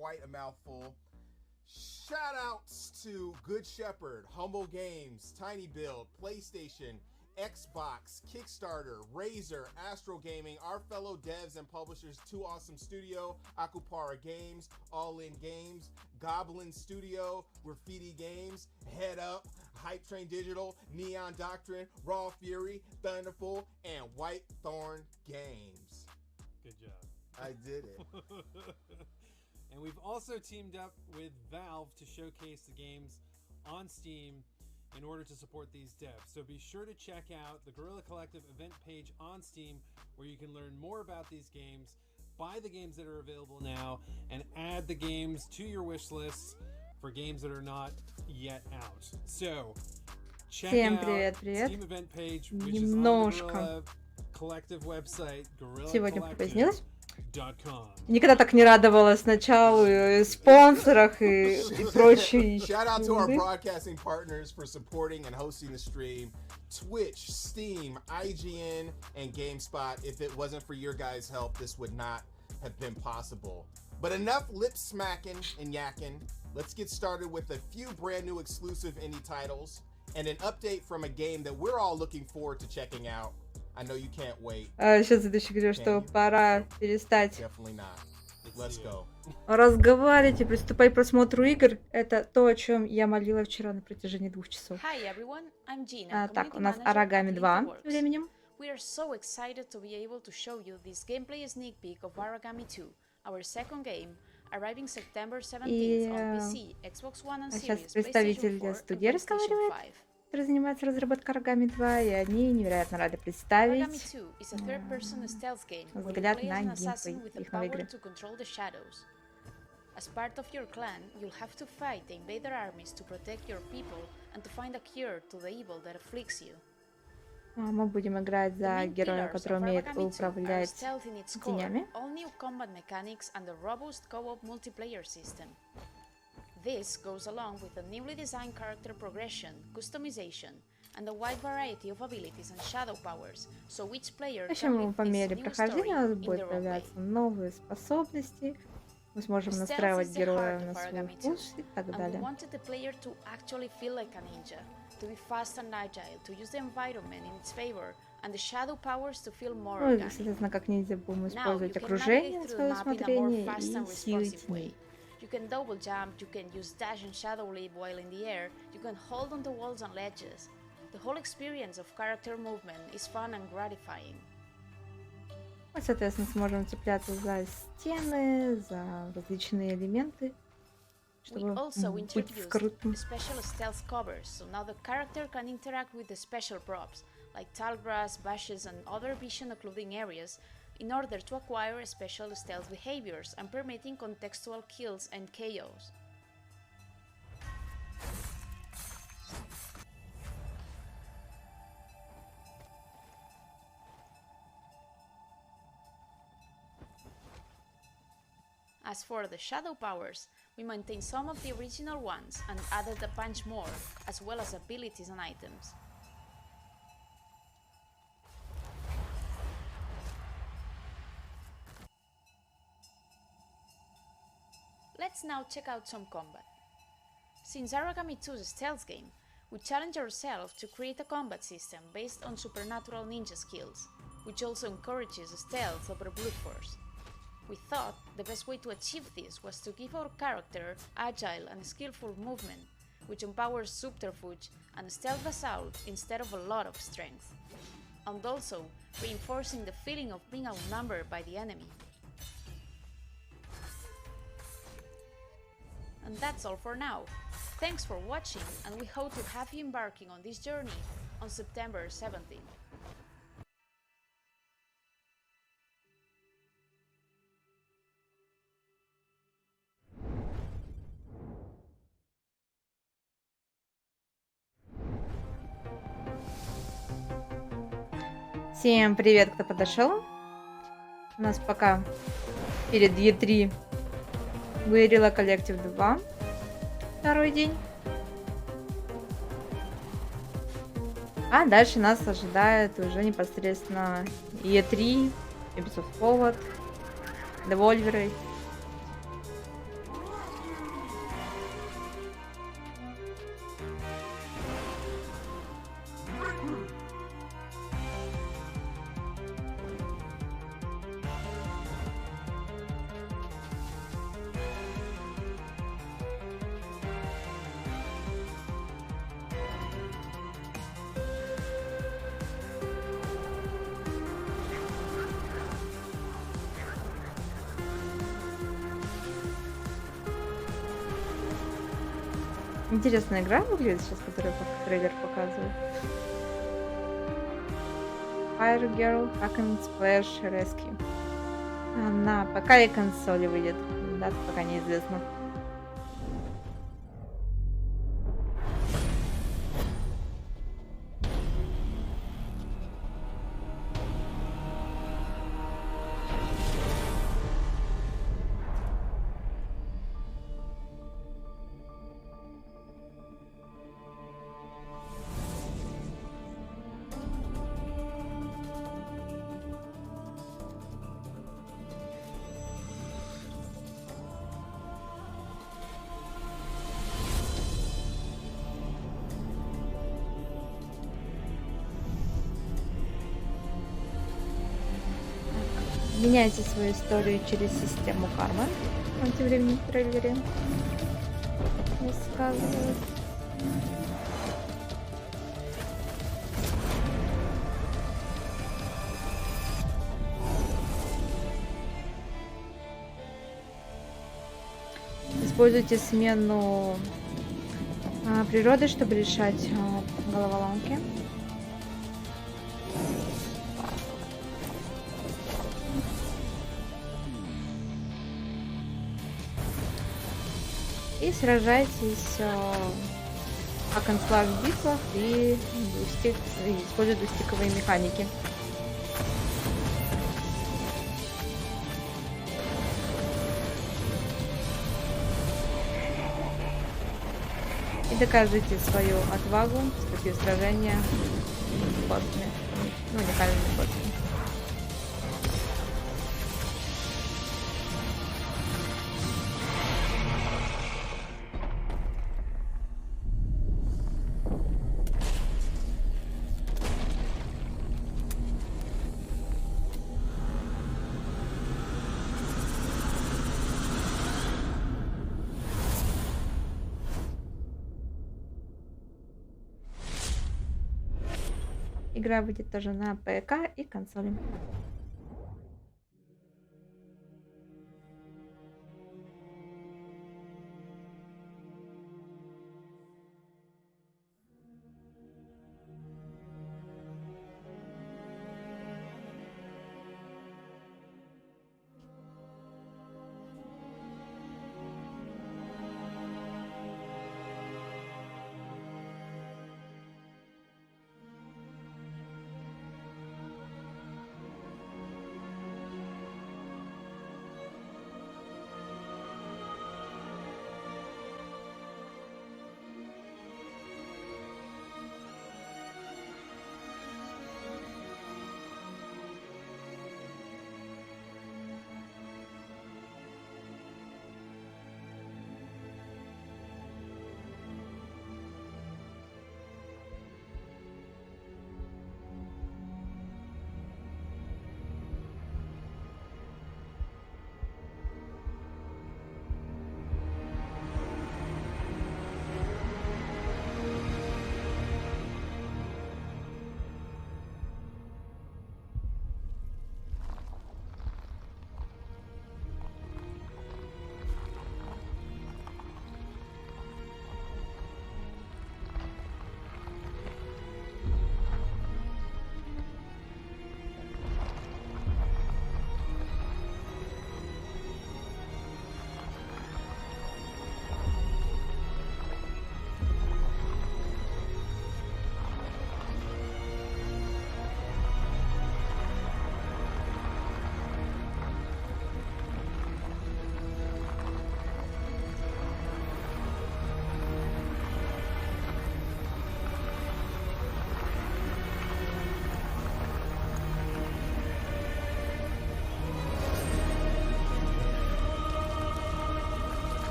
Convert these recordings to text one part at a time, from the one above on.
quite a mouthful. Shout outs to Good Shepherd, Humble Games, Tiny Build, PlayStation, Xbox, Kickstarter, Razer, Astro Gaming, our fellow devs and publishers, Two Awesome Studio, Akupara Games, All In Games, Goblin Studio, Graffiti Games, Head Up, Hype Train Digital, Neon Doctrine, Raw Fury, Thunderful, and White Thorn Games. Good job. I did it. And we've also teamed up with Valve to showcase the games on Steam in order to support these devs. So be sure to check out the Guerrilla Collective event page on Steam, where you can learn more about these games, buy the games that are available now, and add the games to your wish lists for games that are not yet out. So check out Steam event page, which is on the Guerrilla Collective website, GuerrillaCollective.com. Никогда так не радовалась началу, спонсорах и прочей. Shout out to our broadcasting partners for supporting and hosting the stream. Twitch, Steam, IGN, and GameSpot. If it wasn't for your guys' help, this would not have been possible. But enough lip smacking and yakking. Let's get started with a few brand new exclusive indie titles and an update from a game that we're all looking forward to checking out. I know you can't wait. Сейчас ведущий говорил, что пора перестать Definitely not. Let's go. разговаривать и приступать к просмотру игр. Это то, о чем я молила вчера на протяжении 2 часов. Hi everyone, I'm Gina, Так, у нас Aragami 2 временем. We are so excited to be able to show you this gameplay sneak peek of Aragami 2, our second game, arriving September 17th on PC, Xbox One and Series, PlayStation 4 and PlayStation 5. Который занимается разработкой Aragami 2, и они невероятно рады представить взгляд на геймплей их новой игры. As part of your clan, you'll have to fight the invader armies to protect your people and to find a cure to the evil that afflicts you. Мы будем играть за героя, который умеет управлять тенями. All new combat mechanics and a robust co-op multiplayer system. This goes along with a newly designed character progression, customization, and a wide variety of abilities and shadow powers, so each player can live по мере this new прохождения у нас story in будут their own way. появляться новые способности, мы сможем настраивать героя на свой вкус и так далее. And we wanted the player to actually feel like a ninja, to be fast and agile, to use the environment in its favor, and the shadow powers to feel more Ну и, organic. соответственно, как ниндзя будем Now использовать you can окружение navigate на through the свое map in a more усмотрение fast and и силы responsive way. теней. You can double jump, you can use dash and shadow leap while in the air, you can hold on the walls and ledges. The whole experience of character movement is fun and gratifying. Мы, соответственно, сможем цепляться за стены, за различные элементы, чтобы We also быть introduced скрытым. special stealth covers, so now the character can interact with the special props, like tall grass, bushes, and other vision occluding areas, in order to acquire special stealth behaviors and permitting contextual kills and KOs. As for the shadow powers, we maintain some of the original ones and added a bunch more, as well as abilities and items. Let's now check out some combat. Since Aragami 2 is a stealth game, we challenge ourselves to create a combat system based on supernatural ninja skills, which also encourages stealth over brute force. We thought the best way to achieve this was to give our character agile and skillful movement, which empowers subterfuge and stealth assault instead of a lot of strength, and also reinforcing the feeling of being outnumbered by the enemy. And that's all for now. Thanks for watching, and we hope to have you embarking on this journey on September 17th. Всем привет, кто подошел. У нас пока перед E3 Guerrilla Collective 2. Второй день. А дальше нас ожидает уже непосредственно E3, Ubisoft Forward, Devolver Интересная игра выглядит сейчас, которую трейлер показывает. Fire Girl Hack and Splash Rescue. На ПК и консоли выйдет. Дата пока неизвестна. Меняйте свою историю через систему кармы. В тем временем в трейлере рассказывают. Используйте смену природы, чтобы решать головоломки. И сражайтесь как аншлаг в битвах и используя двустиковые механики. И доказывайте свою отвагу, вступив в сражение с боссами, уникальными боссами. Игра выйдет тоже на ПК и консоли.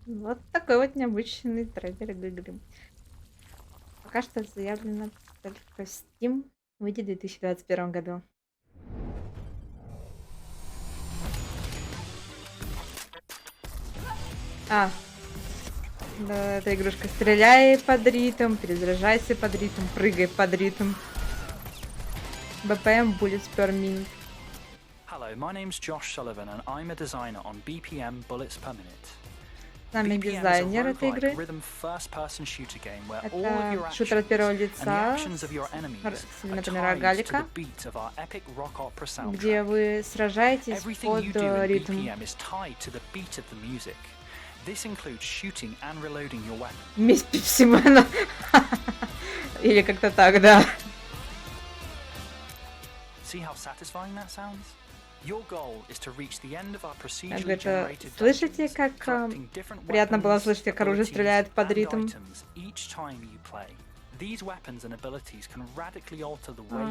Вот такой вот необычный трейлер игры. Пока что заявлено только в Steam. Выйдет в 2021 году. Да, эта игрушка. Стреляй под ритм, перезаряжайся под ритм, прыгай под ритм. BPM bullets per minute. Hello, my name's Josh Sullivan and I'm a designer on BPM Bullets Per Minute. С нами дизайнер этой игры. Это шутер от первого лица с элементами рогалика, где вы сражаетесь под ритм. Месть Пепсимена. Или как-то так, да. Слышите, как приятно было слышать, как оружие стреляет под ритм?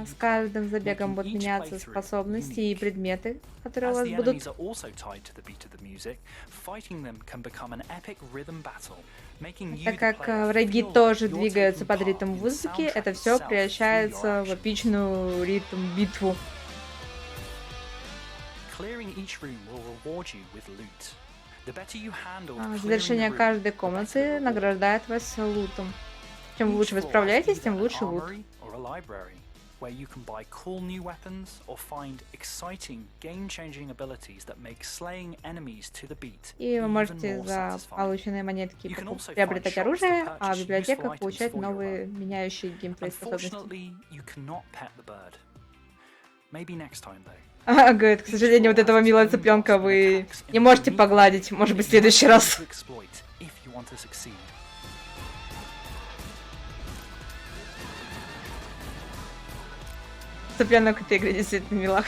С каждым забегом будут меняться способности и предметы, которые у вас будут. Так как враги тоже двигаются под ритм музыки, это все превращается в эпичную ритм-битву. Завершение каждой комнаты награждает вас лутом. Чем лучше вы справляетесь, тем лучше лут. И вы можете за полученные монетки приобретать оружие, а в библиотеках получать новые меняющие геймплей способности. Говорит, к сожалению, вот этого милого цыпленка вы не можете погладить. Может быть, в следующий раз. Цыпленок в этой игре действительно милах.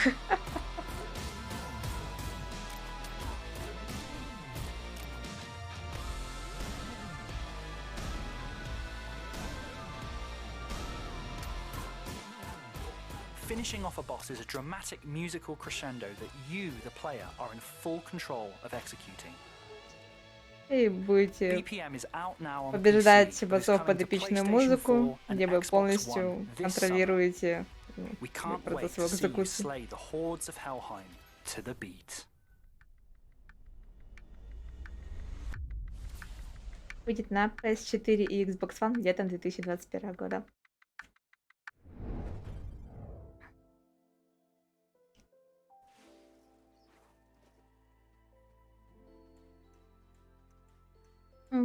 Finishing off a boss is a dramatic musical crescendo that you, the player, are in full control of executing. И будете побеждать боссов под эпичную музыку, где вы полностью контролируете процесс его экзекуции. Выйдет на PS4 и Xbox One летом 2021 года.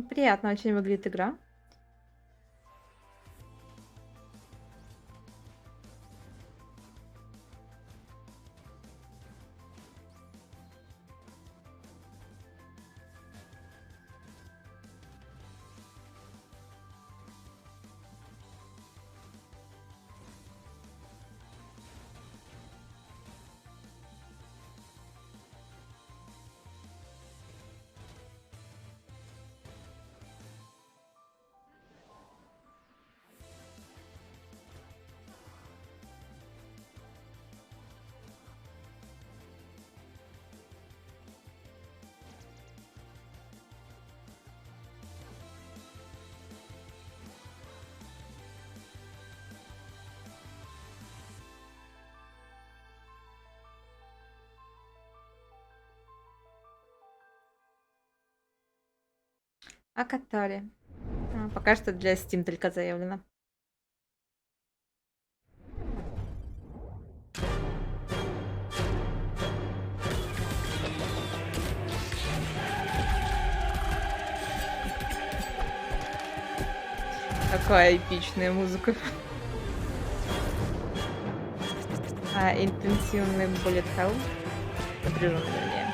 Приятно очень выглядит игра. А Катари? Пока что для Steam только заявлено. Какая эпичная музыка. Интенсивный bullet hell. Напряженный, вернее.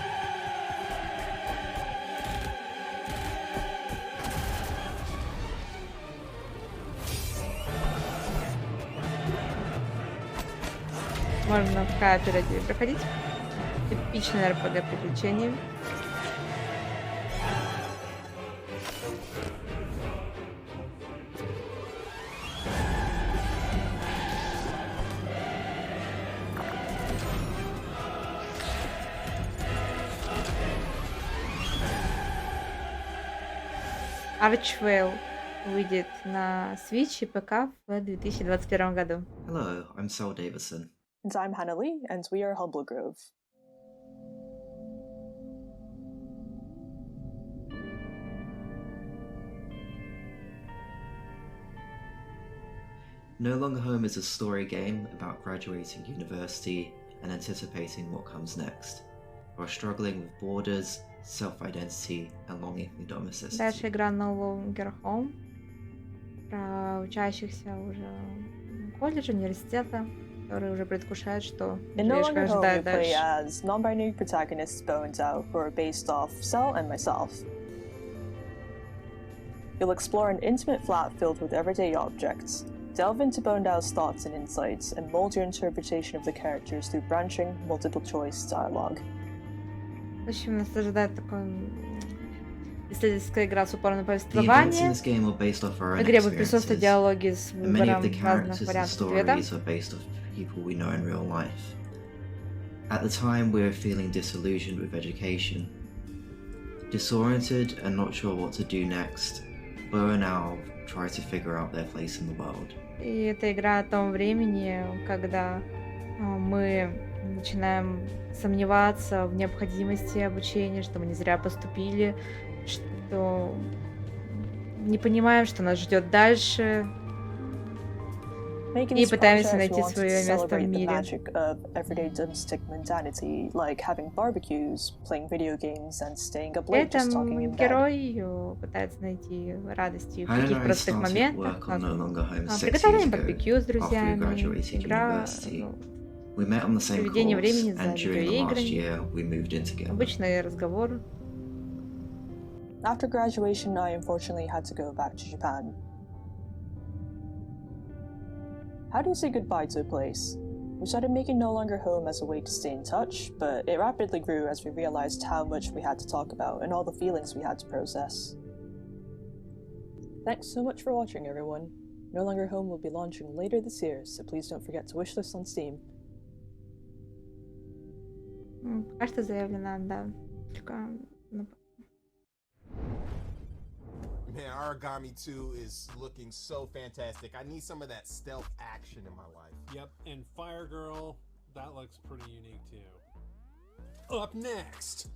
Можно в кооперативе проходить. Эпичный РПГ приключений. Archwell выйдет на Switch и ПК в 2021 году. Hello, I'm Saul Davison. And I'm Hannah Lee, and we are Humble Grove. No Longer Home is a story game about graduating university and anticipating what comes next, while struggling with borders, self-identity, and longing for domesticity. Дальше игра No Longer Home про учащихся уже колледжа, университета, которые уже предвкушают, что In No их Longer Home, you ожидает play дальше. as non-binary protagonists Bones Out, who are based off Cell and myself. You'll explore an intimate flat filled with everyday objects, delve into Bone's thoughts and insights, and mold your interpretation of the characters through branching, multiple-choice dialogue. В общем, нас ожидает такой исследовательская игра с упором на The events in повествование. this game are based off our В own игре будут присутствовать experiences, диалоги с and many of выбором the разных characters and вариантов ответа. stories are based off people we know in real life. At the time, we were feeling disillusioned with education, disoriented and not sure what to do next. Bo and Al try to figure out their place in the world. И это игра о том времени, когда мы начинаем сомневаться в необходимости обучения, что мы не зря поступили, что не понимаем, что нас ждет дальше, Making и this пытаемся project, we найти wanted to свое место в celebrate the мире. magic of everyday domestic mundanity, like having barbecues, playing video games, and staying up late just talking in bed. Герой пытается найти радости в Hannah таких and I простых started моментах, work on как No Longer Home 6 years приготовление ago барбекю с after we друзьями, graduated игра, university. We met on the same проведение времени course, за and during the last видеоиграми, year, we moved in together. обычный разговор. After graduation, I unfortunately had to go back to Japan. How do you say goodbye to a place? We started making No Longer Home as a way to stay in touch, but it rapidly grew as we realized how much we had to talk about and all the feelings we had to process. Thanks so much for watching, everyone. No Longer Home will be launching later this year, so please don't forget to wishlist on Steam. Пока что заявлено, да. Man, Origami 2 is looking so fantastic. I need some of that stealth action in my life. Yep, and Fire Girl, that looks pretty unique too. Up next,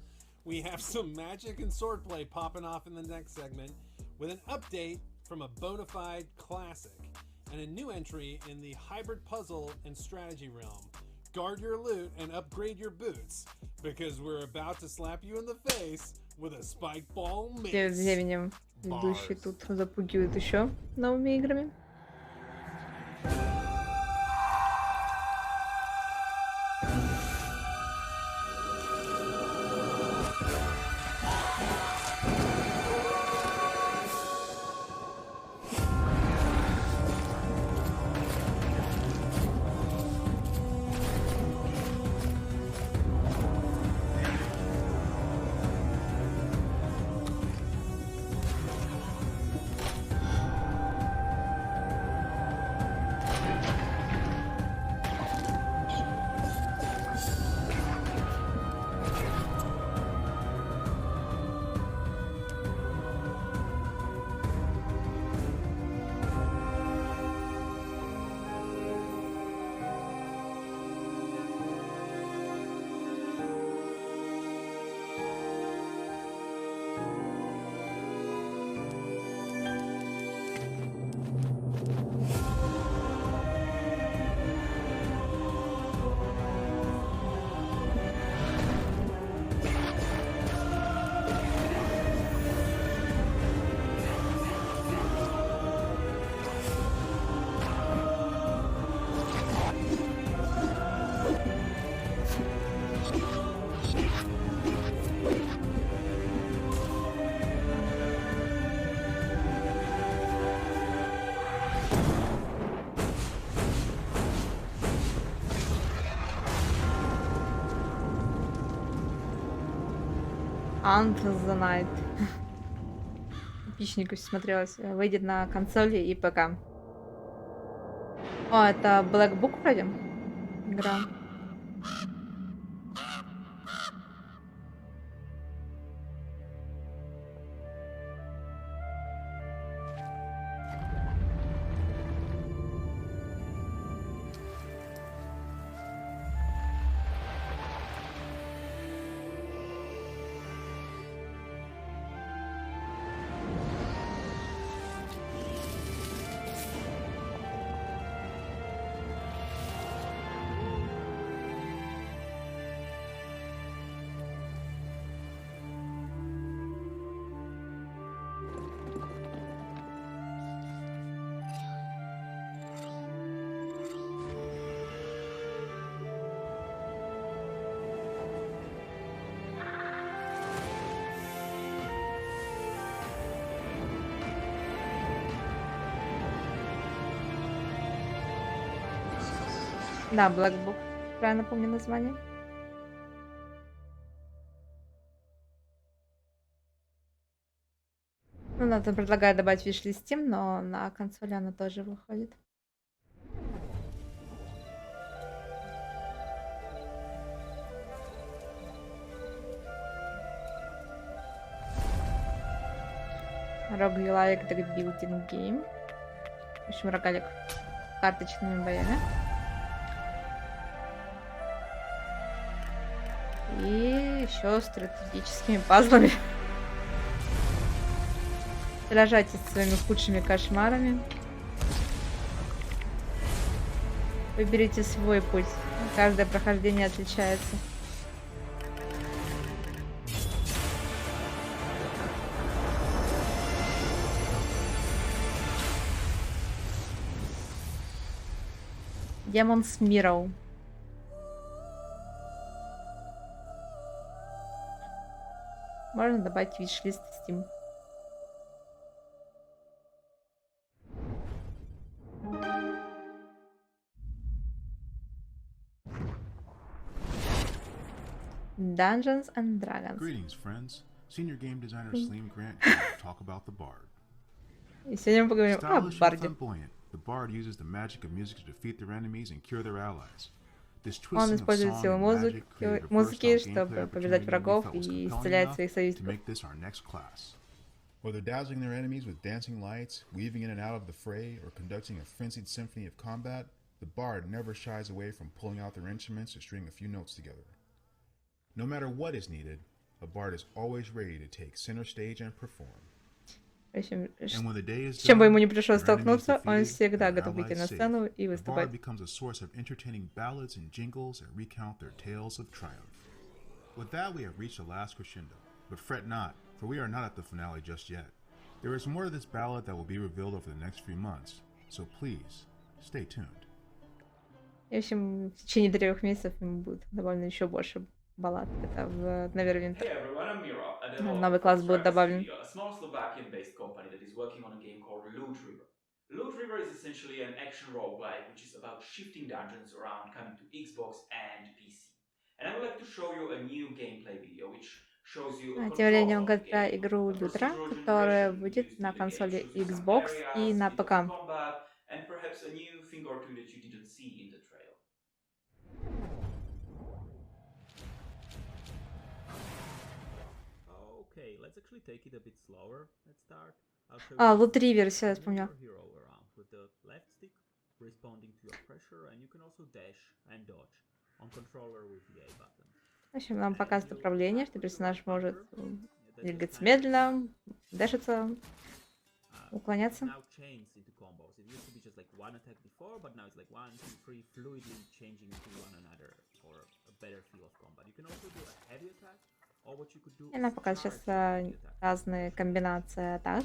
we have some magic and swordplay popping off in the next segment with an update from a bona fide classic and a new entry in the hybrid puzzle and strategy realm. Guard your loot and upgrade your boots, because we're about to slap you in the face with a spike ball mace. Тем временем ведущий тут запугивает еще новыми играми. Until the Night. Эпичненько всё смотрелось. Выйдет на консоли и ПК. О, это Black Book вроде? Игра. Да, Black Book. Правильно помню название. Ну, она там предлагает добавить в виш-лист Steam, но на консоли она тоже выходит. Roguelike Building Game. В общем, рогалик с карточными боями. И еще стратегическими пазлами. Сражайтесь со своими худшими кошмарами. Выберите свой путь. Каждое прохождение отличается. Demon's Mirror. Можно добавить в виш-лист Steam. Dungeons and Dragons. Greetings, friends. Senior game designer Slim Grant here to talk about the Bard. И сегодня мы поговорим о Stylish and Барде. flamboyant, the Bard uses the magic of music to defeat their enemies and cure their allies. This Он twisting of использует song силу and magic created a музыки, versatile чтобы gameplay побеждать opportunity we врагов felt was и compelling исцелять enough своих to союзников. make this our next class. Whether dazzling their enemies with dancing lights, weaving in and out of the fray, or conducting a frenzied symphony of combat, the Bard never shies away from pulling out their instruments to string a few notes together. No matter what is needed, a Bard is always ready to take center stage and perform. В общем, And when the day is с чем бы ему done, ни пришлось their enemies столкнуться, он defeated, всегда and their готов выйти allies на saved, сцену и the выступать. Bard becomes a source of entertaining ballads and jingles that recount their tales of triumph. With that, we have reached the last crescendo. But fret not, for we are not at the finale just yet. There is more to this ballad that will be revealed over the next few months, so please, stay tuned. И, в общем, в течение 3 месяцев ему будет добавлено еще больше баллад. Это в Neverwinter. Hey everyone, I'm Miro, a developer Новый класс from будет добавлен. Studio, a small Slovakian-based company that is working on a game called Loot River. Loot River is essentially an action roguelike which is about shifting dungeons around coming to Xbox and PC. And I would like to show you a new gameplay video which shows you a Тем временем он control of говорит the про game, игру a Лютера, procedural которая generation выйдет used на in the game, консоли choosing some Xbox и areas, на speed of ПК. combat, and perhaps a new thing or two that you didn't see in the trailer. Okay, let's actually take it a bit slower. Let's start. Loot River, все, я вспомнил. Hero around with the left stick responding to your pressure, and you can also dash and dodge on controller with the A button. В общем, нам показывает управление, что персонаж может двигаться медленно, дэшиться, уклоняться. Now chains into combos. It used to be just like one attack before, but now it's like 1, 2, 3, fluidly changing into one another for a better feel of combat. You can also do a heavy attack, or what you could do И нам показывает сейчас разные комбинации атак.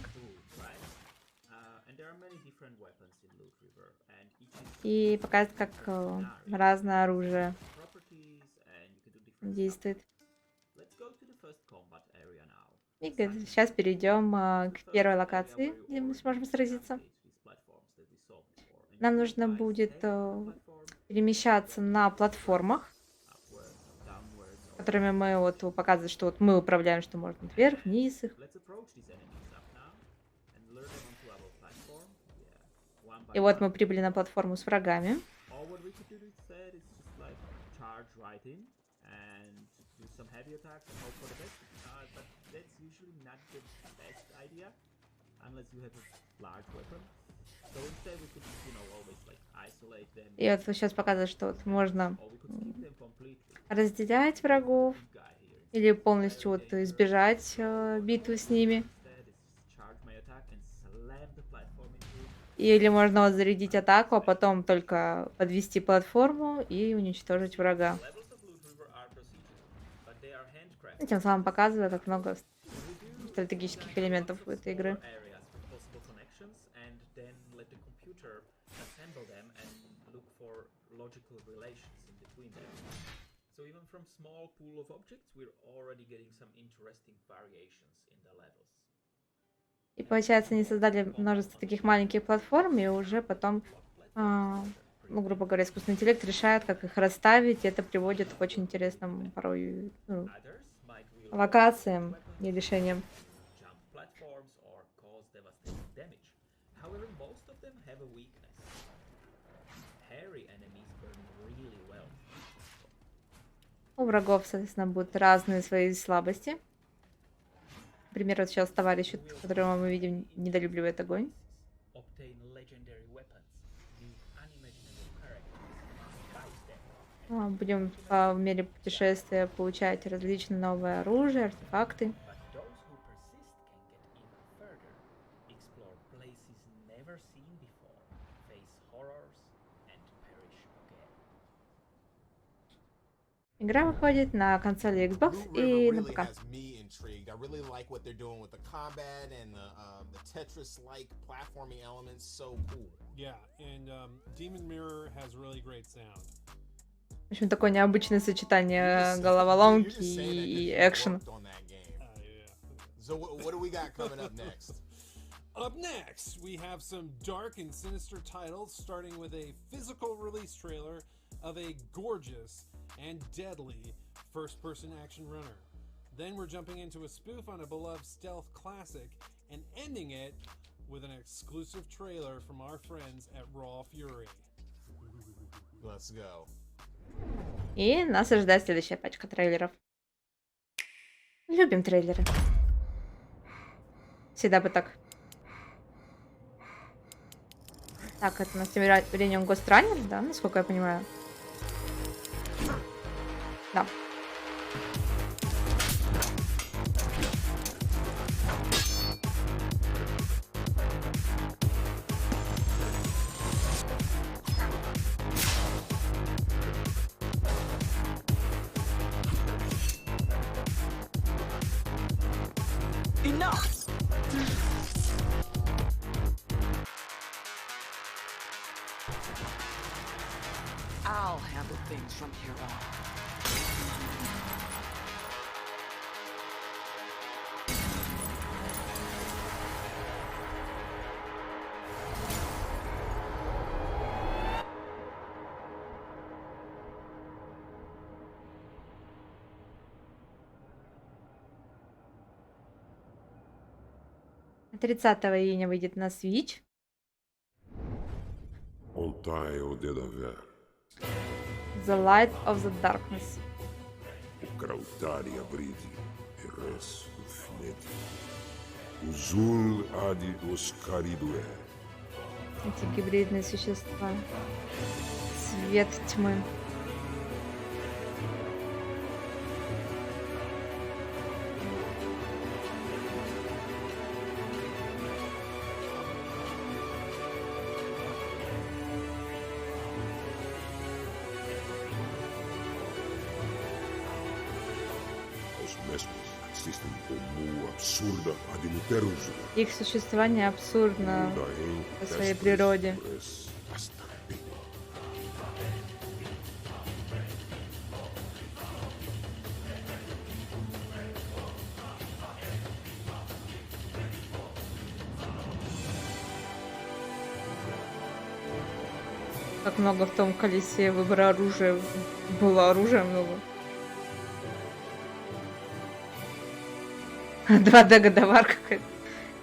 And there are many different weapons in Loot River, and each is И показывает, как разное оружие properties, and you can do different stuff. действует. Let's go to the first combat area now. И говорит, сейчас перейдем к первой локации, где мы сможем сразиться. Нам нужно будет перемещаться на платформах, которыми мы вот показывают, что вот мы управляем, что можно вверх, вниз их. И вот мы прибыли на платформу с врагами. И вот сейчас показывает, что вот можно разделять врагов или полностью вот избежать битвы с ними. Или можно вот зарядить атаку, а потом только подвести платформу и уничтожить врага. И тем самым показывая, как много стратегических элементов в этой игры. So even from small pool of objects, we're already getting some interesting variations in the levels. И получается, они создали множество таких маленьких платформ, и уже потом ну, грубо говоря, искусственный интеллект решает, как их расставить, и это приводит к очень интересным порой локациям и решениям. У врагов, соответственно, будут разные свои слабости. Например, вот сейчас товарищ, которого мы видим, недолюбливает огонь. Будем по мере путешествия получать различные новые оружия, артефакты. Игра выходит на консоли Xbox и на ПК. I really like what they're doing with the combat and the Tetris-like platforming elements. So cool. Yeah, and Demon Mirror has really great sound. В общем, такое необычное сочетание головоломки и экшен. So what do we got coming up next? Up next, we have some dark and sinister titles, starting with a physical release trailer of a gorgeous and deadly first-person action runner. Then we're jumping into a spoof on a beloved stealth classic and ending it with an exclusive trailer from our friends at Raw Fury. Let's go. И нас ожидает следующая пачка трейлеров. Любим трейлеры. Всегда бы так. Так, это у нас тем временем Ghost Runner, да, насколько я понимаю? Да. I'll handle things from here on. А 30 июня выйдет на Switch. The Light of the Darkness. Эти гибридные существа. Свет тьмы. Их существование абсурдно по своей природе. Как много в том колесе выбора оружия. Было оружия много. 2D годовар какой-то.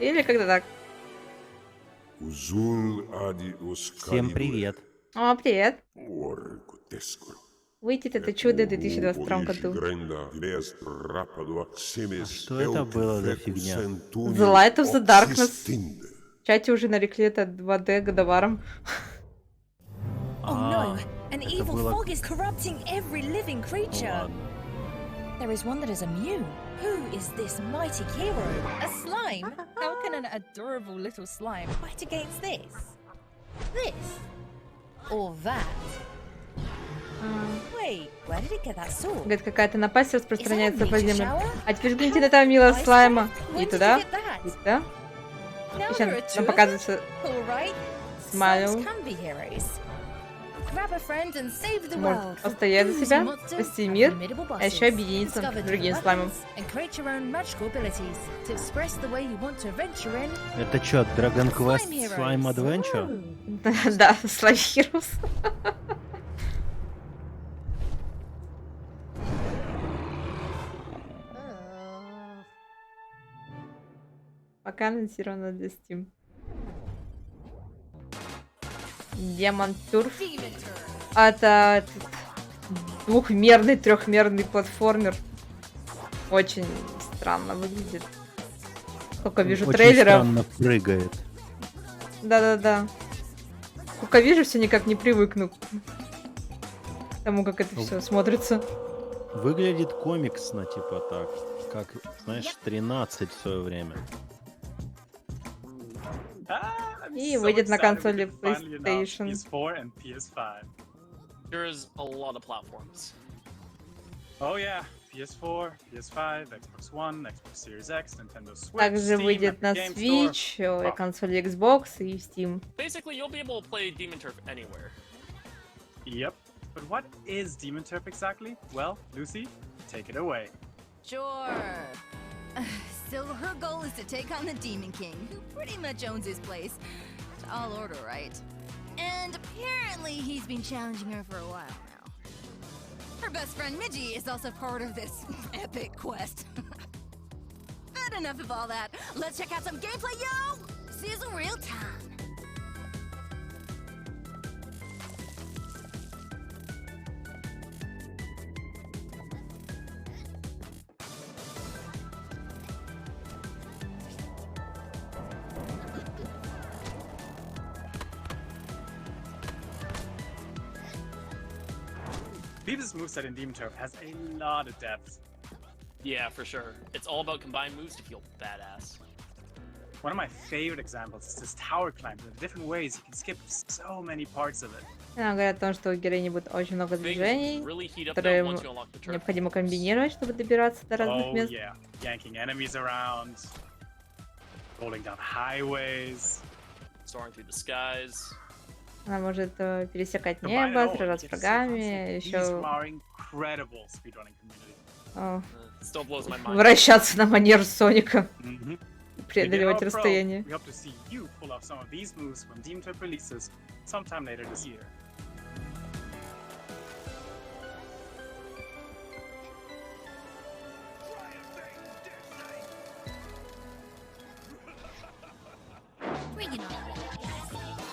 Или как-то так. Всем привет. О, привет. Выйдет это чудо в 2022 году. Что это было за фигня? The Light of the Darkness. В чате уже нарекли это 2D годоваром. Oh no, an evil fog is corrupting every living creature. There is one that is immune. Who is this mighty hero? A slime? How can an adorable little slime fight against this? This? Or that? Wait, where did it get that sword? Говорит, какая-то напасть распространяется по земле. А теперь взгляните на этого милого слайма. И туда, и туда. И сейчас нам показывается смайл. grab a friend and save the Может world. постоять за себя, Monsters спасти and мир, formidable а bosses. еще объединиться с Discover другим new слаймом. weapons and create your own magical abilities to express the way you want to adventure in. Это чё, Dragon Quest Slime Slime Heroes. Adventure? Да, Slime Heroes. Пока анонсировано для Steam. Демон Турф. Это двухмерный, трехмерный платформер. Очень странно выглядит. Сколько вижу Очень трейлеров. странно прыгает. Да-да-да. Сколько вижу, все никак не привыкну к тому, как это все смотрится. Выглядит комиксно, типа так. Как, знаешь, 13 в свое время. И выйдет на консоли PlayStation. PS4 and PS5. There's a lot of platforms. Oh yeah, PS4, PS5, Xbox One, Xbox Series X, Nintendo Switch, Также Steam, выйдет на Epic Game Switch, Store. консоли Xbox и Steam. Basically, you'll be able to play Demon Turf anywhere. Yep. But what is Demon Turf exactly? Well, Lucy, take it away. Sure. So her goal is to take on the Demon King, who pretty much owns his place. Tall order, right? And apparently he's been challenging her for a while now. Her best friend Midgie is also part of this epic quest. But enough of all that. Let's check out some gameplay, yo! Sizzle real time. Beavis' moveset in Demon Turf has a lot of depth. Yeah, for sure. It's all about combined moves to feel badass. One of my favorite examples is this tower climb. The different ways you can skip so many parts of it. Говорят о том, что у героини будет очень много движений, Really heat up которые though once you unlock the turf. необходимо комбинировать, чтобы добираться до разных Oh мест. yeah, yanking enemies around, rolling down highways, soaring through the skies. Она может пересекать Combine it небо, all, сражаться you с get to see how врагами, these from еще our incredible speedrunning community. Still blows my mind. вращаться на манер Соника, Mhm. преодолевать Pro, расстояние. we hope to see you pull off some of these moves when Demon Turf releases sometime later this year. Bring it on.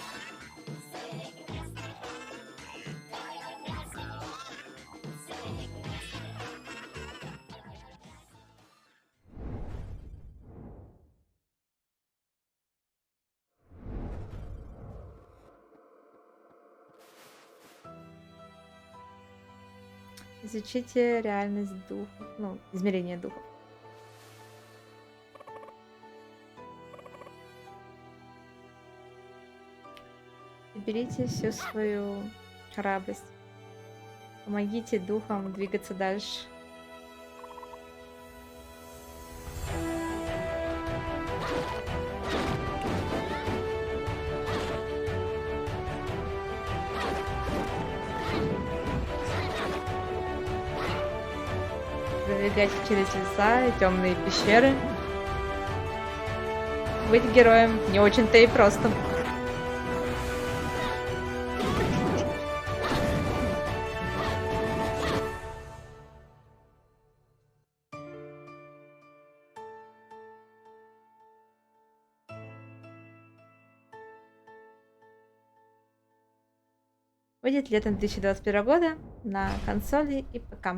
Изучите реальность духов, ну, измерение духов. Берите всю свою храбрость. Помогите духам двигаться дальше. Пробегать через леса и темные пещеры. Быть героем не очень-то и просто. Выйдет летом 2021 года на консоли и ПК.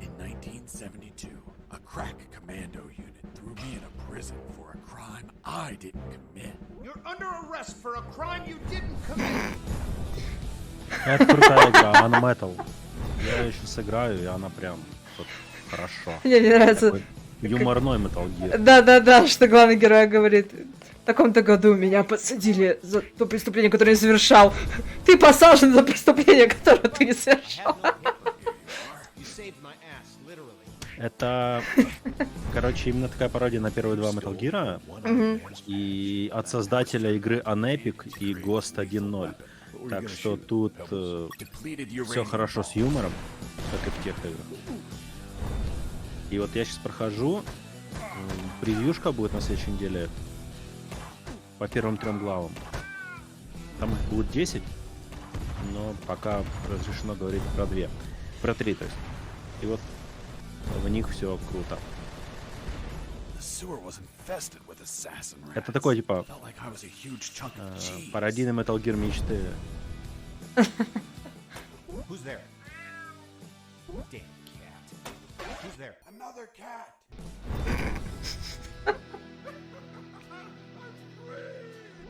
In 1972, a crack commando unit threw me in a prison for a crime I didn't commit. You're under arrest for a crime you didn't commit. Это крутая игра, она Metal. Я ее еще сыграю, и она прям вот хорошо. Мне не нравится. Такой юморной Metal Gear. Да-да-да, что главный герой говорит. В таком-то году меня посадили за то преступление, которое я совершал. Ты посажен за преступление, которое ты не совершал. Это, короче, именно такая пародия на первые два Metal Gear. И от создателя игры Unepic и Ghost 1.0. Так что тут все хорошо с юмором, как и в тех играх. И вот я сейчас прохожу. Превьюшка будет на следующей неделе по первым 3 главам. Там их будет 10, но пока разрешено говорить про 2. Про 3, то есть. И вот в них все круто. Это такой, типа, пародийный Metal Gear мечты. Who's there? Damn cat. Who's there? Another cat.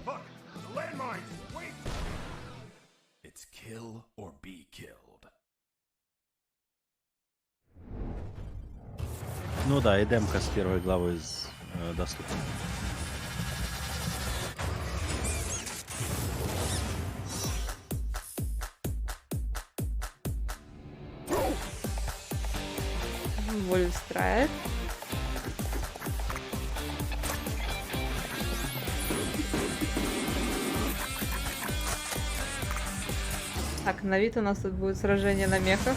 Look, the landmines. Wait. It's kill or be killed. Ну да, и демка с первой главы доступна. Вольфстрайк. Так, на вид у нас тут будет сражение на мехах.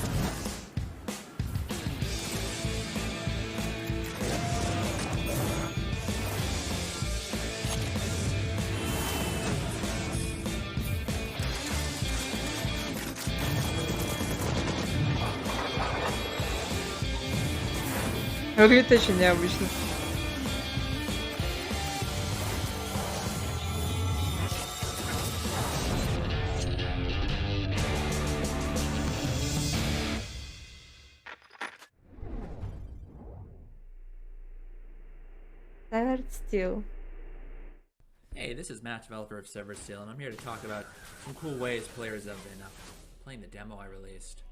Выглядит очень необычно. Severed Steel. Hey, this is Matt, developer of Severed Steel, and I'm here to talk about some cool ways players have been playing the demo I released.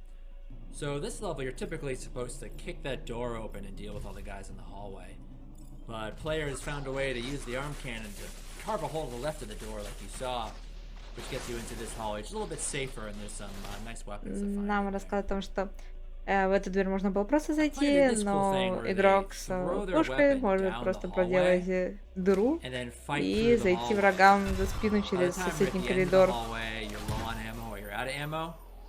So this level, you're typically supposed to kick that door open and deal with all the guys in the hallway. But players found a way to use the arm cannon to carve a hole to the left of the door like you saw, which gets you into this hallway. It's a little bit safer, and there's some nice weapons to find. Нам рассказывают о том, что в эту дверь можно было просто зайти, но игрок с пушкой может просто проделать дыру и зайти врагам за спину через соседний коридор.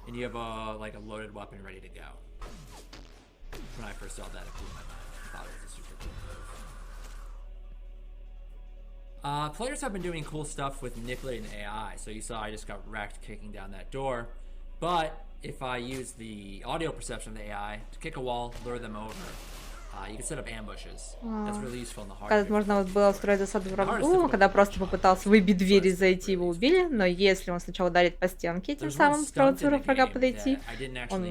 And you have a loaded weapon ready to go. When I first saw that, it blew my mind. I thought it was a super cool move. Players have been doing cool stuff with manipulating AI. So you saw I just got wrecked kicking down that door. But if I use the audio perception of the AI to kick a wall, lure them over, you can set up ambushes. That's really useful in the hard. Когда можно вот было устроить засаду врагу, когда просто попытался выбить дверь и зайти, его убили, но если он сначала ударит по стенке, тем самым спровоцируя врага подойти, он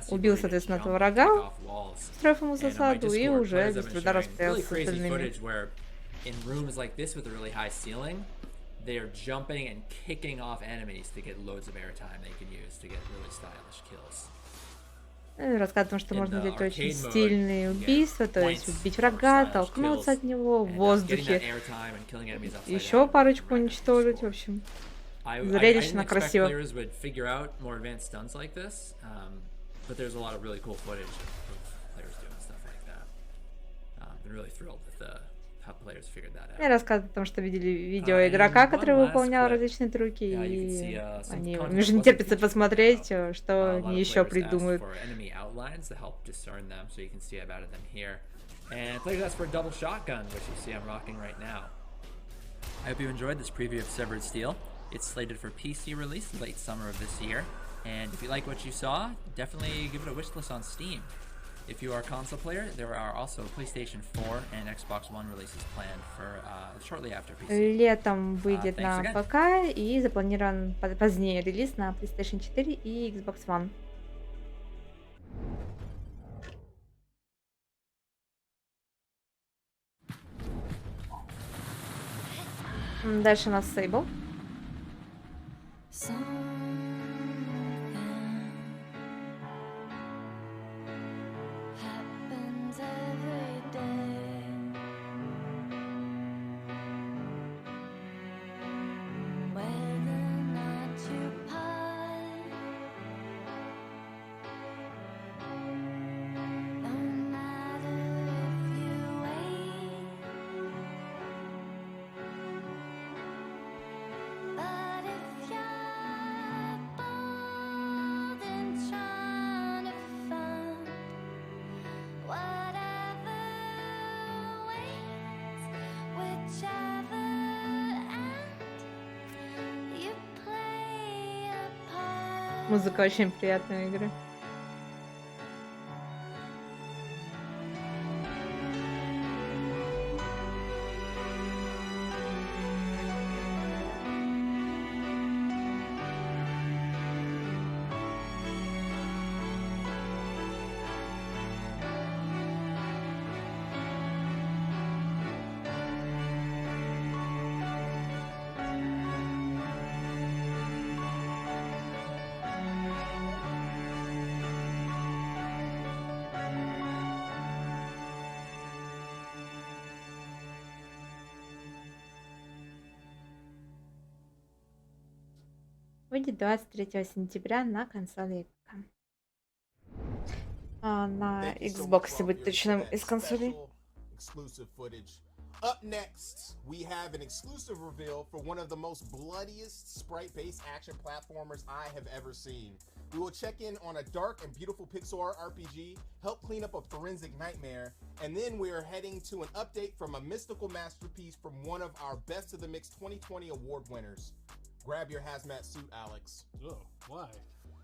убил, соответственно, этого врага, устроив ему засаду, и уже без труда расправился с остальными. They are jumping and kicking off enemies to get loads of airtime they can use to get really stylish kills. Рассказывает о том, что можно делать очень стильные убийства, то есть убить врага, толкнуться от него в воздухе, еще парочку уничтожить, в общем, зрелищно, красиво. И рассказывают о том, что видели видео игрока, который выполнял различные трюки, и они уже не терпится посмотреть, что они еще придумают. And players asked for a double shotgun, which you see I'm rocking right now. I hope you enjoyed this preview of Severed Steel. It's slated for PC release late summer of this year, and if you like what you saw, definitely give it a wishlist on Steam. If you are a console player, there are also PlayStation 4 and Xbox One releases planned for shortly after PC. Летом выйдет на ПК и запланирован позднее релиз на PlayStation 4 и Xbox One. Дальше у нас Sable. Музыка очень приятная игры. Выйдет 23 сентября на консоли ПК. На Xbox будет точно из консолей. Exclusive footage. Up next, we have an exclusive reveal for one of the most bloodiest sprite-based action platformers I have ever seen. We will check in on a dark and beautiful pixel art RPG, help clean up a forensic nightmare, and then we are heading to an update from a mystical masterpiece from one of our Best of the Mix 2020 award winners. Grab your hazmat suit, Alex. Oh, why?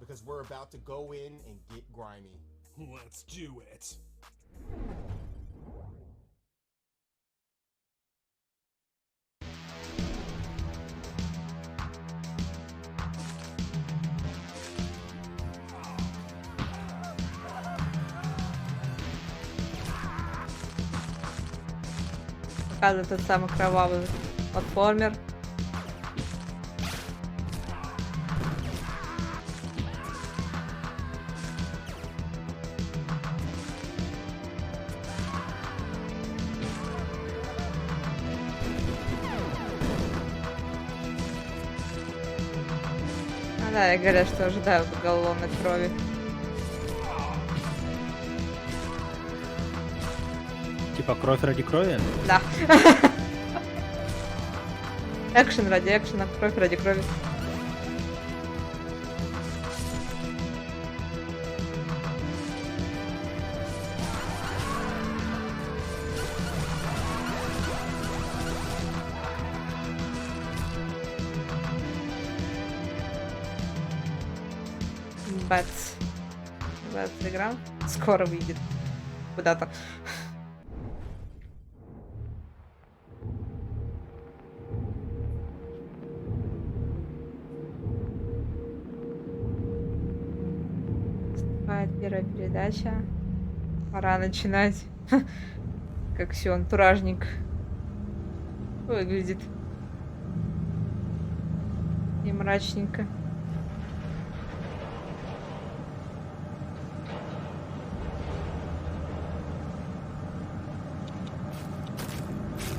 Because we're about to go in and get grimy. Let's do it. Показывает тот самый кровавый платформер. Да, я говорю, что ожидаю поголовной крови. Типа кровь ради крови? Да. Экшен ради экшена, кровь ради крови. Бэтс игра скоро выйдет куда-то. Наступает первая передача. Пора начинать. Как все антуражник выглядит. И мрачненько.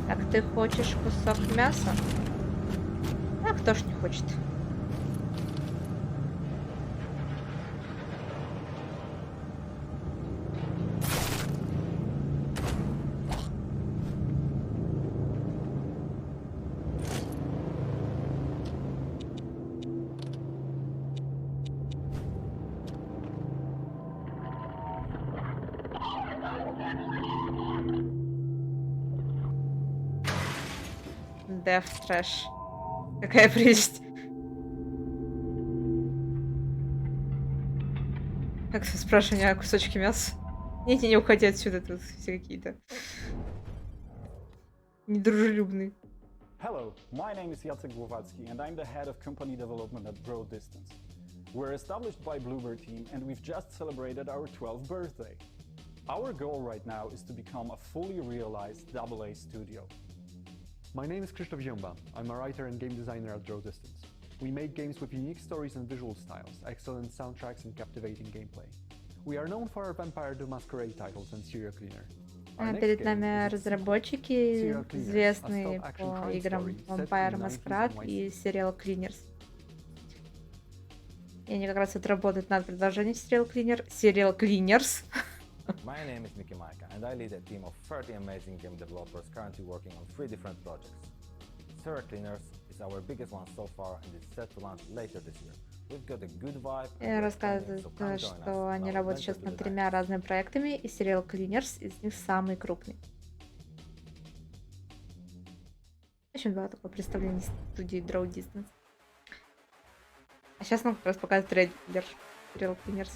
Так, ты хочешь кусок мяса? А кто ж не хочет? Death Trash. Какая прелесть. Как спрашиваю, у меня кусочки мяса? Нет, не уходи отсюда, тут все какие-то недружелюбные. Hello, my name is Jacek Głowacki and I'm the head of company development at Grow Distance. We're established by Bluebird team and we've just celebrated our 12th birthday. Our goal right now is to become a fully realized AA studio. My name is Krzysztof Zięba. I'm a writer and game designer at Draw Distance. We make games with unique stories and visual styles, excellent soundtracks and captivating gameplay. We are known for our Vampire the Masquerade titles and Serial Cleaner. Перед нами разработчики, известные по играм Vampire Masquerade и Serial Cleaners. И они как раз вот работают над продолжением Serial Cleaners. My name is Miki Maika, and I lead a team of 30 amazing game developers currently working on 3 different projects. Serial Cleaners is our biggest one so far and is set to launch later this year. We've got a good vibe. Рассказывают, что они работают сейчас над 3 разными проектами, и Serial Cleaners из них самый крупный. В общем, было такое представление студии Draw Distance. А Сейчас нам как раз показывает трейлер Cleaners.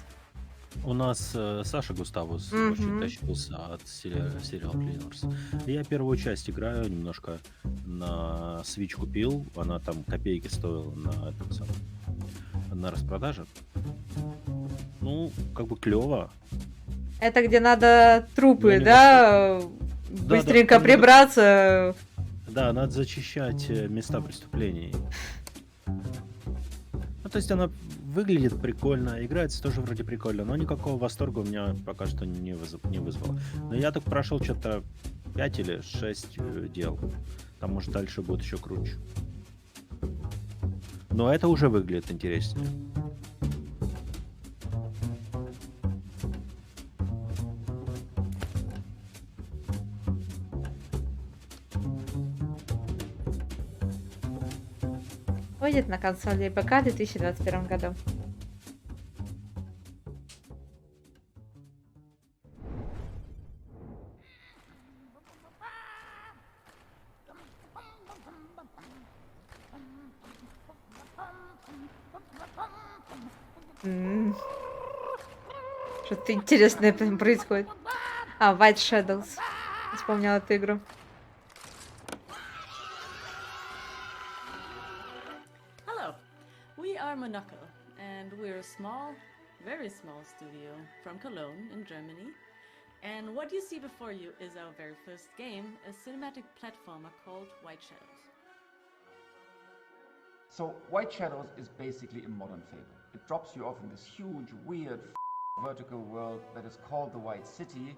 У нас Саша Густавус очень тащился от сериала Cleaners. Я первую часть играю, немножко на Switch купил, она там копейки стоила на распродаже. Ну, как бы клево. Это где надо трупы, да? Быстренько прибраться. Да, надо зачищать места преступлений. Ну, то есть она выглядит прикольно, играется тоже вроде прикольно, но никакого восторга у меня пока что не вызвало. Но я так прошел что-то 5 или 6 дел. Там, может, дальше будет еще круче. Но это уже выглядит интереснее. Выйдет на консоли и ПК в 2021 году. Что-то интересное происходит. White Shadows. Вспомнила эту игру. We are Monaco, and we're a small, very small studio from Cologne in Germany. And what you see before you is our very first game, a cinematic platformer called White Shadows. So, White Shadows is basically a modern Fable. It drops you off in this huge, weird, vertical world that is called the White City,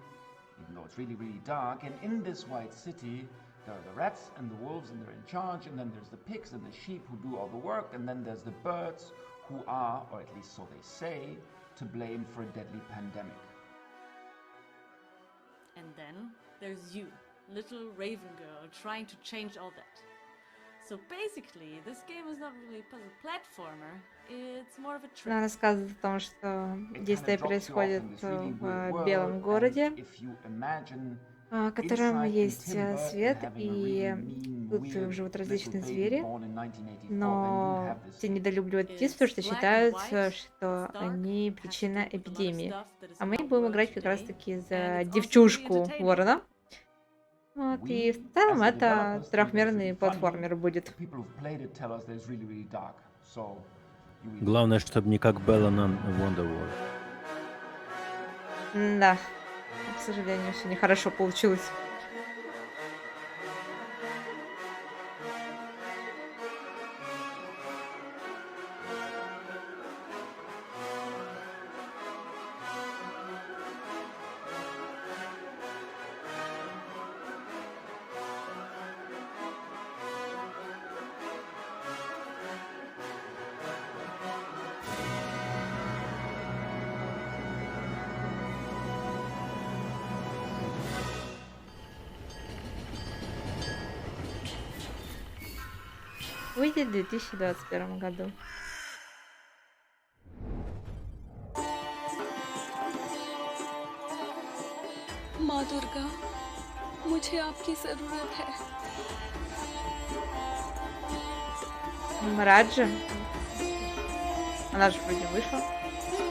even though it's really, really dark. And in this White City, there are the rats and the wolves, and they're in charge, and then there's the pigs and the sheep who do all the work, and then there's the birds who are, or at least so they say, to blame for a deadly pandemic. And then there's you, little raven girl, trying to change all that. So basically, this game is not really a puzzle platformer, it's more of a trick. Она рассказывает о том, что действие происходит в белом городе, в котором есть свет, и тут живут различные звери, но все недолюбливают птиц, потому что считают, что они причина эпидемии. А мы будем играть как раз-таки за девчушку ворона. Вот, и в целом это трехмерный платформер будет. Главное, чтобы не как Белла на Wonderworld. Да, к сожалению, все нехорошо получилось. Выйдет в 2021 году. माँ दुर्गा, मुझे आपकी जरूरत है. Раджа. Она же вроде вышла.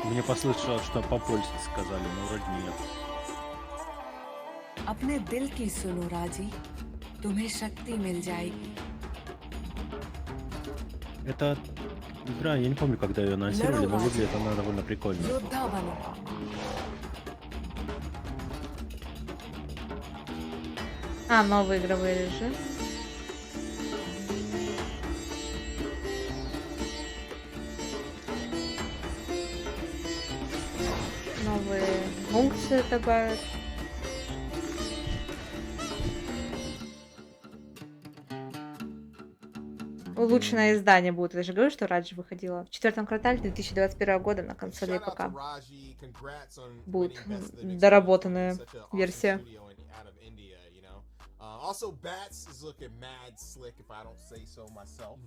Мне послышалось, что по-польски сказали, но вроде нет. अपने दिल की सुनो राजी, तुम्हें शक्ति मिल जाएगी. Это игра, я не помню, когда ее анонсировали, но выглядит она довольно прикольно. Новый игровой режим. Новые функции добавят. Улучшенное издание будет. Я же говорю, что Раджи выходила в 4 квартале 2021 года на консоли и ПК. Будет доработанная версия. Also, Bats is looking mad slick, if I don't say so myself.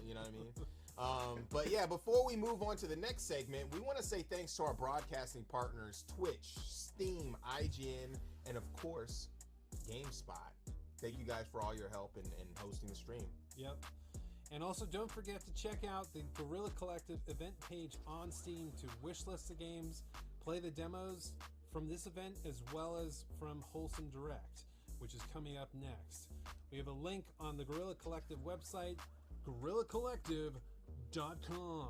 You know what I mean? But yeah, before we move on to the next segment, we want to say thanks to our broadcasting partners, Twitch, Steam, IGN, and of course, GameSpot. Thank you guys for all your help in hosting the stream. Yep. And also don't forget to check out the Guerrilla Collective event page on Steam to wishlist the games, play the demos from this event as well as from Wholesome Direct, which is coming up next. We have a link on the Guerrilla Collective website, guerrillacollective.com.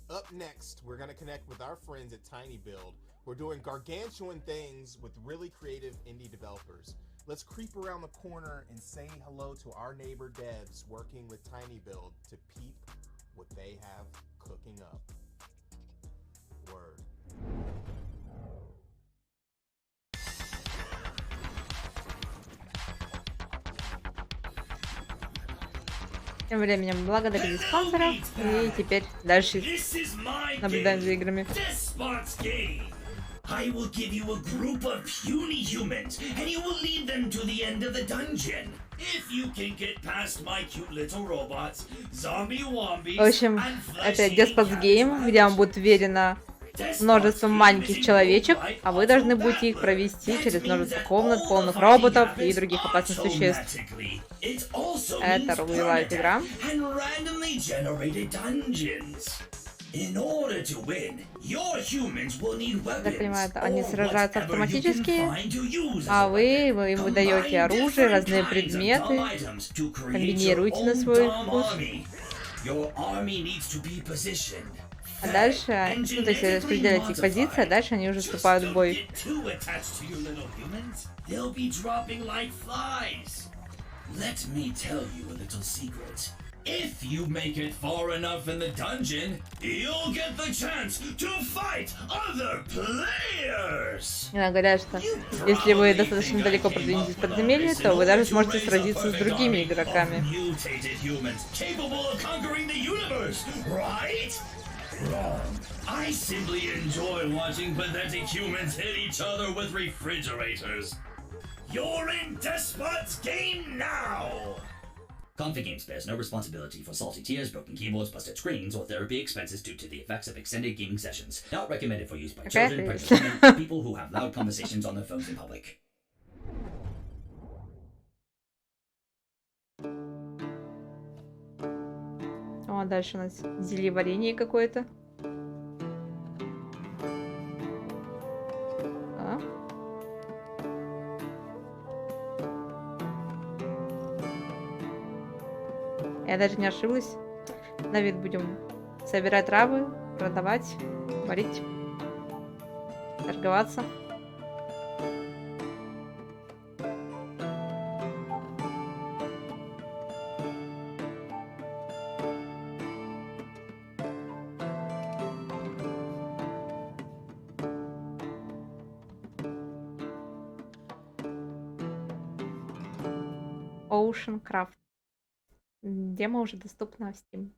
Up next, we're going to connect with our friends at Tiny Build. We're doing gargantuan things with really creative indie developers. Let's creep around the corner and say hello to our neighbor devs working with Tiny Build to peep what they have cooking up. Word. Тем временем благодарили спонсоров, и теперь дальше наблюдаем за играми. I will give you a group of puny humans, and you will lead them to the end of the dungeon. If you can get past my cute little robots, zombie wombies, В общем, это Gearbox Game, где вам будет верено множество маленьких человечек, а вы должны будете их провести через множество комнат, полных роботов и других опасных существ. Это ролевая игра. Так понимаю, они сражаются автоматически, а вы им выдаете оружие, разные предметы, комбинируете на свой вкус. А дальше, ну, то есть распределяете их позиции, а дальше они уже вступают в бой. If you make it far enough in the dungeon, you'll get the chance to fight other players. Говорят, что если вы достаточно далеко продвинетесь в подземелье, то вы даже сможете сразиться с другими игроками. I simply enjoy watching pathetic humans hit each other with refrigerators. You're in Despot's game now! Config Games bears no responsibility for salty tears, broken keyboards, busted screens, or therapy expenses due to the effects of extended gaming sessions. Not recommended for use by children, pregnant women, and people who have loud conversations on their phones in public. О, дальше у нас зелье варенье какое-то. Я даже не ошиблась. На вид будем собирать травы, продавать, варить, торговаться. Ocean Craft. Демо уже доступна в Steam.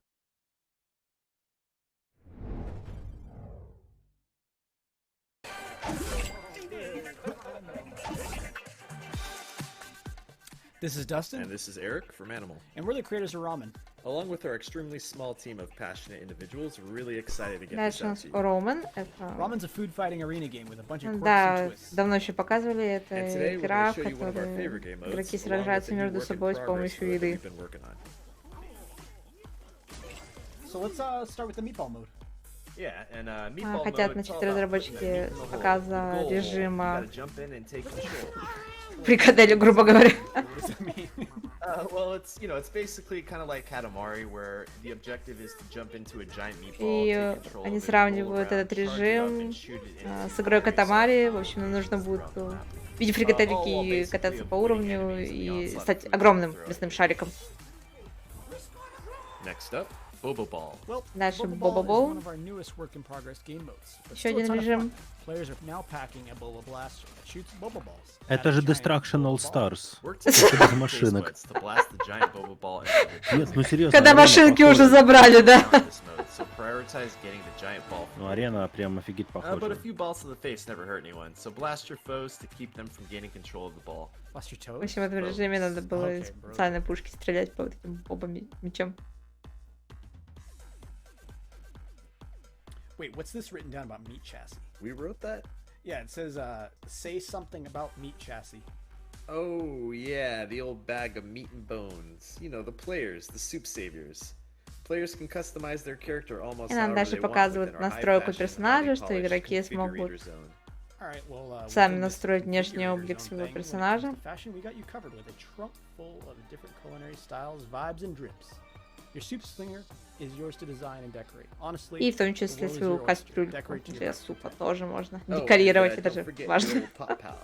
This is Dustin. And this is Eric from Animal. And we're the creators of Ramen. Along with our extremely small team of passionate individuals, we're really excited to get this out to you. Ramen's a food fighting arena game with a bunch of quirks Да, and twists. давно еще показывали. Это игра, в которой игроки сражаются между собой с помощью еды. So let's start with the meatball mode. Yeah, and meatball Хотят mode, начать разработчики с показа goal. режима You gotta jump in and take control. фрикаделю, грубо говоря. Well, it's basically kind of like Katamari, where the objective is to jump into a giant meatball, И take control они of it, сравнивают этот режим с игрой Катамари. В общем, нам нужно будет в виде фрикадельки кататься по уровню и стать огромным мясным шариком. Next up, Boba Ball. Дальше Boba Boba Ball is Ball. one of our newest work in progress game modes. But Еще still a один ton of режим. fun. Players are now packing a Boba Blaster that shoots Boba Balls. Это же Destruction All Stars. Work Это together без with машинок. Splits to blast the giant Boba Ball into the Нет, ну серьезно. Когда арена машинки похожа. уже забрали, да? this mode, so prioritize getting the giant ball. Ну арена прям офигеть But похожа. a few balls to the face never hurt anyone, so blast your foes to keep them from gaining control of the ball. Blast your В toes. общем, в этом режиме надо было из специальной пушки стрелять по вот этим боба-мечам. Wait, what's this written down about meat chassis? We wrote that? Yeah, it says, say something about meat chassis. Oh, yeah, the old bag of meat and bones. You know, the players, the soup saviors. Players can customize their character almost И нам however дальше they want показывают within our настройку high-fashion, персонажа, highly что polished игроки смогут configurator zone. Alright, well, сами within this настроить внешний configurator облик zone своего thing, when it comes персонажа. to fashion, we got you covered with a trunk full of different culinary styles, vibes, and drips. Your soup slinger is yours to design and decorate. Honestly, И в том the числе world is свою your oyster. кастрюльку Decorate to your для liking. супа тоже можно Oh, декорировать, and, это don't же forget важно. your little pot pal.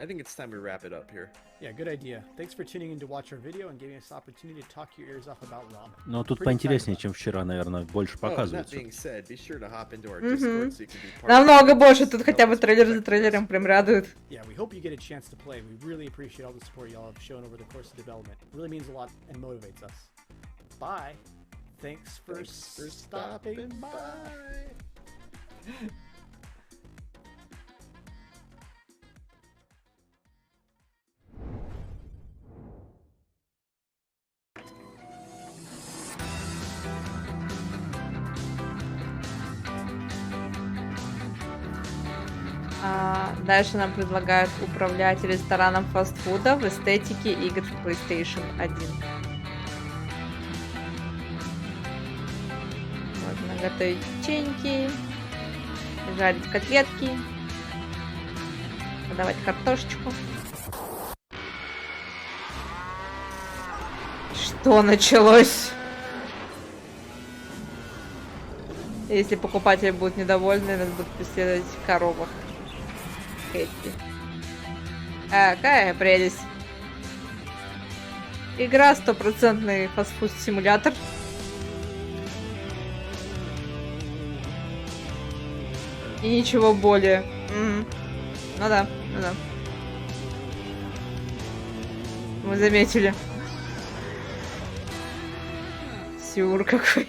I think it's time we wrap it up here. Yeah, good idea. Thanks for tuning in to watch our video and giving us the opportunity to talk your ears off about ramen. Но тут Pretty поинтереснее, чем вчера, наверное, больше Oh, that показывается. being said, be sure to hop into our Discord so you can be part of Намного it. больше, тут хотя бы трейлер за трейлером прям радует. Yeah, we hope you get a chance to play. We really appreciate all the support y'all have shown over the course of development. It really means a lot and motivates us. Bye. Thanks for stopping by. Дальше нам предлагают управлять рестораном фастфуда в эстетике игр PlayStation 1. Можно готовить печеньки, жарить котлетки, подавать картошечку. Что началось? Если покупатели будут недовольны, нас будут преследовать в коробах. Хэппи. Какая прелесть. Игра 100% фастфуд-симулятор. И ничего более. Ну да, ну да. Мы заметили. Сюр какой.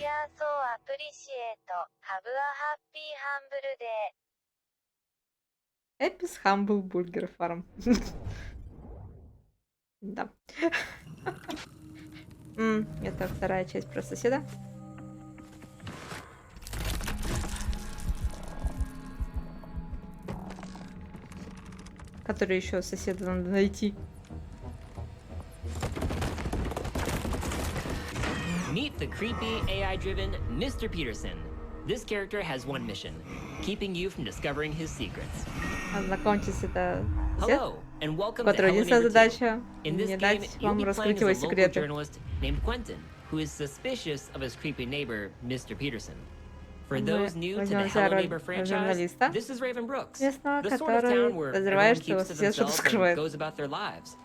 Эпис Humble Burger Farm. Да. Это вторая часть про соседа. Который еще соседа надо найти. Meet the creepy, AI-driven Mr. Peterson. This character has one mission, keeping you from discovering his secrets. Ознакомьтесь, это сосед, Hello, and у welcome to которого Hello единственная Neighbor 2. задача In this не game, дать you'll вам be playing раскрыть as его a local секреты. journalist named Quentin, who is suspicious of his creepy neighbor, Mr. Peterson. For Мы those new to the возьмем за Hello роль Neighbor franchise, журналиста, this is Raven Brooks, местного, the sort of который town where подозревает, everyone что его keeps to сосед что-то themselves and скрывает. goes about their lives.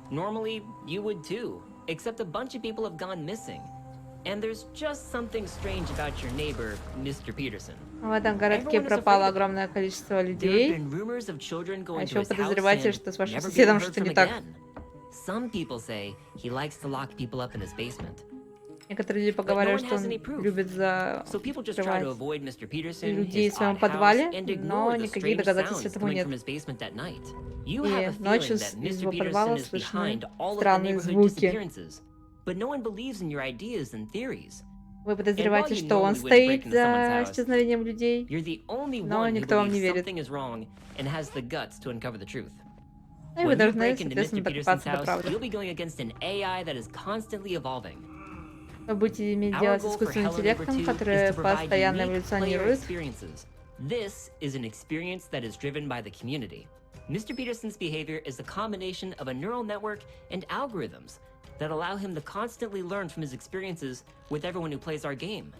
Normally, you would too, except a bunch of people have gone missing. And there's just something strange about your neighbor, Mr. Peterson. В этом городке пропало огромное количество людей, а еще подозреваете, что с вашим соседом что-то не так. Some people say he likes to lock people up in his basement. Некоторые люди поговаривают, что он любит закрывать людей в своем подвале, но никаких доказательств этому нет. И ночью из его подвала слышны странные звуки. Вы подозреваете, что он стоит за исчезновением людей, но никто вам не верит. Ну и вы должны, соответственно, докопаться до правды. Вы будете иметь дело с искусственным интеллектом, который постоянно эволюционирует. This is an experience that is driven by the community. Mr. Peterson's behavior is a combination of a neural network and algorithms that allow him to constantly learn from his experiences with everyone who plays our game.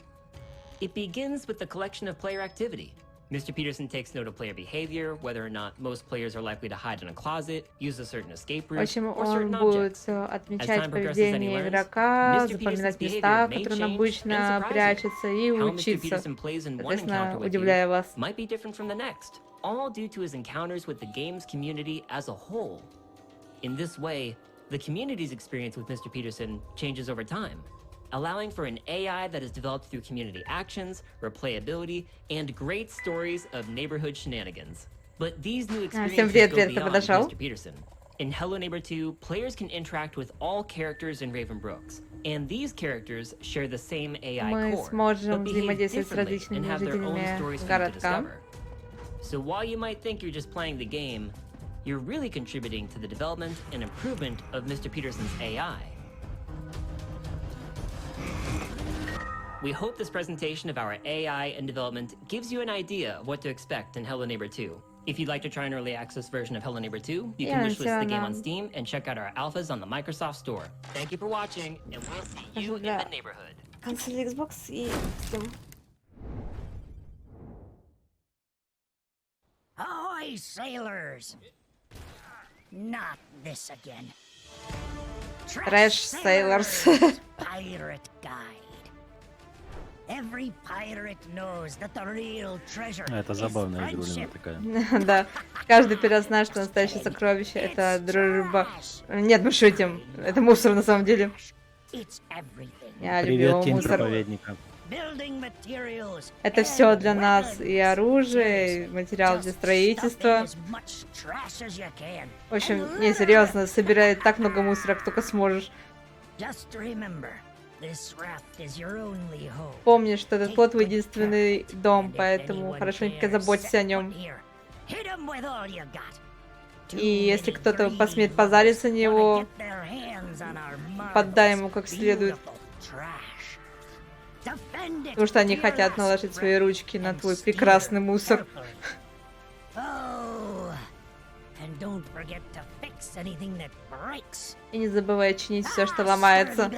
It begins with the collection of player activity. Mr. Peterson takes note of player behavior, whether or not most players are likely to hide in a closet, use a certain escape route, or certain objects. Отмечать поведение игрока, запоминать места, в которые он обычно прячется, и учиться, соответственно, удивляя вас. Might be different from the next, all due to his encounters with the game's community as a whole. In this way, the community's experience with Mr. Peterson changes over time, allowing for an AI that is developed through community actions, replayability, and great stories of neighborhood shenanigans. But these new experiences go beyond Mr. Peterson. In Hello Neighbor 2, players can interact with all characters in Raven Brooks, and these characters share the same AI core, but behave differently and have their own stories for you to discover. So while you might think you're just playing the game, you're really contributing to the development and improvement of Mr. Peterson's AI. We hope this presentation of our AI and development gives you an idea of what to expect in Hello Neighbor 2. If you'd like to try an early access version of Hello Neighbor 2, you can wishlist the game on Steam and check out our alphas on the Microsoft Store. Thank you for watching, and we'll see you in the neighborhood. Консоль Xbox и Steam. Ahoy, sailors! Not this again. Trash Sailors. Pirate Guide. Every pirate knows that the real treasure Это забавная игрулина такая. Да, каждый пират знает, что настоящее сокровище — это дружба. Нет, мы шутим. Это мусор на самом деле. Я Привет, любила тень мусор. проповедника. Это все для нас. И оружие, и материал для строительства. В общем, не, серьезно, собирай так много мусора, как только сможешь. Помни, что этот плод твой единственный дом, поэтому хорошенько заботься о нем. И если кто-то посмеет позариться на него, поддай ему как следует. Потому что они хотят наложить свои ручки на твой прекрасный мусор. И не забывай чинить все, что ломается.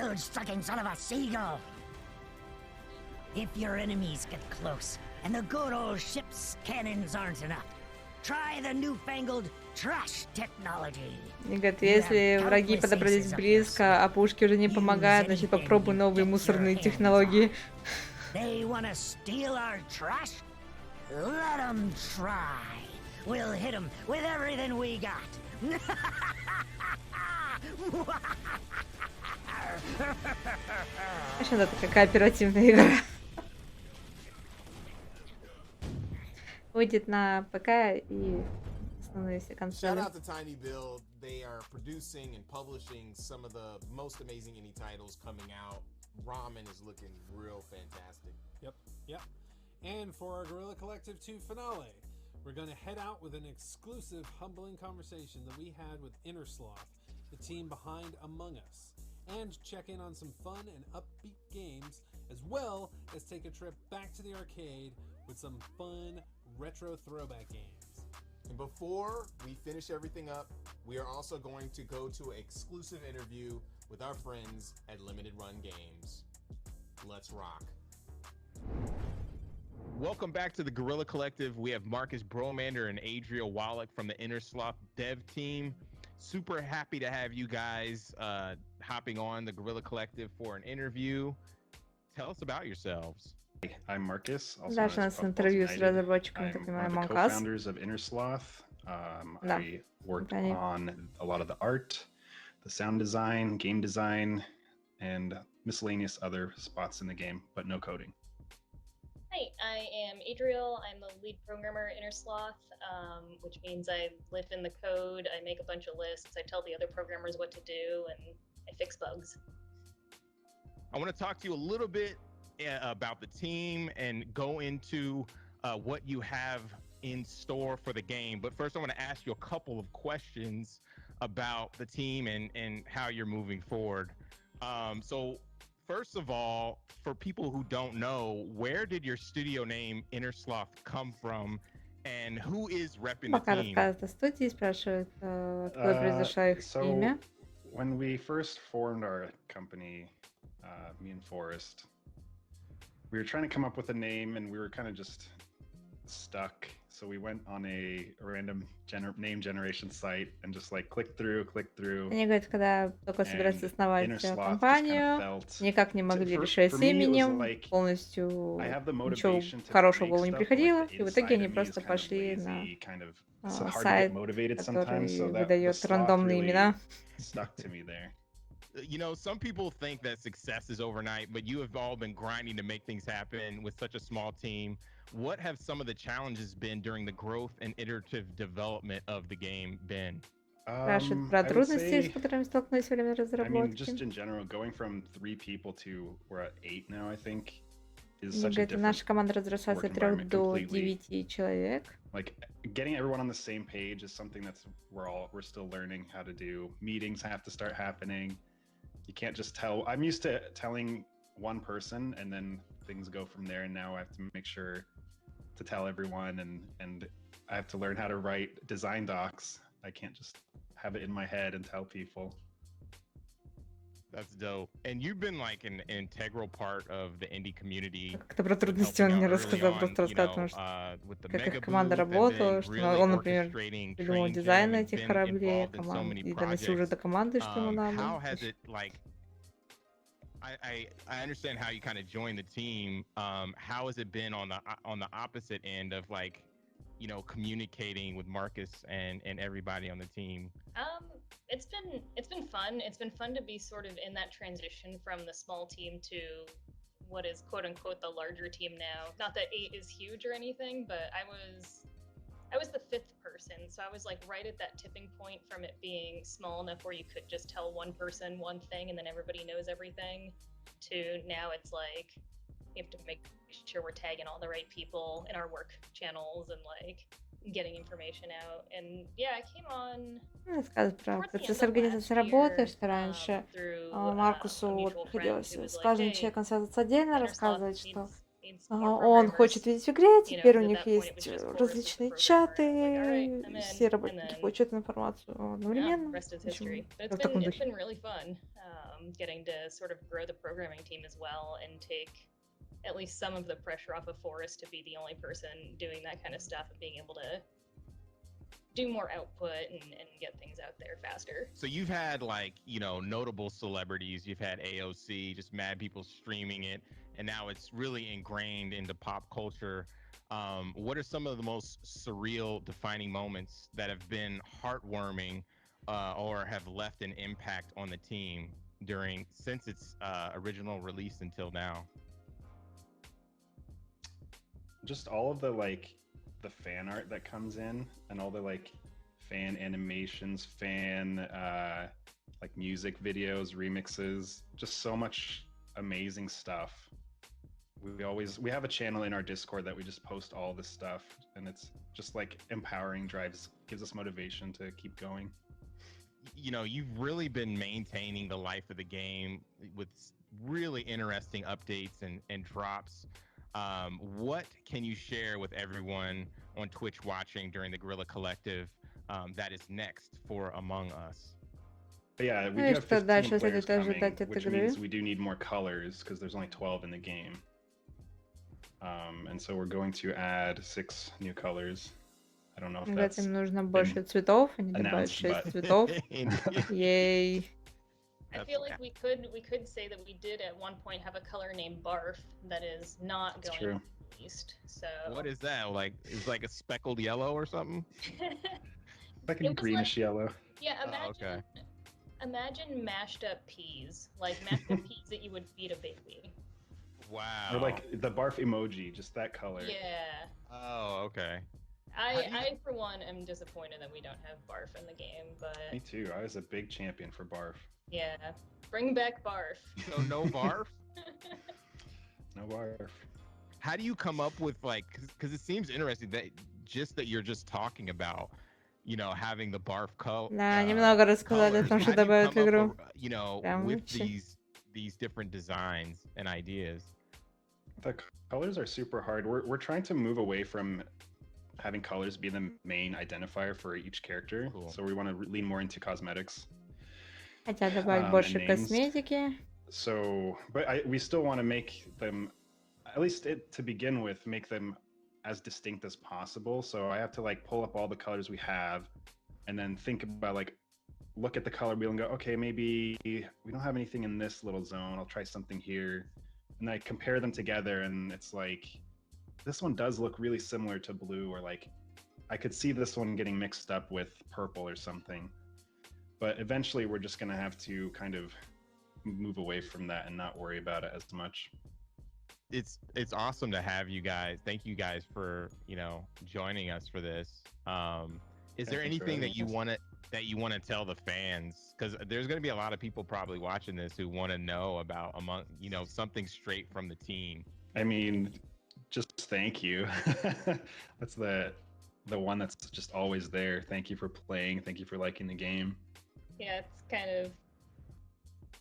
И говорит, если враги подобрались близко, а пушки уже не помогают, значит попробуй новые мусорные технологии. Конечно, это такая кооперативная игра. Выйдет на ПК и основные все консоли. Shout out to Tiny Build. They are producing and publishing some of the most amazing indie titles coming out. Ramen is looking real fantastic. Yep. And for our Guerrilla Collective 2 finale, we're going to head out with an exclusive, humbling conversation that we had with Innersloth, the team behind Among Us, and check in on some fun and upbeat games, as well as take a trip back to the arcade with some fun retro throwback games. And before we finish everything up, we are also going to go to an exclusive interview with our friends at Limited Run Games. Let's rock. Welcome back to the Guerrilla Collective. We have Marcus Bromander and Adriel Wallach from the Innersloth dev team. Super happy to have you guys hopping on the Guerrilla Collective for an interview. Tell us about yourselves. I'm Marcus. Дальше у нас интервью с разработчиками, так понимаю, Among Us. Co-founders of Innersloth. I worked on a lot of the art, the sound design, game design, and miscellaneous other spots in the game, but no coding. Hi, I am Adriel. I'm the lead programmer at Innersloth, which means I live in the code, I make a bunch of lists, I tell the other programmers what to do, and I fix bugs. I want to talk to you a little bit about the team and go into what you have in store for the game. But first, I want to ask you a couple of questions about the team and how you're moving forward. So first of all, for people who don't know, where did your studio name Innersloth come from, and who is repping the team? Пока рассказывают о студии, спрашивают, откуда произошло их имя. When we first formed our company, me and Forrest, we were trying to come up with a name, and we were kind of just stuck. So we went on a random name generation site and just like click through. Они говорят, когда только собирались основать компанию, никак не могли решить с именем, полностью ничего хорошего в голову не приходило, и в итоге они просто пошли на сайт, который выдает рандомные имена. You know, some people think that success is overnight, but you have all been grinding to make things happen with such a small team. What have some of the challenges been during the growth and iterative development of the game been? Спрашивают про трудности, с которыми столкнулись во время разработки. I mean, just in general, going from 3 people to we're at 8 now, I think, is such a difference. Наша команда разрослась от 3 до 9 человек. like getting everyone on the same page is something that's we're still learning how to do. Meetings have to start happening. You can't just tell. I'm used to telling one person and then things go from there, and now I have to make sure to tell everyone, and I have to learn how to write design docs. I can't just have it in my head and tell people. That's dope. And you've been like an integral part of the indie community. Как-то про трудности он не рассказал, просто рассказал, потому что как их команда работала, что он, например, придумал дизайн этих кораблей, и доносил уже до команды, что ему надо. How has it like? I understand how you kind of joined the team. How has it been on the opposite end of like, you know, communicating with Marcus and everybody on the team? It's been fun. It's been fun to be sort of in that transition from the small team to what is quote unquote the larger team now. Not that 8 is huge or anything, but I was the 5th person, so I was like right at that tipping point from it being small enough where you could just tell one person one thing and then everybody knows everything, to now it's like you have to make sure we're tagging all the right people in our work channels and like getting information out. And yeah, I came on Рассказывает про процесс организации работы, что раньше Маркусу вот приходилось с каждым человеком связываться отдельно, рассказывать, что он хочет видеть в игре, теперь у них есть различные чаты, все работники получают информацию одновременно. В таком духе. Getting to sort of grow the programming team as well and take at least some of the pressure off of Forrest to be the only person doing that kind of stuff and being able to do more output and get things out there faster. So you've had like, you know, notable celebrities, you've had AOC, just mad people streaming it, and now it's really ingrained into pop culture. What are some of the most surreal defining moments that have been heartwarming or have left an impact on the team since its original release until now? Just all of the like the fan art that comes in and all the like fan animations, fan like music videos, remixes, just so much amazing stuff. We have a channel in our Discord that we just post all this stuff, and it's just like empowering, gives us motivation to keep going. You know, you've really been maintaining the life of the game with really interesting updates and drops. What can you share with everyone on Twitch watching during the Guerrilla Collective that is next for Among Us? Yeah, we have 15 players coming, which means we do need more colors because there's only 12 in the game. And so we're going to add 6 new colors. I don't know if that's Им нужно больше цветов, они добавят 6 цветов. Yay. I feel like we could say that we did at one point have a color named Barf that is not going east. So what is that? Like, it's like a speckled yellow or something? Like a greenish yellow. Yeah, imagine mashed up peas, like mashed up peas that you would feed a baby. Wow. Or like the barf emoji, just that color. Yeah. Oh, okay. I for one am disappointed that we don't have Barf in the game, but Me too. I was a big champion for Barf. yeah, bring back Barf. So no Barf? No Barf. How do you come up with like, because it seems interesting that you're just talking about, you know, having the Barf color. Да, немного рассказали о том, что добавят в игру. You know, with these different designs and ideas. The colors are super hard. We're trying to move away from having colors be the main identifier for each character. Cool. So we want to lean more into cosmetics. Хотят добавить больше косметики. So, but we still want to make them, at least to begin with, make them as distinct as possible. So I have to like pull up all the colors we have and then think about like, look at the color wheel and go, okay, maybe we don't have anything in this little zone. I'll try something here. And I compare them together and it's like, this one does look really similar to blue, or like I could see this one getting mixed up with purple or something. But eventually we're just going to have to kind of move away from that and not worry about it as much. It's awesome to have you guys. Thank you guys for, you know, joining us for this. Is there anything that you want to tell the fans? Because there's going to be a lot of people probably watching this who want to know about something straight from the team. I mean, just thank you. That's the one that's just always there. Thank you for playing. Thank you for liking the game. Yeah,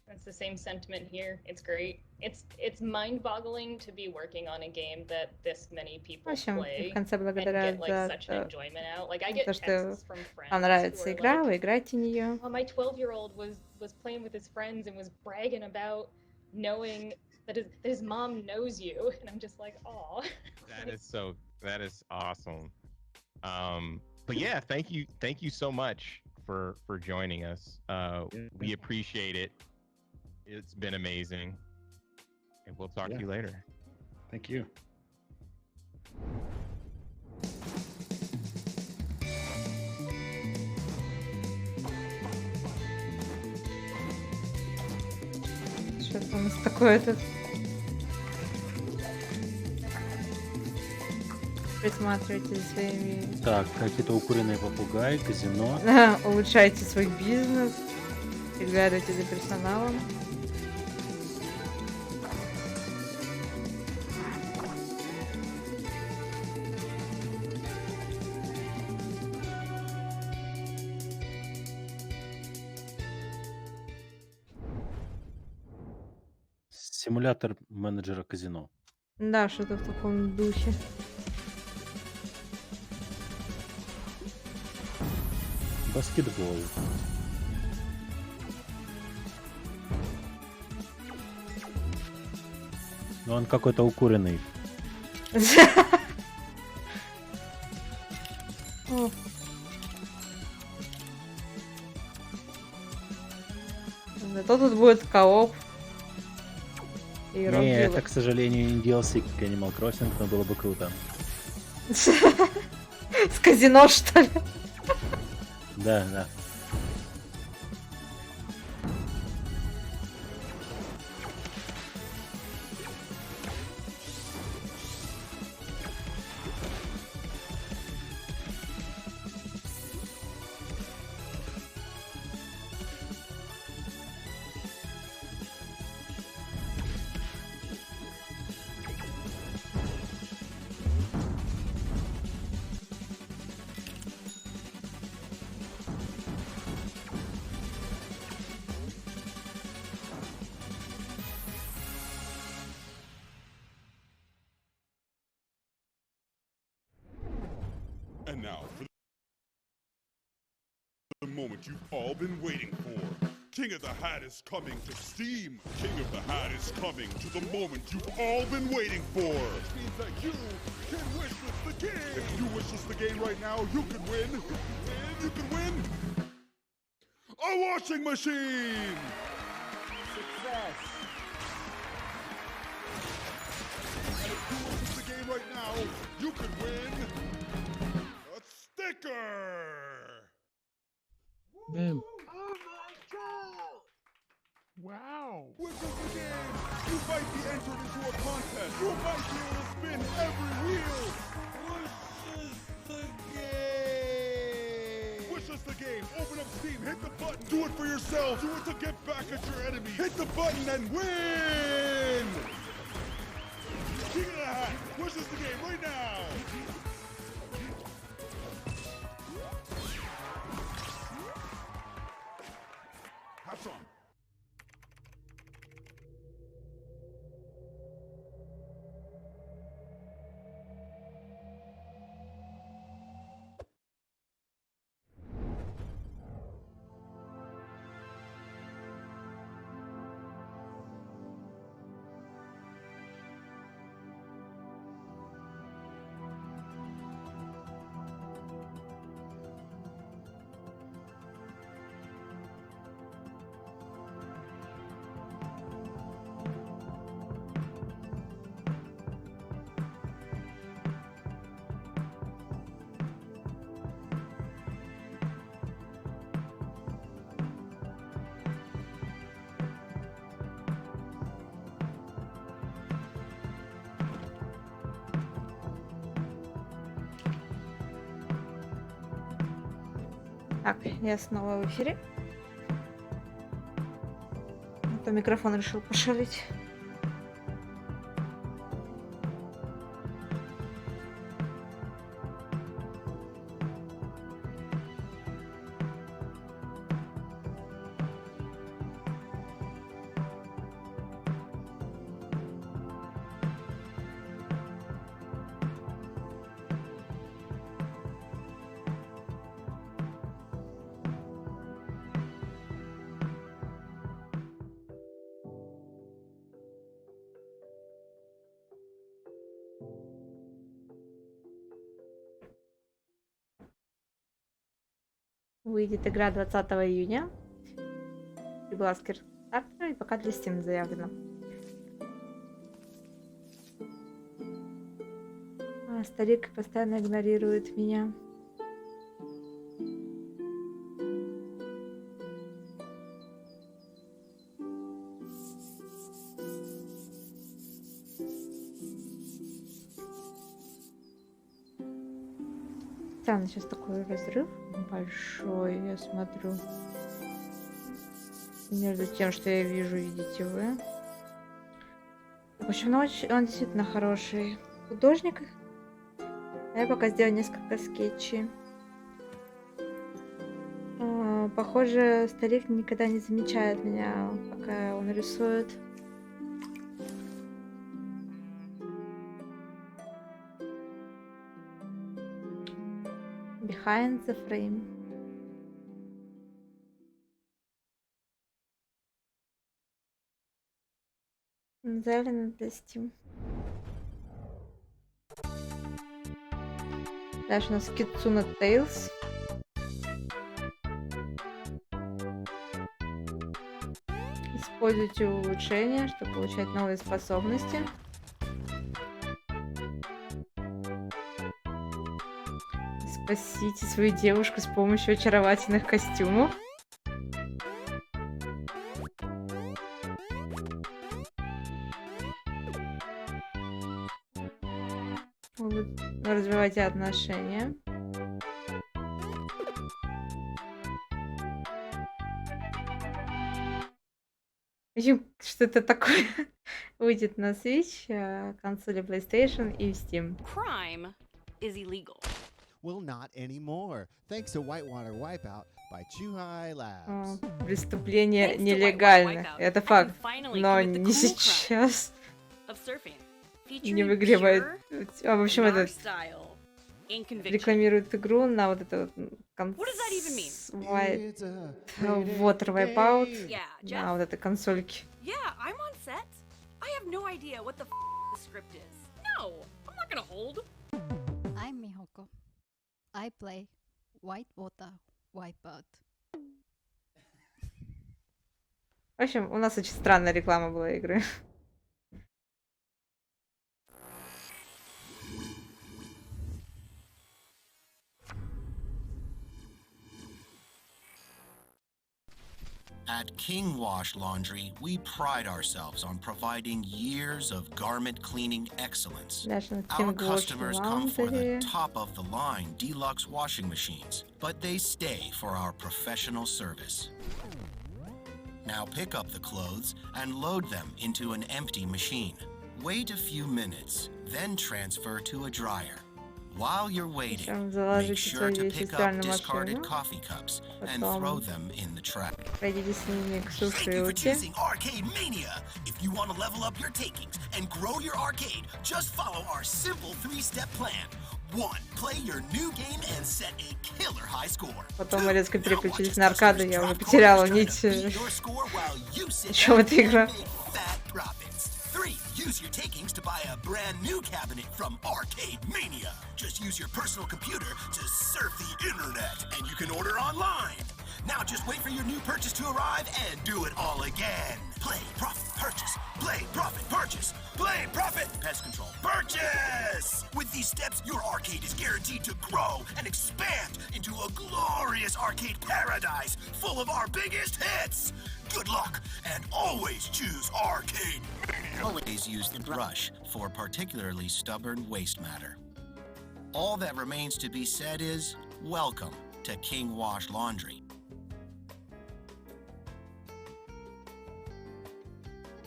that's the same sentiment here. It's great. It's mind-boggling to be working on a game that this many people В общем, play в конце and благодарят get like за such an enjoyment out. Like I get то, что texts from friends вам who нравится are игра, like, вы играете в нее. "Oh, my 12-year-old was playing with his friends and was bragging about knowing that his mom knows you," and I'm just like, "Aw." That is awesome. But yeah, thank you so much for joining us. We appreciate it. It's been amazing, and we'll talk to you later. Thank you. Что у нас такое тут? Присматривайте за своими... Так, какие-то укуренные попугаи, казино. Улучшайте свой бизнес. Приглядывайте за персоналом. Симулятор менеджера казино. Да, что-то в таком духе. Баскетбол. Но он какой-то укуренный. Зато тут будет кооп. И Не, это, к сожалению, не DLC, как Animal Crossing, но было бы круто. С казино, что ли? Да, да. And now, for the moment you've all been waiting for. King of the Hat is coming to Steam. King of the Hat is coming to the moment you've all been waiting for. Which means that you can wishlist the game. If you wishlist the game right now, you can win. You can win a washing machine. Success. And if you wishlist the game right now, you can win a sticker. Damn. Oh my god! Wow! Which is the game? You might be entered into a contest. You might be able to spin every wheel. Which is the game? Which is the game? Open up Steam, hit the button, do it for yourself. Do it to get back at your enemy. Hit the button and win! King of the Hat, which is the game right now? Have fun. Так, я снова в эфире. А то микрофон решил пошарить. Выйдет игра 20 июня. И была с Kickstarter, и пока для Steam заявлено. Старик постоянно игнорирует меня. Странно, сейчас такой разрыв большой, я смотрю. Между тем, что я вижу, видите вы. В общем, он действительно хороший художник. А я пока сделаю несколько скетчей. Похоже, старик никогда не замечает меня, пока он рисует. Behind the frame. Заявлено для Steam. Дальше у нас Kitsuna Tales. Используйте улучшения, чтобы получать новые способности. Спасите свою девушку с помощью очаровательных костюмов. Развивайте отношения. Что это такое? Выйдет на Switch, консоли PlayStation и в Steam. Crime is illegal. Well, not anymore. Thanks to Whitewater Wipeout by Chuhai Labs. Преступление нелегально. Это факт. Но не сейчас. Не в игре. В общем, этот рекламирует игру на вот это вот Water Wipeout на вот этой консольке. I'm Mihoko. I play Whitewater Wipeout. В общем, у нас очень странная реклама была игры. At King Wash Laundry, we pride ourselves on providing years of garment cleaning excellence. Our customers come for the top-of-the-line deluxe washing machines, but they stay for our professional service. Now pick up the clothes and load them into an empty machine. Wait a few minutes, then transfer to a dryer. While you're waiting, make sure to pick up discarded coffee cups and throw them in the trash. Thank you for choosing Arcade Mania! If you want to level up your takings and grow your arcade, just follow our simple 3-step plan. 1. Play your new game and set a killer high score. Потом мы резко переключились на аркаду, я уже потеряла нить. О чем эта игра? 3. Use your takings to buy a brand new cabinet from Arcade Mania. Just use your personal computer to surf the internet, and you can order online. Now just wait for your new purchase to arrive and do it all again. Play, profit, purchase. Play, profit, purchase. Play, profit, pest control, purchase! With these steps, your arcade is guaranteed to grow and expand into a glorious arcade paradise full of our biggest hits. Good luck, and always choose Arcade Mania. Always use the brush for particularly stubborn waste matter. All that remains to be said is, welcome to King Wash Laundry.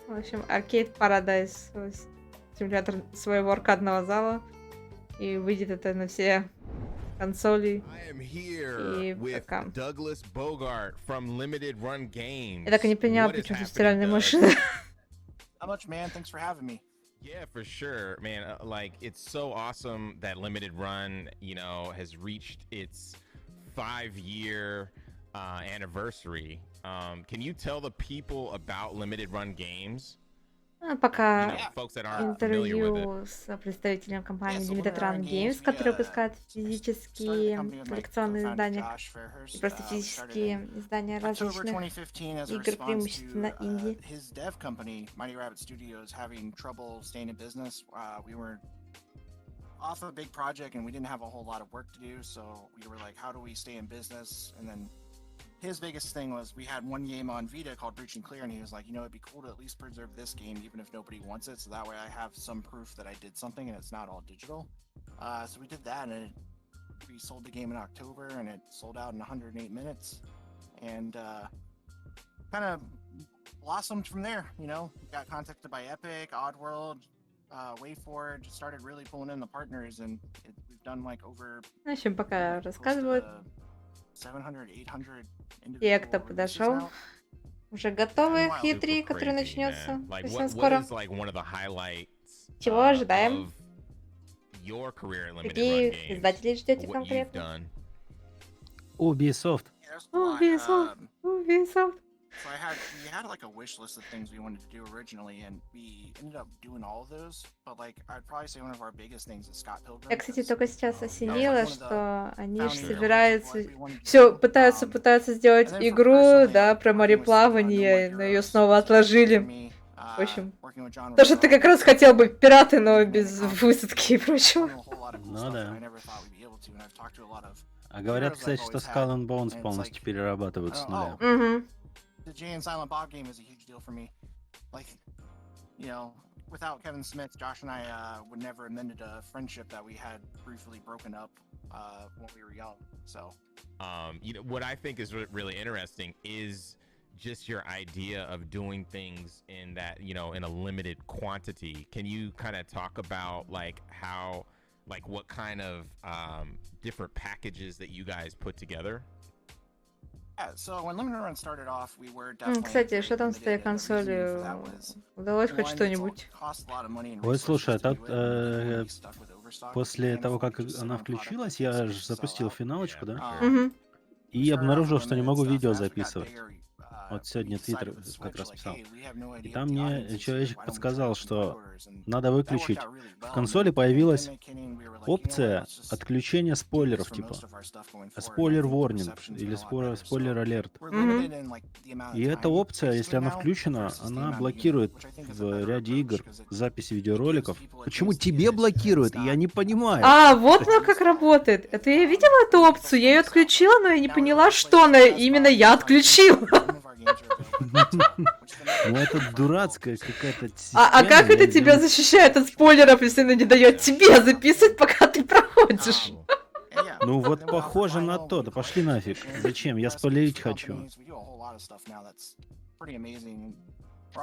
В общем, Arcade Paradise, симулятор своего аркадного зала, и выйдет это на все консоли и ПК. Я так и не понял, почему тут стиральная машина. How much, man? Thanks for having me. Yeah, for sure, man. Like, it's so awesome that Limited Run, you know, has reached its 5-year anniversary. Can you tell the people about Limited Run games? Пока folks that aren't familiar with it. интервью с представителем компании Limited Run Games, которая выпускает физические коллекционные издания и просто физические издания различных игр, преимущественно инди. His dev company, Mighty Rabbit Studios, having trouble staying in business. We were off a big project and we didn't have a whole lot of work to do, so we were like, how do we stay in business? And then his biggest thing was we had one game on Vita called Breach and Clear, and he was like, you know, it'd be cool to at least preserve this game even if nobody wants it, so that way I have some proof that I did something and it's not all digital. So we did that, and we sold the game in October, and it sold out in 108 minutes, and kind of blossomed from there, you know. Got contacted by Epic, Oddworld, WayForward, started really pulling in the partners, and we've done like over... В общем, пока рассказывают, 700, 800 те, кто подошел, уже готовы к E3, который начнется совсем скоро. Чего ожидаем? Какие издатели ждете конкретно? Ubisoft. Ubisoft. So we had like a wish list of things we wanted to do originally, and we ended up doing all of those. But like, I'd probably say one of our biggest things is Scott Pilgrim. Я, кстати, только сейчас осенило, что они же собираются, все пытаются сделать игру, да, про мореплавание, но ее снова отложили. В общем, то, что ты как раз хотел бы пираты, но без высадки и прочего. Ну да. А говорят, кстати, что Skull and Bones полностью перерабатывают с нуля. The Jay and Silent Bob game is a huge deal for me. Like, you know, without Kevin Smith, Josh and I would never have amended a friendship that we had briefly broken up when we were young. So, you know, what I think is really interesting is just your idea of doing things in that, you know, in a limited quantity. Can you kind of talk about like how, like what kind of different packages that you guys put together? Yeah, so when Limited Run started off, we were definitely... Кстати, что там с твоей консолью? Удалось хоть что-нибудь? Ой, слушай, а так после того, как она включилась, я же запустил финалочку, да? И обнаружил, что не могу видео записывать. Вот сегодня Твиттер как раз писал. И там мне человечек подсказал, что надо выключить. В консоли появилась опция отключения спойлеров, типа спойлер-ворнинг или спойлер-алерт. И эта опция, если она включена, она блокирует в ряде игр записи видеороликов. Почему тебе блокирует? Я не понимаю. А, вот она как работает. Это я видела эту опцию, я ее отключила, но я не поняла, что она именно я отключила. Ну это дурацкая какая-то система. А как это тебя защищает от спойлеров, если она не дает тебе записывать, пока ты проходишь? Ну вот похоже на то. Да пошли нафиг. Зачем? Я спойлерить хочу.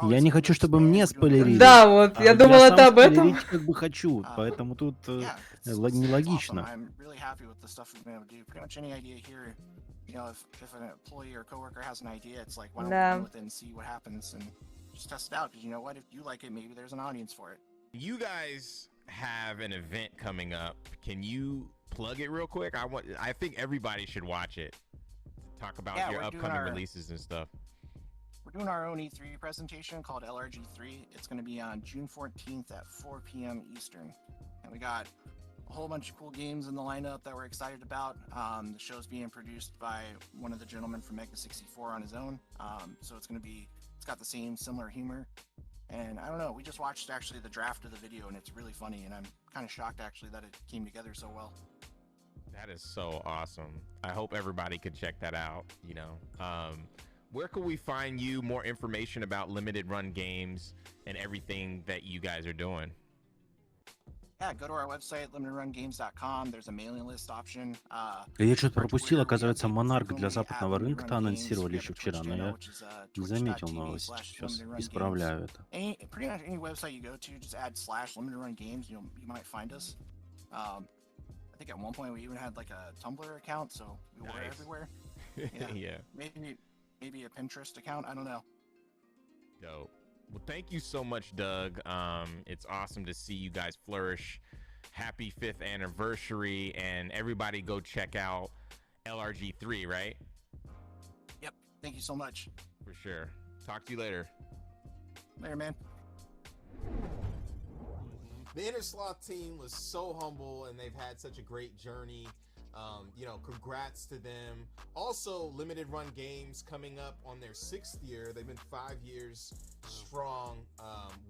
Я не хочу, чтобы мне спойлерили. Да, вот, я думала, ты об этом. Я как бы хочу, поэтому тут нелогично. You know, if an employee or coworker has an idea, it's like, why don't we go with it and see what happens and just test it out? Because you know what, if you like it, maybe there's an audience for it. You guys have an event coming up. Can you plug it real quick? I think everybody should watch it. Talk about your upcoming releases and stuff. We're doing our own E3 presentation called LRG3. It's going to be on June 14th at 4 p.m. Eastern. And we got a whole bunch of cool games in the lineup that we're excited about. The show's being produced by one of the gentlemen from Mega 64 on his own. So it's got the same similar humor. And I don't know, we just watched actually the draft of the video and it's really funny, and I'm kind of shocked actually that it came together so well. That is so awesome. I hope everybody could check that out, you know. Where can we find you, more information about Limited Run Games and everything that you guys are doing? Yeah, go to our website, limitedrungames.com. There's a mailing list option. Я что-то пропустил, оказывается, Монарк для западного рынка анонсировали еще вчера, но я не заметил новости. Сейчас исправляю это. Pretty much any website you go to, just add /limitedrungames, you might find us. I think at one point we even had like a Tumblr account, so we were everywhere. Yeah. Maybe a Pinterest account, I don't know. Dope. Well, thank you so much, Doug. It's awesome to see you guys flourish. Happy 5th anniversary, and everybody go check out LRG3, right? Yep. Thank you so much. For sure. Talk to you later. Later, man. The Inner Sloth team was so humble, and they've had such a great journey. Congrats to them. Also, Limited Run Games coming up on their 6th year. They've been 5 years strong,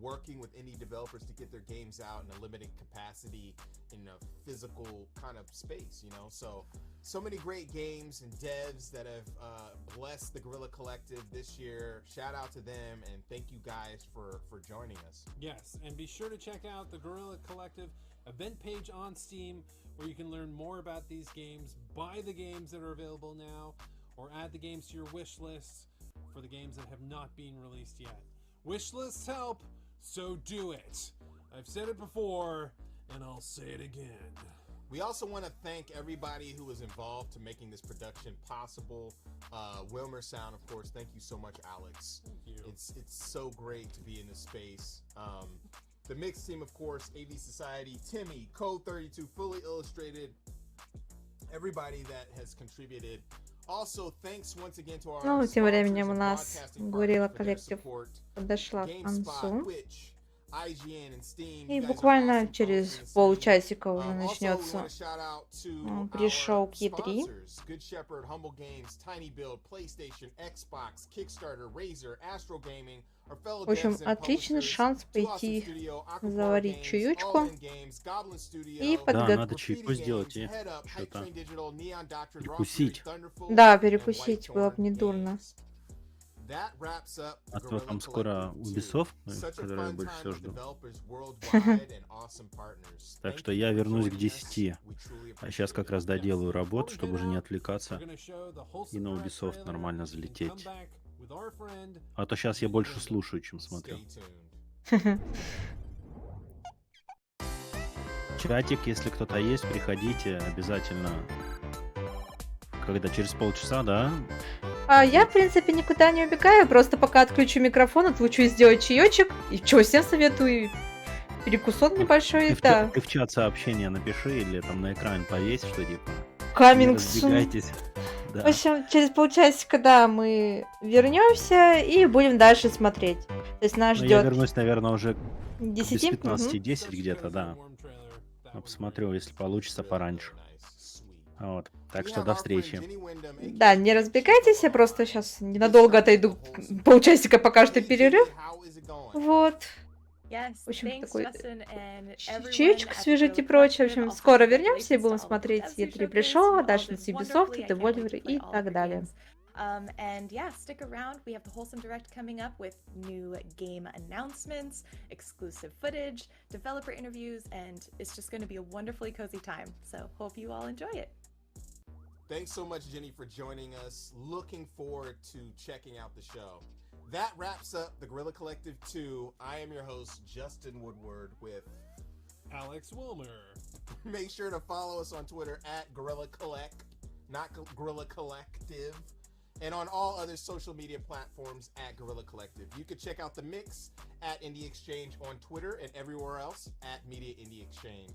working with indie developers to get their games out in a limited capacity in a physical kind of space, So many great games and devs that have blessed the Guerrilla Collective this year. Shout out to them, and thank you guys for joining us. Yes, and be sure to check out the Guerrilla Collective event page on Steam, where you can learn more about these games, buy the games that are available now, or add the games to your wish lists for the games that have not been released yet. Wish lists help, so do it. I've said it before, and I'll say it again. We also want to thank everybody who was involved to making this production possible. Wilmer Sound, of course. Thank you so much, Alex. Thank you. It's so great to be in this space. The mix team, of course, AV Society, Timmy, Code 32, Fully Illustrated, everybody that has contributed. Also, thanks once again to our Ну, тем временем у нас broadcasting Guerrilla partners for their Collective support. подошла к GameSpot, концу. Twitch, IGN, and Steam. И You guys are буквально awesome через folks in the scene. полчасика уже Also, we начнется want to shout out to пришел our к E3. sponsors, Good Shepherd, Humble Games, Tiny Build, PlayStation, Xbox, Kickstarter, Razer, Astro Gaming, our fellow В общем, devs and отличный publishers, шанс Two Awesome пойти Studio, Aquacore заварить Games, чаечку All In Games, Goblin Studio, и Да, подготовить. надо чайку сделать и Head Up, Hype что-то Train Digital, Neon Doctrine, Raw Fury, перекусить. Thunderful, Да, and White перекусить было бы Thorn не дурно. Games. That wraps up А the то Guerrilla там скоро Collective 2. Ubisoft, Such a который я fun больше time всего with жду. developers worldwide and awesome partners. Так Thank что you я for вернусь к joining us. 10. We truly А сейчас appreciate как it. раз доделаю работу, чтобы уже не отвлекаться и на Ubisoft нормально залететь. А то сейчас я больше слушаю, чем смотрю. Чатик, если кто-то есть, приходите обязательно. Когда через полчаса, да? Я, в принципе, никуда не убегаю, просто пока отключу микрофон, отлучу сделать чаечек. И что, всем советую. Перекусон небольшой, да. Ты в чат сообщение напиши или там на экран повесь, что типа. Coming Не soon. разбегайтесь. Да. В общем, через полчасика, да, мы вернемся и будем дальше смотреть. То есть нас Ну, я ждет вернусь, наверное, уже без 10. 15-10 где-то, да. Но посмотрю, если получится пораньше. Вот. Так что до встречи. Да, не разбегайтесь, я просто сейчас ненадолго отойду, полчасика пока что перерыв. Вот. В общем, такой чаечек свежить и прочее. В общем, скоро вернемся и будем смотреть E3 пришел, а дальше Ubisoft, Devolver и так далее. And yeah, stick around. We have the Wholesome Direct coming up with new game announcements, exclusive footage, developer interviews, and it's just going to be a wonderfully cozy time. So hope you all enjoy it. Thanks so much, Jenny, for joining us. Looking forward to checking out the show. That wraps up the Guerrilla Collective 2. I am your host, Justin Woodward, with Alex Wilmer. Make sure to follow us on Twitter at Guerrilla Collect, not Guerrilla Collective, and on all other social media platforms at Guerrilla Collective. You can check out the mix at Indie Exchange on Twitter and everywhere else at Media Indie Exchange.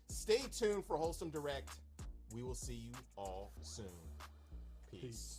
Stay tuned for Wholesome Direct. We will see you all soon. Peace.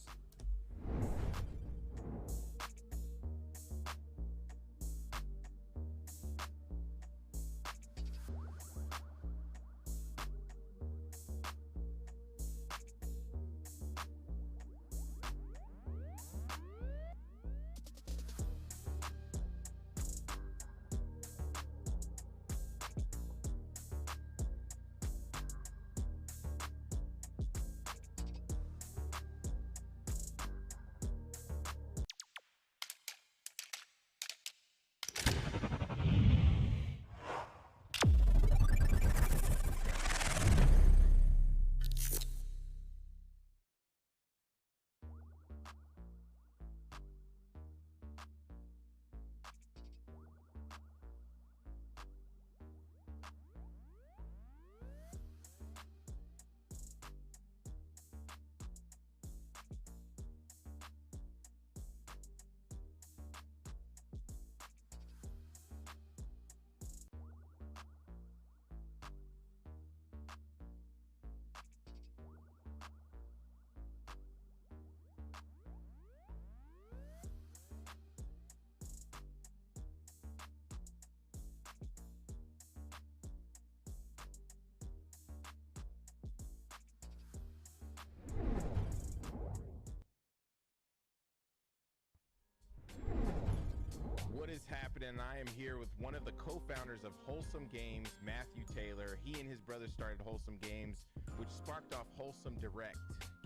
happening? I am here with one of the co-founders of Wholesome Games, Matthew Taylor. He and his brother started Wholesome Games, which sparked off Wholesome Direct.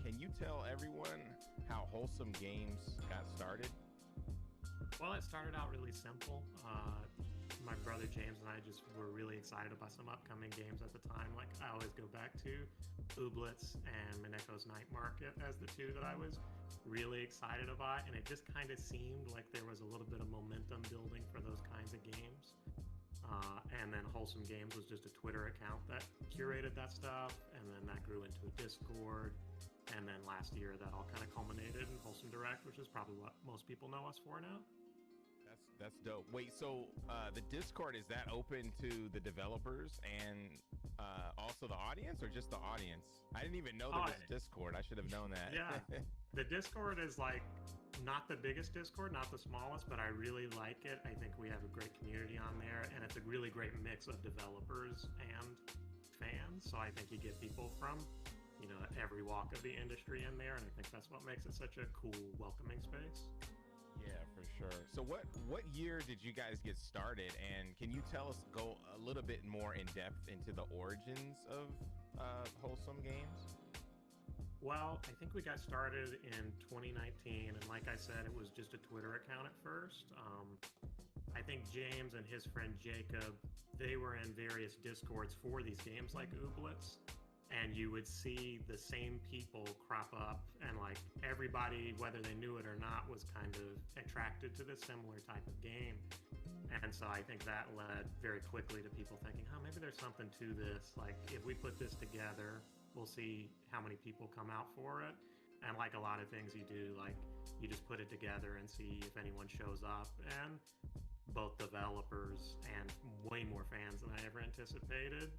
Can you tell everyone how Wholesome Games got started? Well, it started out really simple. My brother James and I just were really excited about some upcoming games at the time. Like, I always go back to Ooblets and Mineko's Night Market as the two that I was really excited about, and it just kind of seemed like there was a little bit of momentum building for those kinds of games. And then Wholesome Games was just a Twitter account that curated that stuff, and then that grew into a Discord, and then last year that all kind of culminated in Wholesome Direct, which is probably what most people know us for now. That's dope. Wait, so the Discord, is that open to the developers and also the audience, or just the audience? I didn't even know there was a Discord. I should have known that. Yeah, the Discord is like not the biggest Discord, not the smallest, but I really like it. I think we have a great community on there, and it's a really great mix of developers and fans. So I think you get people from, you know, every walk of the industry in there, and I think that's what makes it such a cool, welcoming space. Yeah, for sure. So what year did you guys get started, and can you go a little bit more in depth into the origins of Wholesome Games? Well, I think we got started in 2019, and like I said, it was just a Twitter account at first. I think James and his friend Jacob, they were in various Discords for these games like Ooblets, and you would see the same people crop up, and like everybody, whether they knew it or not, was kind of attracted to this similar type of game. And so I think that led very quickly to people thinking, oh, maybe there's something to this. Like, if we put this together, we'll see how many people come out for it. And like a lot of things you do, like you just put it together and see if anyone shows up. And both developers and way more fans than I ever anticipated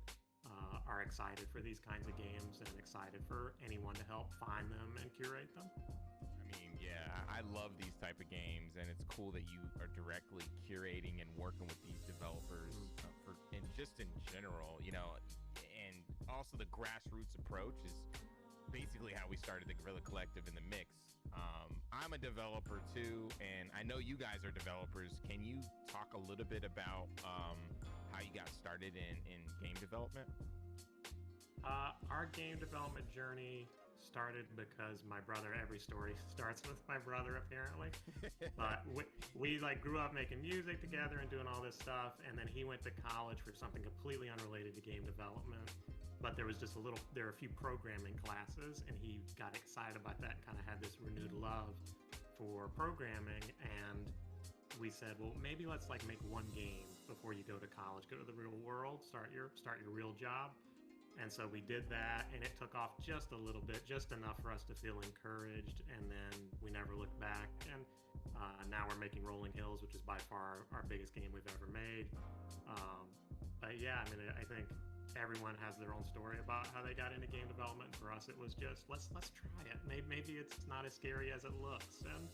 are excited for these kinds of games and excited for anyone to help find them and curate them. I mean, yeah, I love these type of games, and it's cool that you are directly curating and working with these developers and just in general, you know, and also the grassroots approach is basically how we started the Guerrilla Collective in the mix. I'm a developer too, and I know you guys are developers. Can you talk a little bit about how you got started in game development? Our game development journey started because my brother, every story starts with my brother apparently. But we like grew up making music together and doing all this stuff, and then he went to college for something completely unrelated to game development. But there was just there were a few programming classes, and he got excited about that and kind of had this renewed love for programming. And we said, well, maybe let's like make one game before you go to college, go to the real world, start your real job. And so we did that, and it took off just a little bit, just enough for us to feel encouraged, and then we never looked back. And now we're making Rolling Hills, which is by far our biggest game we've ever made. But yeah, I mean, I think everyone has their own story about how they got into game development. For us, it was just let's try it. Maybe it's not as scary as it looks, and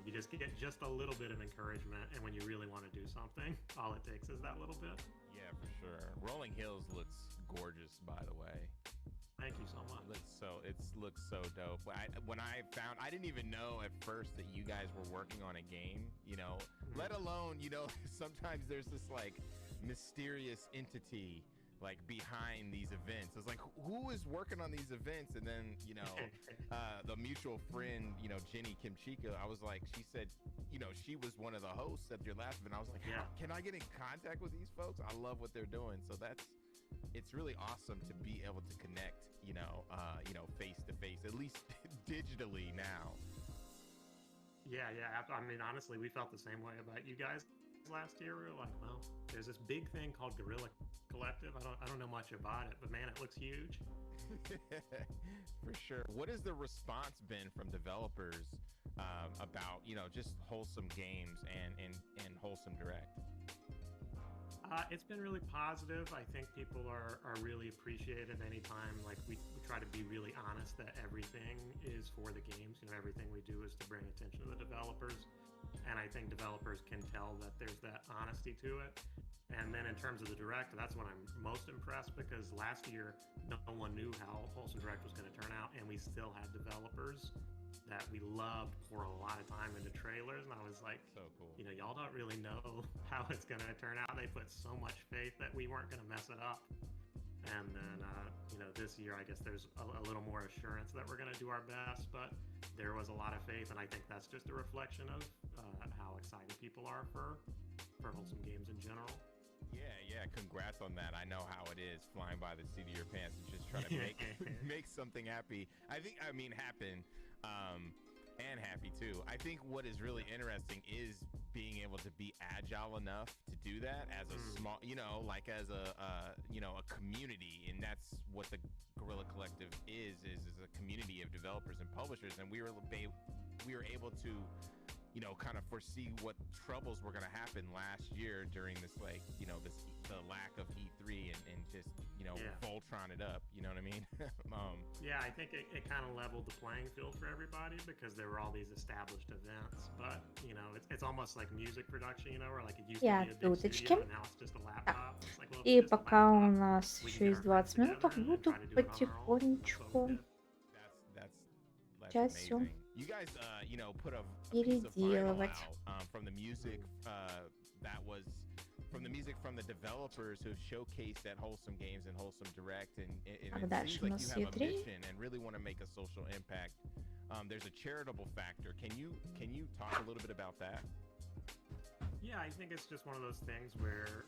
you just get just a little bit of encouragement. And when you really want to do something, all it takes is that little bit. Yeah, for sure. Rolling Hills looks gorgeous, by the way. Thank you so much. It looks so dope. When I found, I didn't even know at first that you guys were working on a game, you know, let alone, you know, sometimes there's this like mysterious entity like behind these events. It's like, who is working on these events? And then, you know, the mutual friend, you know, Jenny Kimchika, I was like, she said, you know, she was one of the hosts at your last event. I was like, yeah. Can I get in contact with these folks? I love what they're doing. So it's really awesome to be able to connect, you know, face to face, at least digitally now. Yeah. I mean, honestly, we felt the same way about you guys last year. We were like, well, there's this big thing called Guerrilla Collective. I don't know much about it, but man, it looks huge. For sure. What has the response been from developers about, you know, just Wholesome Games and Wholesome Direct? It's been really positive. I think people are really appreciative anytime. Like we try to be really honest that everything is for the games. You know, everything we do is to bring attention to the developers. And I think developers can tell that there's that honesty to it. And then in terms of the Direct, that's when I'm most impressed, because last year no one knew how Wholesome Direct was going to turn out, and we still had developers that we loved pour a lot of time into trailers, and I was like, so cool. You know, y'all don't really know how it's gonna turn out. They put so much faith that we weren't gonna mess it up. And then, you know, this year, I guess there's a little more assurance that we're going to do our best, but there was a lot of faith, and I think that's just a reflection of how excited people are for wholesome games in general. Yeah, congrats on that. I know how it is, flying by the seat of your pants and just trying to make something happen, and happy too. I think what is really interesting is being able to be agile enough to do that as a small, you know, like as a community, and that's what the Guerrilla Collective is a community of developers and publishers, and we were able to, you know, kind of foresee what troubles were going to happen last year during this, like, you know, the lack of E3 and just, you know, Voltron it up, you know what I mean? Yeah, I think it kind of leveled the playing field for everybody because there were all these established events, but, you know, it's almost like music production, you know, where like it used to be a big studio, and now it's just a laptop. It's like, well, И пока у нас еще есть 20 минут, буду потихонечку сейчас все You guys, you know, put a piece of vinyl out from the music from the developers who showcased at Wholesome Games and Wholesome Direct, and it seems like you have a mission and really want to make a social impact. There's a charitable factor. Can you talk a little bit about that? Yeah, I think it's just one of those things where,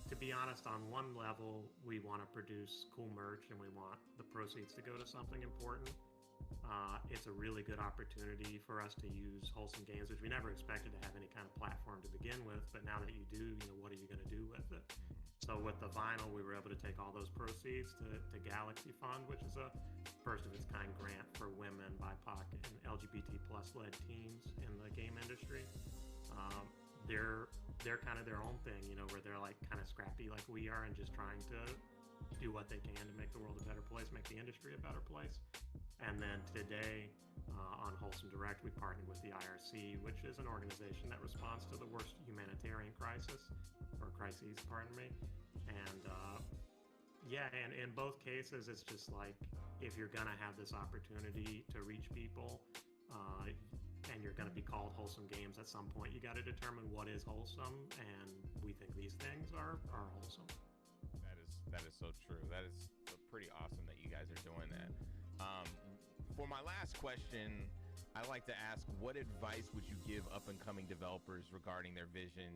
to be honest, on one level, we want to produce cool merch and we want the proceeds to go to something important. It's a really good opportunity for us to use Wholesome Games, which we never expected to have any kind of platform to begin with, but now that you do, you know, what are you going to do with it? So with the vinyl, we were able to take all those proceeds to Galaxy Fund, which is a first-of-its-kind grant for women, BIPOC, and LGBT plus-led teams in the game industry. They're kind of their own thing, you know, where they're like kind of scrappy like we are and just trying to do what they can to make the world a better place, make the industry a better place. And then today on Wholesome Direct, we partnered with the IRC, which is an organization that responds to the worst humanitarian crises. And and in both cases, it's just like, if you're going to have this opportunity to reach people and you're going to be called Wholesome Games at some point, you got to determine what is wholesome, and we think these things are wholesome. That is so true. That is pretty awesome that you guys are doing that. For my last question, I like to ask, what advice would you give up-and-coming developers regarding their vision,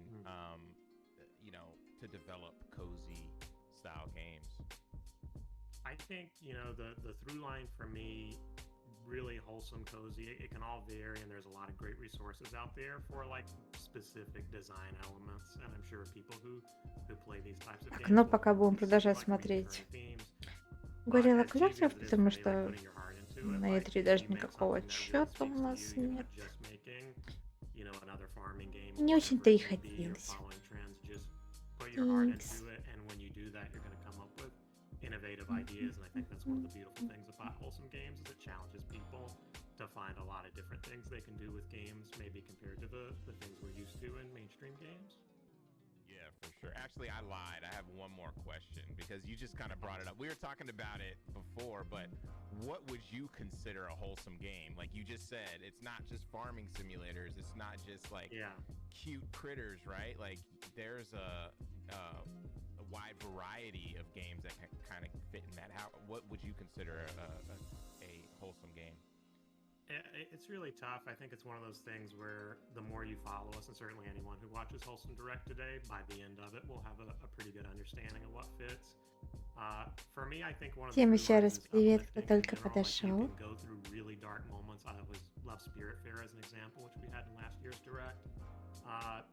you know, to develop cozy-style games? I think, you know, the through line for me, really wholesome, cozy, it can all vary, and there's a lot of great resources out there for, like, specific design elements, and I'm sure people who play these types of games. Ну, пока будем продолжать смотреть Guerrilla Collective, потому что на E3 даже никакого отчета у нас нет. Не очень-то и хотелось. Innovative ideas, and I think that's one of the beautiful things about Wholesome Games is it challenges people to find a lot of different things they can do with games, maybe compared to the things we're used to in mainstream games. Yeah, for sure. Actually, I lied. I have one more question because you just kind of brought it up. We were talking about it before, but what would you consider a wholesome game? Like you just said, it's not just farming simulators. It's not just like cute critters, right? Like there's a wide variety of games that can kind of fit in that. What would you consider a wholesome game? It's really tough. I think it's one of those things where the more you follow us, and certainly anyone who watches Wholesome Direct today, by the end of it, will have a pretty good understanding of what fits. For me, I think one of the Всем еще раз привет, кто только подошел. Go through really dark moments. I always love Spiritfarer as an example, which we had in last year's Direct.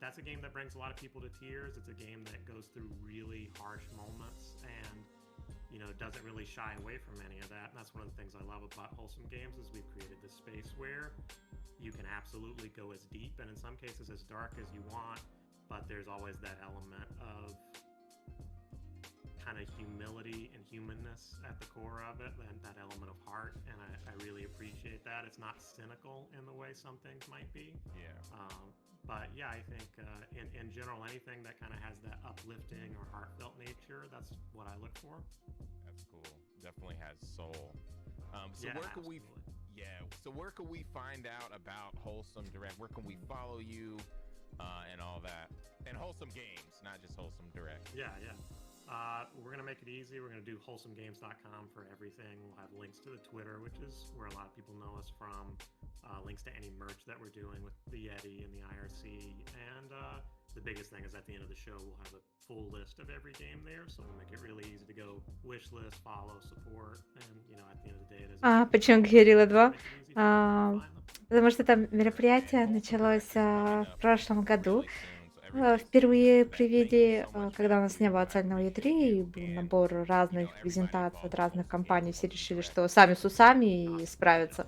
That's a game that brings a lot of people to tears. It's a game that goes through really harsh moments and, you know, doesn't really shy away from any of that. And that's one of the things I love about Wholesome Games is we've created this space where you can absolutely go as deep and in some cases as dark as you want, but there's always that element of kind of humility and humanness at the core of it, and that element of heart, and I really appreciate that. It's not cynical in the way some things might be. Yeah. But yeah, I think in general, anything that kind of has that uplifting or heartfelt nature, that's what I look for. That's cool. Definitely has soul. So yeah, where can we? Yeah. So where can we find out about Wholesome Direct? Where can we follow you and all that? And Wholesome Games, not just Wholesome Direct. Yeah. We're going to make it easy. We're going to do wholesomegames.com for everything. We'll have links to the Twitter, which is where a lot of people know us from. Links to any merch that we're doing with the Yeti and the IRC. And the biggest thing is at the end of the show, we'll have a full list of every game there. So we'll make it really easy to go wish list, follow, support. And, at the end of the day, it is... Почему Guerrilla 2? Потому что это мероприятие началось в прошлом году. Впервые привели, когда у нас не было цельного E3, и был набор разных презентаций от разных компаний, все решили, что сами с усами и справятся.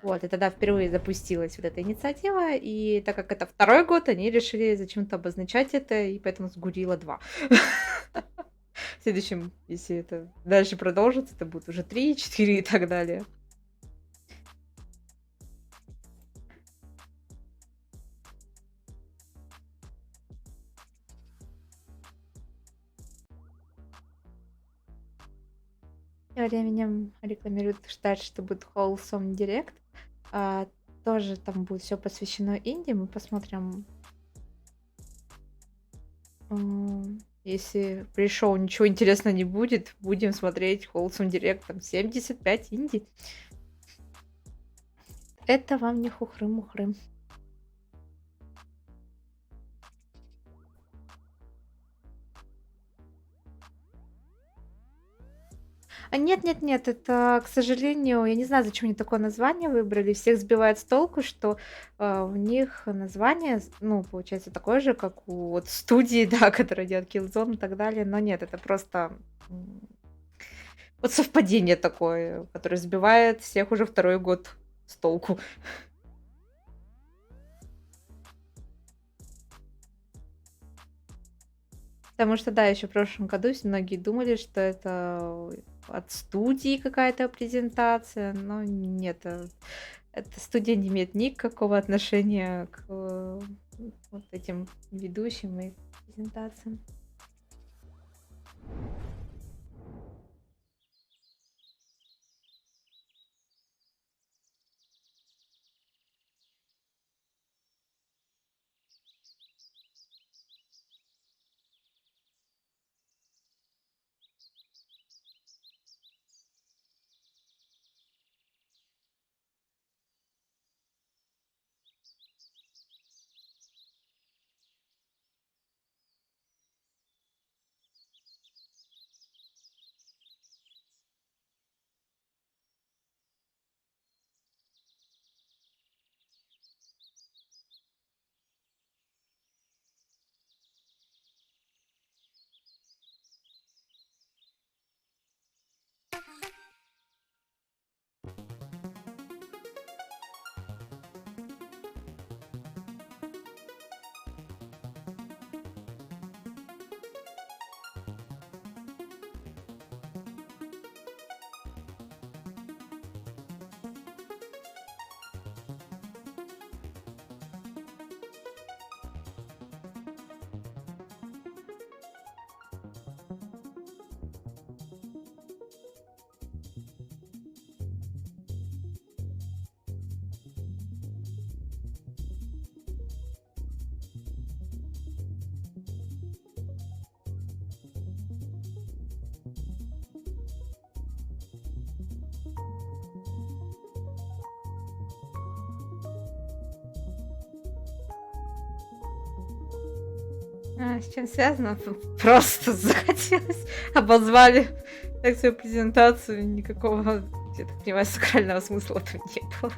Вот, и тогда впервые запустилась вот эта инициатива, и так как это второй год, они решили зачем-то обозначать это, и поэтому с Guerrilla 2. В следующем, если это дальше продолжится, это будет уже 3, 4 и так далее. Тем временем рекламируют дальше, что будет Wholesome Direct. Тоже там будет все посвящено инди. Мы посмотрим. Если при шоу ничего интересного не будет, будем смотреть Wholesome Direct. Там 75 инди. Это вам не хухры-мухры. Нет, это, к сожалению, я не знаю, зачем они такое название выбрали. Всех сбивает с толку, что у них название, получается, такое же, как у вот студии, да, которая делает Killzone и так далее. Но нет, это просто вот совпадение такое, которое сбивает всех уже второй год с толку. Потому что, да, еще в прошлом году многие думали, что это от студии какая-то презентация, но нет, эта студия не имеет никакого отношения к вот этим ведущим и презентациям. С чем связано? Просто захотелось. Обозвали так свою презентацию. Никакого, я так понимаю, сакрального смысла там не было.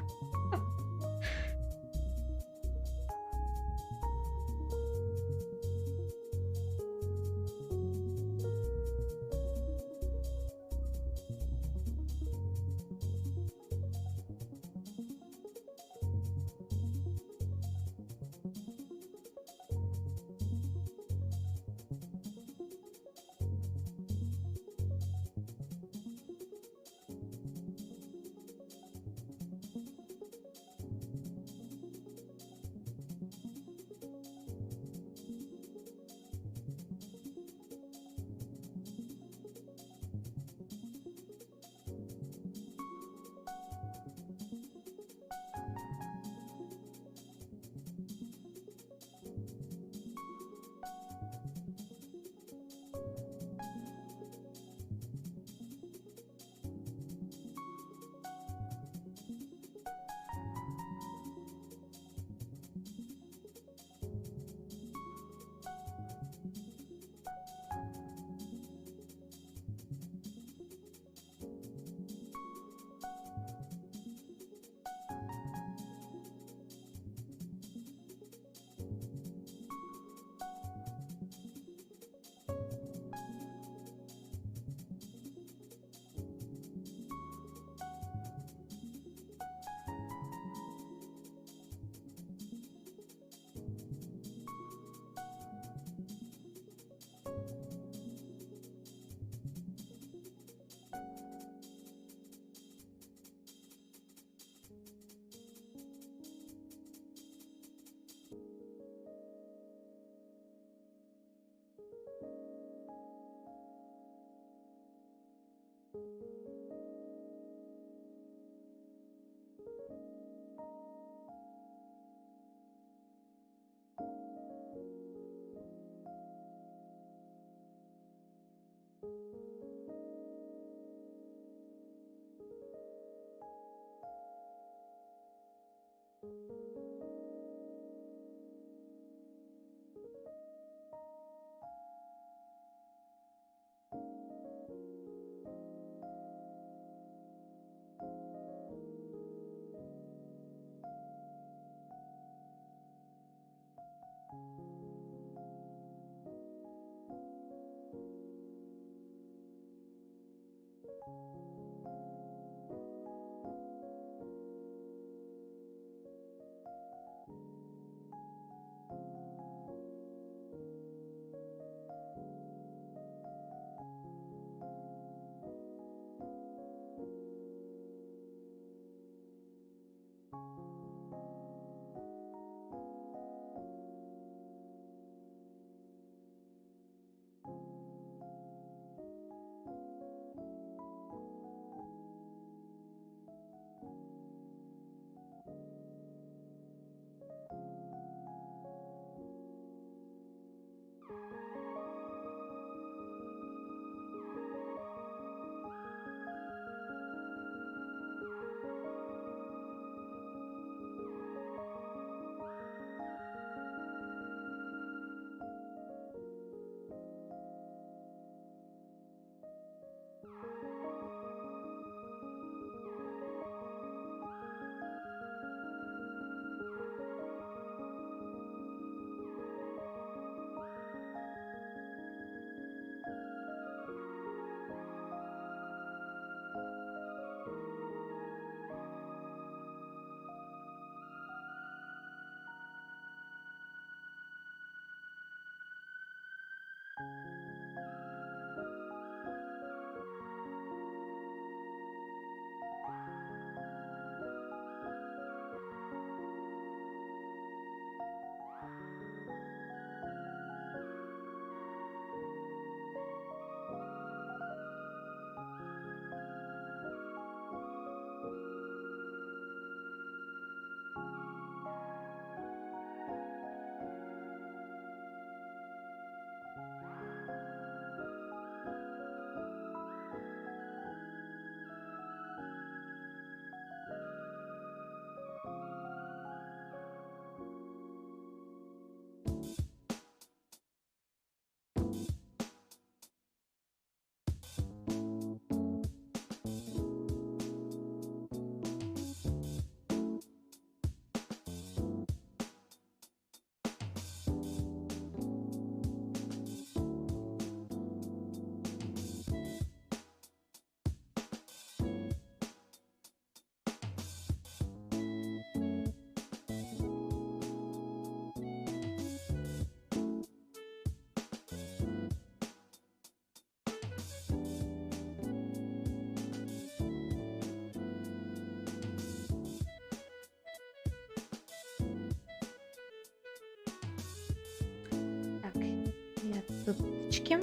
Ссылочки.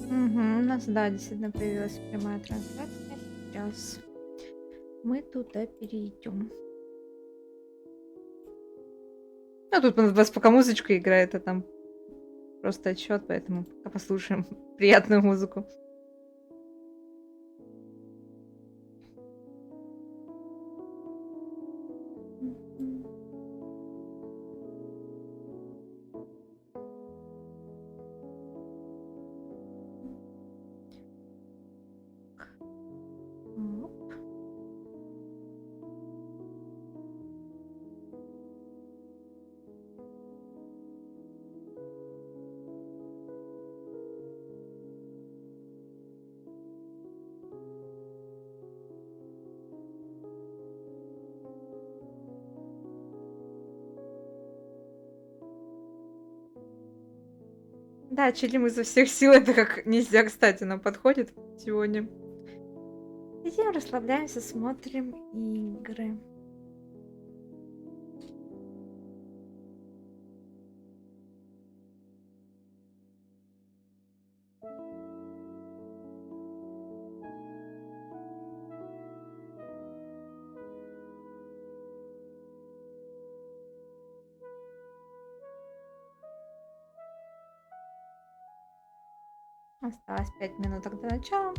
У нас, да, действительно появилась прямая трансляция. Сейчас мы туда перейдем. А тут у нас пока музычка играет, а там просто отчет, поэтому пока послушаем приятную музыку. Да, чилим изо всех сил. Это как нельзя, кстати, нам подходит сегодня. Сидим, расслабляемся, смотрим игры. Осталось 5 минуток до начала.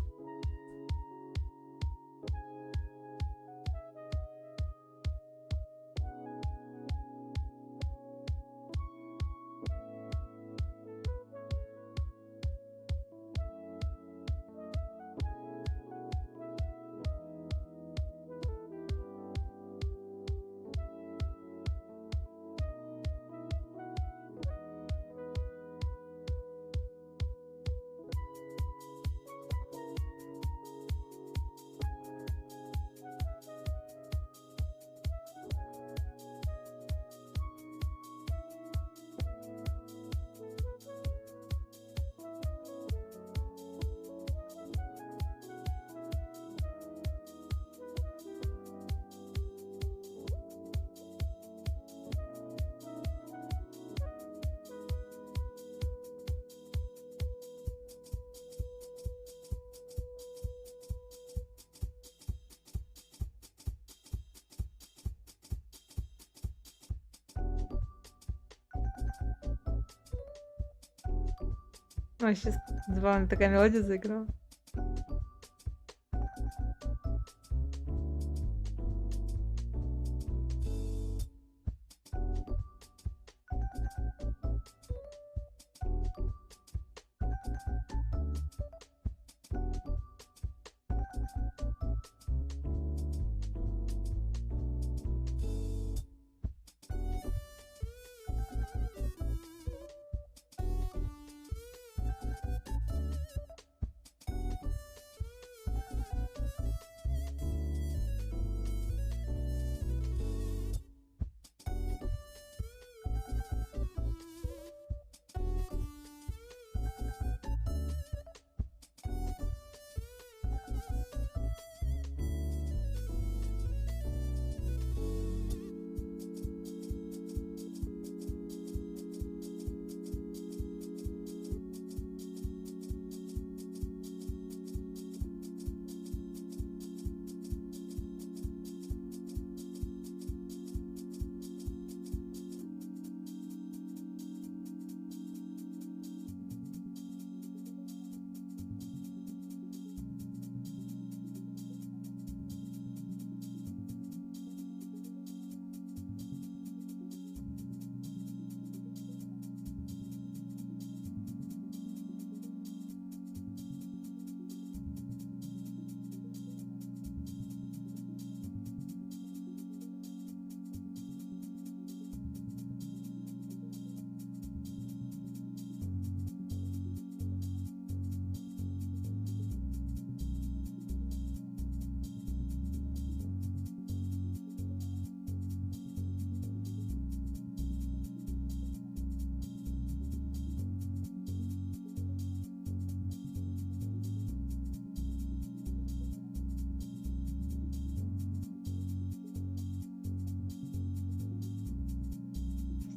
Ой, сейчас забавно такая мелодия заиграла.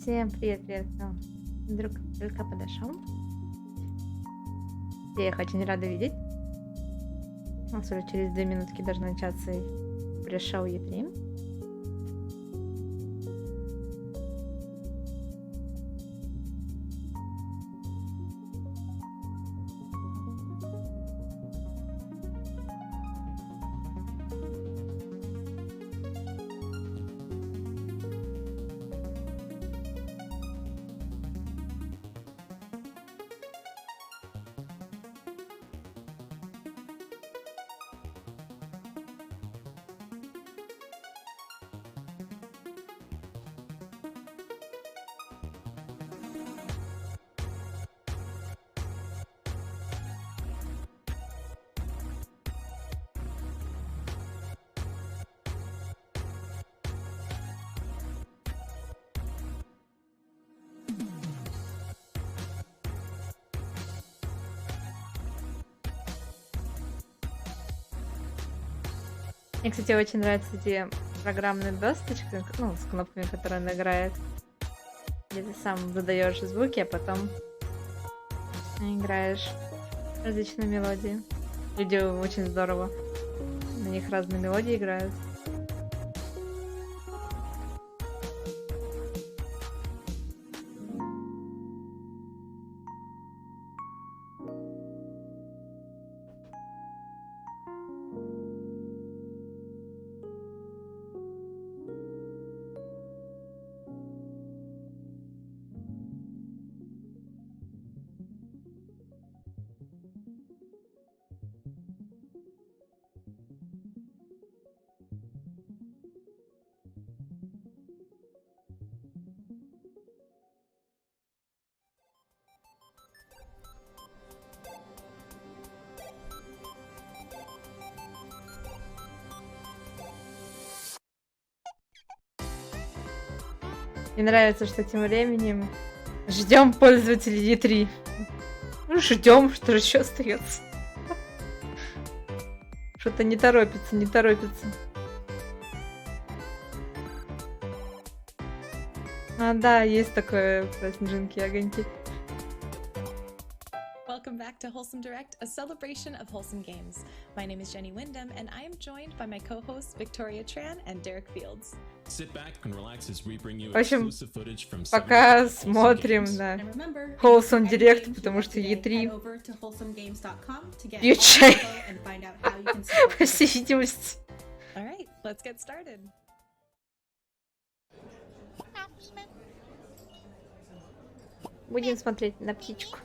Всем привет, привет. Друг только подошел. Я их очень рада видеть. У нас уже через 2 минутки должно начаться пришел E3. Мне, кстати, очень нравятся эти программные досточки, ну, с кнопками, которые он играет. Где ты сам задаешь звуки, а потом играешь различные мелодии. Люди очень здорово. На них разные мелодии играют. Мне нравится, что тем временем ждем пользователей E3. Ну, ждем, что же еще остается. Что-то не торопится, не торопится. А, да, есть такое про снежинки и огоньки. Welcome back to Wholesome Direct, a celebration of wholesome games. My name is Jenny Wyndham, and I am joined by my co-hosts Victoria Tran and Derek Fields. Sit back and relax as we bring you В общем, exclusive footage from пока several смотрим на Wholesome Direct, потому что E3 пьют чай, по всей видимости. All right, let's get started. Будем смотреть на птичку.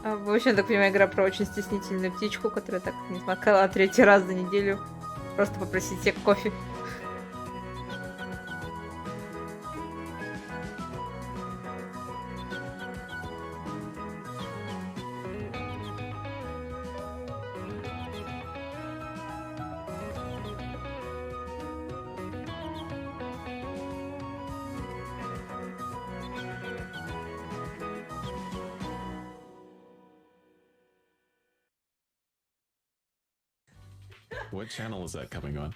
В общем, так понимаю, игра про очень стеснительную птичку, которая так не смогла 3-й раз за неделю просто попросить себе кофе. What channel is that coming on?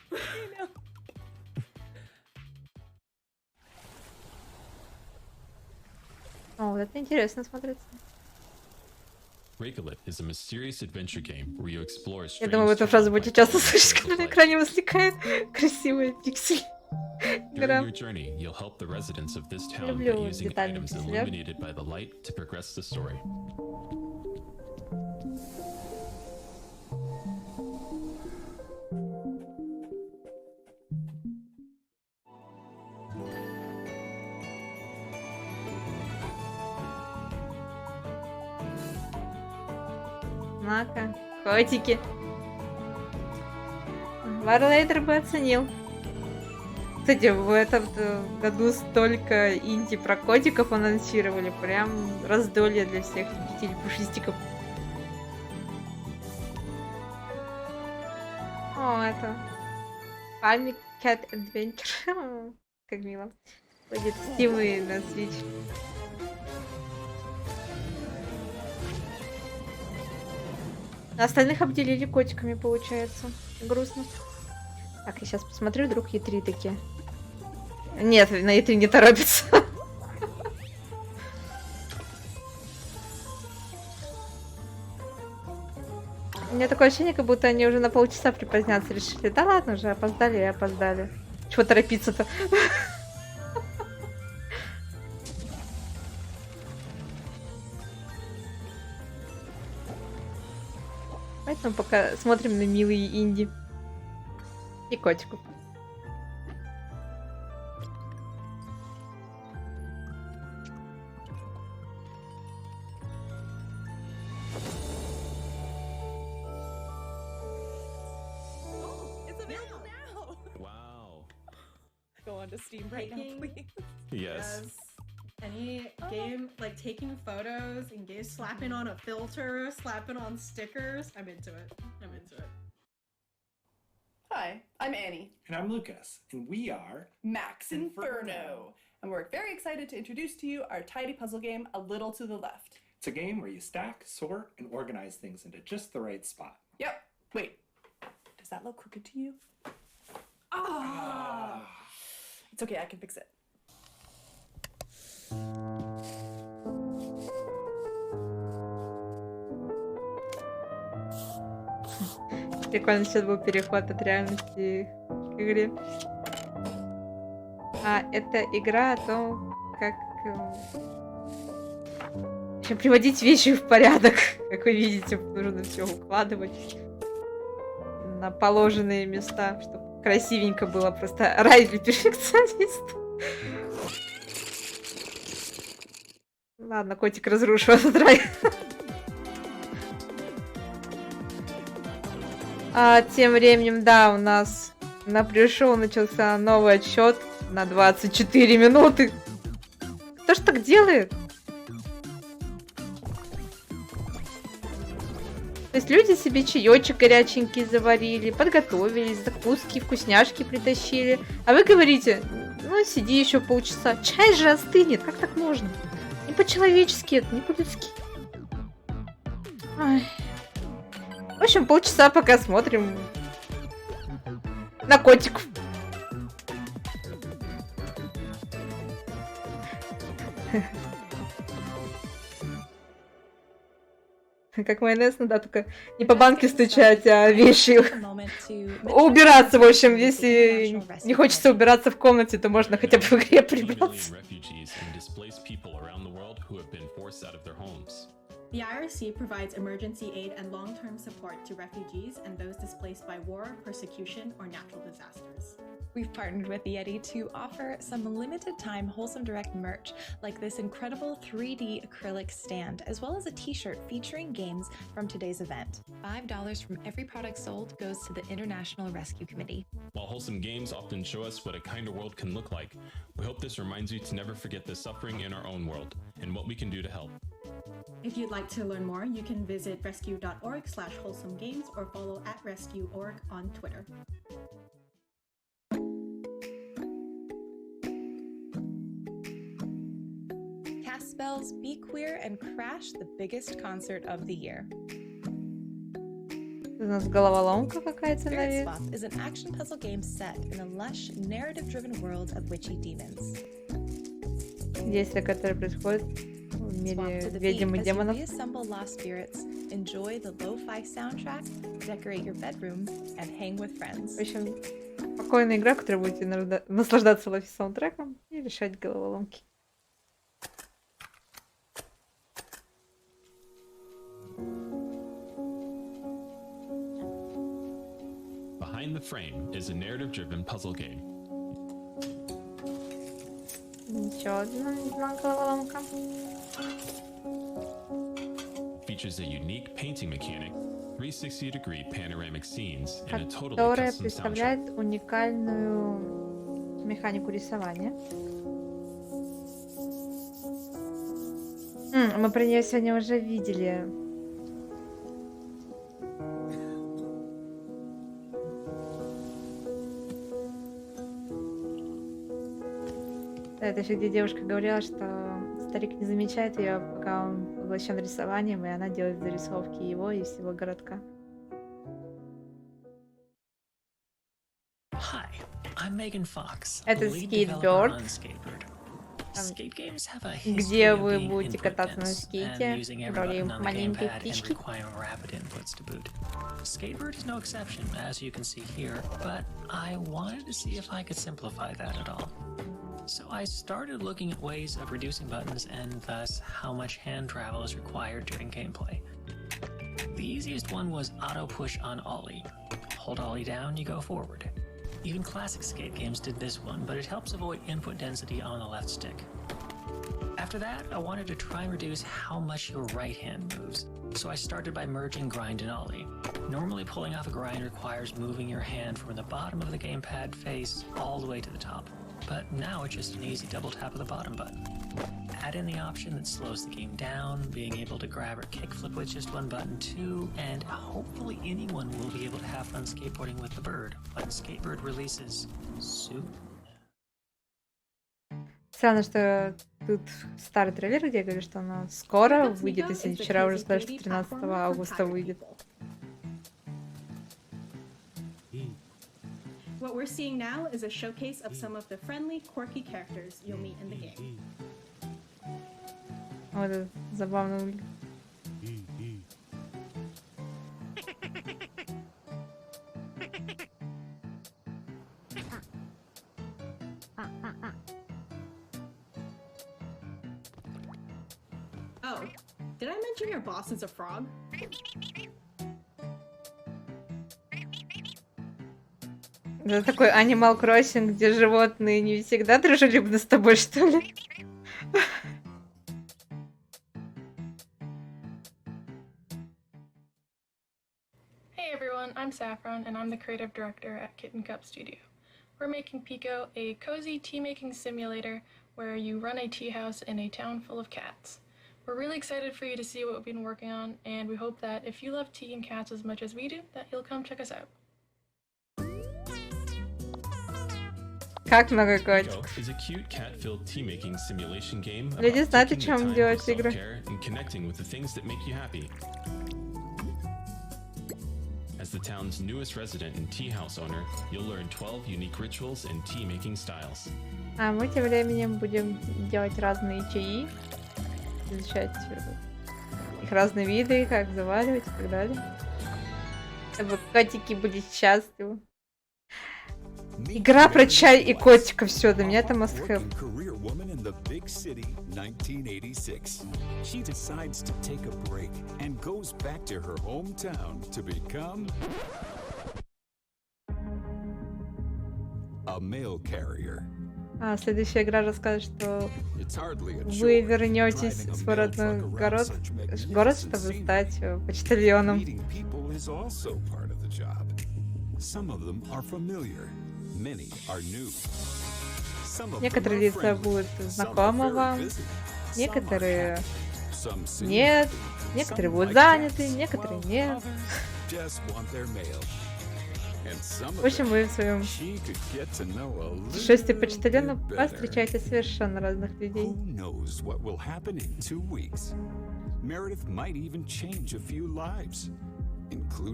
О, вот это интересно смотрится. Rakelet is a mysterious adventure game where you explore Я думаю, вы эту фразу будете часто слышать, когда на экране возникает красивая пиксель. During your journey, you'll help the residents of this town by Люблю using детальный items пиксель. illuminated by the light to progress the story. Однако, котики. Варлейдер бы оценил. Кстати, в этом году столько инди про котиков анонсировали. Прям раздолье для всех любителей пушистиков. О, это... Palmy Cat Adventure. Как мило. Будет стимы на Switch. Остальных обделили котиками, получается. Грустно. Так, я сейчас посмотрю, вдруг E3 такие. Нет, на E3 не торопится. У меня такое ощущение, как будто они уже на полчаса припоздняться решили. Да ладно уже, опоздали и опоздали. Чего торопиться-то? Поэтому пока смотрим на милые инди. И котиков. Wow, onto Steam right now, please. Yes. Any game like taking photos and slapping on a filter, slapping on stickers. I'm into it. Hi, I'm Annie. And I'm Lucas, and we are Max Inferno. And we're very excited to introduce to you our tidy puzzle game, A Little to the Left. It's a game where you stack, sort, and organize things into just the right spot. Yep. Wait, does that look crooked to you? It's okay, I can fix it. Прикольно сейчас был переход от реальности к игре. Это игра о том, как в общем, приводить вещи в порядок. Как вы видите, нужно все укладывать на положенные места, чтобы красивенько было. Просто рай для перфекциониста. Ладно, котик разрушил этот рай. Тем временем, да, у нас на пришел начался новый отсчет на 24 минуты. Кто ж так делает? То есть люди себе чаечек горяченький заварили, подготовились, закуски, вкусняшки притащили. А вы говорите, ну сиди еще полчаса. Чай же остынет, как так можно? Не по-человечески это, не по-людски. Ай. В общем, полчаса пока смотрим на котиков. Как майонез, ну да, только не по банке стучать, а вещи. Убираться, в общем, если не хочется убираться в комнате, то можно хотя бы в игре прибраться. The IRC provides emergency aid and long-term support to refugees and those displaced by war, persecution, or natural disasters. We've partnered with the Yeti to offer some limited-time Wholesome Direct merch, like this incredible 3D acrylic stand, as well as a t-shirt featuring games from today's event. $5 from every product sold goes to the International Rescue Committee. While wholesome games often show us what a kinder world can look like, we hope this reminds you to never forget the suffering in our own world and what we can do to help. If you'd like to learn more, you can visit rescue.org/wholesomegames or follow @rescue.org on Twitter. Cast spells, be queer, and crash the biggest concert of the year. У нас головоломка какая-то, Spirit наверное. Swap is an action puzzle game set in a lush, narrative-driven world of witchy demons. Действие, которое происходит в мире ведьм и демонов. Reassemble lost spirits, enjoy the lo-fi soundtrack, decorate your bedroom, and hang with friends. В общем, спокойная игра, в которой будете наслаждаться лофи саундтреком и решать головоломки. Behind the Frame is a narrative-driven puzzle game. Еще одна головоломка. Features a unique painting mechanic, 360-degree panoramic scenes, and a totally Которая custom soundtrack. представляет уникальную механику рисования. Мы про нее сегодня уже видели. Это еще где девушка говорила, что старик не замечает ее, пока он поглощен рисованием, и она делает зарисовки его и всего городка. Hi, I'm Megan Fox. Это скейтборд, где вы будете кататься на скейте в роли маленькой птички. Skateboard is no exception, as you can see here, but I wanted to see if I could simplify that at all. So I started looking at ways of reducing buttons and thus how much hand travel is required during gameplay. The easiest one was auto push on ollie. Hold ollie down, you go forward. Even classic skate games did this one, but it helps avoid input density on the left stick. After that, I wanted to try and reduce how much your right hand moves, so I started by merging grind and ollie. Normally pulling off a grind requires moving your hand from the bottom of the gamepad face all the way to the top. but now it's just an easy double tap of the bottom button. Add in the option that slows the game down, being able to grab or kickflip with just one button too, and hopefully anyone will be able to have fun skateboarding with the bird when Skatebird releases soon. Странно, что тут старый трейлер, где говорит, что оно скоро выйдет, если вчера уже сказали, что 13 августа выйдет. What we're seeing now is a showcase of some of the friendly, quirky characters you'll meet in the game. Вот это забавно выглядит. Oh, did I mention your boss is a frog? Это такой Animal Crossing, где животные не всегда дружелюбны с тобой, что ли? Hey everyone, I'm Saffron, and I'm the creative director at Kitten Cup Studio. We're making Pico, a cozy tea-making simulator where you run a tea house in a town full of cats. We're really excited for you to see what we've been working on, and we hope that if you love tea and cats as much as we do, that you'll come check us out. Как много котиков. Is a cute cat-filled tea-making simulation game about Люди знают, о taking the чем time for делать игры. self-care and connecting with the things that make you happy. As the town's newest resident and tea house owner, you'll learn 12 unique rituals and tea-making styles. А мы тем временем будем делать разные чаи, изучать их разные виды, как заваривать и так далее. Чтобы котики были счастливы. Игра про чай и котиков, все, для меня это must have. Career woman in the big city, 1986. She decides to take a break and goes back to her hometown to become a mail carrier. А следующая игра расскажет, что вы вернетесь в свой родной город, чтобы стать почтальоном. Некоторые лица будут знакомы вам, некоторые нет, некоторые будут заняты, некоторые нет. В общем, вы в своем путешествии почтальона повстречаете совершенно разных людей.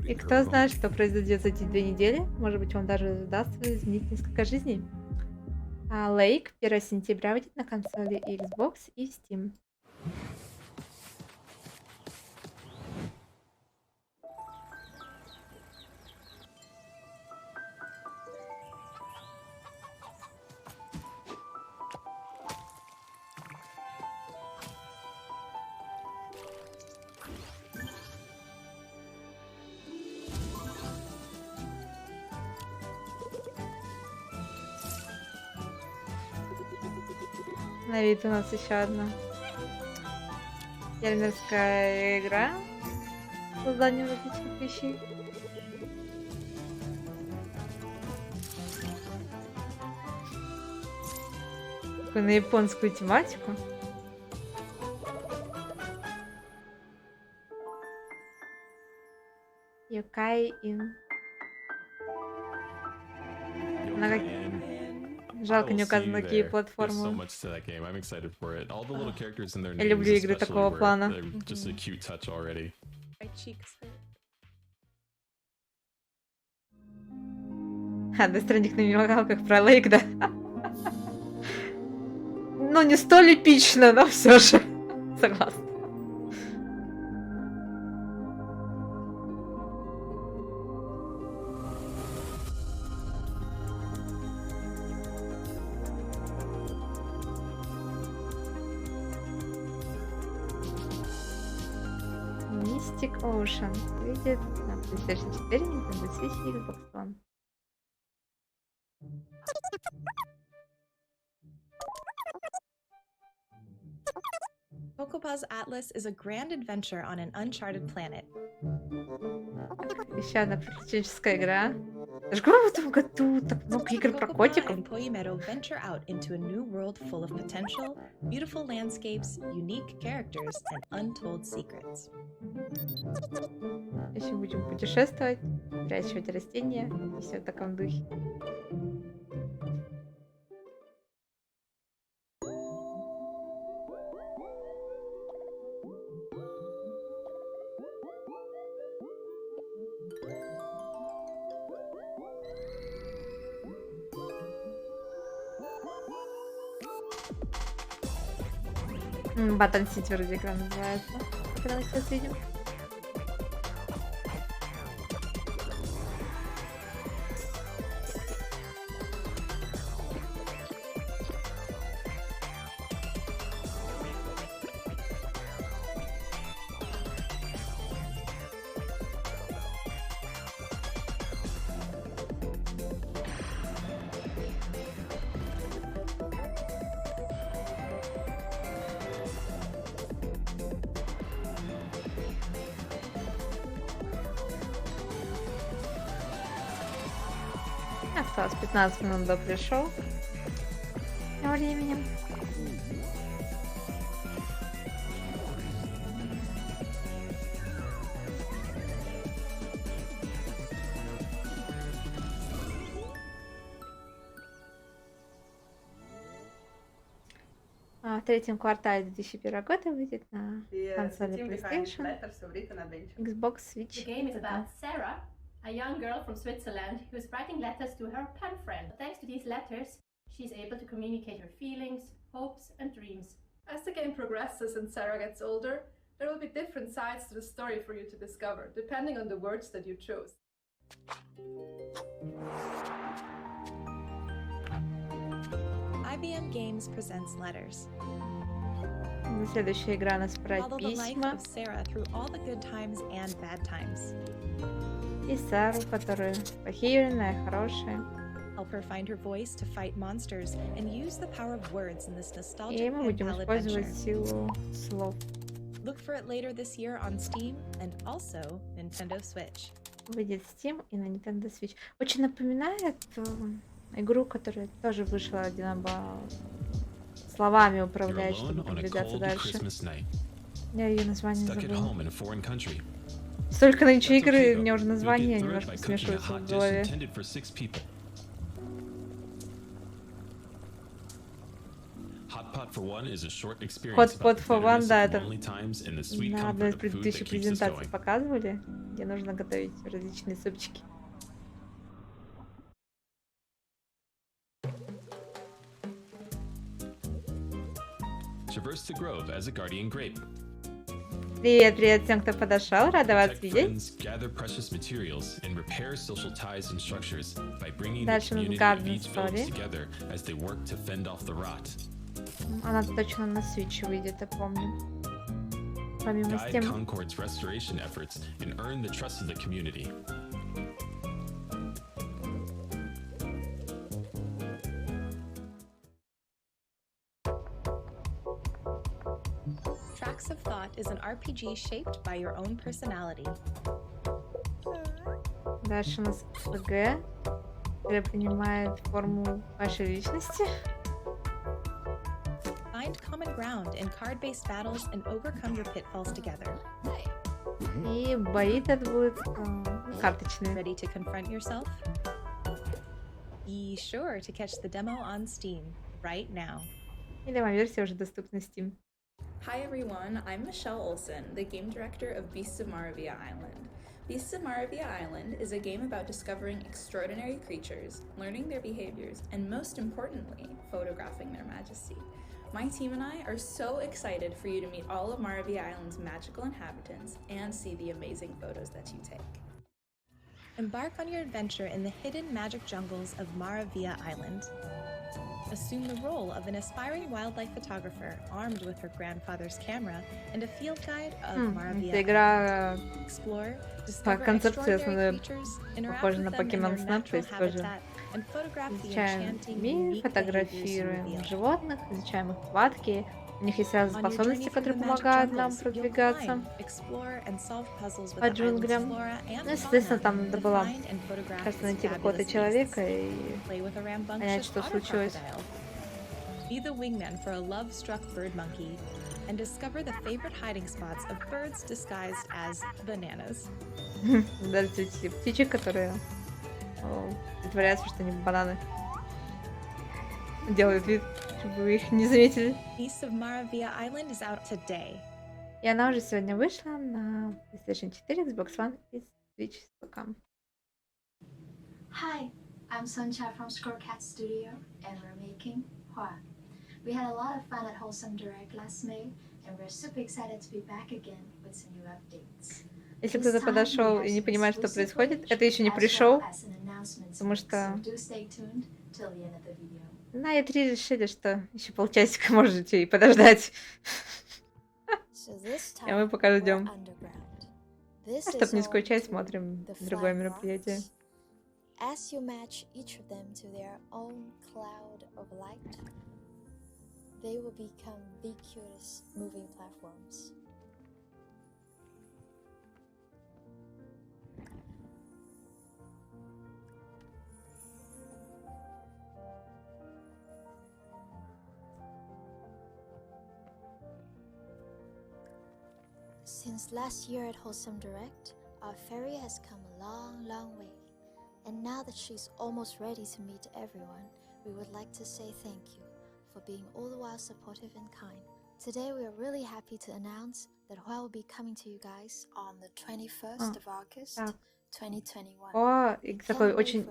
И кто знает, что произойдет за эти 2 недели, может быть, вам даже удастся изменить несколько жизней. А Lake 1 сентября выйдет на консоли Xbox и Steam. На вид у нас еще одна фермерская игра с созданием различных вещей. Такой на японскую тематику. Yokai In. Жалко, не указано, какие платформы. Я люблю игры такого плана. Death Stranding намекал как про Лейк, да? Ну, не столь эпично, но все же. Согласна. Mystic Ocean выйдет на PlayStation 4, Nintendo Switch и Xbox One. Pocopa's Atlas is a grand adventure on an uncharted planet. Еще одна приключенческая игра. Даже в этом году так много игр про котиков. and Poyimero venture out into a new world full of potential, beautiful landscapes, unique characters, and untold secrets. Еще будем путешествовать, выращивать растения и все в таком духе. Баттон Сити вроде игра называется. Когда мы сейчас видим. Осталось 15 минут до пришел. Тем временем. В третьем квартале 2001 года выйдет на консоли PlayStation, Xbox, Switch. The game is about Sarah, a young girl from Switzerland who is writing letters to her pen friend. Thanks to these letters, she's able to communicate her feelings, hopes, and dreams. As the game progresses and Sarah gets older, there will be different sides to the story for you to discover, depending on the words that you chose. IBM Games presents Letters. Следующая игра у нас про Follow the life письма. of Sarah through all the good times and bad times. И Сару, которая похищенная, хорошая. Help her find her voice to fight monsters and use the power of words in this nostalgic И мы pen будем pal использовать adventure. силу слов. Look for it later this year on Steam and also Nintendo Switch. Выйдет Steam и на Nintendo Switch. Очень напоминает игру, которая тоже вышла, где надо словами управлять, чтобы продвигаться дальше. Я ее название забыла. Столько нынче игры, у меня уже названия немножко смешиваются в голове. Hotpot for One, да, это на одной из предыдущих презентаций показывали, где нужно готовить различные супчики. Traverse the grove as a guardian grape. Привет, привет всем, кто подошел, рада вас видеть. Gather precious materials and repair social ties and structures by bringing the Дальше у нас community of Garden each village Story. together as they work to fend off the rot. Она точно на Switch выйдет, я помню. Помимо Guide Steam. Concord's restoration efforts and earn the trust of the community. Tracks of Thought is an RPG shaped by your own personality. Дальше у нас ПГ, которая принимает форму вашей личности. Find common ground in card-based battles and overcome your pitfalls together. И бои тут будут карточные. Ready to confront yourself? Be sure to catch the demo on Steam right now. И демо-версия уже доступна Steam. Hi everyone, I'm Michelle Olsen, the game director of Beasts of Maravilla Island. Beasts of Maravilla Island is a game about discovering extraordinary creatures, learning their behaviors, and most importantly, photographing their majesty. My team and I are so excited for you to meet all of Maravilla Island's magical inhabitants and see the amazing photos that you take. Embark on your adventure in the hidden magic jungles of Maravilla Island. Assume the role of an aspiring wildlife photographer armed with her grandfather's camera and a field guide of Maravilla Это игра Island. Explore, по discover концепции extraordinary основной creatures, interact похожа with на them in Pokemon their Snap, то natural есть тоже habitat, and photograph the изучаем enchanting, мир, unique behaviors you фотографируем reveal. животных, изучаем их повадки, У них есть разные On your способности, journey through которые the magic помогают нам jungles, you'll продвигаться climb, explore, and solve puzzles with по the island's джунглям. flora and Ну и, соответственно, fauna там надо to было, find and photograph кажется, these найти какого-то fabulous человека beasts. и Play with a понять, rambunctious что otter случилось. crocodile. Be the wingman for a love-struck bird monkey and discover the favorite hiding spots of birds disguised as bananas. Даже эти птички, которые притворяются, что они бананы. Делают вид, чтобы вы их не заметили. Beasts of Maravilla Island is out today. И она уже сегодня вышла на PlayStation 4, Xbox One и Switch с ПК. Hi, I'm Suncha from Scorecat Studio, and we're making Hua. We had a lot of fun at Wholesome Direct last May, and we're super excited to be back again with some new updates. Если кто-то подошел и не понимает, что происходит, это еще не пришел, потому что на E3 решили, что еще полчасика можете и подождать. И мы пока ждем. А чтобы не скучать, смотрим другое мероприятие. As you match each of them to their own cloud of light, they will become the cutest moving platforms. Since last year at Wholesome Direct, our fairy has come a long, long way. And now that she's almost ready to meet everyone, we would like to say thank you for being all the while supportive and kind. Today we are really happy to announce that Hua will be coming to you guys on the 21st of August, 2021. О, и такой очень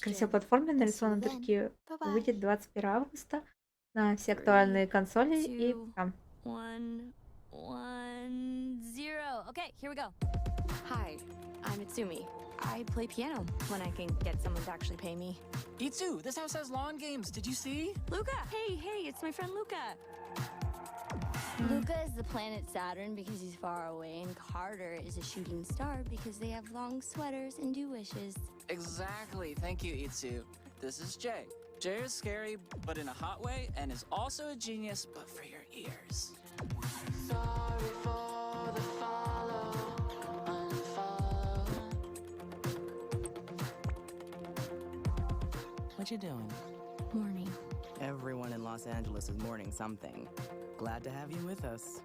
красивой платформе нарисованы вдалеке. Выйдет 21 августа на все актуальные консоли и ПК. 1-1-0. Okay, here we go. Hi, I'm Itsumi. I play piano when I can get someone to actually pay me. Itsu, this house has lawn games. Did you see? Luca! Hey, it's my friend Luca. Luca is the planet Saturn because he's far away, and Carter is a shooting star because they have long sweaters and do wishes. Exactly. Thank you, Itsu. This is Jay. Jay is scary, but in a hot way, and is also a genius, but for your ears. Sorry for the follow, unfollow. What you doing? Morning. Everyone in Los Angeles is mourning something. Glad to have you with us.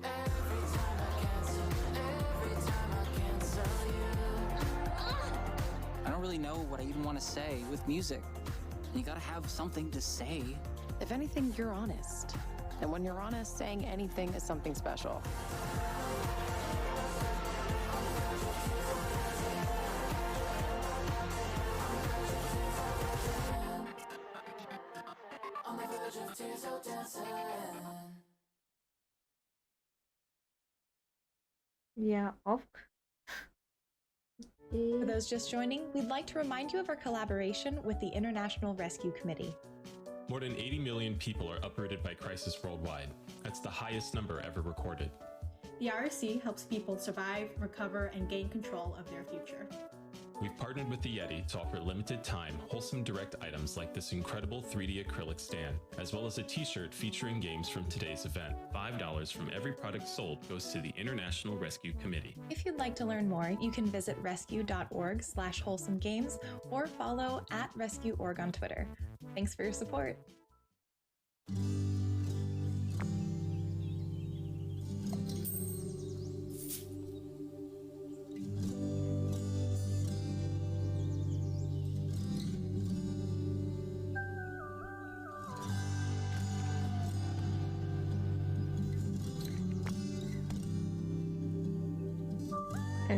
Every time I cancel you. I don't really know what I even want to say with music. You gotta have something to say. If anything, you're honest. And when you're honest, saying anything is something special. Yeah, off. For those just joining, we'd like to remind you of our collaboration with the International Rescue Committee. More than 80 million people are uprooted by crisis worldwide. That's the highest number ever recorded. The RSC helps people survive, recover, and gain control of their future. We've partnered with the Yeti to offer limited time, wholesome direct items like this incredible 3D acrylic stand, as well as a t-shirt featuring games from today's event. $5 from every product sold goes to the International Rescue Committee. If you'd like to learn more, you can visit rescue.org/wholesomegames or follow @rescue.org on Twitter. Thanks for your support.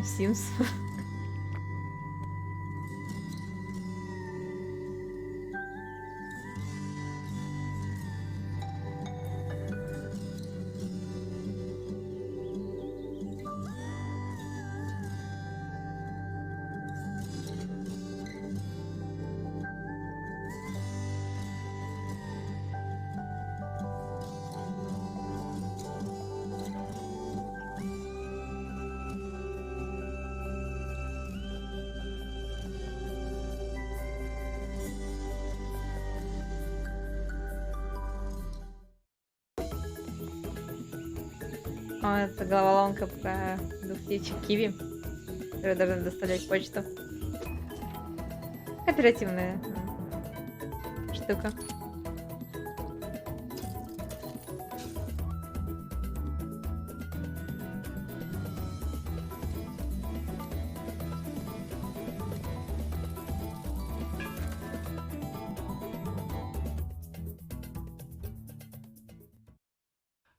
Sims. Это головоломка про 2 птичек киви, которые должны доставлять почту. Кооперативная штука.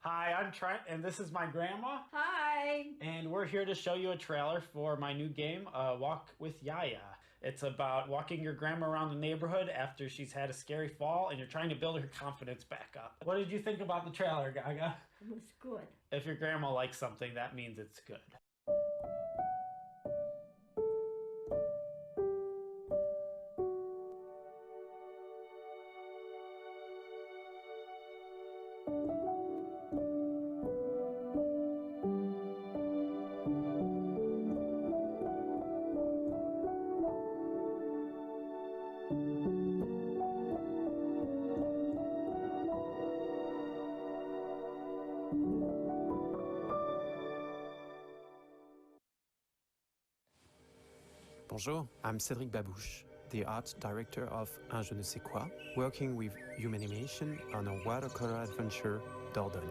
Hi, I'm Trent, and this is my grandma. Hi! And we're here to show you a trailer for my new game, Walk with Yaya. It's about walking your grandma around the neighborhood after she's had a scary fall, and you're trying to build her confidence back up. What did you think about the trailer, Gaga? It was good. If your grandma likes something, that means it's good. Bonjour, I'm Cédric Babouche, the art director of Un Je ne sais quoi, working with Humanimation on a watercolor adventure, Dordogne.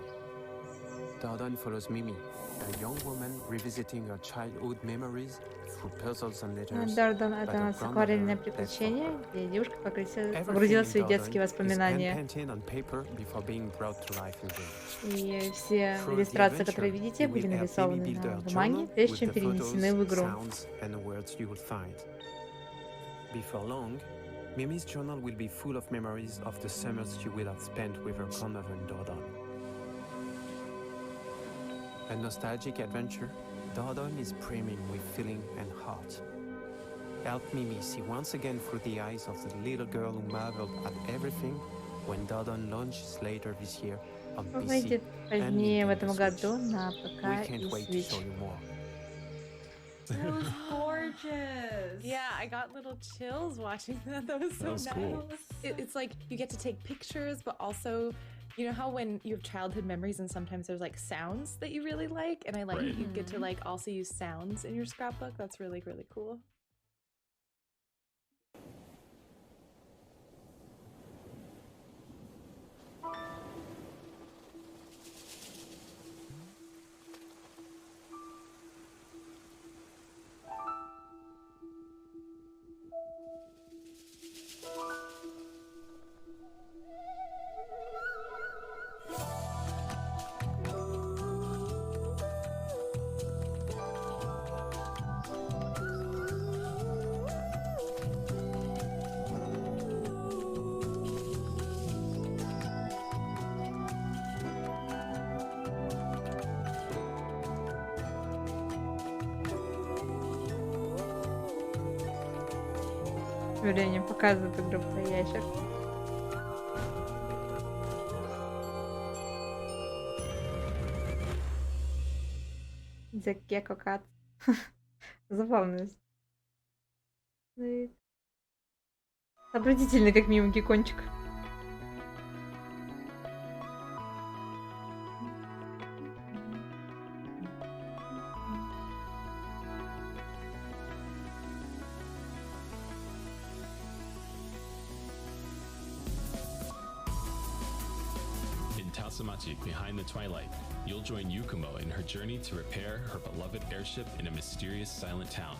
Dordogne follows Mimi, a young woman revisiting her childhood memories through puzzles and letters. Дордон — это акварельное приключение, где девушка погрузила в свои детские воспоминания. И все иллюстрации, которые видите, были нарисованы на бумаге, прежде чем перенесены в игру. Before long, Mimi's journal will be full of memories of the summers she will have spent with her grandmother in Dordogne. A nostalgic adventure, Dordogne is brimming with feeling and heart. Help Mimi see once again through the eyes of the little girl who marveled at everything when Dordogne launches later this year on PC Выйдет and позднее в этом Nintendo году Switch. на We ПК и can't wait to Switch. show you more. That was gorgeous. Yeah, I got little chills watching that. That was so That was nice. cool. It's like you get to take pictures, but also, you know how when you have childhood memories and sometimes there's like sounds that you really like, and I like Right. you get to like also use sounds in your scrapbook. That's really, really cool. Временем показывают игру про ящер. The Gecko Cat. Забавно. Сообразительный, как минимум, геккончик. In Tasamachi Behind the Twilight, you'll join Yukumo in her journey to repair her beloved airship in a mysterious silent town.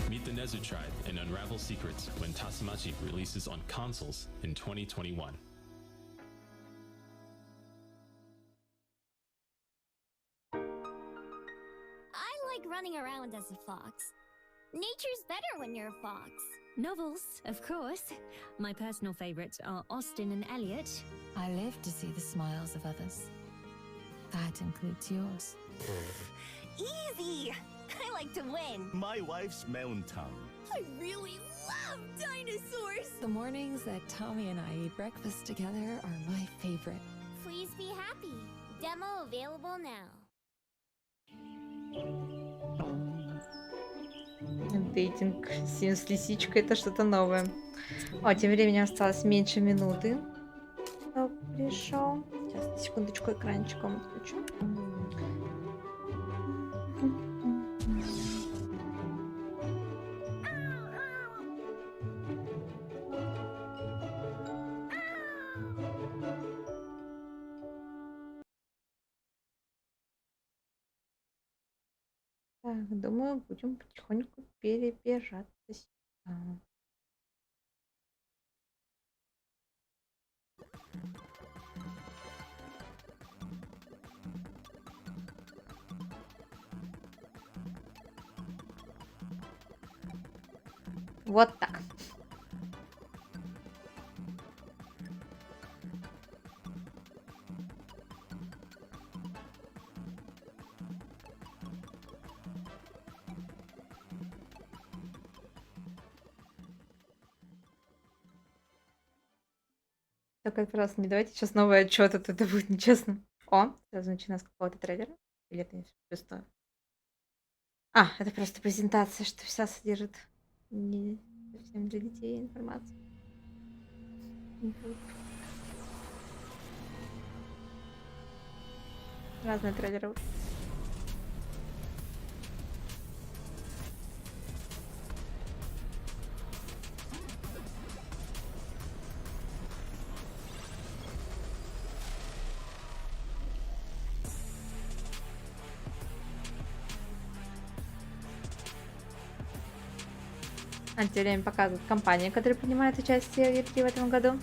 Meet the Nezu tribe and unravel secrets when Tasamachi releases on consoles in 2021. I like running around as a fox. Nature's better when you're a fox. Novels, of course. My personal favorites are Austen and Eliot. I live to see the smiles of others. That includes yours. Easy! I like to win. My wife's melon tongue. I really love dinosaurs! The mornings that Tommy and I eat breakfast together are my favorite. Please be happy. Demo available now. Дейтинг Сим с лисичкой — это что-то новое. О, тем временем осталось меньше минуты. Кто пришел? Сейчас, секундочку, экранчиком отключу. Так, думаю, будем потихоньку перебираться сюда. Вот так. Так, как раз не давайте сейчас новый отчет, а то это будет нечестно. О, сразу начинаем с какого-то трейлера. Или это не пустое? А, это просто презентация, что вся содержит не совсем для детей информацию. Вот. Разные трейлеры. А тем временем показывают компании, которые принимают участие в E3 в этом году.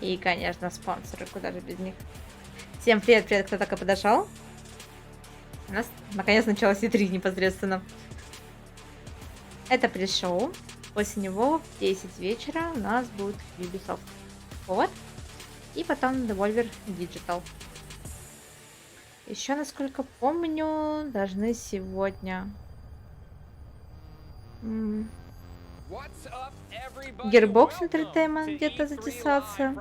И, конечно, спонсоры, куда же без них. Всем привет, привет, кто только подошел. У нас наконец началось E3 непосредственно. Это пресс-шоу. После него в 10 вечера у нас будет Ubisoft Forward. И потом Devolver Digital. Еще, насколько помню, должны сегодня... Gearbox Entertainment где-то затесаться.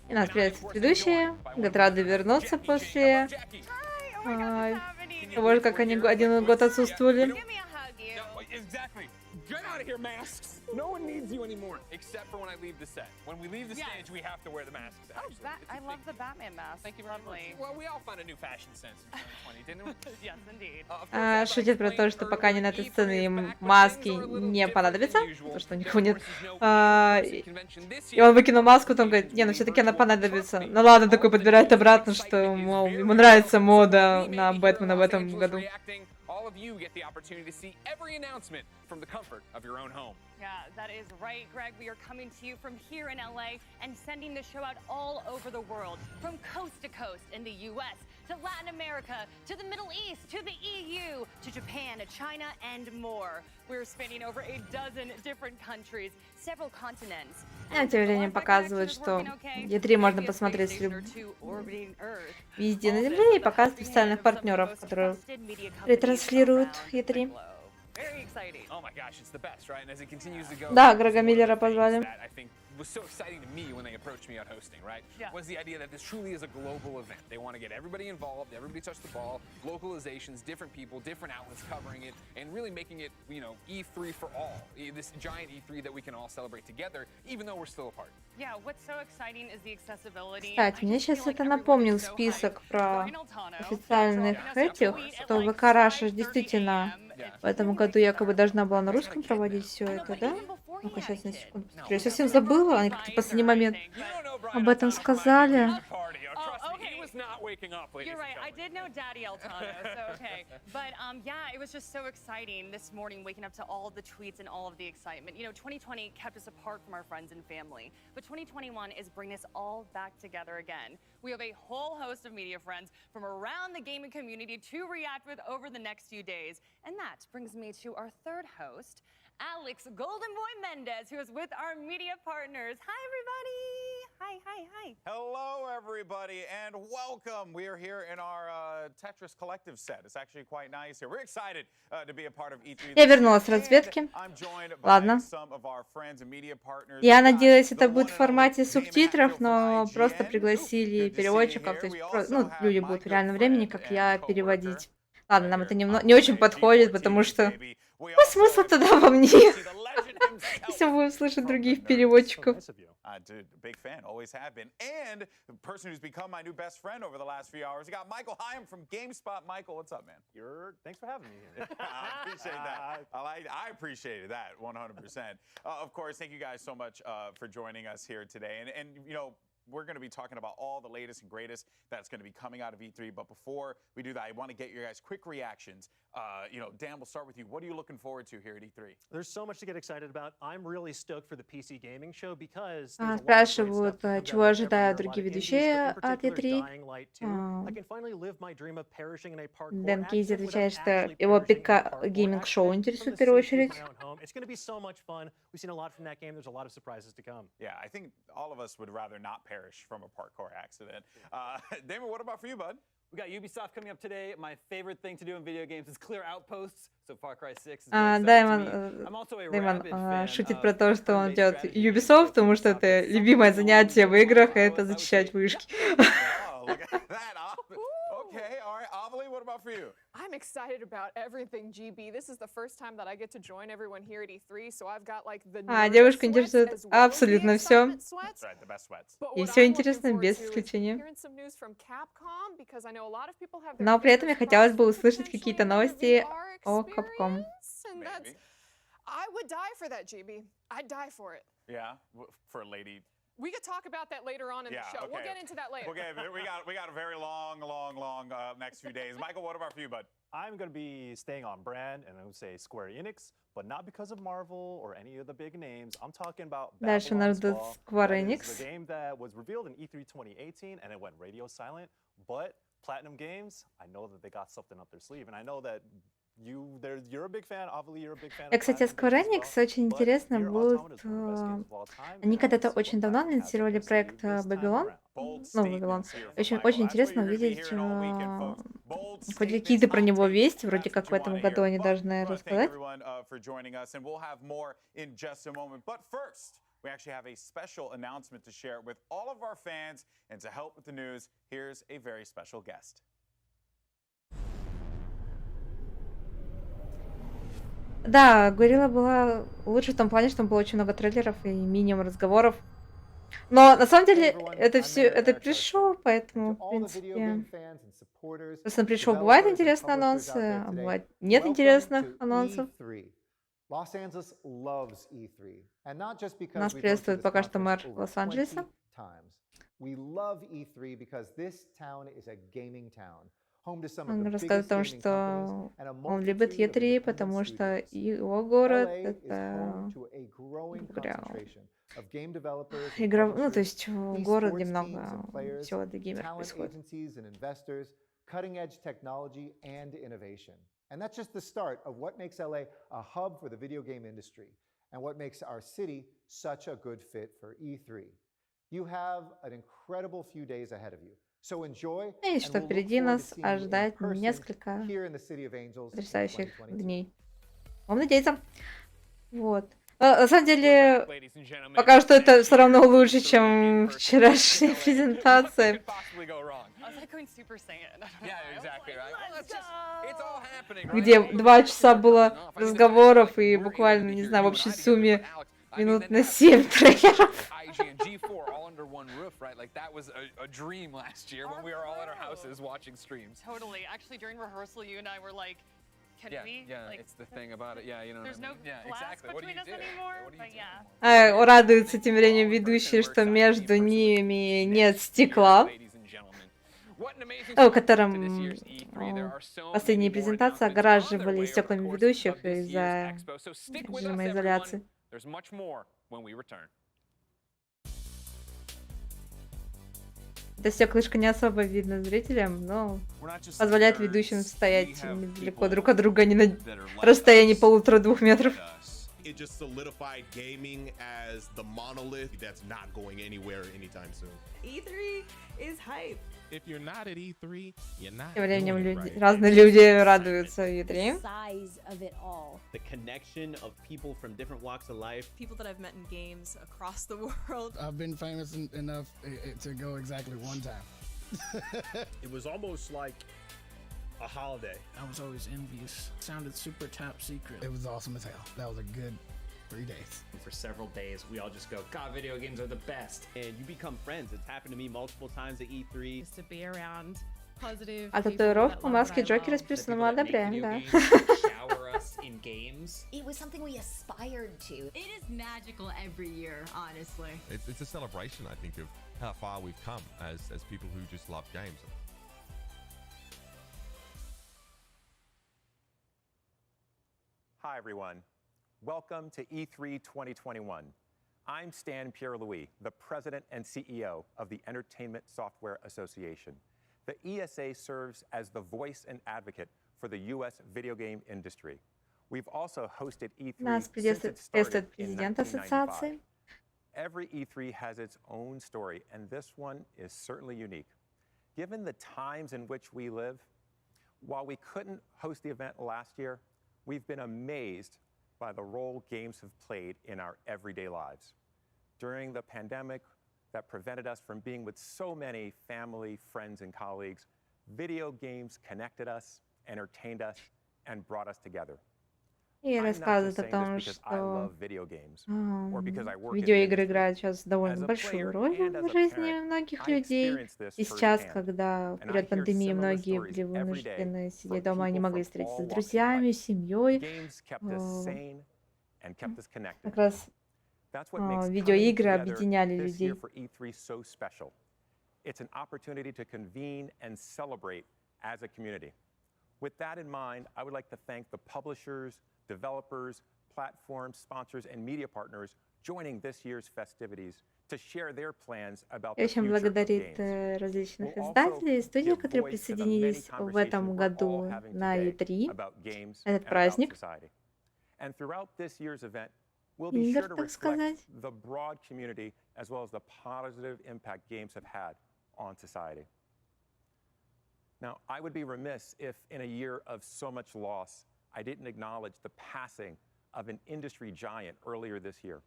И нас приветствует ведущие. Рады вернуться после того же, как они 1 год отсутствовали. Get out of here, masks! No one needs you anymore, except for when I leave the set. When we leave the stage, we have to wear the masks. Actually. I love the Batman mask. Thank you very much. Well, we all found a new fashion sense in 2020, didn't we? Yes, indeed. Шутит про то, что пока они на этой сцене им маски не понадобятся, потому что у них нет. И он выкинул маску, потом говорит, не, ну все-таки она понадобится. Ну ладно, такой подбирает обратно, что, мол, ему нравится мода на Бэтмена в этом году. All of you get the opportunity to see every announcement from the comfort of your own home. Yeah, that is right, Greg. We are coming to you from here in LA and sending the show out all over the world, from coast to coast in the US, to Latin America, to the Middle East, to the EU, to Japan, to China, and more. We're spanning over a dozen different countries, several continents. А тем временем показывают, что E3 можно посмотреть везде на Земле, и показывают официальных партнеров, которые ретранслируют E3. Да, Грега Миллера позвали. was so exciting to me when they approached me on hosting, right? Yeah. Was the idea that this truly is a global event. They want to get everybody involved, everybody touch the ball, localizations, different people, different outlets covering it, and really making it, you know, E3 for all. This giant E3 that we can all celebrate together, even though we're still apart. Yeah, what's so exciting is the accessibility. Кстати, мне сейчас это напомнил список про официальных этих, что ВК Раша действительно в этом году якобы должна была на русском проводить все это, да? Ну-ка, сейчас на секунду посмотрю. Я совсем забыла, они как-то в последний момент об этом сказали. You're right. I did know Daddy Eltano, so okay. But yeah, it was just so exciting this morning, waking up to all of the tweets and all of the excitement. You know, 2020 kept us apart from our friends and family, but 2021 is bringing us all back together again. We have a whole host of media friends from around the gaming community to react with over the next few days, and that brings me to our third host, Alex Golden Boy Mendez, who is with our media partners. Hi, everybody. Hi. Hello, everybody, and welcome. We are here in our Tetris Collective set. It's actually quite nice here. We're excited to be a part of E3. Я вернулась с разведки. Ладно. Я надеялась, это будет в формате субтитров, но просто пригласили переводчиков, то есть, ну, люди будут в реальном времени, как я, переводить. Ладно, нам это не очень подходит, потому что какой смысл тогда во мне, если будем слышать других переводчиков? Dude, big fan, always have been. And the person who's become my new best friend over the last few hours, we got Michael Hyam from GameSpot. Michael, what's up, man? Thanks for having me here. I appreciate that. I appreciated that 100%. Of course, thank you guys so much for joining us here today. And you know, we're going to be talking about all the latest and greatest that's going to be coming out of E3. But before we do that, I want to get your guys' quick reactions. You know, Dan, we'll start with you. What are you looking forward to here at E3? There's so much to get excited about. I'm really stoked for the PC gaming show because спрашивают, чего ожидают другие ведущие от E3. Дэн Кейзи отвечает, что его ПК гейминг-шоу интересует в первую очередь. It's going to be so much fun. We've seen a lot from that game. There's a lot of surprises to come. Yeah, I think all of us would rather not perish from a parkour accident. Damon, what about for you, bud? We got Ubisoft coming up today. My favorite thing to do in video games is clear outposts. So Far Cry 6 is Дэймон шутит про то, что он делает Ubisoft, потому что это любимое занятие в играх, это зачищать вышки. Okay, all right. Avali, what about for you? I'm excited about everything GB. This is the first time that I get to join everyone here at E3, so I've got like the девушку интересует абсолютно все. That's right, the best sweats. И все интересно без исключения. Но при этом мне хотелось бы услышать какие-то новости о Capcom. I would die for that, GB. I'd die for it. Yeah, for a lady. We could talk about that later on in the show. Okay. We'll get into that later. Okay, we got a very long next few days. Michael, what about for you, bud? I'm going to be staying on brand, and I would say Square Enix, but not because of Marvel or any of the big names. I'm talking about Дальше у нас ждут Square Enix. The game that was revealed in E3 2018, and it went radio silent. But Platinum Games, I know that they got something up their sleeve, and I know that you're a big fan, Avali, you're a big fan. Кстати, Square Enix очень интересно будут. Они когда-то очень давно анонсировали проект Babylon. Babylon. Очень интересно увидеть хоть какие-то про него вести, вроде как в этом году они должны рассказать. We actually have a special announcement to share with all of our fans, and to help with the news, here's a very special guest. Да, Guerrilla была лучше в том плане, что там было очень много трейлеров и минимум разговоров. Но на самом деле это все, это пришел, поэтому, в принципе, просто на пришел бывает интересные анонсы, а бывает нет интересных анонсов. Нас приветствует пока что мэр Лос-Анджелеса. Он рассказывает о том, что он любит E3, потому что его город — это игра, то есть город, где много всего для геймеров происходит. And that's just the start of what makes LA a hub for the video game industry and what makes our city such a good fit for E3. You have an incredible few days ahead of you. So enjoy, и что впереди нас ожидает несколько потрясающих дней. Будем надеяться. Вот. На самом деле, пока что это все равно лучше, чем вчерашняя презентация, где 2 часа было разговоров и буквально, не знаю, в общей сумме минут на 7 трейлеров. Totally. Actually, during rehearsal, you and I were like, can we? Like, it's the thing about it. Yeah, you know. There's no glass between us anymore, but yeah. Радуется тем временем ведущий, что между ними нет стекла, которым последние презентации огораживали стеклами ведущих из-за режима изоляции. Это стеклышко не особо видно зрителям, но позволяет ведущим стоять недалеко друг от друга, не на расстоянии 1,5-2 метров. It just solidified gaming as the monolith that's not going anywhere anytime soon. E3 is hype. If you're not at E3, you're not. Тем временем разные люди радуются E3. The connection of people from different walks of life. People that I've met in games across the world. I've been famous enough to go exactly one time. It was almost like a holiday. I was always envious. It sounded super top secret. It was awesome as hell. That was a good 3 days. For several days, we all just go, God, video games are the best. And you become friends. It's happened to me multiple times at E3. Just to be around positive. А татуировку маски Джокера с персоном мы одобряем, да. Shower us in games. It was something we aspired to. It is magical every year, honestly. It's a celebration, I think, of how far we've come as people who just love games. Hi, everyone. Welcome to E3 2021. I'm Stan Pierre-Louis, the president and CEO of the Entertainment Software Association. The ESA serves as the voice and advocate for the U.S. video game industry. We've also hosted E3 since it started in 1995. Every E3 has its own story, and this one is certainly unique. Given the times in which we live, while we couldn't host the event last year, we've been amazed by the role games have played in our everyday lives. During the pandemic that prevented us from being with so many family, friends, and colleagues, video games connected us, entertained us, and brought us together. И рассказывает о том, что видеоигры играют сейчас довольно большую роль в жизни многих людей. И сейчас, когда в период пандемии многие были вынуждены сидеть дома, они могли встретиться с друзьями, семьей. Как раз видеоигры объединяли людей. It's an opportunity to convene and celebrate as a community. With that in mind, I would like to thank the publishers, developers, platforms, sponsors, and media partners joining this year's festivities to share their plans about the future of games. Различных издателей и студий, которые присоединились в этом году на E3, этот праздник. And throughout this year's event, we'll be sure to reflect the broad community as well as the positive impact games have had on society. Now, I would be remiss if in a year of so much loss, I didn't acknowledge the passing of an industry giant earlier this year.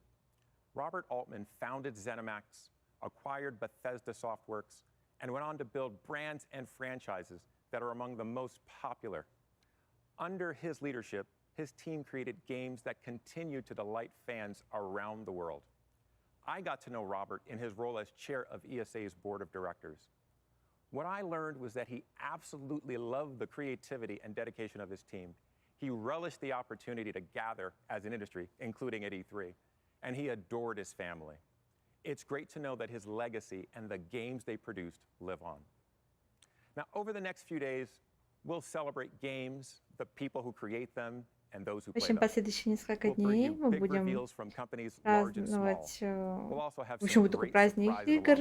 Robert Altman founded ZeniMax, acquired Bethesda Softworks, and went on to build brands and franchises that are among the most popular. Under his leadership, his team created games that continue to delight fans around the world. I got to know Robert in his role as chair of ESA's board of directors. What I learned was that he absolutely loved the creativity and dedication of his team. He relished the opportunity to gather as an industry, including at E3, and he adored his family. It's great to know that his legacy and the games they produced live on. Now, over the next few days, we'll celebrate games, the people who create them, and those who play them. Последующие несколько дней мы будем праздновать, в общем, будет такой праздник игр,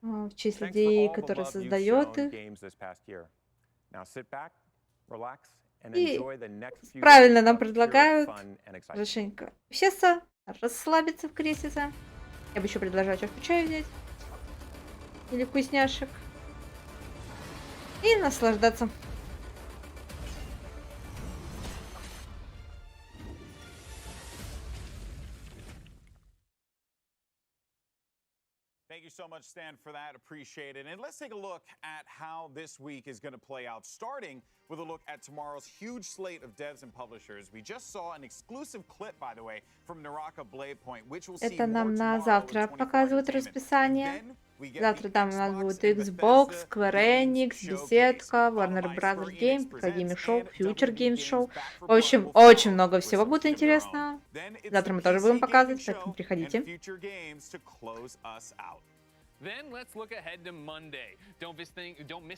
в честь людей, которые создают их. И правильно нам предлагают хорошенько усесться, расслабиться в креслице. Я бы еще предложила чашку чая взять. Или вкусняшек. И наслаждаться. Thank you so much, Stan, for that. Appreciate it. And let's take a look at how this week is going to play out, starting with a look at tomorrow's huge slate of devs and publishers. We just saw an exclusive clip, by the way, from Naraka Blade Point, which will see Это more нам на tomorrow завтра with 24 показывают Entertainment. расписание. Then we get Завтра the там у нас Xbox будет and Xbox, Bethesda Square Games Enix, Showcase, Беседка, followed Warner by Brothers Square Games, Enix Poker Gaming Presents Show, and Future WB Games Games Show. Back for В общем, Blood will очень follow много with всего some будет heat of their own. интересно. Then it's Завтра the мы тоже PC будем Gaming показывать, Show поэтому and приходите. Future Games to close us out. Then let's look ahead to Monday. Don't miss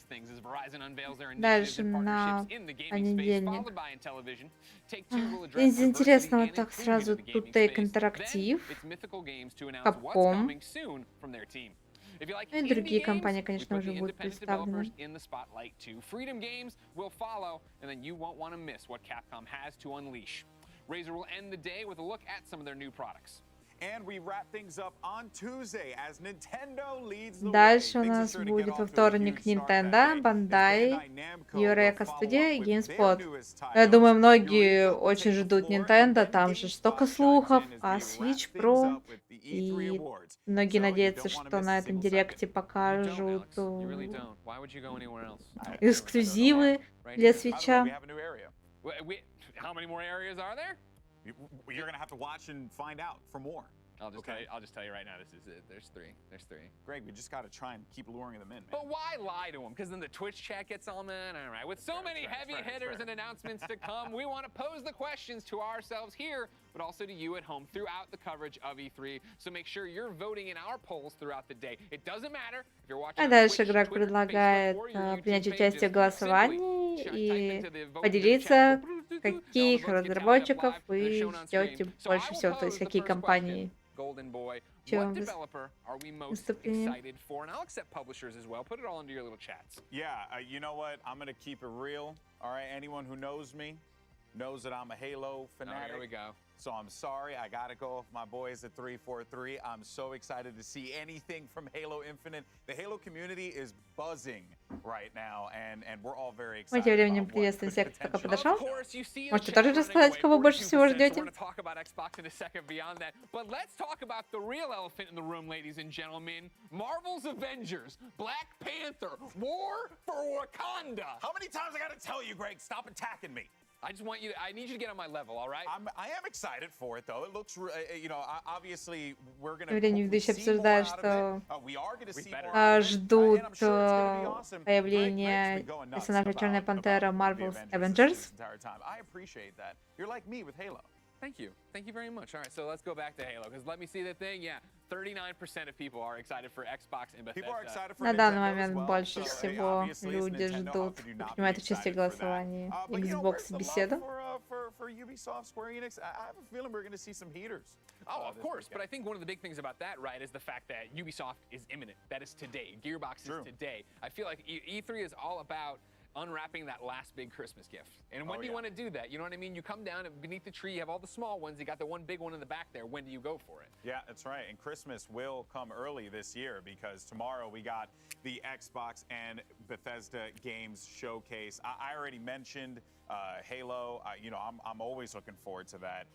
things as Verizon unveils their initiatives Дальше and на partnerships in the gaming space, понедельник. followed by in television. Take-Two will address Из diversity интересного and так inclusion сразу in the тут gaming Take space. Interactive, Then it's Mythical Games to announce what's Capcom. coming soon from their team. If you like Ну и indie другие games, компании, we конечно, put уже the будут independent представлены. developers in the spotlight too. Freedom Games will follow, and then you won't want to miss what Capcom has to unleash. Razer will end the day with a look at some of their new products. And we wrap things up on Tuesday as Nintendo leads the way. Дальше у Things are нас sure to get будет off во to a вторник huge start Nintendo, that day. Bandai, Namco Eureka will follow Studio и up with their GameSpot. newest Я titles. думаю, многие очень ждут Nintendo, там же столько слухов о Switch Pro, и многие надеются, что на этом директе покажут эксклюзивы для Switch'а. How many more areas are there? You're gonna have to watch and find out for more. I'll just tell you right now, this is it. There's three. Greg, we just gotta try and keep luring them in, man. But why lie to them? Because then the Twitch chat gets all mad. All right. With so many heavy hitters and announcements to come, we want to pose the questions to ourselves here, but also to you at home throughout the coverage of E3. So make sure you're voting in our polls throughout the day. It doesn't matter if you're watching А on дальше Twitch, Грег Twitter, предлагает Facebook, or your YouTube принять участие в pages. голосовании Simply и type into the vote in the поделиться, chat. каких All the votes get tallied up разработчиков live, and вы they're shown on ждете screen. So больше I will всего, то pose есть the какие first компании. Golden Boy, Чё, what developer are we most выступление? excited for? And I'll accept publishers as well. Put it all into your little chats. Yeah, you know what? I'm gonna keep it real. All right, anyone who knows me knows that I'm a Halo fanatic. There we go. So I'm sorry, I gotta go with my boys at 343. I'm so excited to see anything from Halo Infinite. The Halo community is buzzing right now, and we're all very excited. Мы тем временем приветствуем всех, кто только подошел. Можете тоже рассказать, кого больше всего ждете? We're going to talk about Xbox in a second beyond that. But let's talk about the real elephant in the room, ladies and gentlemen. Marvel's Avengers, Black Panther, War for Wakanda. How many times I gotta tell you, Greg, stop attacking me? I need you to get on my level, all right? I am excited for it, though. It looks, you know, obviously we're going to Ведущий обсуждает, что ждут появления персонажа Черная Пантера Marvel's Avengers. I appreciate that. You're like me with Halo. Thank you. Thank you very much. All right, so let's go back to Halo, because let me see the thing. Yeah, 39% of people are excited for Xbox and Bethesda. На данный момент больше всего люди ждут, принимают участие в голосовании Xbox Беседа. For Ubisoft, Square Enix, I have a feeling we're going to see some heaters. Oh, of course, but I think one of the big things about that, right, is the fact that Ubisoft is imminent. That is today. Gearbox is today. I feel like E3 is all about unwrapping that last big Christmas gift. And when do you want to do that? You know what I mean? You come down beneath the tree, you have all the small ones, you got the one big one in the back there. When do you go for it? Yeah, that's right. And Christmas will come early this year, because tomorrow we got the Xbox and Bethesda Games Showcase. I already mentioned Halo. You know, I'm always looking forward to that.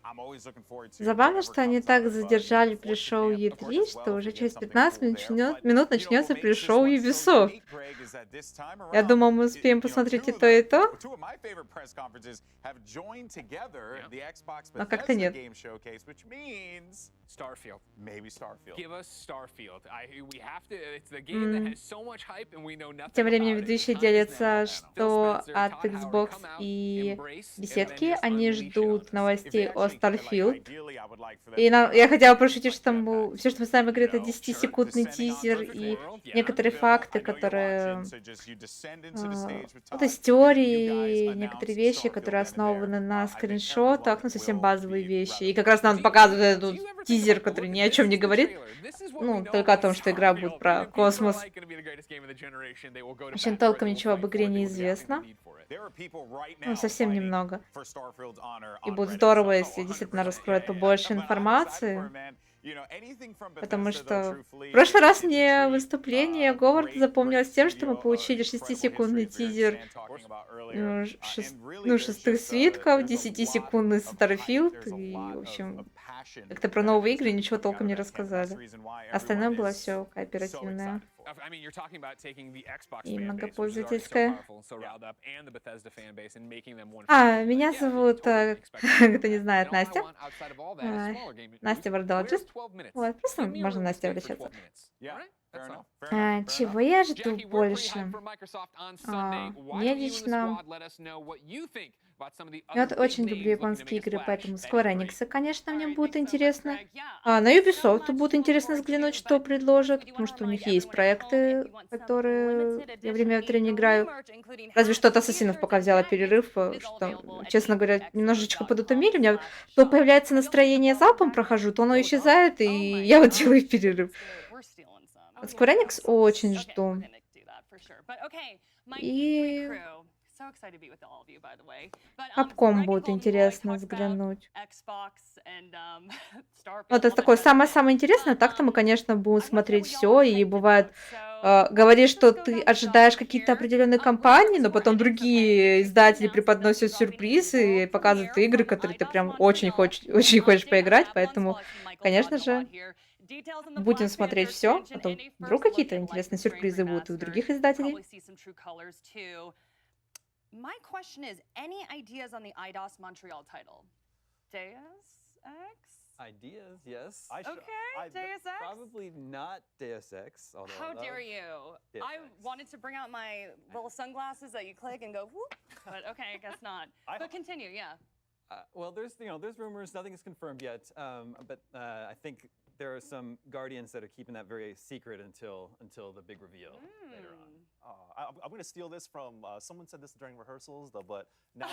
I'm always looking forward to. Забавно, что они так задержали пришоу E3, что уже через 15 минут начнется пришоу Ubisoft. Я думал, мы успеем посмотреть и то, и то. Но как-то нет. Starfield. Maybe Starfield. Give us Starfield. We have to. It's the game that has so much hype, and we know nothing. Тем временем about it. ведущий делится, что от Xbox и Беседки они ждут новостей о Starfield. И я хотела пошутить, что там все, что мы знаем в игре, это 10-секундный тизер и некоторые факты, которые... то есть теории, некоторые вещи, которые основаны на скриншотах, ну, совсем базовые вещи. И как раз нам показывают этот тизер, который ни о чем не говорит. Ну, только о том, что игра будет про космос. В общем, толком ничего об игре не известно. Ну, совсем немного. И будет здорово, если действительно раскроют побольше информации. Потому что в прошлый раз мне выступление Говарда запомнилось тем, что мы получили 6-секундный тизер шестых свитков, 10-секундный Starfield, и, в общем, как-то про новые игры ничего толком не рассказали. Остальное было все кооперативное. И многопользовательское. Меня зовут, кто не знает, Настя. Настя Вардалджист. Вот, просто можно Настя обращаться. Чего я жду больше? Мне лично... Я вот очень люблю японские игры, поэтому Square Enix, конечно, мне будет интересно. На Ubisoft будет интересно взглянуть, что предложат, потому что у них есть проекты, которые я время от времени играю. Разве что от Ассасинов пока взяла перерыв, что, честно говоря, немножечко подутомили. У меня то появляется настроение, залпом прохожу, то оно исчезает, и я вот делаю перерыв. От Square Enix очень жду. И... Capcom будет интересно взглянуть. Это такое самое-самое интересное. Так-то мы, конечно, будем смотреть все. И бывает, говоришь, что ты ожидаешь какие-то определенные компании, но потом другие издатели преподносят сюрпризы и показывают игры, которые ты прям очень хочешь поиграть. Поэтому, конечно же, будем смотреть все. А то вдруг какие-то интересные сюрпризы будут и у других издателей. My question is, any ideas on the IDOS Montreal title? Deus Ex? Ideas, yes. Okay, Deus Ex? Probably not Deus Ex. How dare you? I wanted to bring out my little sunglasses that you click and go whoop, but okay, I guess not. But continue, yeah. Well, there's rumors. Nothing is confirmed yet. But I think there are some Guardians that are keeping that very secret until the big reveal later on. I'm going to steal this from someone said this during rehearsals, though, but now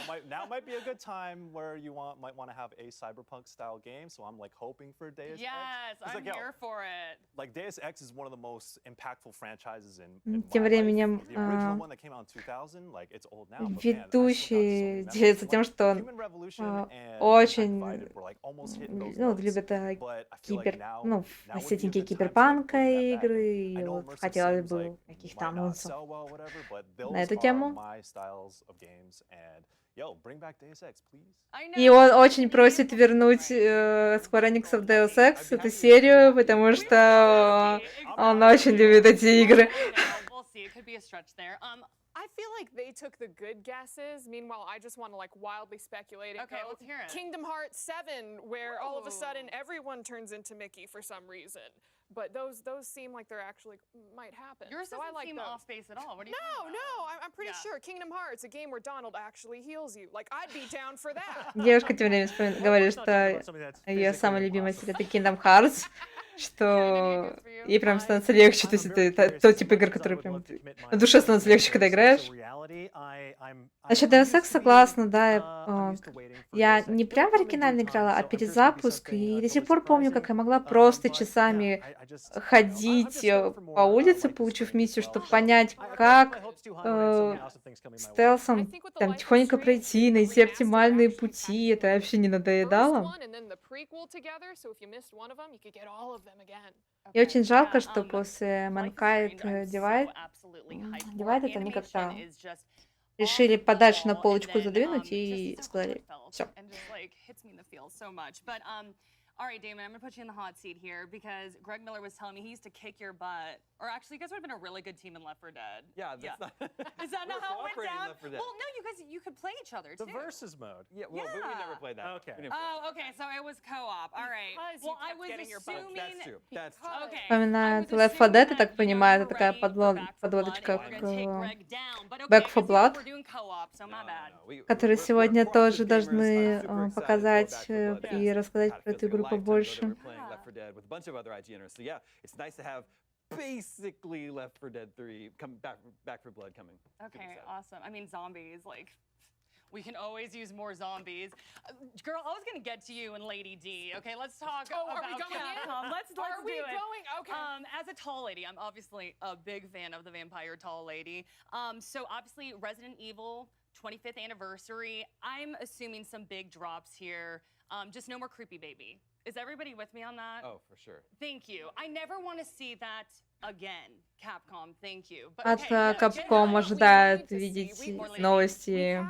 might be a good time where you might want to have a cyberpunk style game. So I'm like hoping for Deus Ex. Yes, I'm here for it. Like Deus Ex is one of the most impactful franchises in Тем временем the original one that came out in 2000. Like it's old now. Ведущий делится тем, что он очень любит сетенькие киберпанка игры, и вот хотелось бы каких-то анонсов на эту тему. И он очень просит вернуть Square Enix в Deus Ex, эту серию, потому что он очень любит эти игры. I feel like they took the good guesses. Meanwhile, I just want to like wildly speculate. Okay, let's hear it. Kingdom Hearts 7, where all of a sudden everyone turns into Mickey for some reason. But those seem like they're actually might happen. Yours doesn't seem off base at all. What do you think? No, I'm pretty sure Kingdom Hearts, a game where Donald actually heals you. Like I'd be down for that. Девушка тем временем говорит, что ее самая любимая серия это Kingdom Hearts, что ей прям становится легче, то есть это тот тип игр, который прям на душе становится легче, когда играешь. Насчет Deus Ex согласна, да. Я не прям в оригинально играла, а перезапуск, и до сих пор помню, как я могла просто часами ходить по улице, получив миссию, чтобы понять, как стелсом там тихонько пройти, найти оптимальные пути. Это вообще не надоедало. И очень жалко, что после Mankind Divided они как-то решили подальше на полочку задвинуть и сказали, все. All right, Damon, I'm going to put you in the hot seat here because Greg Miller was telling me he used to kick your butt. Or actually, you guys would have been a really good team in Left 4 Dead. Yeah, that's not... Is that not how it went down? Well, no, you could play each other, too. The versus mode. Yeah, well, but we never played that. Okay. Oh, okay, so it was co-op. All right. Well, I was assuming... That's true. That's true. Okay. Вспоминаю Left 4 Dead, я так понимаю, это такая подводочка к Back 4 Blood, которые сегодня тоже должны показать и рассказать про эту игру побольше. Playing Left 4 Dead with a bunch of other IGNers. So yeah, it's nice to have basically Left 4 Dead 3 come back for Blood coming. Okay, awesome. I mean, zombies, like, we can always use more zombies. Girl, I was gonna get to you and Lady D. Okay, let's talk about Capcom. Let's do it. Going? Okay. As a tall lady, I'm obviously a big fan of the vampire tall lady. So obviously Resident Evil 25th anniversary. I'm assuming some big drops here. Just no more creepy baby. Is everybody with me on that? Oh, for sure. Thank you. I never want to see that again, Capcom. Thank you. But От okay, Capcom ожидают видеть новости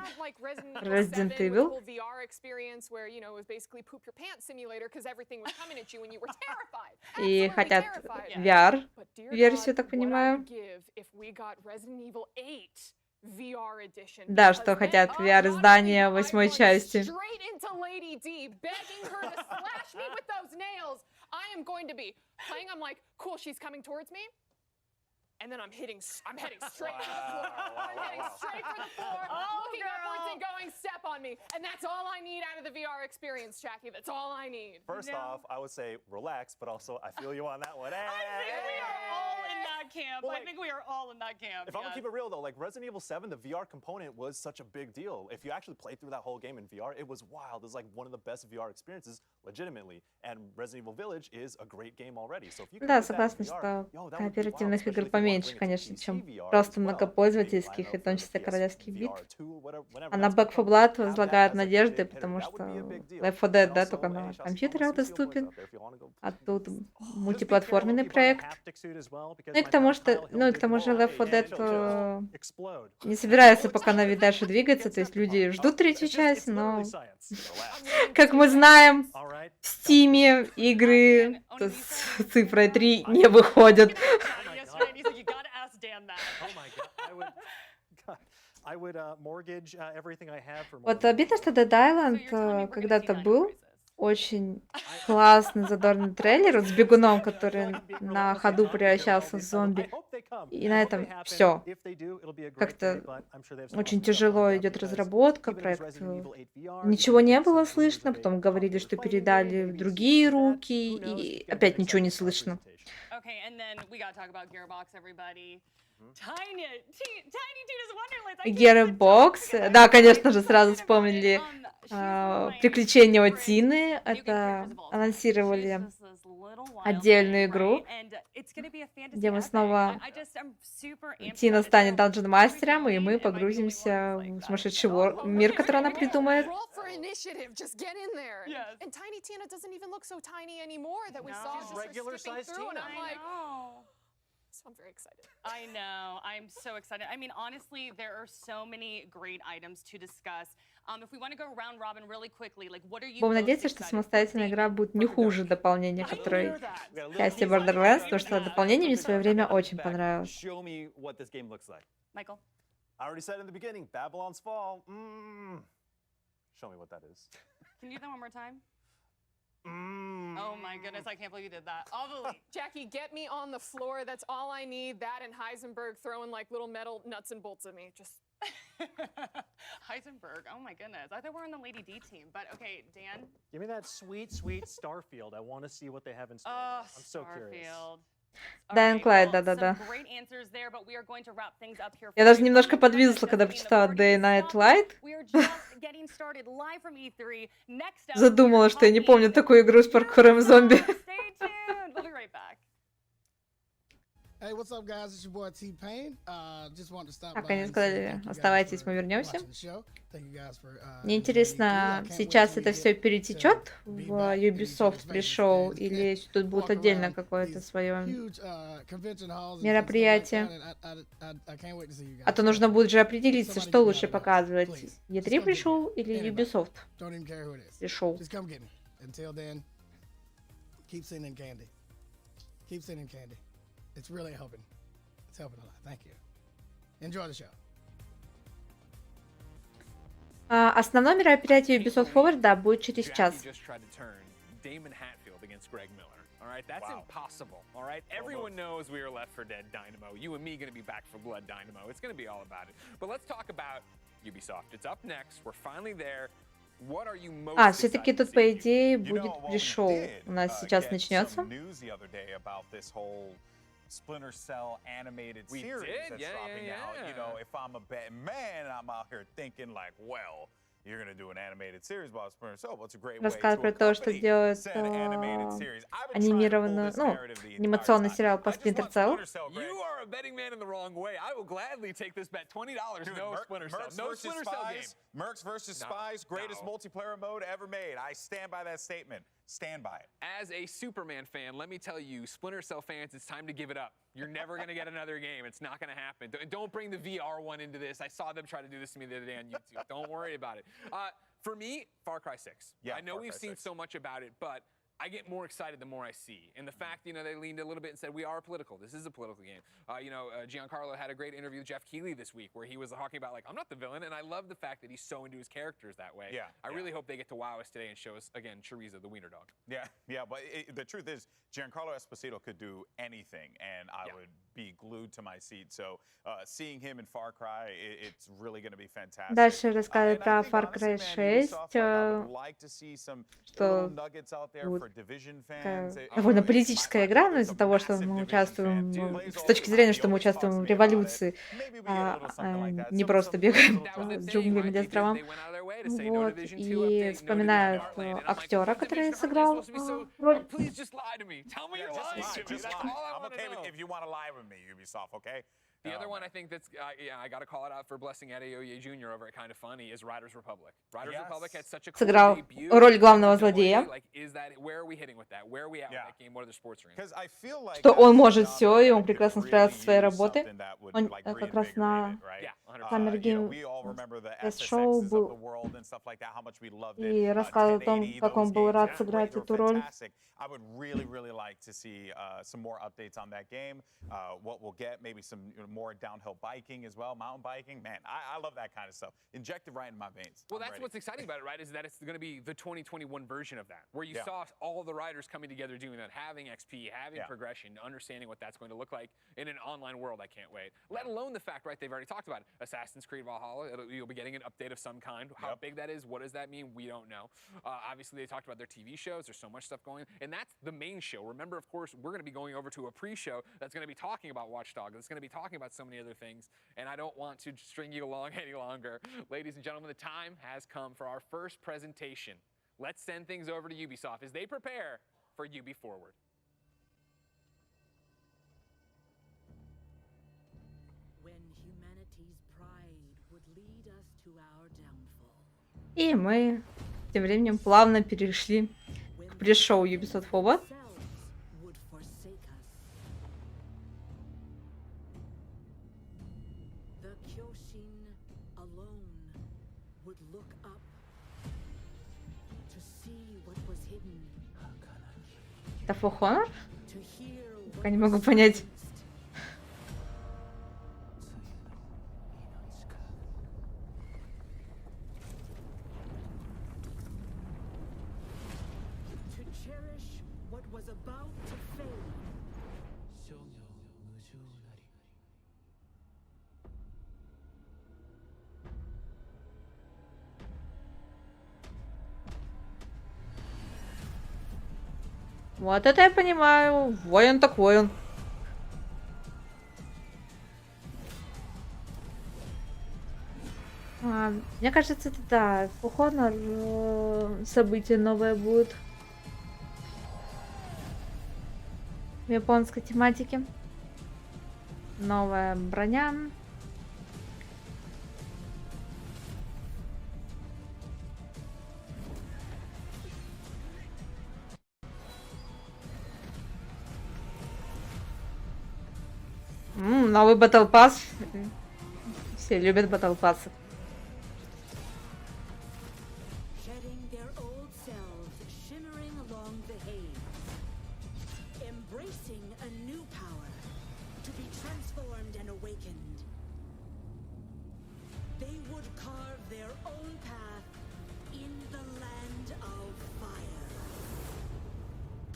про Resident Evil. Whole VR experience where, you know, it was basically poop your pants simulator because everything was coming at you and you were terrified. И хотят VR-версию, так понимаю. Give if we got Resident Evil 8 VR edition. Да, что хотят VR-издание 8-й части. Straight into Lady D, begging her to slash me with those nails. I am going to be playing. I'm like, cool, she's coming towards me. And then I'm heading straight for the floor. I'm heading straight for the floor, looking upwards and going, step on me. And that's all I need out of the VR experience, Jackie. That's all I need. First off, I would say relax, but also I feel you on that one. I think we are all in that camp. I think we are all in that camp. If I'm gonna keep it real though, like Resident Evil 7, the VR component was such a big deal. If you actually played through that whole game in VR, it was wild. It was like one of the best VR experiences, legitimately. And Resident Evil Village is a great game already. So if you Да, согласна, что кооперативных игр поменьше, конечно, чем просто многопользовательских, и в том числе королевских битв. А на Back 4 Blood возлагают надежды, потому что Left 4 Dead, да, только на компьютерах доступен, а тут мультиплатформенный проект. Ну и к тому же Left 4 Dead не собирается пока на дальше двигаться, то есть люди ждут третью часть, но, как мы знаем, в Steam игры с цифрой 3 не выходят. Вот обидно, что Dead Island когда-то был очень классный, задорный трейлер вот с бегуном, который на ходу превращался в зомби. И на этом все. Как-то очень тяжело идет разработка, проект. Ничего не было слышно, потом говорили, что передали в другие руки, и опять ничего не слышно. Okay, and then we gotta talk about Gearbox, everybody. Tiny Tina's Wonderlands. Gearbox, да, конечно же, сразу вспомнили приключения от Тины. Это анонсировали отдельную игру, где мы снова... Тина станет данжен-мастером, и мы погрузимся в сумасшедший мир, который она придумает. So I'm very excited. I know. I'm so excited. I mean, honestly, there are so many great items to discuss. If we want to go round robin really quickly, like what are you? Будем надеяться, что самостоятельная игра будет не хуже дополнения, которое части Borderlands, потому что дополнение мне в свое время очень понравилось. Show me what this game looks like. Michael. I already said in the beginning, Babylon's Fall. Show me what that is. Can you do that one more time? Oh my goodness, I can't believe you did that. Jackie, get me on the floor. That's all I need. That and Heisenberg throwing like little metal nuts and bolts at me. Just Heisenberg. Oh my goodness. I thought we were on the Lady D team. But okay, Dan. Give me that sweet, sweet Starfield. I want to see what they have in store. I'm so curious. Dying Light, да-да-да. Я даже немножко подвисла, когда прочитала Dying Light. Задумала, что я не помню такую игру с паркуром зомби. Так, они сказали, оставайтесь, мы вернемся. Мне интересно, сейчас это все перетечет в Ubisoft пришел, или тут будет отдельно какое-то свое мероприятие? А то нужно будет же определиться, что лучше показывать. E3 пришел или Ubisoft пришел? It's really helping. It's helping a lot. Thank you. Enjoy the show. Основное мероприятие Ubisoft Forward, да, будет через час. All right, that's impossible. All right, everyone knows we are Left 4 Dead Dynamo. You and me going to be back for Blood Dynamo. It's going to be all about it. But let's talk about Ubisoft. It's up next. We're finally there. What are you most excited to see? Все-таки тут, по идее, будет пришел. У нас сейчас начнется. Splinter Cell animated series that's dropping out. You know, if I'm a betting man, I'm out here thinking like, well, you're gonna do an animated series about Splinter Cell. What's a great way Рассказ про то, что делают анимированную, анимационный сериал по Splinter Cell. a betting man in the wrong way. I will gladly take this bet. $20, Dude, no Splinter Cell. Mercs No versus Splinter Cell game. Spies. Mercs versus Spies, greatest multiplayer mode ever made. I stand by that statement. Stand by it. As a Superman fan, let me tell you, Splinter Cell fans, it's time to give it up. You're never going to get another game. It's not going to happen. Don't bring the VR one into this. I saw them try to do this to me the other day on YouTube. Don't worry about it. For me, Far Cry 6. Yeah, I know we've seen so much about it, but I get more excited the more I see. And the fact, they leaned a little bit and said, we are political. This is a political game. Giancarlo had a great interview with Jeff Keighley this week where he was talking about, I'm not the villain. And I love the fact that he's so into his characters that way. Yeah. I really hope they get to wow us today and show us, again, Chorizo, the wiener dog. Yeah, but the truth is, Giancarlo Esposito could do anything, and I would be glued to my seat. So seeing him in Far Cry, it's really going to be fantastic. Дальше рассказывает про Far Cry 6, что довольно политическая игра, но из-за того, что мы участвуем, с точки зрения, что мы участвуем в революции, не просто бегаем по джунглям или островам. Вот, и вспоминают актера, который сыграл роль. I'm okay if you want to lie with me, Ubisoft, okay? The other one I think that's, I got to call it out for blessing Adeoye Jr. over at Kind of Funny is Riders Republic. Riders Republic had such a cool Сыграл debut. роль главного злодея. Where are we hitting with that? Where are we at with that game? What are the sports rings? Что он может все, и он прекрасно справится со своей работой. Он как раз на Summer Game Show был и рассказывал о том, как он был рад сыграть эту роль. I would really like to see some more updates on that game. What we'll get, maybe some more downhill biking as well, mountain biking. Man, I love that kind of stuff. Injected right in my veins. Well, that's what's exciting about it, right? Is that it's going to be the 2021 version of that, where you saw all the riders coming together doing that, having XP, having progression, understanding what that's going to look like in an online world. I can't wait. Let alone the fact, right? They've already talked about it. Assassin's Creed Valhalla. You'll be getting an update of some kind. How big that is, what does that mean? We don't know. Obviously, they talked about their TV shows. There's so much stuff going on. And that's the main show. Remember, of course, we're going to be going over to a pre-show that's going to be talking about Watch Dogs. That's going to be talking about so many other things. And I don't want to string you along any longer. Ladies and gentlemen, the time has come for our first presentation. Let's send things over to Ubisoft as they prepare for Ubi Forward. When humanity's pride would lead us to our downfall. И мы тем временем плавно перешли к пресс-шоу Ubisoft Forward. Это For Honor? Пока не могу понять. Вот это я понимаю. Воин так воин. Мне кажется, это да. For Honor событие новое будет. В японской тематике. Новая броня. Новый Battle Pass. Все любят Battle Pass.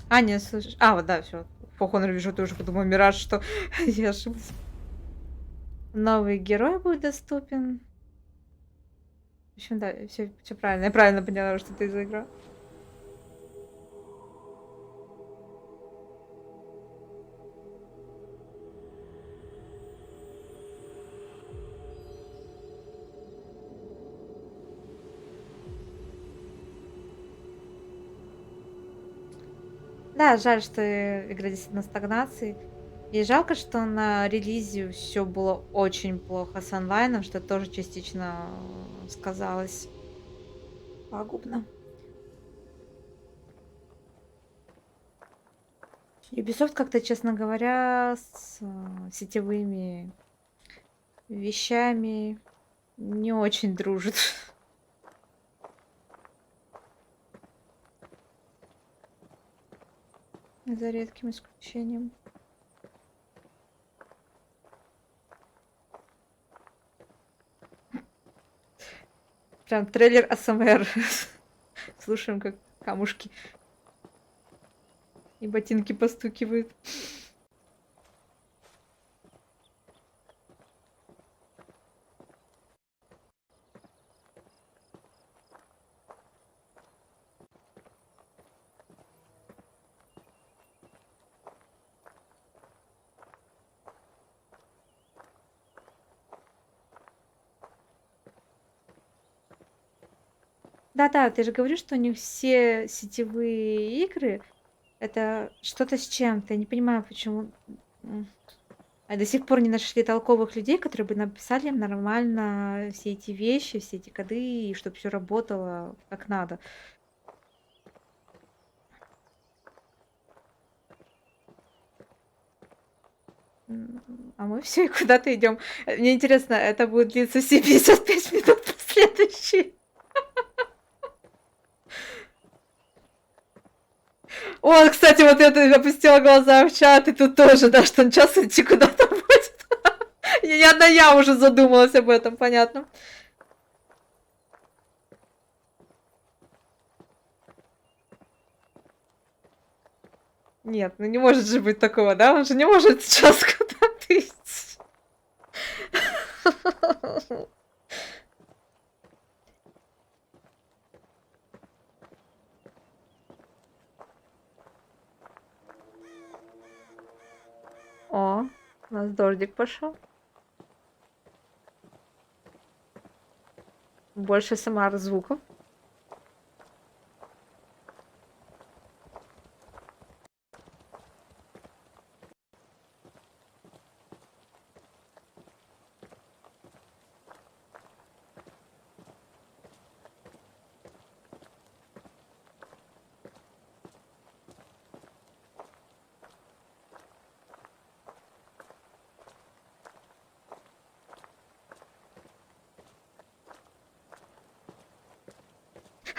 А, не, слушай. А, вот да, все. For Honor вижу, ты уже подумал, Мираж, что я ошиблась. Новый герой будет доступен. В общем, да, все правильно. Я правильно поняла, что ты заиграл. Да, жаль, что игра действительно на стагнации. И жалко, что на релизе все было очень плохо с онлайном, что тоже частично сказалось пагубно. Ubisoft как-то, честно говоря, с сетевыми вещами не очень дружит. За редким исключением. Прям трейлер АСМР. Слушаем, как камушки и ботинки постукивают. Да-да, ты же говоришь, что у них все сетевые игры это что-то с чем-то. Я не понимаю, почему до сих пор не нашли толковых людей, которые бы написали им нормально все эти вещи, все эти коды, и чтобы все работало как надо. А мы все и куда-то идем. Мне интересно, это будет длиться все 55 минут последующие. О, кстати, вот я опустила глаза в чат, и тут тоже, да, что он час идти куда-то будет. Не одна я уже задумалась об этом, понятно. Нет, ну не может же быть такого, да? Он же не может сейчас куда-то идти. О, у нас дождик пошел. Больше СМР звуков.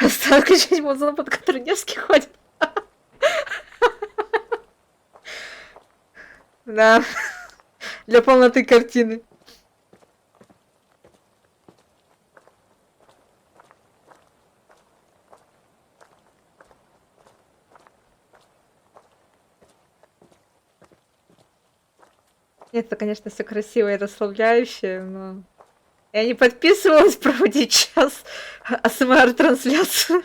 Осталось включить музыку, под которой Невский ходит. Да. Для полноты картины. Нет, это, конечно, все красиво и расслабляюще, но я не подписывалась проводить час АСМР-трансляцию.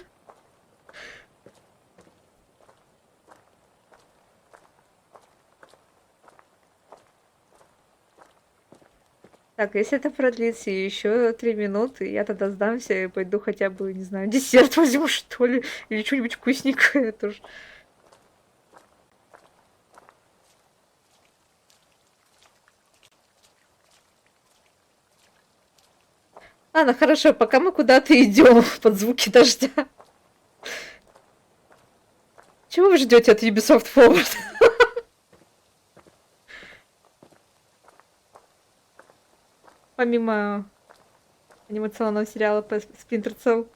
Так, если это продлится еще 3 минуты, я тогда сдамся и пойду хотя бы, не знаю, десерт возьму, что ли, или что-нибудь вкусненькое тоже. Ладно, хорошо, пока мы куда-то идем под звуки дождя. Чего вы ждете от Ubisoft Forward? Помимо анимационного сериала по Splinter Cell.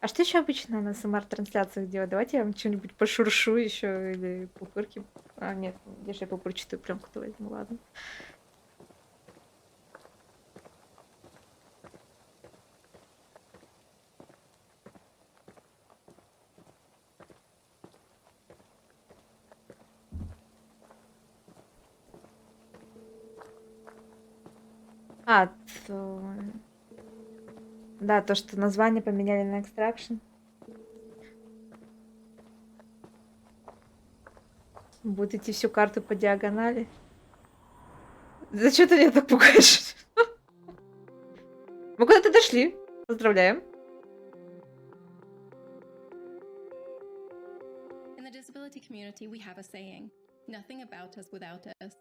А что еще обычно на СМР-трансляциях делать? Давайте я вам что-нибудь пошуршу еще или пупырки. А, нет, где же я пупырчатую пленку-то возьму, ладно. Да, то, что название поменяли на Extraction. Будет идти всю карту по диагонали. Да что ты меня так пугаешь? Мы куда-то дошли. Поздравляем. community, we have a saying, nothing about us without us.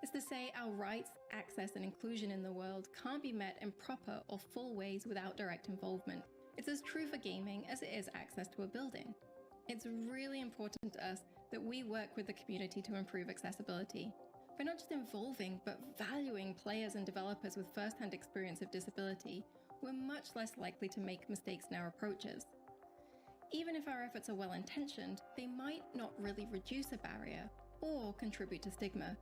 It's to say our rights, access, and inclusion in the world can't be met in proper or full ways without direct involvement. It's as true for gaming as it is access to a building. It's really important to us that we work with the community to improve accessibility. By not just involving, but valuing players and developers with first-hand experience of disability, we're much less likely to make mistakes in our approaches. Even if our efforts are well-intentioned, they might not really reduce a barrier or contribute to stigma.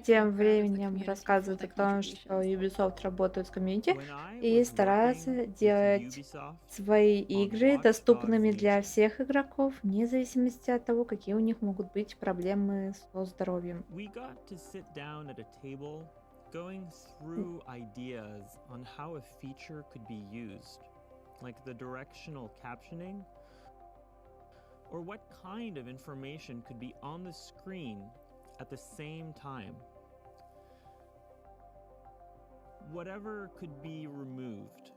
Тем временем рассказывают о том, что Ubisoft работает с комьюнити и стараются делать свои игры доступными для всех игроков, вне зависимости от того, какие у них могут быть проблемы со здоровьем. Going through ideas on how a feature could be used, like the directional captioning, or what kind of information could be on the screen at the same time. Whatever could be removed.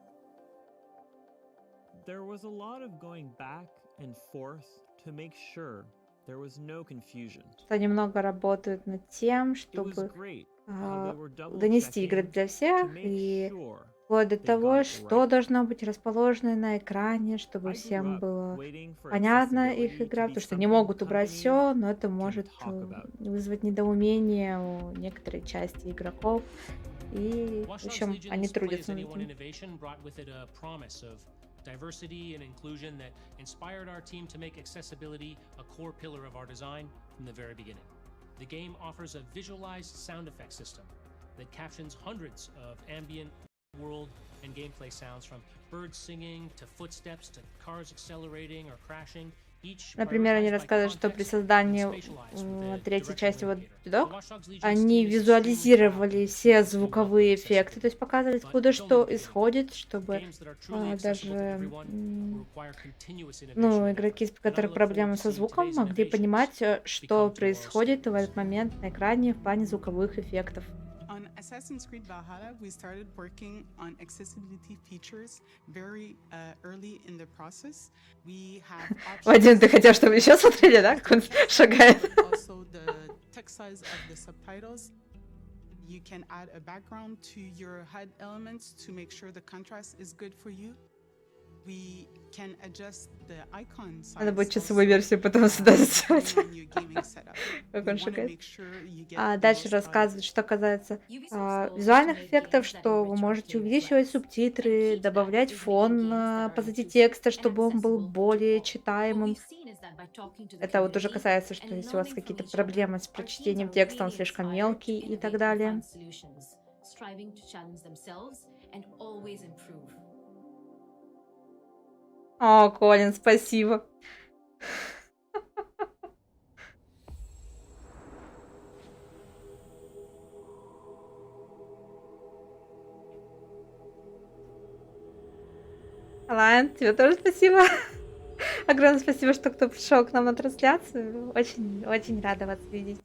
There was a lot of going back and forth to make sure there was no confusion. Они много работают над тем, чтобы донести игры для всех и вплоть до того, что должно быть расположено на экране, чтобы всем было понятно их игра, потому что не могут убрать все, но это может вызвать недоумение у некоторой части игроков. И, в общем, они трудятся над этим. Diversity and inclusion that inspired our team to make accessibility a core pillar of our design from the very beginning. The game offers a visualized sound effect system that captions hundreds of ambient world and gameplay sounds, from birds singing to footsteps to cars accelerating or crashing. Например, они рассказывают, что при создании третьей части Watch Dogs они визуализировали все звуковые эффекты, то есть показывали, откуда что исходит, чтобы даже игроки, у которых проблемы со звуком, могли понимать, что происходит в этот момент на экране в плане звуковых эффектов. On Assassin's Creed Valhalla, we started working on accessibility features very early in the process. We have Вадим, ты хотел, чтобы еще смотрели, да, как он шагает? Also the text size of the subtitles. You can add a background to your HUD elements to make sure the contrast is good for you. We can adjust the icon size. Надо будет часовую версию потом сюда сделать. Как он шагает. Дальше рассказывает, что касается визуальных эффектов, что вы можете увеличивать субтитры, добавлять фон позади текста, чтобы он был более читаемым. Это вот уже касается, что если у вас какие-то проблемы с прочтением текста, он слишком мелкий и так далее. О, Колин, спасибо. Алан, тебе тоже спасибо. Огромное спасибо, что кто пришел к нам на трансляцию. Очень, очень рада вас видеть.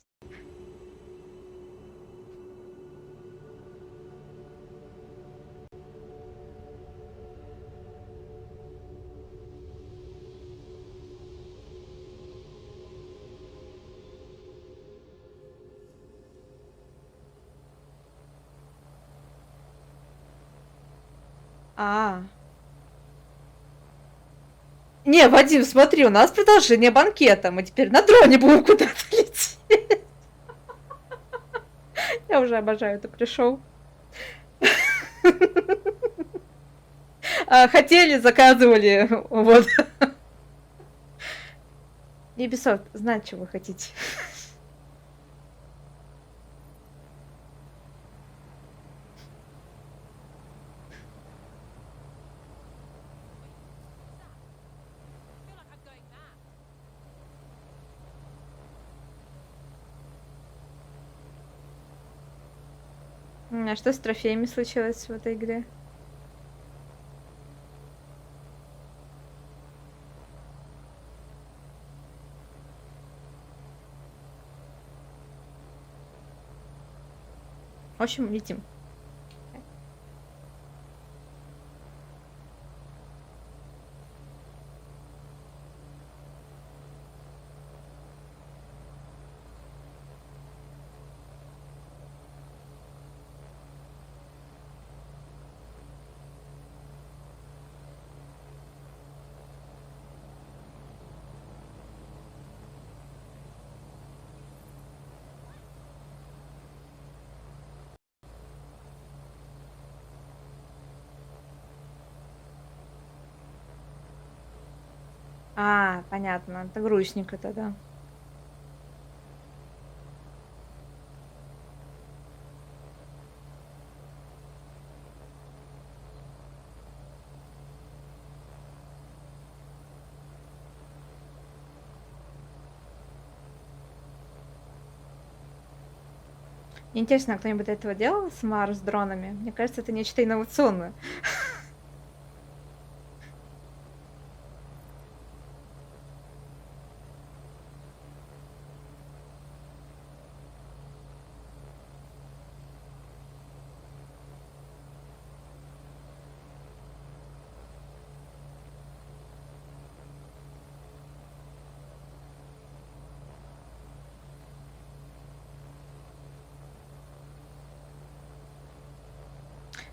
Не, Вадим, смотри, у нас продолжение банкета. Мы теперь на дроне будем куда-то лететь. Я уже обожаю это пришел. Хотели, заказывали. Вот. Ubisoft знает, что вы хотите. А что с трофеями случилось в этой игре? В общем, летим. А, понятно, это грустненько тогда. Мне интересно, а кто-нибудь до этого делал СМР с дронами? Мне кажется, это нечто инновационное.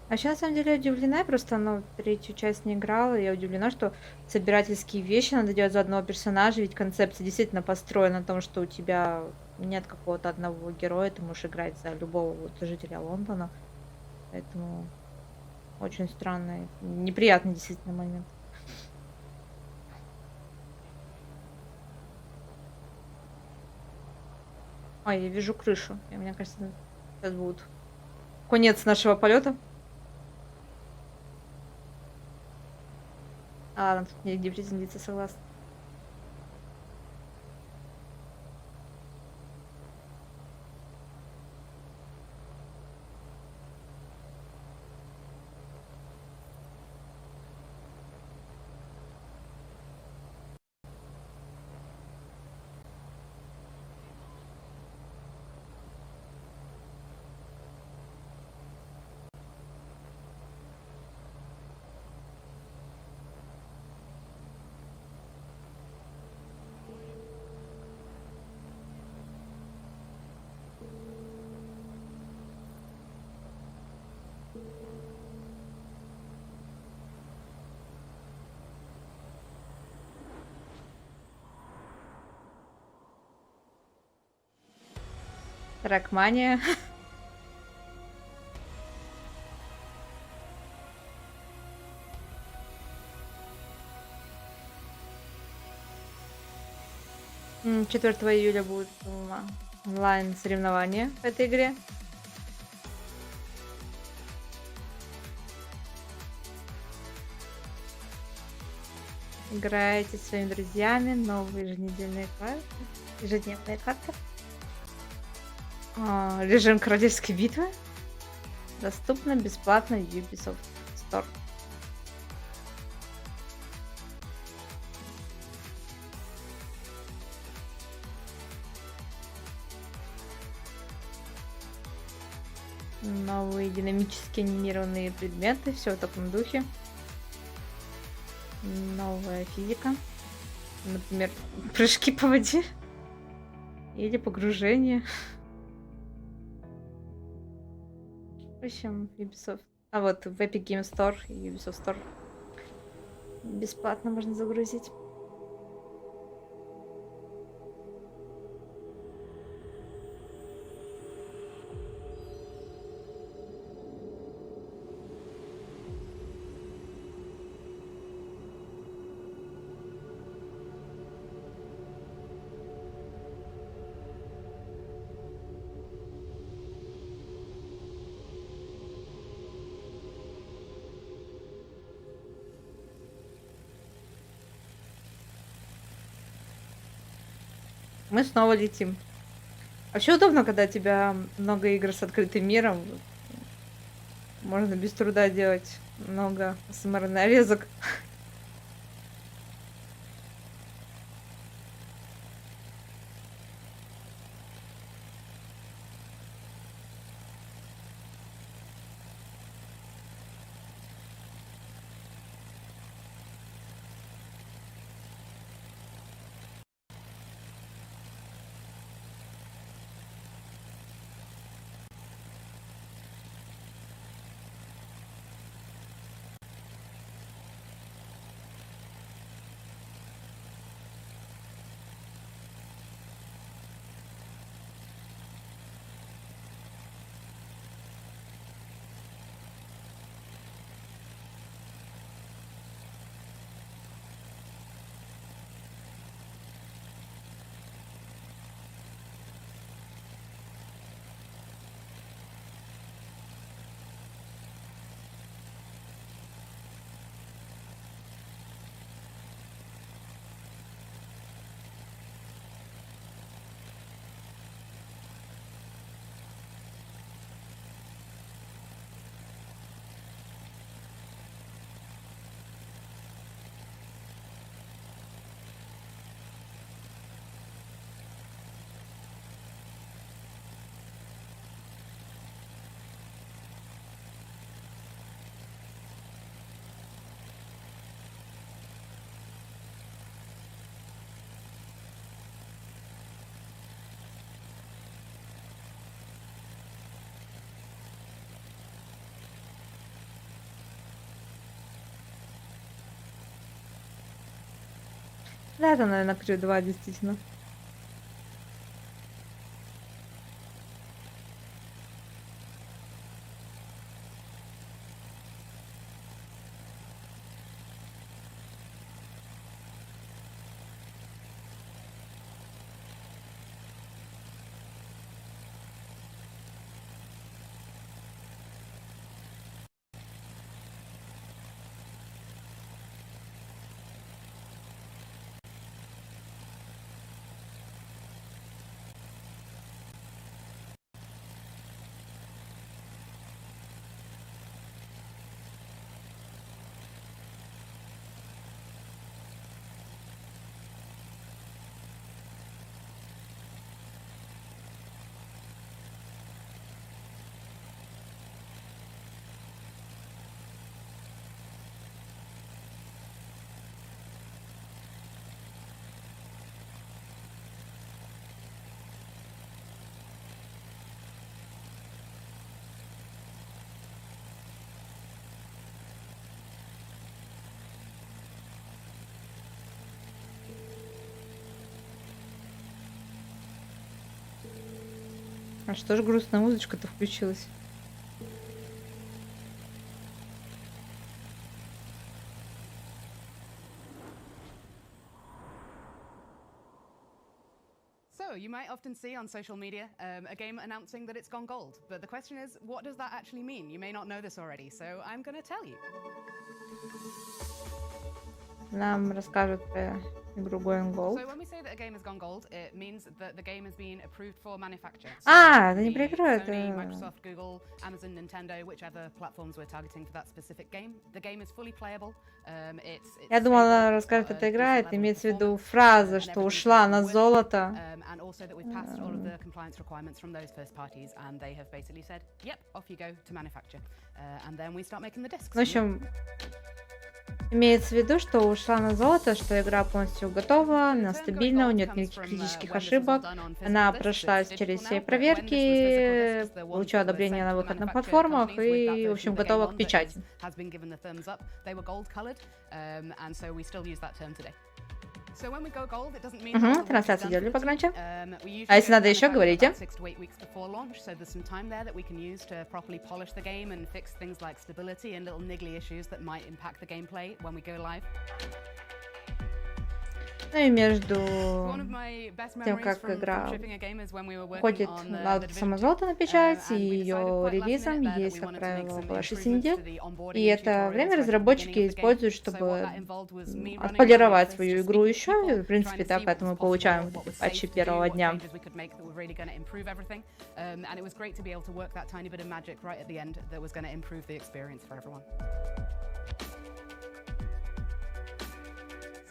Вообще, на самом деле, я удивлена, я просто, ну, третью часть не играла, я удивлена, что собирательские вещи надо делать за одного персонажа, ведь концепция действительно построена на том, что у тебя нет какого-то одного героя, ты можешь играть за любого вот жителя Лондона, поэтому очень странный, неприятный действительно момент. Ой, я вижу крышу, и мне кажется, сейчас будет конец нашего полета. А, ладно, тут негде приземлиться, согласна. Тракмания. М, 4 июля будет онлайн соревнование в этой игре. Играете со своими друзьями, новые еженедельные карты, ежедневные карты. Режим королевской битвы. Доступно бесплатно в Ubisoft Store. Новые динамически анимированные предметы, все в таком духе. Новая физика. Например, прыжки по воде. Или погружение. В общем, Ubisoft. А вот в Epic Game Store и Ubisoft Store бесплатно можно загрузить. Мы снова летим. Вообще удобно, когда у тебя много игр с открытым миром. Можно без труда делать много СМР-нарезок. Да, там, наверное, Crew 2, действительно. А что ж грустная музычка-то включилась? So, you might often see on social media a game announcing that it's gone gold. But the question is, what does that actually mean? You may not know this already, so I'm going to tell you. Нам расскажут про игру Going Gold. So when we say that a game has gone gold, it means that the game has been approved for manufacture. А, это не про игру, Sony, это... Microsoft, Google, Amazon, Nintendo, whichever platforms we're targeting for that specific game. The game is fully playable. Я думала, она расскажет, эта игра, это имеется в виду фраза, что ушла на золото. And also that we've passed all of the compliance requirements from those first parties, and they have basically said, yep, off you go to manufacture. And then we start making the discs. В общем, имеется в виду, что ушла на золото, что игра полностью готова, она стабильна, у нее нет никаких критических ошибок, она прошла через все проверки, получила одобрение на выход на платформах и, в общем, готова к печати. Угу, трансляция делали погромче. А если надо еще, говорите. Ну и между тем, как игра уходит на само золото на печать и ее релизом, есть, как правило, около 6 недель. И это время разработчики используют, чтобы отполировать свою игру еще. В принципе, так, поэтому мы получаем патчи первого дня.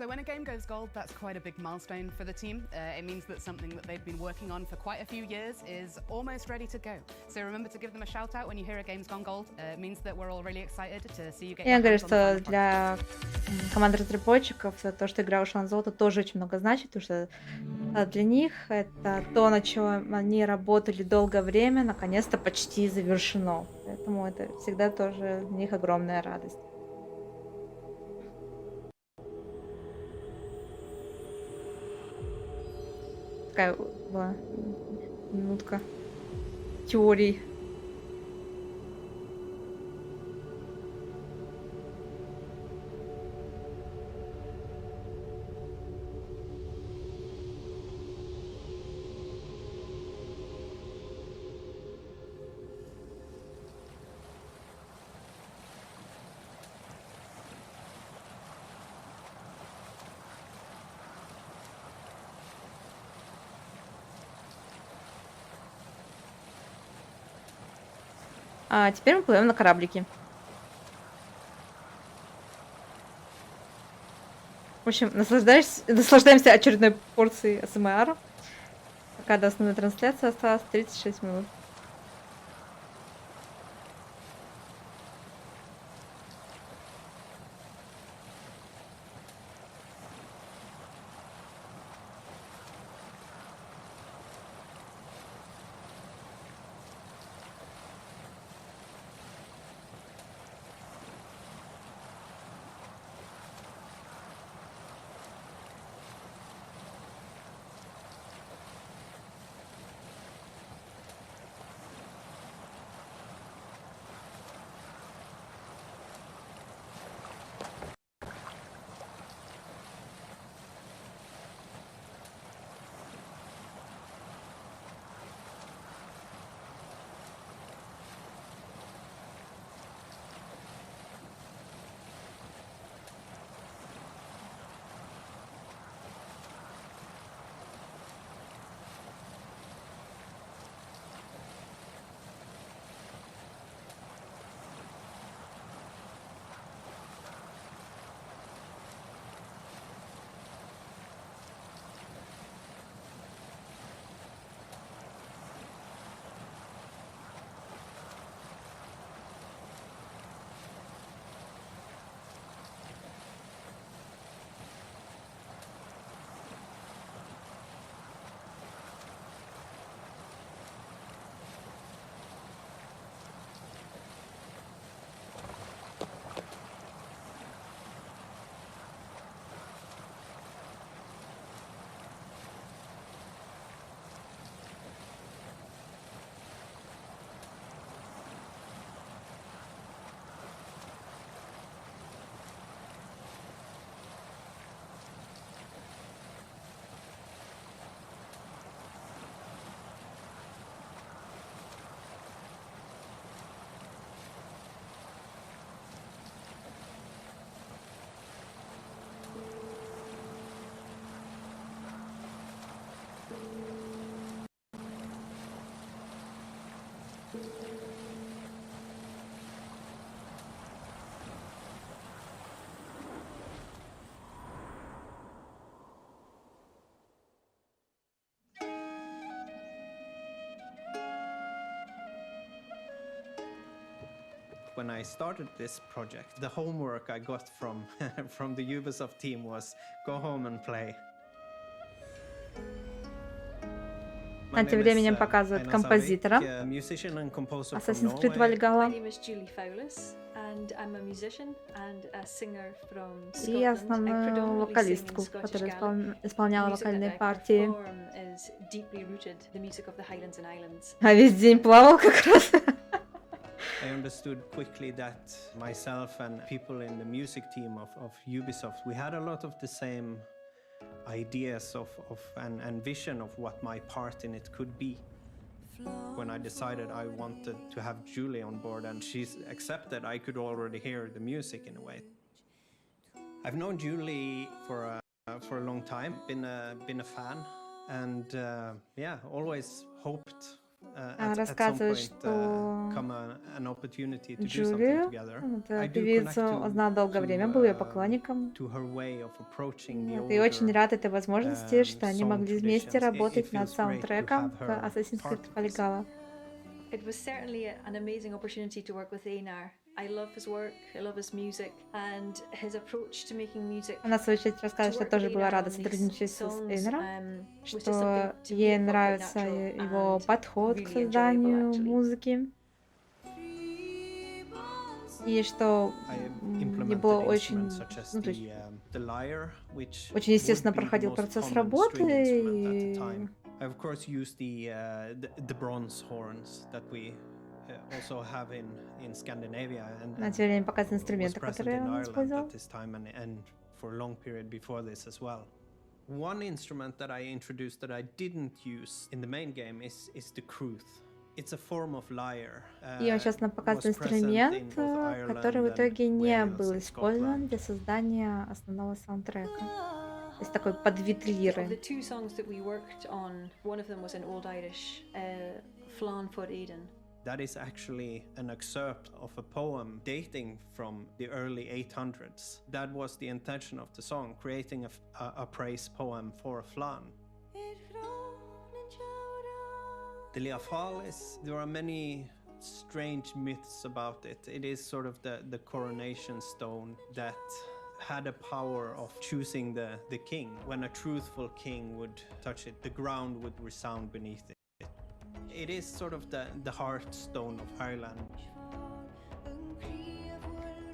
So when a game goes gold, that's quite a big milestone for the team. It means that something that they've been working on for quite a few years is almost ready to go. So remember to give them a shout out when you hear a game's gone gold. It means that we're all really excited to see you get. Я говорю, что для команд разработчиков то, что игра ушла на золото, тоже очень много значит, потому что для них это то, на чем они работали долгое время, наконец-то почти завершено. Поэтому это всегда тоже для них огромная радость. Такая была минутка теорий. А теперь мы плывем на кораблике. В общем, наслаждаемся очередной порцией АСМР. Пока до основной трансляции осталось 36 минут. when I started this project, the homework I got from from the Ubisoft team was go home and play. А тем временем показывают композитора. Assassin's Creed Valhalla. И основную вокалистку, которая исполняла вокальные партии. А весь день плавал как раз. I understood quickly that myself and people in the music team of Ubisoft, we had a lot of the same ideas and vision of what my part in it could be. When I decided I wanted to have Julie on board and she's accepted, I could already hear the music in a way. I've known Julie for a long time, been a fan, and yeah, always hoped Рассказывает, что Джулию, певицу, знал долгое время, был ее поклонником. И очень рад этой возможности, что они могли вместе работать над саундтреком к Assassin's Creed Valhalla. It was certainly an amazing opportunity to work with Einar. I love his work, I love his music, and his approach to making music. Она, в свою очередь, рассказывает, что тоже была рада сотрудничать с Эйнером, что ей нравится его подход к созданию музыки, и что мне было очень, ну, то есть, очень естественно проходил процесс работы. И I of course used the bronze horns that we also have in Scandinavia and на тем временем показывают инструменты, was present которые in он Ireland использовал. at this time and for a long period before this as well. One instrument that I introduced that I didn't use in the main game is the crwth. It's a form of lyre. И он сейчас нам показывает инструмент, который в итоге не был использован для создания основного саундтрека. То есть такой подвид лиры. The two songs that we worked on, one of them was in Old Irish, Flan for Eden. That is actually an excerpt of a poem dating from the early 800s. That was the intention of the song, creating a praise poem for Flan. The Liafal there are many strange myths about it. It is sort of the coronation stone that had a power of choosing the king. When a truthful king would touch it, the ground would resound beneath it. It is sort of the heartstone of Ireland.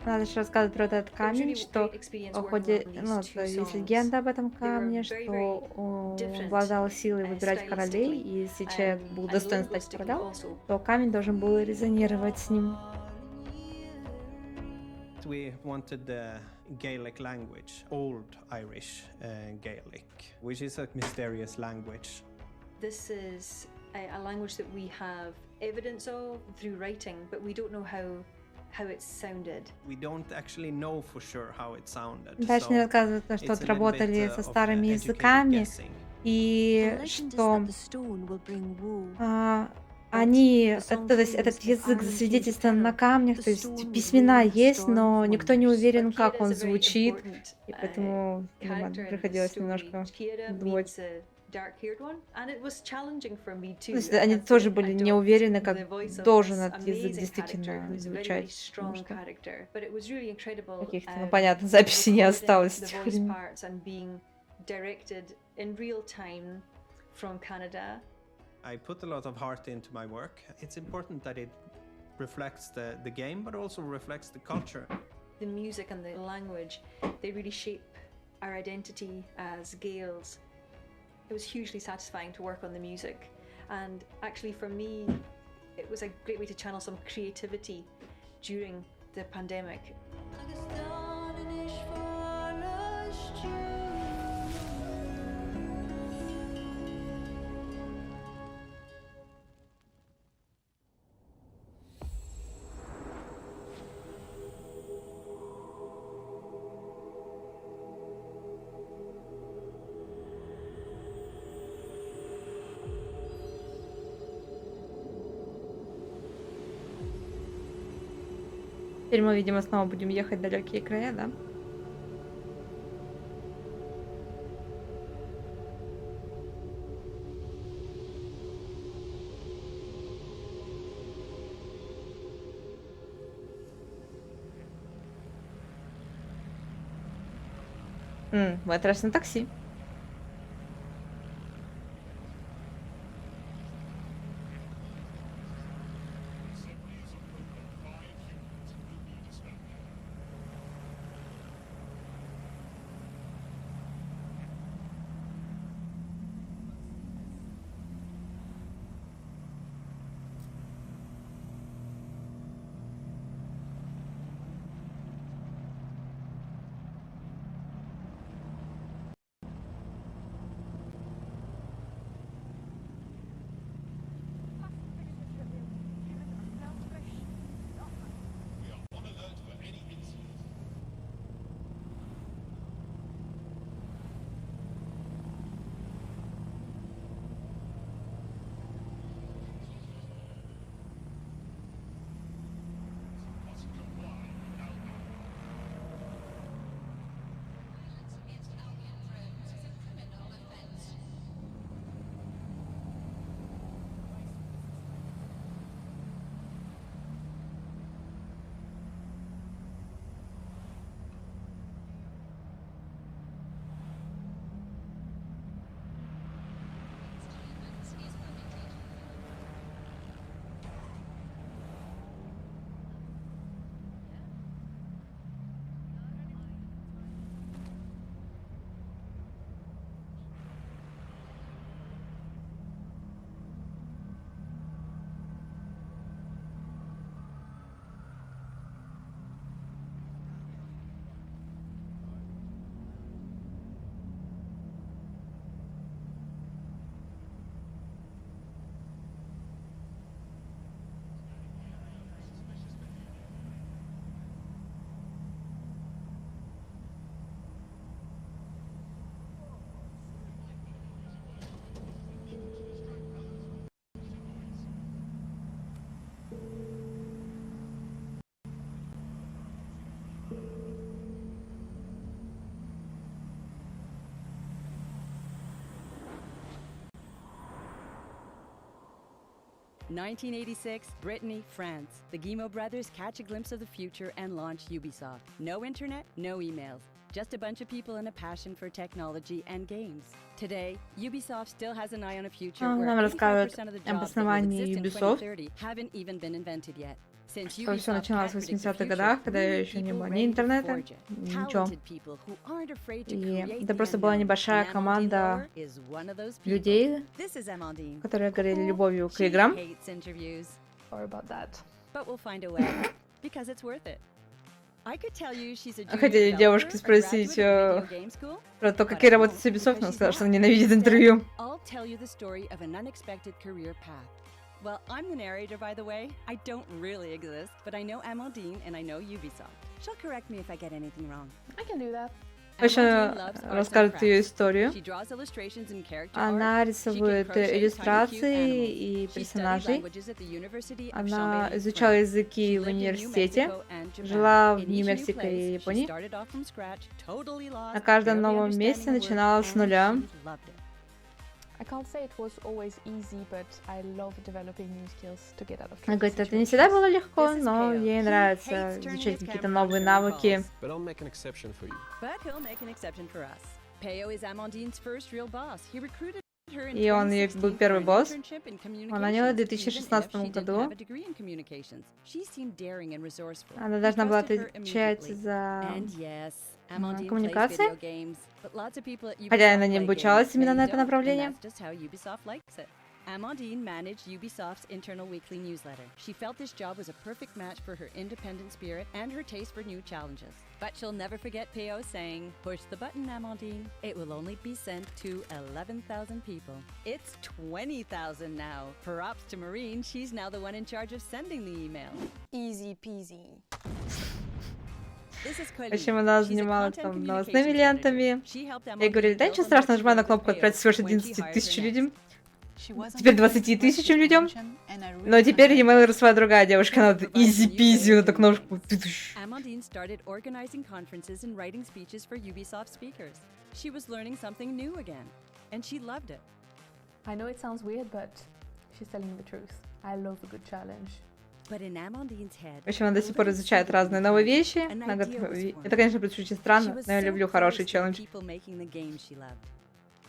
Она еще рассказывает про этот камень, что в ходе, ну, есть легенда об этом камне, что он обладал силой выбирать королей, и если человек был достоин стать королем, то камень должен был резонировать с ним. We wanted the Gaelic language, Old Irish Gaelic, which is a mysterious language. This is a language that we have evidence of through writing, but we don't know how it sounded. We don't actually know for sure how it sounded. Дальше мне рассказывают, что отработали со старыми языками, и что они, то есть этот язык засвидетельствован на камнях, то есть письмена есть, но никто не уверен, как он звучит, и поэтому приходилось немножко думать. То есть они тоже были не уверены, как должен этот язык действительно звучать, потому что каких-то, ну, понятно, записей не осталось с тех времен. I put a lot of heart into my work. It's important that it reflects the game, but also reflects the culture. The music and the language, they really shape our identity as Gaels. It was hugely satisfying to work on the music, and actually for me, it was a great way to channel some creativity during the pandemic. Теперь мы, видимо, снова будем ехать в далекие края, да? В этот раз на такси. (1986), Brittany, France. The Guillemot brothers catch a glimpse of the future and launch Ubisoft. No internet, no emails. Just a bunch of people and a passion for technology and games. Today, Ubisoft still has an eye on a future where Нам рассказывают 85% of the об jobs that will основании exist in Ubisoft. 2030 haven't even been invented yet. Since Что все Ubisoft начиналось в can't predict the 80-х future, годах, когда we need еще не people было ни ready to интернета, forge it. ничего. Talented people who aren't afraid to И create это the просто была unknown. небольшая And Amandine команда Lower is one of those people. людей, This is Amandine. которые горели любовью к She играм. hates interviews. Sorry about that. But we'll find a way because it's worth it. I could tell you she's a junior Хотели developer, девушки a спросить graduate of video game school, про то, but как ей I работать won't, с Ubisoft, because но she's сказала, что not. она ненавидит Instead, интервью. I'll tell you the story of an unexpected career path. Well, I'm the narrator, by the way. I don't really exist, but I know Amandine and I know Ubisoft. She'll correct me if I get anything wrong. I can do that. Еще расскажет ее историю. She draws illustrations and character Она art. She can рисует crochet tiny cute иллюстрации animals. и She studied персонажей. languages at the University of Она Chambéry, изучала France. языки She в lived in New университете, Mexico and Japan. жила в In each new Нью-Мексико place, и she Японии. started off from scratch, totally lost, На каждом barely новом understanding месте a word, начинала с and нуля. she loved it. I can't say it was always easy, but I love developing new skills to get out of Она tricky говорит, это не situations. всегда было легко, This is но Peo. ей He нравится hates turning изучать his какие-то camera новые on навыки. calls. But I'll make an exception for you. But he'll make an exception for us. Peo is Amandine's first real boss. He recruited her in И он ее 2016 был for первый an босс. internship in Он нанял ее в communications, even if she 2016 didn't году. have a degree in communications. She seemed daring and resourceful. Она He должна была trusted her отвечать immediately. за And yes, Amandine plays коммуникации. video games, but lots of people at Хотя она Ubisoft не play обучалась games. именно Many на это don't, and направление. that's just how Ubisoft likes it. Amandine managed Ubisoft's internal weekly newsletter. She felt this job was a perfect match for her independent spirit and her taste for new challenges. But she'll never forget Peo saying, "Push the button, Amandine. It will only be sent to 11,000 people. It's 20,000 now." Props to Maureen, she's now the one in charge of sending the email. Easy peasy. This is В Colleen. общем, она She's a занималась content там communications новостными manager. лентами. She helped Я говорю, Amandine да build ничего a страшного, membership нажимаю на with кнопку Peo «Отправить свыше when she 11 hired тысяч her людям». She wasn't Теперь a 20 тысячам людям. mention, and I really Но теперь wanted email рассылает другая девушка. Она вот easy peasy, вот эту кнопку. Amandine started organizing conferences and writing speeches for Ubisoft speakers. She was learning something new again, and she loved it. I know it sounds weird, but she's telling the truth. I love a good challenge. But in Amandine's head, В общем, она до сих пор изучает разные новые вещи. Это, конечно, будет очень странно, но я люблю хороший челлендж.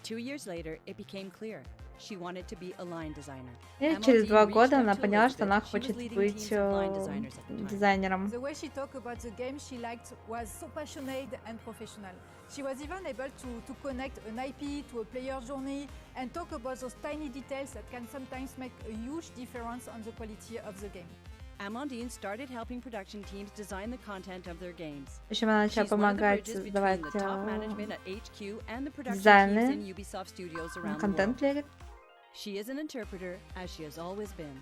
2 years later, it became clear she wanted to be a line designer. И через 2 года она поняла, что она хочет быть дизайнером. The way she talked about the game she liked was so passionate and professional. She was even able to connect an IP to a player journey and talk about those tiny details that can sometimes make a huge difference on the quality of the game. Amandine started helping production teams design the content of their games. В общем, она начала She's one of the помогать bridges создавать between the top management at HQ and the production teams дизайны, in Ubisoft studios around the контент world. для She is an interpreter, as she has always been.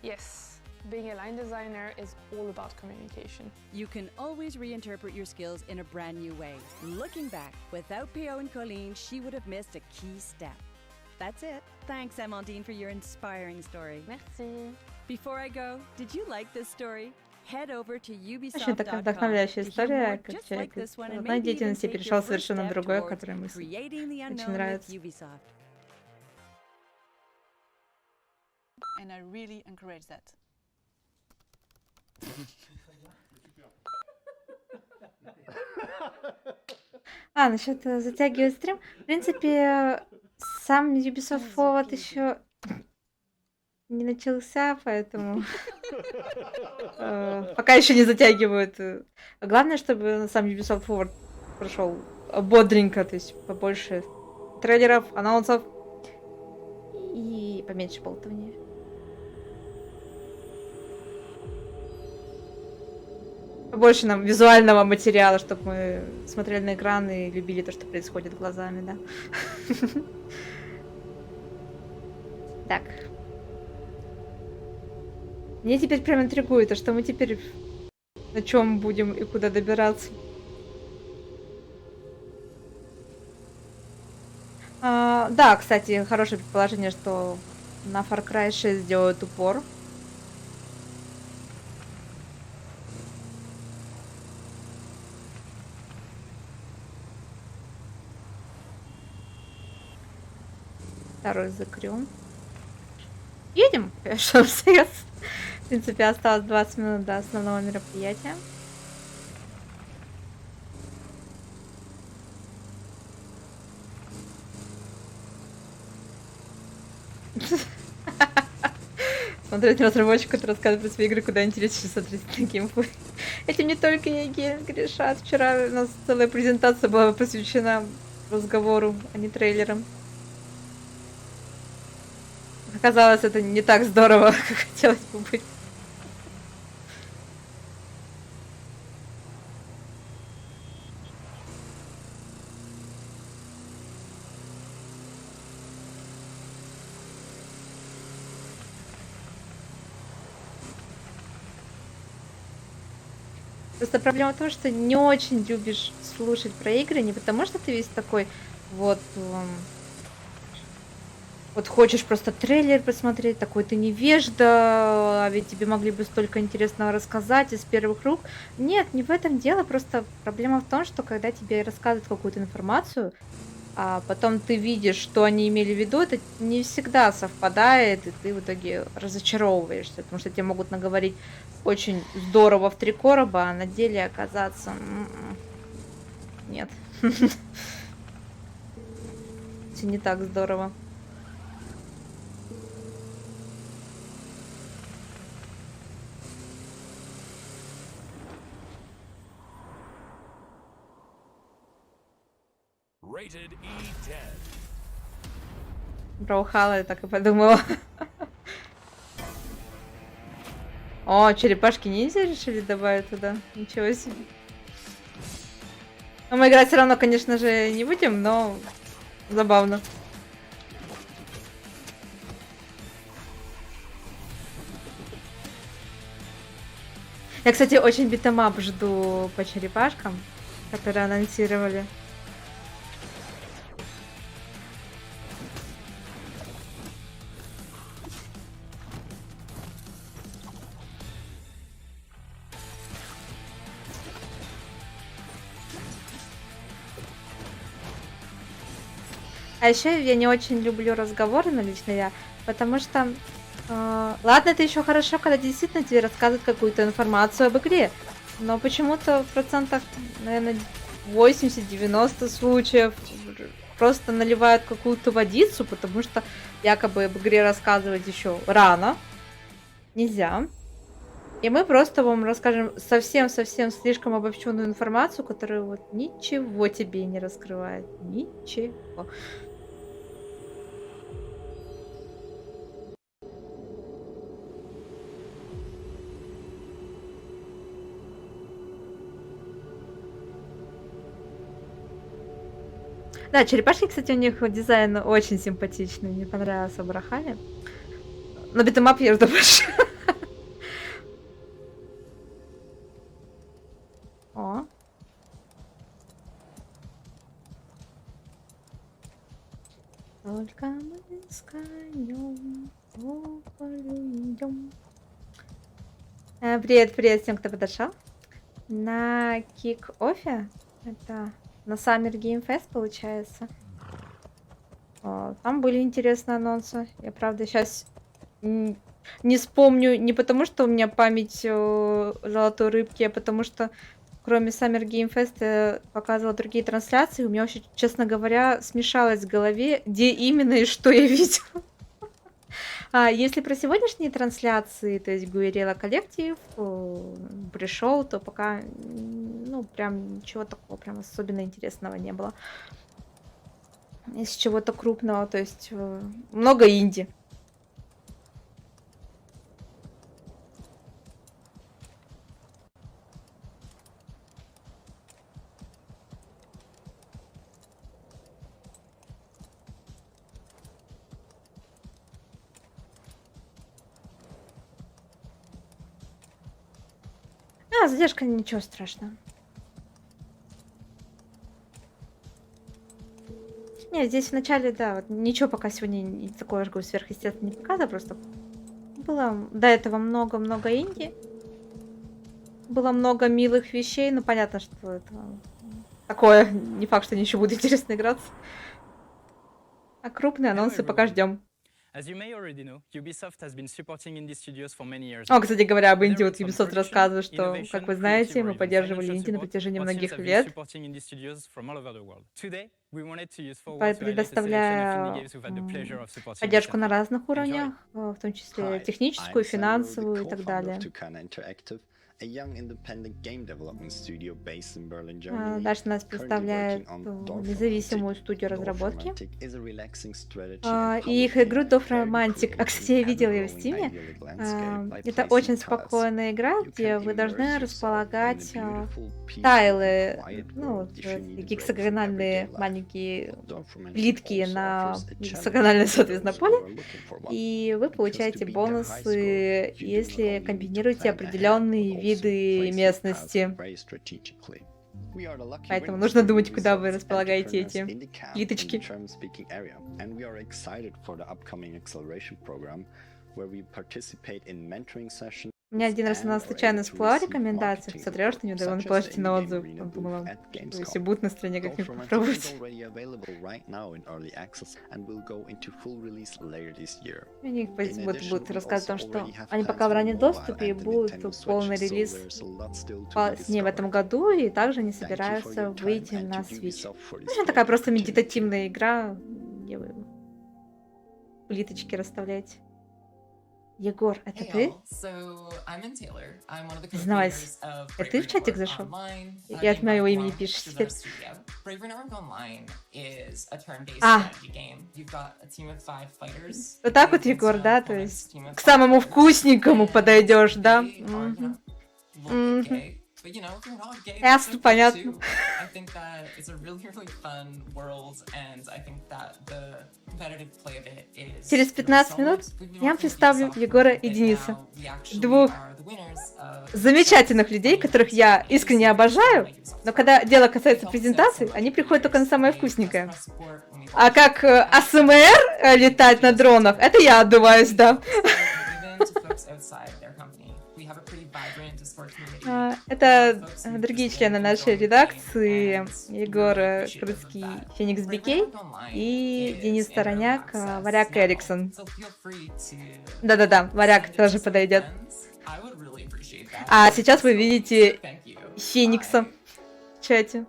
Yes, being a line designer is all about communication. You can always reinterpret your skills in a brand new way. Looking back, without Pio and Colleen, she would have missed a key step. That's it. Thanks, Amandine, for your inspiring story. Merci. Before I go, did you like this story? Head over to Очень такая ubisoft.com вдохновляющая to hear история, more как just человек like из this one and одной maybe even деятельности take перешел your в first совершенно step другое, towards которое мне creating the очень unknown with нравится. Ubisoft. And I really encourage that. Насчет затягивать стрим. В принципе, сам Ubisoft Forward еще не начался, поэтому пока еще не затягивают. Главное, чтобы сам Ubisoft Forward прошел бодренько, то есть побольше трейлеров, анонсов и поменьше болтовни. Побольше нам визуального материала, чтобы мы смотрели на экран и любили то, что происходит глазами, да. Так. Мне теперь прям интригует, а что мы теперь на чем будем и куда добираться. Да, кстати, хорошее предположение, что на Far Cry 6 сделают упор. Второй закрем. Едем, конечно, всех. В принципе, осталось 20 минут до основного мероприятия. Смотреть разработчик, который рассказывает про свои игры, куда интереснее смотреть на геймплей. Этим не только я гейм грешат. Вчера у нас целая презентация была посвящена разговору, а не трейлерам. Оказалось, это не так здорово, как хотелось бы быть. Просто проблема в том, что не очень любишь слушать про игры, не потому что ты весь такой вот хочешь просто трейлер посмотреть, такой ты невежда, а ведь тебе могли бы столько интересного рассказать из первых рук. Нет, не в этом дело, просто проблема в том, что когда тебе рассказывают какую-то информацию, а потом ты видишь, что они имели в виду, это не всегда совпадает, и ты в итоге разочаровываешься, потому что тебе могут наговорить очень здорово в 3 короба, а на деле оказаться... Нет. Это не так здорово. Браухала, я так и подумала. О, черепашки-ниндзя решили добавить туда. Ничего себе. Но мы играть все равно, конечно же, не будем, но забавно. Я, кстати, очень битэмап жду по черепашкам, которые анонсировали. А еще я не очень люблю разговоры, но лично я, потому что Ладно, это еще хорошо, когда действительно тебе рассказывают какую-то информацию об игре. Но почему-то в процентах, наверное, 80-90 случаев просто наливают какую-то водицу, потому что якобы об игре рассказывать еще рано. Нельзя. И мы просто вам расскажем совсем-совсем слишком обобщенную информацию, которая вот ничего тебе не раскрывает. Ничего. Да, черепашки, кстати, у них дизайн очень симпатичный. Мне понравился в Рахаме. Но битэмап я жду больше. О. Только мы с конем по полю идем. Привет, привет всем, кто подошел. На кик-оффе, это на Summer Game Fest, получается. Там были интересные анонсы. Я, правда, сейчас не вспомню, не потому что у меня память золотой рыбки, а потому что кроме Summer Game Fest я показывала другие трансляции. У меня вообще, честно говоря, смешалось в голове, где именно и что я видела. Если про сегодняшние трансляции, то есть Guerrilla Collective пришел, то пока, ну, прям ничего такого прям особенно интересного не было. Из чего-то крупного, то есть много инди. Задержка, ничего страшного. Нет, здесь вначале, да, вот ничего пока сегодня такое, же сверхъестественное не показывала, просто было до этого много-много инди. Было много милых вещей, но понятно, что это такое, не факт, что ничего будет интересно играться. А крупные анонсы пока ждем. О, кстати говоря, об инди, вот Ubisoft рассказывает, что, как вы знаете, мы поддерживали инди на протяжении многих лет, предоставляя поддержку на разных уровнях, в том числе техническую, финансовую и так далее. Дальше нас представляет независимую студию разработки. И их игру Dove Romantic. А, кстати, я видела ее в Steam. Это очень спокойная игра, где вы должны располагать тайлы, ну, гексагональные маленькие плитки на гексагональное, соответственно, поле. И вы получаете бонусы, если комбинируете определенные виды местности. Поэтому нужно думать, куда вы располагаете эти плиточки. У меня один раз она случайно всплыла рекомендация, посмотрела, что у нее довольно положительный отзыв. Он думала, если будет на стране, как-нибудь попробовать. Они будут рассказывать о том, что они пока в раннем доступе и будут полный релиз с ней в этом году, и также они собираются выйти на Switch. Ну, такая просто медитативная игра, где вы плиточки расставляете. Егор, это ты? Признавайся, это ты в чатик зашел? Я от моего имени пишешь теперь. Вот так вот, Егор, да? То есть к самому вкусненькому подойдешь, да? Ясно, понятно. Через 15 минут я вам представлю Егора и Дениса. Двух замечательных людей, которых я искренне обожаю, но когда дело касается презентаций, они приходят только на самое вкусненькое. А как АСМР летать на дронах, это я отдуваюсь, да. Это другие члены нашей редакции. Егор Крыцкий, Феникс Бикей и Денис Стороняк, Варяг Эриксон. Да-да-да, Варяг тоже подойдет. А сейчас вы видите Феникса в чате.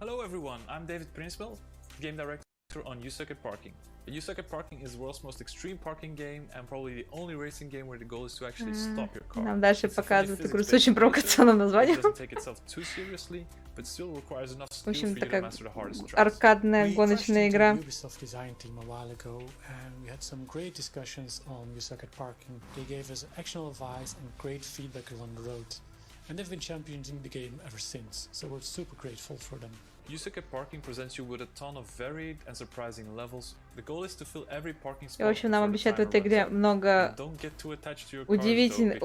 Hello everyone, I'm David Princewell, game director on Ubisoft Parking. Ubisoft Parking is the world's most extreme parking game and probably the only racing game where the goal is to actually stop your car. Нам дальше показывают игру с очень провокационным названием. В общем, такая аркадная гоночная игра. Ubisoft design team a while ago, and we had some great discussions on Ubisoft Parking. They gave us actionable advice and great feedback along the road. And they've been championing the game ever since, so we're super grateful for them. Ubisoft Parking presents you with a ton of varied and surprising levels. The goal is to fill every parking spot. И, в общем, нам обещают в этой игре много удивительных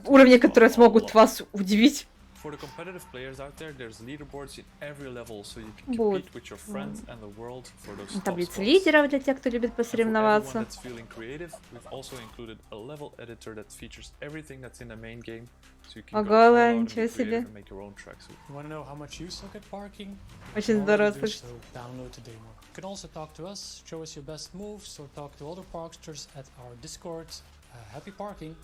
уровней, которые смогут вас удивить. For the competitive players out there, there's leaderboards in every level, so you can compete with your friends and the world for those top таблица spots. лидеров для тех, кто любит посоревноваться. And for everyone that's feeling creative, we've also included a level editor that features everything that's in the main game, so you can go all out and be creative and make your own tracks. You want to know how much you suck at parking? Очень здорово слышать. So download the demo. You can also talk to us, show us your best moves, or talk to other parksters at our Discord. Happy parking!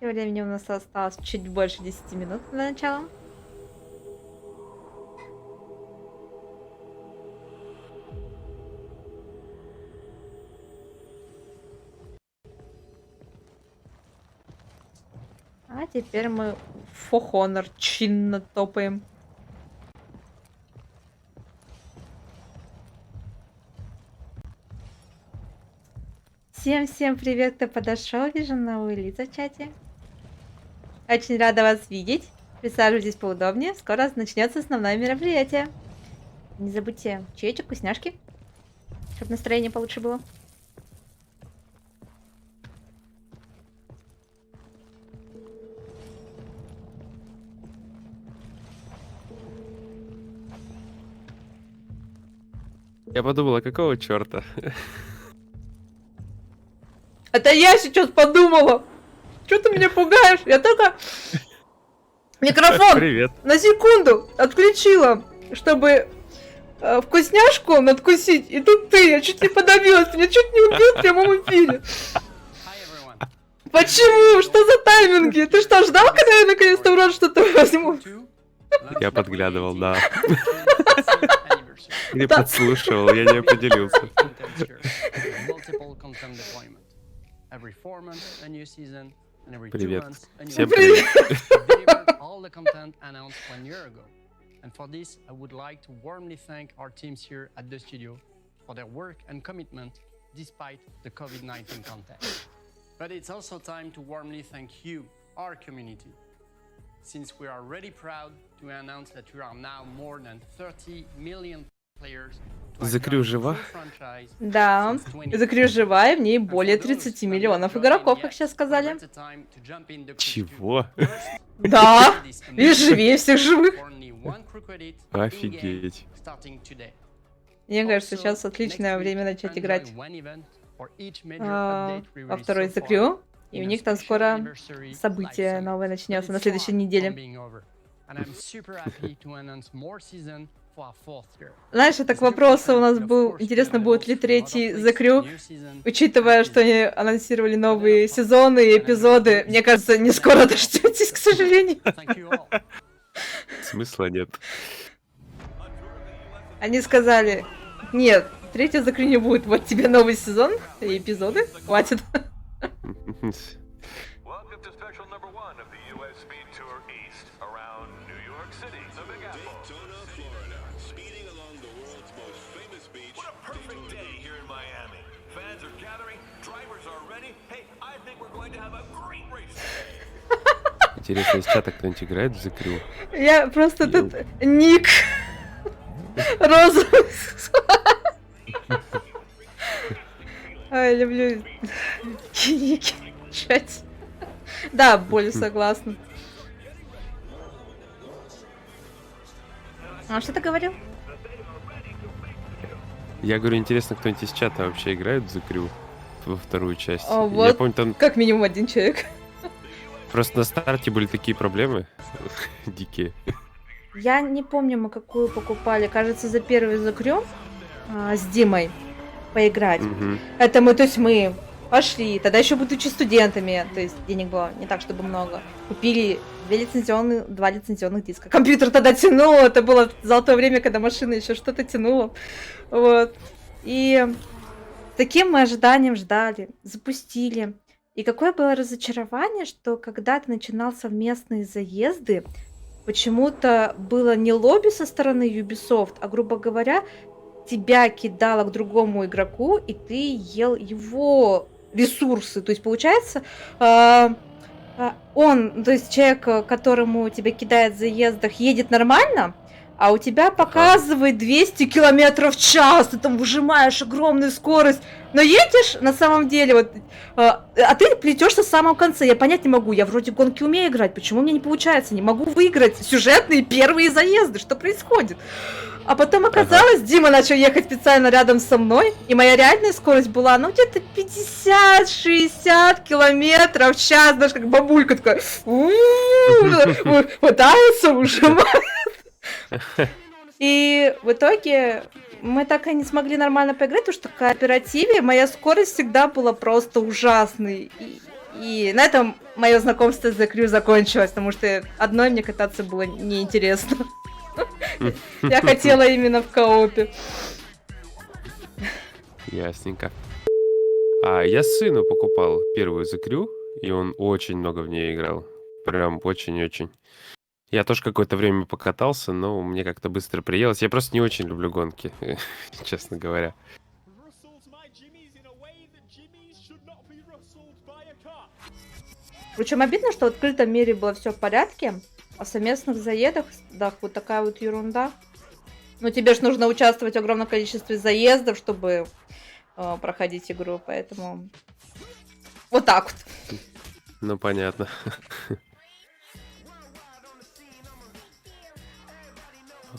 Тем временем у нас осталось чуть больше 10 минут до начала. А теперь мы в For Honor чинно топаем. Всем привет, кто подошел. Вижу новые лица в чате. Очень рада вас видеть. Присаживайтесь поудобнее. Скоро начнется основное мероприятие. Не забудьте чаечек, вкусняшки, чтобы настроение получше было. Я подумала, какого черта? Это я сейчас подумала. Что ты меня пугаешь? Я только микрофон на секунду отключила, чтобы вкусняшку надкусить. И тут ты, я чуть не подавилась, меня чуть не убил в прямом эфире. Почему? Что за тайминги? Ты что, ждал, когда я наконец-то в рот что-то возьму? Я подглядывал, да. Не подслушивал, я не определился. Привет. Всем привет. And for this, I would like to warmly thank our teams here at the studio for their work and commitment despite the COVID-19 context. But it's also time to warmly thank you, our community, since we are really proud to announce that we are now more than 30 million players. The Crew жива? Да, The Crew жива, и в ней более 30 миллионов игроков, как сейчас сказали. Чего? Да, и живее всех живых. Офигеть. Мне кажется, сейчас отличное время начать играть во второй The Crew. И у них там скоро событие новое начнется на следующей неделе. Знаешь, это к вопросу у нас был, интересно, будет ли третий The Crew, учитывая, что они анонсировали новые сезоны и эпизоды. Мне кажется, не скоро дождетесь, к сожалению. Смысла нет. Они сказали, нет, третий The Crew не будет, вот тебе новый сезон и эпизоды, хватит. Интересно, из чата кто-нибудь играет в The Crew? Я просто тут ник розовый. Ай, люблю ники в чате. Да, более согласна. А что ты говорил? Я говорю, интересно, кто-нибудь из чата вообще играет в The Crew во вторую часть? А Я вот помню, там как минимум один человек. просто на старте были такие проблемы дикие. Я не помню, мы какую покупали. Кажется, за первый закрем с Димой поиграть. Мгм. Это мы, то есть мы пошли, тогда еще будучи студентами, то есть денег было не так, чтобы много. Купили два лицензионных диска. Компьютер тогда тянул, это было золотое время, когда машина еще что-то тянула. Вот. И с таким мы ожиданием ждали, запустили. И какое было разочарование, что когда ты начинал совместные заезды, почему-то было не лобби со стороны Ubisoft, а, грубо говоря, тебя кидало к другому игроку, и ты ел его ресурсы. То есть, получается, он, то есть человек, которому тебя кидает в заездах, едет нормально, а у тебя показывает 200 километров в час, ты там выжимаешь огромную скорость, но едешь на самом деле, вот, а ты плетешься в самом конце. Я понять не могу, я вроде гонки умею играть, почему мне не получается, не могу выиграть сюжетные первые заезды, что происходит? А потом оказалось, Дима начал ехать специально рядом со мной, и моя реальная скорость была, ну, где-то 50-60 километров в час, знаешь, как бабулька такая, пытается выжимать. И в итоге мы так и не смогли нормально поиграть, потому что в кооперативе моя скорость всегда была просто ужасной. И на этом мое знакомство с The Crew закончилось, потому что одной мне кататься было неинтересно. Я хотела именно в коопе. Ясненько. А я сыну покупал первую The Crew, и он очень много в нее играл. Прям очень-очень. Я тоже какое-то время покатался, но мне как-то быстро приелось. Я просто не очень люблю гонки, честно говоря. Причем обидно, что в открытом мире было все в порядке, а в совместных заездах вот такая вот ерунда. Но тебе же нужно участвовать в огромном количестве заездов, чтобы проходить игру, поэтому вот так вот. Ну, понятно.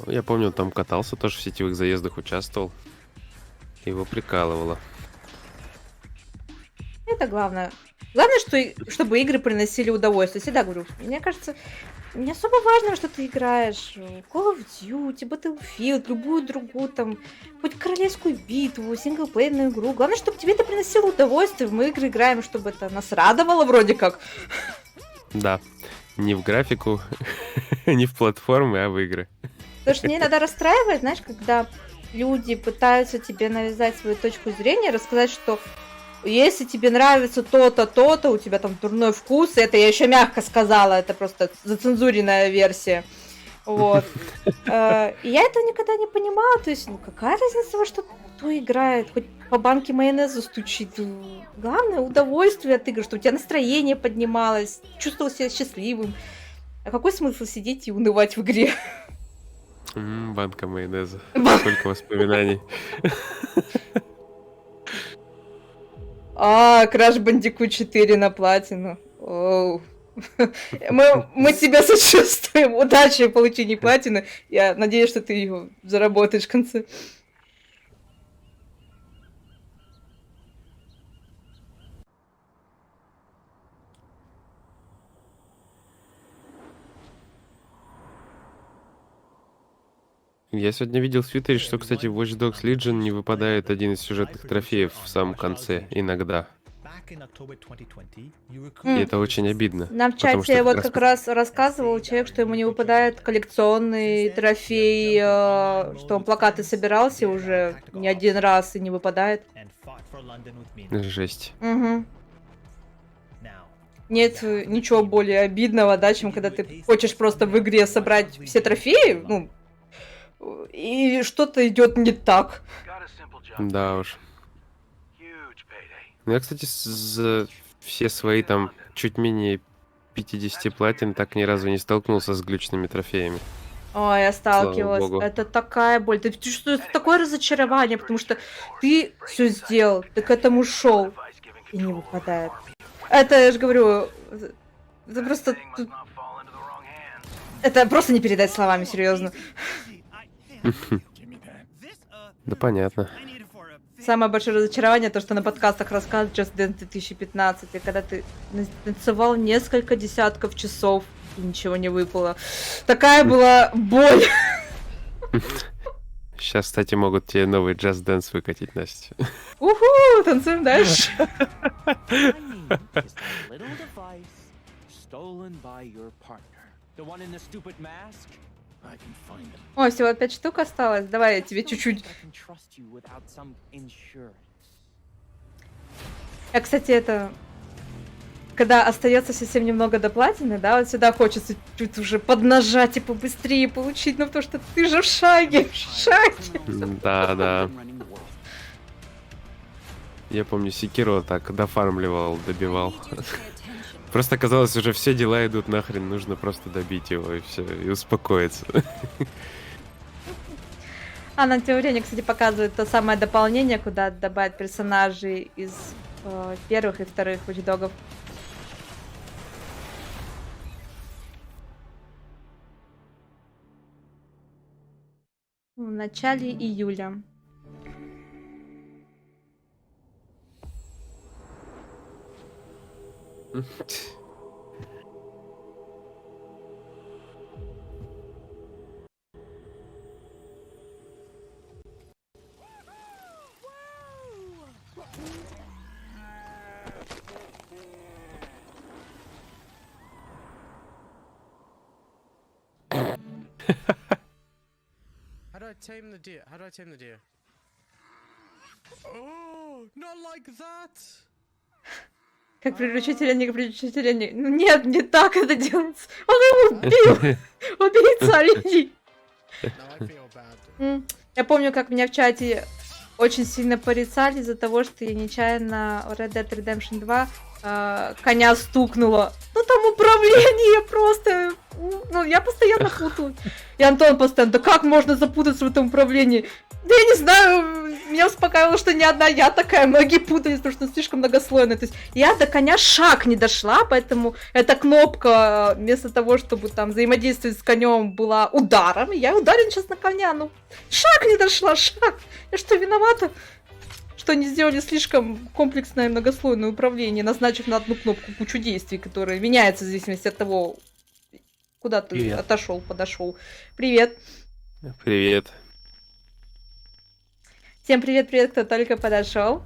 Я помню, он там катался, тоже в сетевых заездах участвовал. Его прикалывало. Это главное. Главное, чтобы игры приносили удовольствие. Всегда говорю, мне кажется, не особо важно, что ты играешь. Call of Duty, Battlefield, любую другую там, хоть королевскую битву, синглплейерную игру. Главное, чтобы тебе это приносило удовольствие. Мы игры играем, чтобы это нас радовало вроде как. Да, не в графику, не в платформы, а в игры. Потому что мне иногда расстраивает, знаешь, когда люди пытаются тебе навязать свою точку зрения, рассказать, что если тебе нравится то-то, то-то, у тебя там дурной вкус, это я еще мягко сказала, это просто зацензуренная версия. Вот. И я этого никогда не понимала, то есть, ну какая разница, во что кто играет, хоть по банке майонеза стучит. Главное удовольствие от игры, что у тебя настроение поднималось, чувствовал себя счастливым. А какой смысл сидеть и унывать в игре? Банка майонеза. Сколько воспоминаний. Crash Bandicoot 4 на платину. Оу. Мы тебя сочувствуем. Удачи в получении платины. Я надеюсь, что ты ее заработаешь в конце. Я сегодня видел в Твиттере, что, кстати, в Watch Dogs Legion не выпадает один из сюжетных трофеев в самом конце, иногда. И это очень обидно. Нам в чате вот как раз рассказывал человек, что ему не выпадает коллекционный трофей, что он плакаты собирался уже не один раз и не выпадает. Жесть. Угу. Нет ничего более обидного, да, чем когда ты хочешь просто в игре собрать все трофеи, ну, и что-то идет не так. Да уж. Ну, я, кстати, за все свои там чуть менее 50 платин так ни разу не столкнулся с глючными трофеями. Ой, я сталкивалась. Это такая боль. Ты чувствуешь такое разочарование, потому что ты все сделал, ты к этому шел, и не выпадает. Это, я же говорю, это просто... Это просто не передать словами, серьезно. Да понятно. Самое большое разочарование, то, что на подкастах рассказывают Just Dance 2015, и когда ты танцевал несколько десятков часов, и ничего не выпало. Такая была боль. Сейчас, кстати, могут тебе новый Just Dance выкатить, Настя. Уху, танцуем дальше. Ой, всего 5 штук осталось. Давай я тебе чуть-чуть. Я, кстати, это... Когда остается совсем немного до платины, да, вот сюда хочется чуть уже поднажать и побыстрее получить, ну потому что ты же в шаге, в шаге. Да, да. Я помню, Секиро так дофармливал, добивал. Просто казалось, уже все дела идут нахрен, нужно просто добить его и все, и успокоиться. А на тем временем, кстати, показывает то самое дополнение, куда добавить персонажей из первых и вторых Watch Dogs'ов. В начале июля. How do I tame the deer? How do I tame the deer? Oh, not like that. Как приручить оленя, приручить оленя. Ну нет, не так это делается. Он его убил. Убийца оленей. Я помню, как меня в чате очень сильно порицали из-за того, что я нечаянно в Red Dead Redemption 2 коня стукнула. Ну там управление просто... Ну, я постоянно путаю. И Антон постоянно, да как можно запутаться в этом управлении? Да я не знаю, меня успокаивало, что не одна я такая, многие путались, потому что слишком многослойно. То есть я до коня шаг не дошла, поэтому эта кнопка вместо того, чтобы там взаимодействовать с конем, была ударом. И я ударила сейчас на коня, ну шаг не дошла, шаг. Я что, виновата? Что они сделали слишком комплексное многослойное управление, назначив на одну кнопку кучу действий, которые меняются в зависимости от того, куда ты отошел, подошел. Привет. Привет. Всем привет, кто только подошел.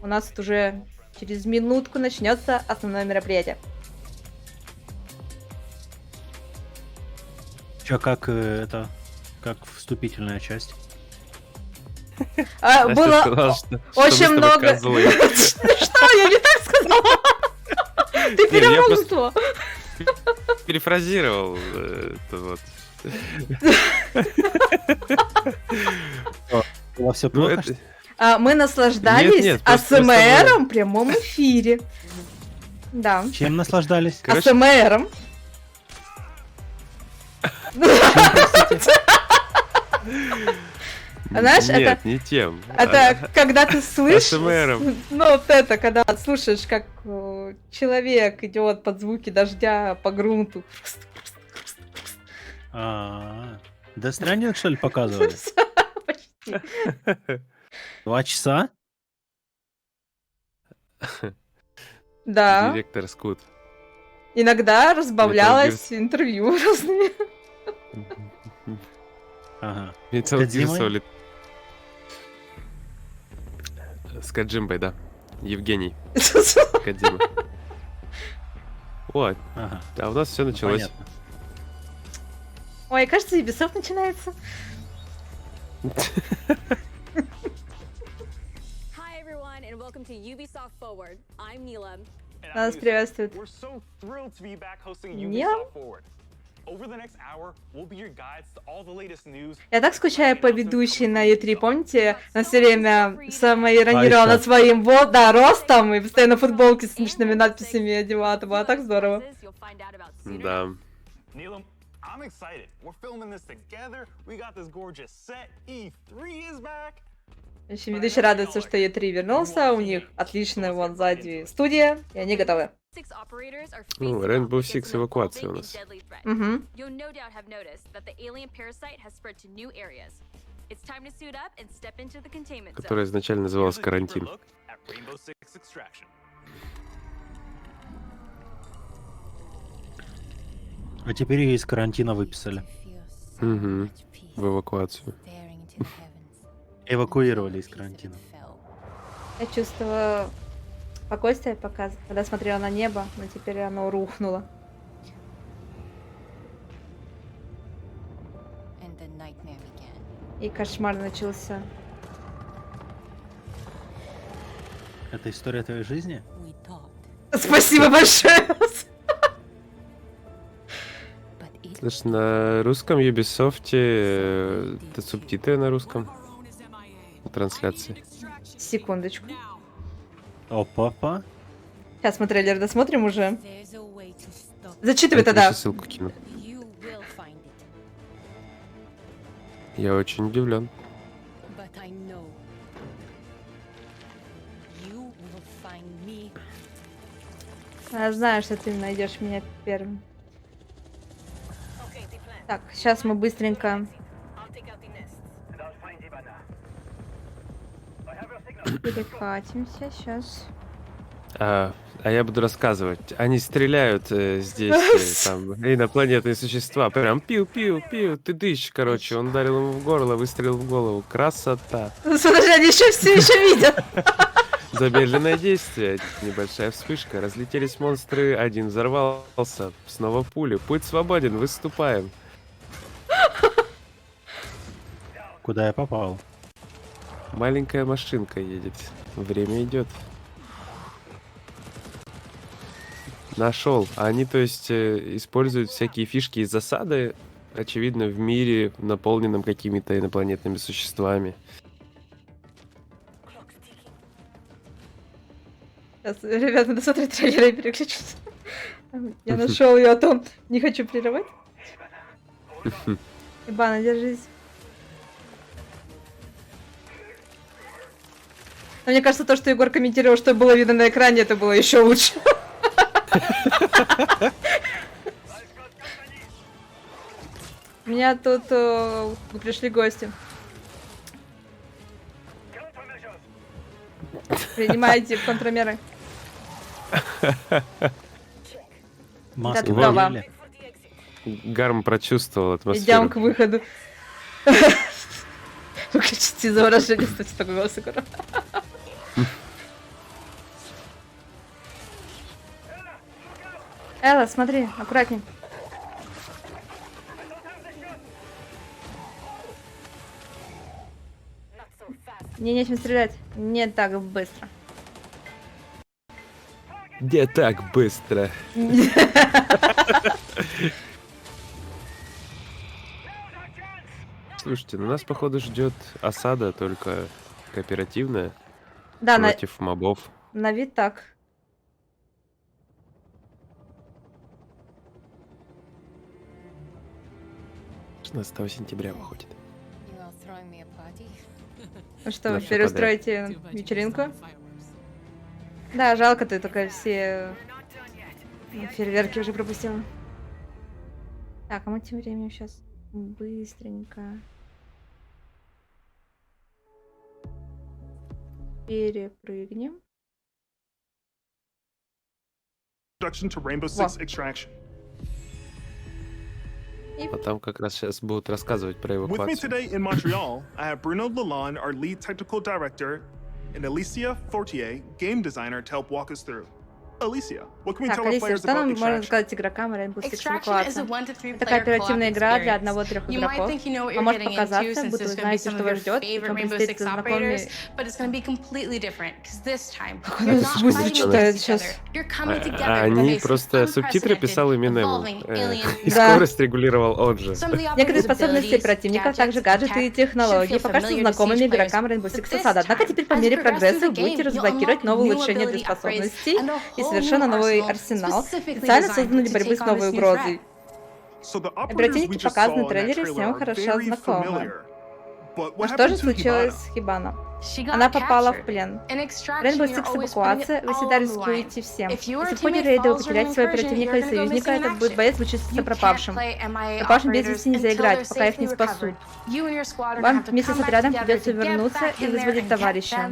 У нас тут уже через минутку начнется основное мероприятие. Чё, как это, как вступительная часть? Было очень много... Что, я не так сказала? Ты переврал. Перефразировал это вот. Все плохо. Мы наслаждались АСМРом в прямом эфире. Да. Чем наслаждались? АСМРом. Знаешь, нет, это... не тем. Это когда ты слышишь... АСМРом. Ну, вот это, когда слушаешь, как человек идет под звуки дождя по грунту. Да Stranding, что ли, показывали? Почти. 2 часа? Да. Директор Скут. Иногда разбавлялось интервью разные. Ага. Metal Gear Solid. С Каджимбой, да. Евгений. Кадзима. Вот. Ага. А у нас все началось. Понятно. Ой, кажется, Ubisoft начинается. Hi everyone and welcome to Ubisoft Forward. I'm Neela. Нас приветствует. We're so thrilled to be back hosting Neela? Ubisoft Forward. Over the next hour, we'll be your guides to all the latest news. Я так скучаю по ведущей на E3, помните? На все время самоиронировала над своим ростом и постоянно футболки с смешными надписями одевала. Это было так здорово. Да. Neela, I'm excited. We're filming this together. We got this gorgeous set. E3 is back. В общем, ведущий радуется, что E3 вернулся. У них отличная вон сзади студия, и они готовы. Ну, Rainbow Six эвакуация у нас. которая изначально называлась «Карантин». А теперь ее из карантина выписали. Угу. В эвакуацию. Эвакуировали из карантина. Я чувствовала спокойствие, когда смотрела на небо, но теперь оно рухнуло. И кошмар начался. Это история твоей жизни? Спасибо большое! Слушай, на русском Ubisoft это субтитры на русском. Трансляции. Секундочку. Опа-па. Сейчас мы трейлер досмотрим уже. Зачитывай тогда. Я ссылку кину. Я очень удивлен. Я знаю, что ты найдешь меня первым. Так, сейчас мы быстренько перекатимся. Сейчас. А я буду рассказывать. Они стреляют здесь, там, инопланетные существа. Прям пиу-пиу-пиу. Ты дышишь, короче. Он ударил ему в горло, выстрелил в голову. Красота. Подожди, они все еще видят. Замедленное действие. Небольшая вспышка. Разлетелись монстры. Один взорвался. Снова пули. Путь свободен. Выступаем. Куда я попал? Маленькая машинка едет. Время идет. Нашел. Они, то есть, используют всякие фишки из засады, очевидно, в мире, наполненном какими-то инопланетными существами. Сейчас, ребята, надо смотреть трейлеры и переключиться. Я нашел ее, а то не хочу прерывать. Ибана, держись. Но мне кажется, то, что Егор комментировал, что было видно на экране, это было еще лучше. У меня тут пришли гости. Принимайте контрмеры. Маски. Гарм прочувствовал атмосферу. Идем к выходу. Выключите изображение, кстати, такой голос Егора. Элла, смотри, аккуратней. Мне нечем стрелять. Не так быстро. Не так быстро. Слушайте, ну нас, походу, ждет осада, только кооперативная. Да, против мобов. На вид так. 16 сентября выходит. Ну что, вы переустроите вечеринку? Да, жалко, ты только все фейерверки уже пропустила. Так, а мы тем временем сейчас быстренько перепрыгнем. А там как раз сейчас будут рассказывать про эвакуацию. With me today in Montreal, I have Bruno Lalonde, our lead technical director, and Alicia Fortier, game designer, to help walk us through. Alicia, what can we Так, tell our Алисия, players что нам about можно Extraction? сказать игрокам Rainbow Six Extraction is a Evacuation? 1 to 3 Это player кооперативная co-op игра для experience. одного-трех You might игроков. think you know what Вам you're может getting into, показаться, since будто there's вы going to be знаете, some что of вас your ждет, favorite вам Rainbow предстоит Six operators, знакомый... but it's going to be completely different, because this time Как you're он not быстро fighting читает against each other. сейчас. You're coming together to Они face просто субтитры писал Eminem. evolving alien И скорость регулировал он же. Некоторые способности противников, также гаджеты и технологии, покажутся знакомыми игрокам Rainbow Six Facade. Однако теперь по мере прогресса вы будете разблокировать новые улучшения для способностей и совершенно новый арсенал, специально созданный для борьбы с новой угрозой. Противники, показанные в трейлере, всем хорошо знакомы. Но что же случилось с Хибана? Она попала в плен. Rainbow Six эвакуация, вы всегда рискуете всем. Если в ходе рейда вы потеряете своего противника или союзника, этот будет боец будет числиться пропавшим. Пропавшим без вести нельзя играть, пока их не спасут. Вам вместе с отрядом придется вернуться и вызволить товарища.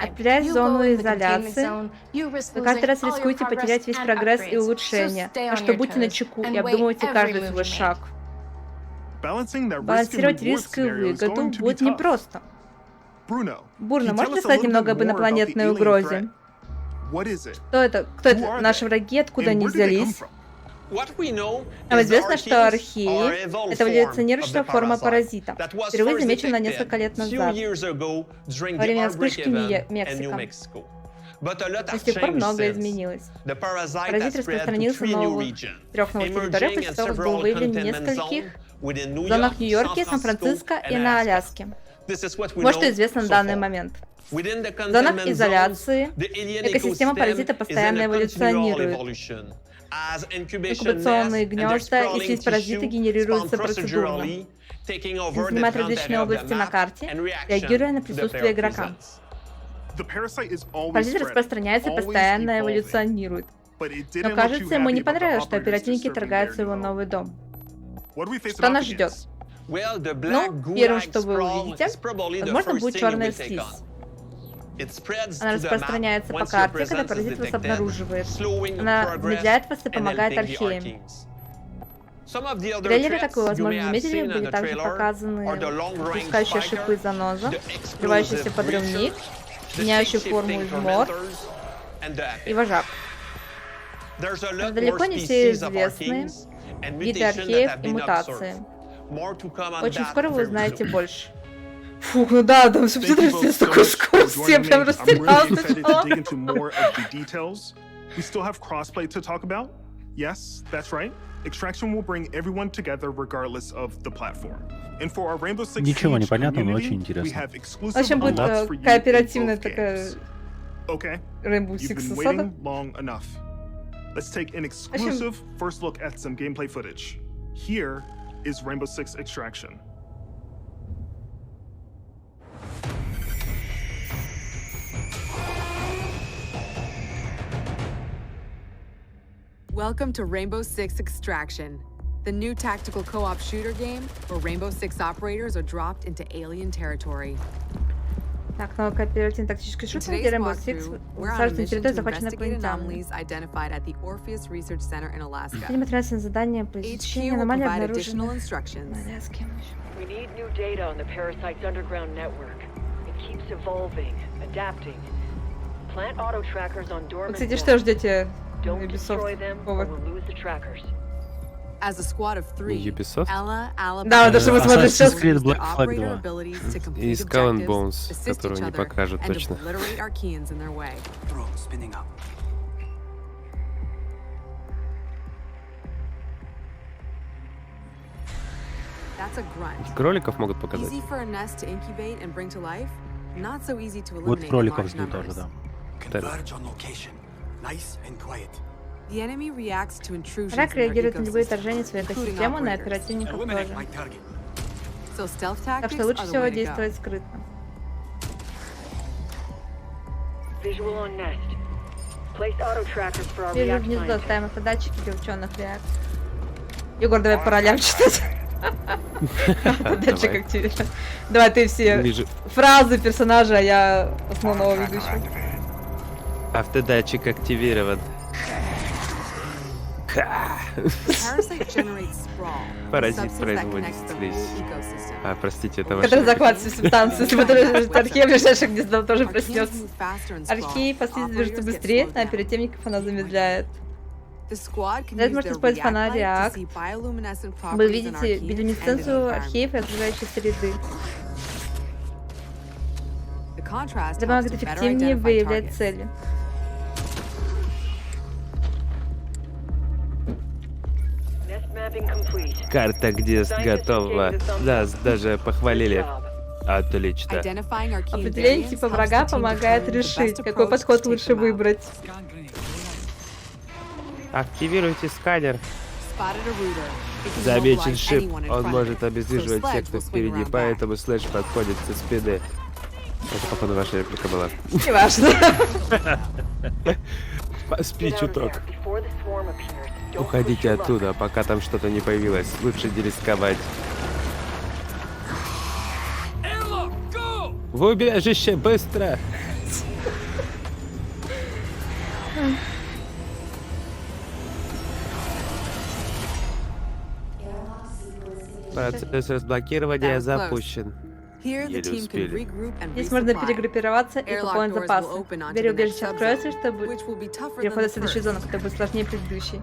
Отправляясь в зону изоляции, вы каждый раз рискуете потерять весь прогресс и улучшения, так что будьте начеку и обдумывайте каждый свой шаг. Балансировать риск и выгоду будет непросто. Бурно, можете сказать немного об инопланетной угрозе? Что это? Кто это? Наши враги? Откуда они взялись? Нам известно, что археи — это эволюционирующая форма паразита, впервые замечена несколько лет назад, во время вспышки Мексика. Но с тех пор многое изменилось. Паразит распространился на 3 новых территориях, из которых был выявлен в нескольких зонах Нью-Йорке, Сан-Франциско и на Аляске. Вот что известно на данный момент. В зонах изоляции экосистема паразита постоянно эволюционирует. Инкубационные гнезда и слизь паразита генерируются процедурно. Занимает различные области на карте, реагируя на присутствие игрока. Паразит распространяется и постоянно эволюционирует. Но кажется, ему не понравилось, что оперативники торгаются его новый дом. Что нас ждет? Ну, первым, что вы увидите, возможно, будет черная слизь. Она распространяется по карте, когда паразит вас обнаруживает. Она замедляет вас и помогает археям. В трейлере, как вы, возможно, заметили, были также показаны пускающие шипы заноза, скрывающийся подрывник, меняющий форму измор и вожак. Но далеко не все известны виды археев и мутации. Очень скоро вы узнаете больше. Фух, ну да, там субтитры с такой скоростью, я прям растерялся. We still have crossplay to talk about. Yes, that's right. Extraction will bring everyone together regardless of the platform. And for our Rainbow Six Ничего не понятно, но очень интересно. В общем, будет кооперативная такая Rainbow Six сага. Let's take an exclusive first look at some gameplay footage. Here is Rainbow Six Extraction. Welcome to Rainbow Six Extraction, the new tactical co-op shooter game where Rainbow Six operators are dropped into alien territory. Так, новый кооперативный тактический шутер, где Rainbow Six высаживается на территорию, захваченной инопланетянами. Видимо, трансляция задания по изучению аномалий, обнаруженных на Аляске. We need new data on the parasite's underground network. It keeps evolving, adapting. Plant auto trackers on dormant. Кстати, что ждете? Ubisoft Forward. As a squad of 3, Ubisoft? Да, то, что вы смотрите сейчас. И Skull and Bones, которую не покажут точно. Кроликов могут показать. Вот кроликов жду тоже, да. Враг реагирует на любые вторжения в свою экосистему, на оперативников тоже. Так что лучше всего действовать скрытно. Вижу гнездо, ставим автодатчики для ученых реакций. Егор, давай по ролям читать. Автодатчик активирован. Давай ты все фразы персонажа, а я основного ведущего. Автодатчик активирован. Паразит производит слизь. Простите, это ваше... Который захватывает субстанцию, если архей ближайшее гнездо тоже проснется. Архей по слизи движется быстрее, на оперативников она замедляет. Здесь можете использовать фонарь реакт. Вы видите биолюминесценцию археев и окружающей среды. Это помогает эффективнее выявлять цели. Карта гнезд готова. Нас даже похвалили. Отлично. Определение типа врага помогает решить, какой подход лучше выбрать. Активируйте сканер. Замечен шип. Он может обездвиживать тех, кто впереди, поэтому слэш подходит со спины. Это, походу, ваша реплика была. Неважно. Поспи чуток. Уходите оттуда, пока там что-то не появилось. Лучше не рисковать. В убежище, быстро! Процесс разблокирования запущен. Еле успели. Здесь можно перегруппироваться и пополнить запасы. Дверь убежища откроется, чтобы переход в следующую зону, которая будет сложнее предыдущей.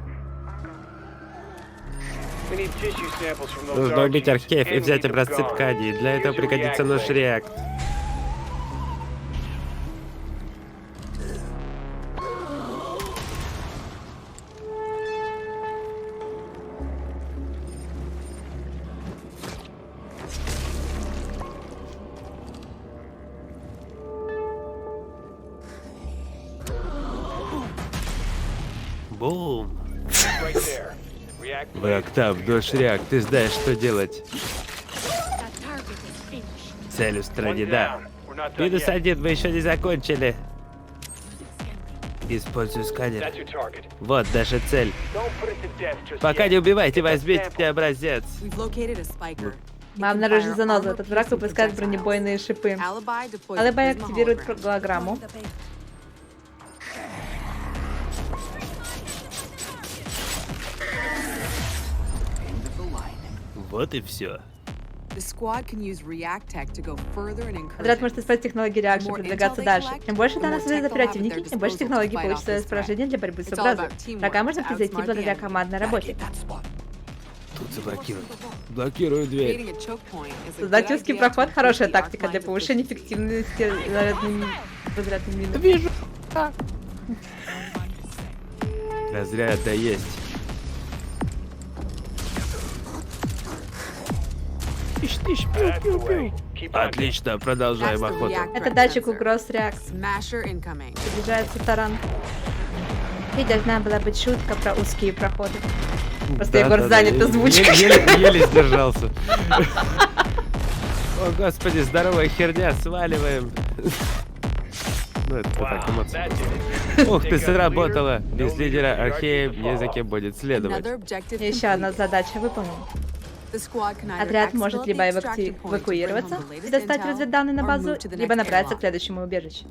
Нужно убить археев и взять образцы тканей. Для этого пригодится наш реакт. Бум! Враг там, наш реакт, ты знаешь, что делать. Цель устранена. -1, мы еще не закончили. Используй сканер. Вот наша цель. Пока не убивайте, возьмите образец. Мы обнаружили занозу. Этот враг выпускает бронебойные шипы. Алибай активирует голограмму. Вот и все. Отряд может использовать технологии реакции, чтобы продвигаться дальше. Чем больше данных создают оперативники, тем больше технологий получится поражение для борьбы с угрозой. Врага можно превзойти благодаря командной работе. Тут заблокируют. Блокирую дверь. Создать узкий проход — хорошая тактика для повышения эффективности разрядными минами. Вижу. Разряд да есть. Отлично, продолжаем охоту. Это датчик угроз реакции. Приближается таран. И должна была быть шутка про узкие проходы. Просто Егор занят озвучкой. Еле сдержался. О, господи, здоровая херня, сваливаем. Ну, это так, эмоции. Ух ты, сработало. Без лидера архея не за кем будет следовать. Еще одна задача выполнена. Отряд может либо эвакуироваться и достать разведданные на базу, либо направиться к следующему убежищу.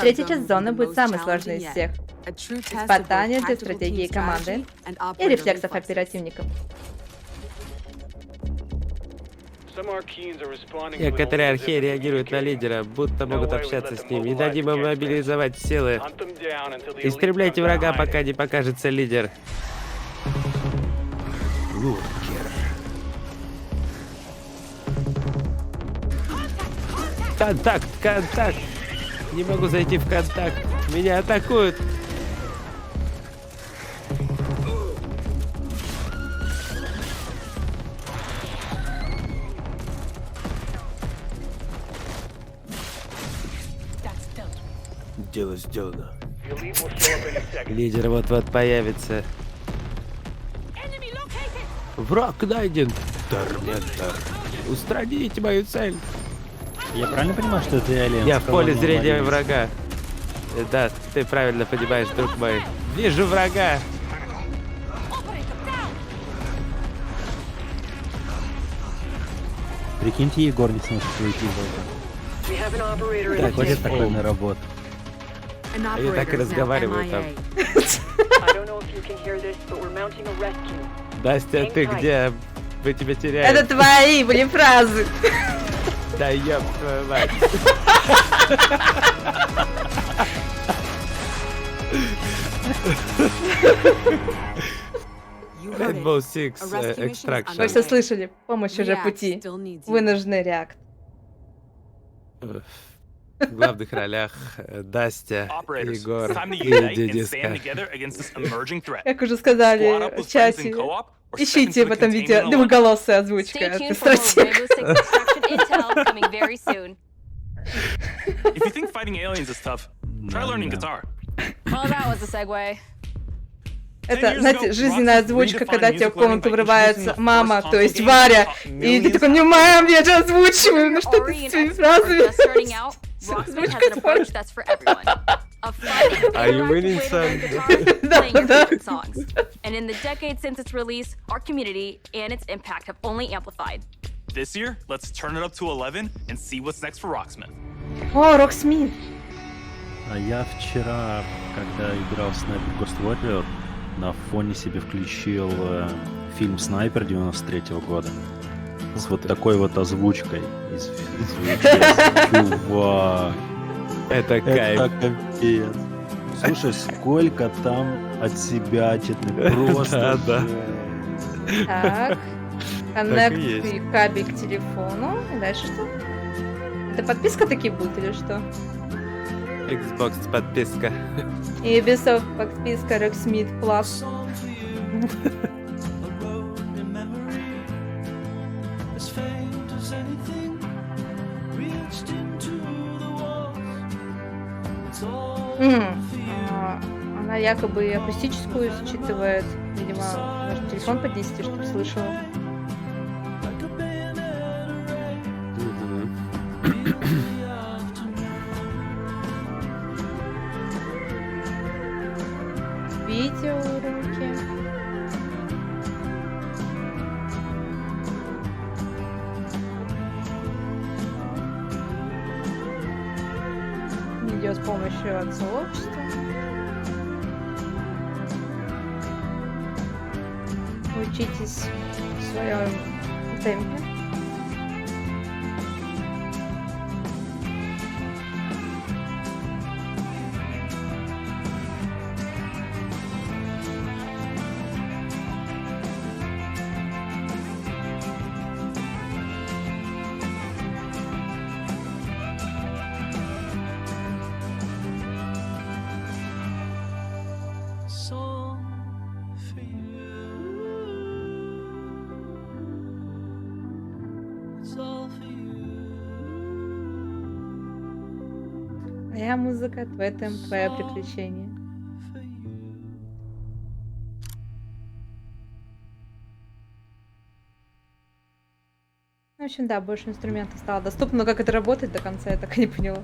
Третья часть зоны будет самой сложной из всех. Испытание для стратегии команды и рефлексов оперативников. Некоторые археи реагируют на лидера, будто могут общаться с ним. Не дадим им мобилизовать силы. Истребляйте врага, пока не покажется лидер. Контакт, контакт! Не могу зайти в контакт. Меня атакуют. Дело сделано. Лидер вот-вот появится. Враг найден. Торментор. Устраните мою цель. Я правильно понимаю, что это Альянс? Я в поле зрения врага. Да, ты правильно понимаешь, друг мой. Вижу врага. Прикиньте, Егор не сможет выйти из этого. Так, хватит такой на работу. Они так и разговаривают там. Настя, ты где? Мы тебя теряем. Это твои были фразы. Да ёб твою мать. Rainbow Six Extraction. Вы все слышали? Помощь уже в пути. Вы нужны, реакт. В главных ролях Настя, Егор и Дениска. Как уже сказали в чате, ищите в этом видео двухголосая озвучка. Это стратег. If you think fighting aliens is tough, try learning guitar. Well, that was a segue. Это, знаете, жизненная озвучка, когда тебе в комнату врывается мама, то есть Варя, и ты такой, не мам, я же озвучиваю, ну что ты с своими фразами? Are you winning, son? Playing your favorite songs. And in the decades since its release, our community and its impact have only amplified. This year, let's turn it up to 11 and see what's next for Rocksmith. О, Роксмит. А я вчера, когда играл в Sniper Ghost Warrior, на фоне себе включил фильм «Снайпер» 93-го года с вот такой вот озвучкой. Чувак. Это кайф. Это капец. Слушай, сколько там от себя просто. Да. Так. Коннект кабель к телефону. И дальше что? Это подписка таки будет или что? Xbox подписка. Ubisoft подписка Rocksmith Plus. Она якобы акустическую считывает. Видимо, можно телефон поднести, чтобы слышала. Видеоуроки. Видео с помощью отцовства. Учитесь в своем темпе. Твоя музыка, твой темп, твое приключение. В общем, да, больше инструментов стало доступно, но как это работает до конца, я так и не поняла.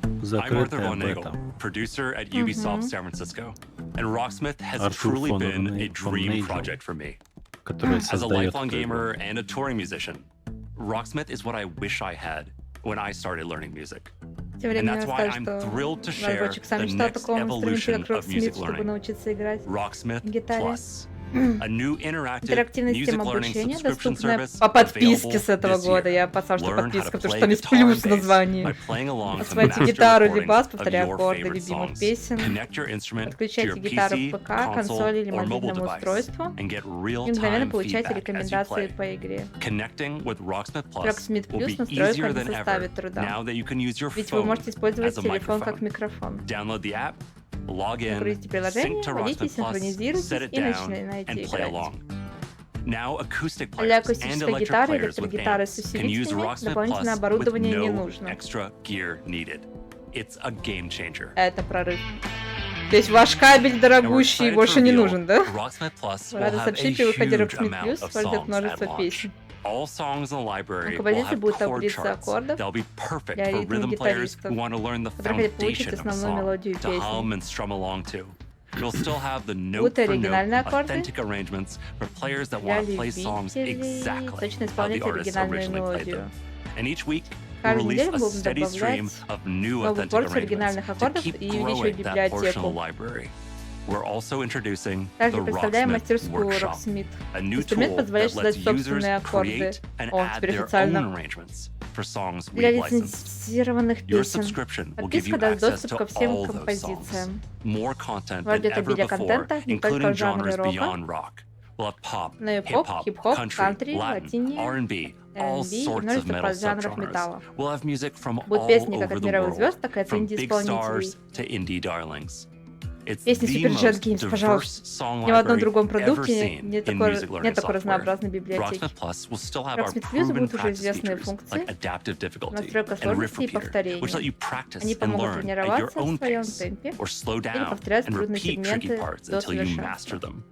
I'm Arthur Von Nagel, producer at Ubisoft San Francisco, and Rocksmith has truly been a dream project for me. As a lifelong gamer and a touring musician, Rocksmith is what I wish I had when I started learning music. And that's why I'm thrilled to share the next evolution of music learning, Rocksmith Plus. A new interactive music learning subscription service по подписке с этого года. Я опасалась, что подписка, потому что там есть плюс в названии. Освоите гитару или бас, повторяя аккорды любимых песен. Подключайте гитару к ПК, консоли или мобильному устройству и мгновенно получайте рекомендации по игре. Rocksmith Plus настройка не составит труда, ведь вы можете использовать телефон как микрофон. Загрузите приложение, вводите, синхронизируйтесь и начинайте играть. Для акустической гитары или электрогитары с усилителями дополнительное оборудование не нужно. Это прорыв. То есть ваш кабель дорогущий больше не нужен, да? Рада сообщить, при выходе Rocksmith Plus использует множество песен. Композиция будет таблица аккордов для ритм-гитаристов, которые получат основную мелодию песни. Будут оригинальные аккорды для любителей точно исполнять оригинальную мелодию. Каждую неделю мы будем добавлять новую порцию оригинальных аккордов и увеличивать библиотеку. Также представляем мастерскую Rocksmith. Инструмент позволяет создать собственные аккорды. О, теперь официально. Для лицензированных песен. Подписка даст доступ ко всем композициям. Войдет обилие контента не только в жанре рока, но и поп, хип-хоп, кантри, латини, R&B и множество поджанров металла. Будут песни как от мировых звезд, так и от инди-исполнителей. It's Песни the Superjet most Games, diverse пожалуйста. song Ни в одном library другом ever продукте seen нет in такой music-learning разнообразной software. библиотеки. Rocksmith Plus will still have В our Rocksmith Plus proven будут уже practice известные features функции, like adaptive difficulty настройка and riff сложности и repeater, which let повторения. you practice Они and помогут learn at your тренироваться в own своем pace темпе or slow или down повторять and трудные repeat tricky сегменты parts до until you совершенства. master them.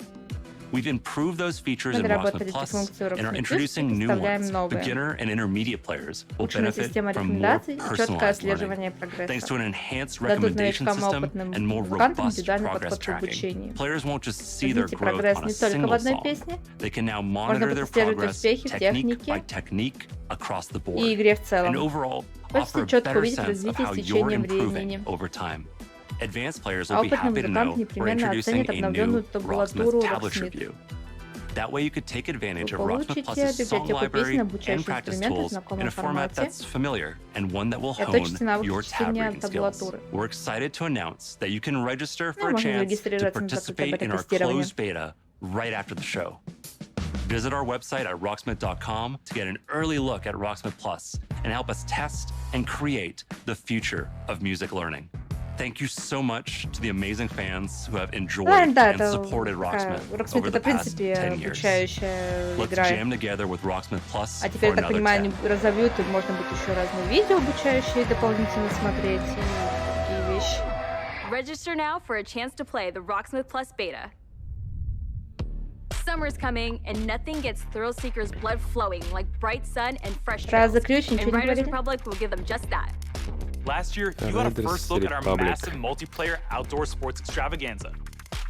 We've improved those features Мы in доработали Rocksmith эти Plus функции в and are Rocksmith Plus и introducing new представляем ones. новые. Beginner and intermediate players will Улучшенная benefit система from more рекомендаций и четкое personalized learning, отслеживание thanks to прогресса. an enhanced Дадут recommendation новичкам и system опытным and more музыкантам robust индивидуальный progress подход к tracking. обучению. Players won't just see their Развитие growth прогресс on a не только в single одной song. песне, They can now можно monitor their подстеживать progress успехи в technique технике by technique across the board, и игре в and целом. overall Хочется offer a четко better увидеть sense of развитие how с you're течением improving времени. over time. Advanced players А will be опытный happy to музыкант know we're непременно introducing оценит a new обновленную табулатуру Rocksmith tablets Rocksmith. review. That way you could take advantage Вы of Rocksmith получите Plus's song библиотеку library песен, and обучающие practice инструменты в tools in знакомом a format формате that's familiar and one that will и hone отточите навыки your tab чтения reading skills. табулатуры. We're excited to announce that you can register Ну, for a можно chance to зарегистрироваться на закрытое participate in our бета-тестирование. closed beta right after the show. Visit our website at rocksmith.com to get an early look at Rocksmith Plus and help us test and create the future of music learning. Thank you so much to the amazing fans who have enjoyed Да, and это supported Rocksmith Rocksmith over это, the в past принципе, 10 years. обучающая Let's игра. jam together with Rocksmith Plus А for теперь, так another понимаю, 10. они разовьют, и можно будет еще разные видео обучающие дополнительно смотреть и такие вещи. Register now for a chance to play the Rocksmith Plus beta. Summer's coming, and nothing gets thrill seekers' blood flowing like bright sun and fresh trails. And Riders Republic will give them just that. Last year, you got a Riders first look at our Republic. massive multiplayer outdoor sports extravaganza.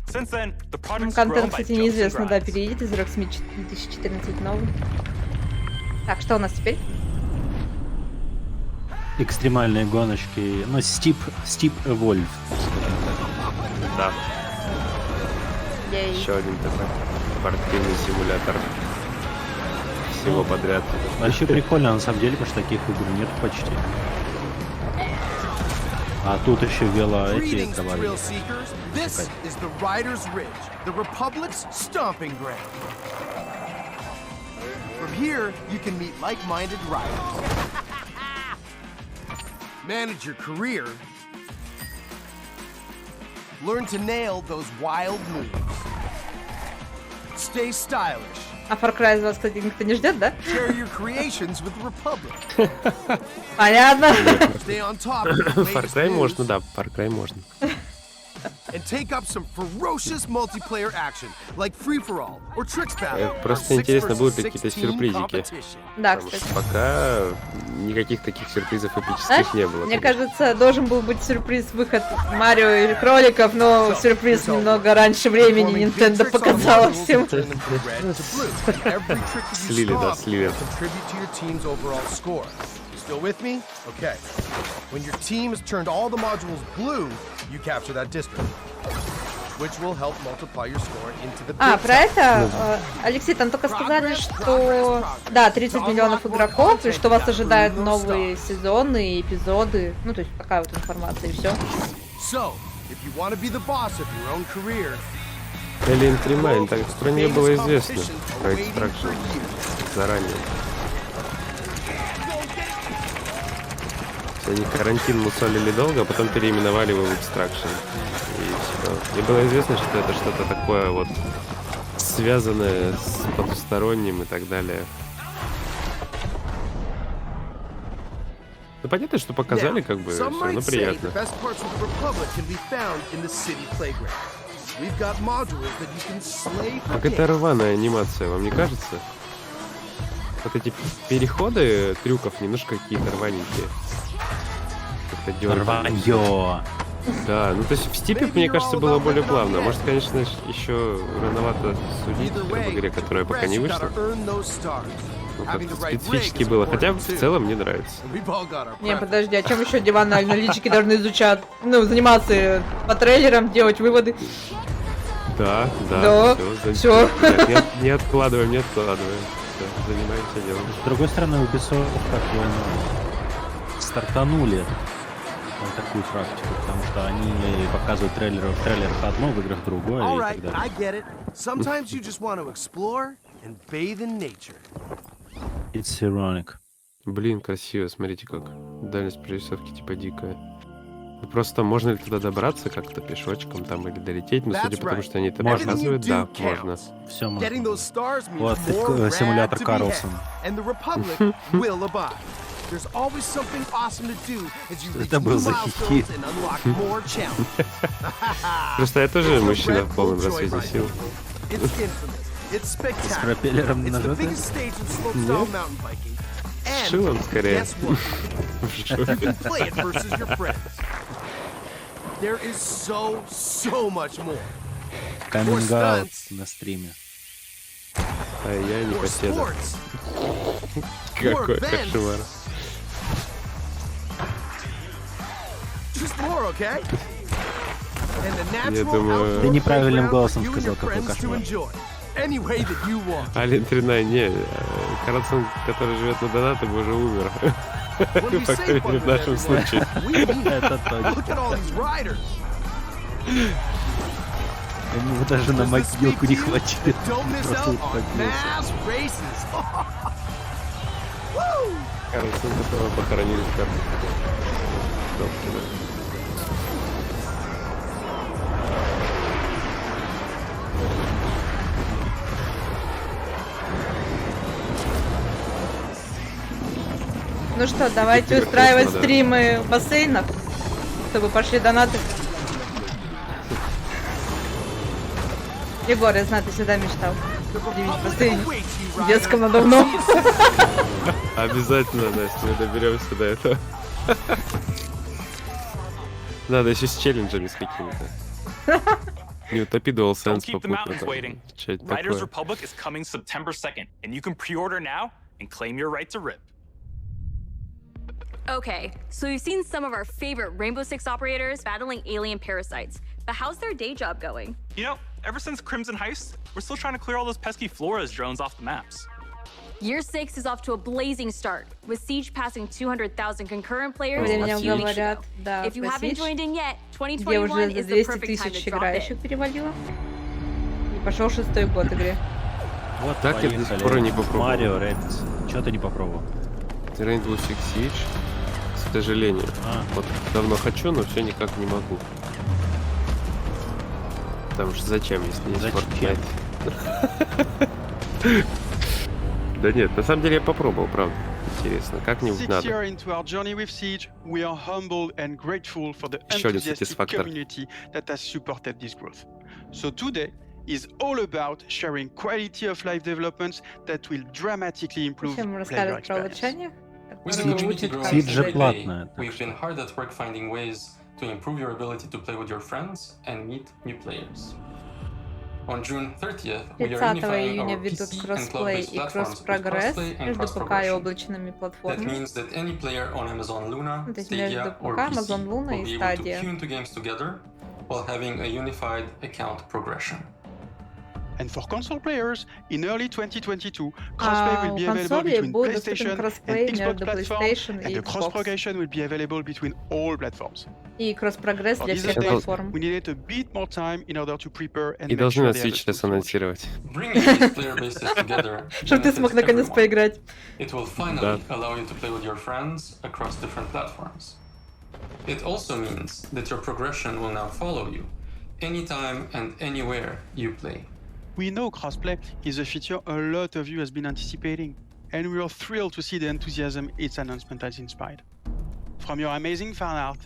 Since then, the project's Контент, grown by кстати, jumps and неизвестно, да, grinds. переедет из Rocksmith 2014 новый. Так, что у нас теперь? Экстремальные гоночки, ну, Steep Evolve. Да. Ей. Еще один такой спортивный симулятор. Всего подряд. Вообще прикольно, на самом деле, потому что таких игр нет почти. А тут еще эти добавили. Thrill seekers. This is the Riders Ridge, the Republic's stomping ground. From here, you can meet like-minded riders, manage your career, learn to nail those wild moves, stay stylish. А Far Cry из вас, кстати, никто не ждет, да? Share your creations with the Republic. Понятно. Stay on top of the Far latest Cry news. можно, да, Far Cry можно. And take up some ferocious multiplayer action, like free-for-all or tricks battle. Просто интересно, будут ли какие-то сюрпризики. Да, Потому кстати. что пока никаких таких сюрпризов эпических не было. Мне кажется, должен был быть сюрприз выход Марио и кроликов, но сюрприз немного раньше времени Nintendo показала всем. Слили, да, слили. Contribute to your team's overall score. Still with me? Okay. When your team has turned all the modules blue, you capture that district, which will help multiply your score into the А, big про time. это, Алексей, там только сказали, что, да, 30 миллионов игроков, и что вас ожидают новые сезоны и эпизоды. Ну, то есть такая вот информация, и все. So, if you want to be the boss of your own career, Alien 3 Mine, так про нее было известно, про Extraction, заранее. Они карантин мусолили долго, а потом переименовали его в Extraction. И все. И было известно, что это что-то такое вот связанное с потусторонним и так далее. Ну понятно, что показали, как бы, все some равно might say приятно. the best parts of the Republic can be found in the city playground. We've got modules that you can slay for Какая-то рваная анимация, вам не кажется? Вот эти переходы трюков немножко какие-то рваненькие. Как-то дёрганные. Рваньё. Да, ну то есть в Стипе, мне кажется, было более плавно. Может, конечно, еще рановато судить об игре, которая пока не вышла. Ну, как-то специфически было. Хотя в целом мне нравится. Не, подожди, а чем еще диваны аналитики должны изучать? Ну, заниматься по трейлерам, делать выводы. Да, Да, все. Не откладываем. Все, занимаемся делом. С другой стороны, Ubisoft как бы стартанули такую практику, потому что они показывают в трейлерах одно, в играх другое All и right, так далее. I get it. Sometimes you just want to explore and bathe in nature. It's ironic. Блин, красиво, смотрите как. Дальность прорисовки типа дикая. Просто можно ли туда добраться как-то пешочком там или долететь? Но судя по тому, что они это показывают, да, можно. Все можно. Getting those stars means Вот more rad симулятор to be Карлсон. had, and the Republic will abide. There's always something awesome to do as you reach Это был new за хихи. milestones and unlock more challenges. Просто я тоже мужчина в полном расцвете сил. It's infamous. It's С spectacular. пропеллером It's на the жопе? biggest stage in slopestyle mountain biking. And Шилом скорее. guess what? You can play it versus your friends. There is so much more. Каминг-аут на стриме. А я не More поседа. sports. Какой кошмар. Just more, okay? And the Я natural думаю... Ты неправильным голосом you and сказал, your какой friends to кошмар. enjoy. Any way that you want. Ален 3, не, Карлсон, который живет на донатах, уже умер. По крайней мере, в нашем случае. Это точно. Look at all these riders. Ему даже на могилку не хватит. Don't miss Просто out on поднялся. mass races. Woo! Карлсон, которого похоронили в карте. Ну что, давайте устраивать стримы в бассейнах, чтобы пошли донаты. Егор, я знаю, ты всегда мечтал стримить в бассейне. В детском, но давно. Обязательно, Настя, мы доберемся до этого. Надо еще с челленджами с какими-то. Не утопи DualSense попутно. Что это Riders такое? Republic is coming September 2nd, and you can pre-order now and claim your right to rip. Okay, so we've seen some of our favorite Rainbow Six operators battling alien parasites, but how's their day job going? You know, ever since Crimson Heist, we're still trying to clear all those pesky Flores drones off the maps. Year 6 is off to a blazing start, with Siege passing 200,000 concurrent players Мне a few weeks говорят, ago. да, If you про haven't Siege, joined in yet, где уже 2021 за is the 200 perfect time to тысяч drop играющих in. перевалило. И пошел 6-й год игры. Вот, Так я до сих пор не попробовал. Марио, Rabbids. Чего ты не попробовал? Rainbow Six Siege, к сожалению. Вот давно хочу, но все никак не могу. Потому что зачем, если есть Fortnite? Да нет, на самом деле я попробовал, правда. Интересно, как-нибудь надо. 6 years into our journey with Siege, we are humbled and grateful for the Еще один enthusiastic сатисфактор. community that has supported this growth. So today is all about sharing quality of life developments that will dramatically improve Чем player расскажет про experience. улучшение? With the community growing Сид же every day, платная. we've been hard at work finding ways to improve your ability to play with your friends and meet new players. On June 30th, we are 30 unifying июня our ведут PC and кроссплей cloud-based и platforms with кросс-прогресс crossplay and между ПК и cross-progression. облачными That платформами. means that any player on Amazon Luna, То есть между Stadia, or ПК, PC Amazon Luna will и be able to Stadia. queue into games together while having a unified account progression. And for console players, in early 2022, crossplay will у be available консолей between будет доступен PlayStation кроссплей and Xbox между platforms, PlayStation and и the Xbox. cross-progression will be available between all platforms. И кросс-прогресс For для this всех update, платформ. we needed a bit more time in order to prepare and И make должны sure на they have Switch a сейчас smooth launch. анонсировать. Bringing these player bases together Чтобы ты смог benefits наконец everyone. поиграть. It will finally allow you to play with your friends across different platforms. It also means that your progression will now follow you anytime and anywhere you play. We know crossplay is a feature a lot of you has been anticipating, and we are thrilled to see the enthusiasm its announcement has inspired. From your amazing fan art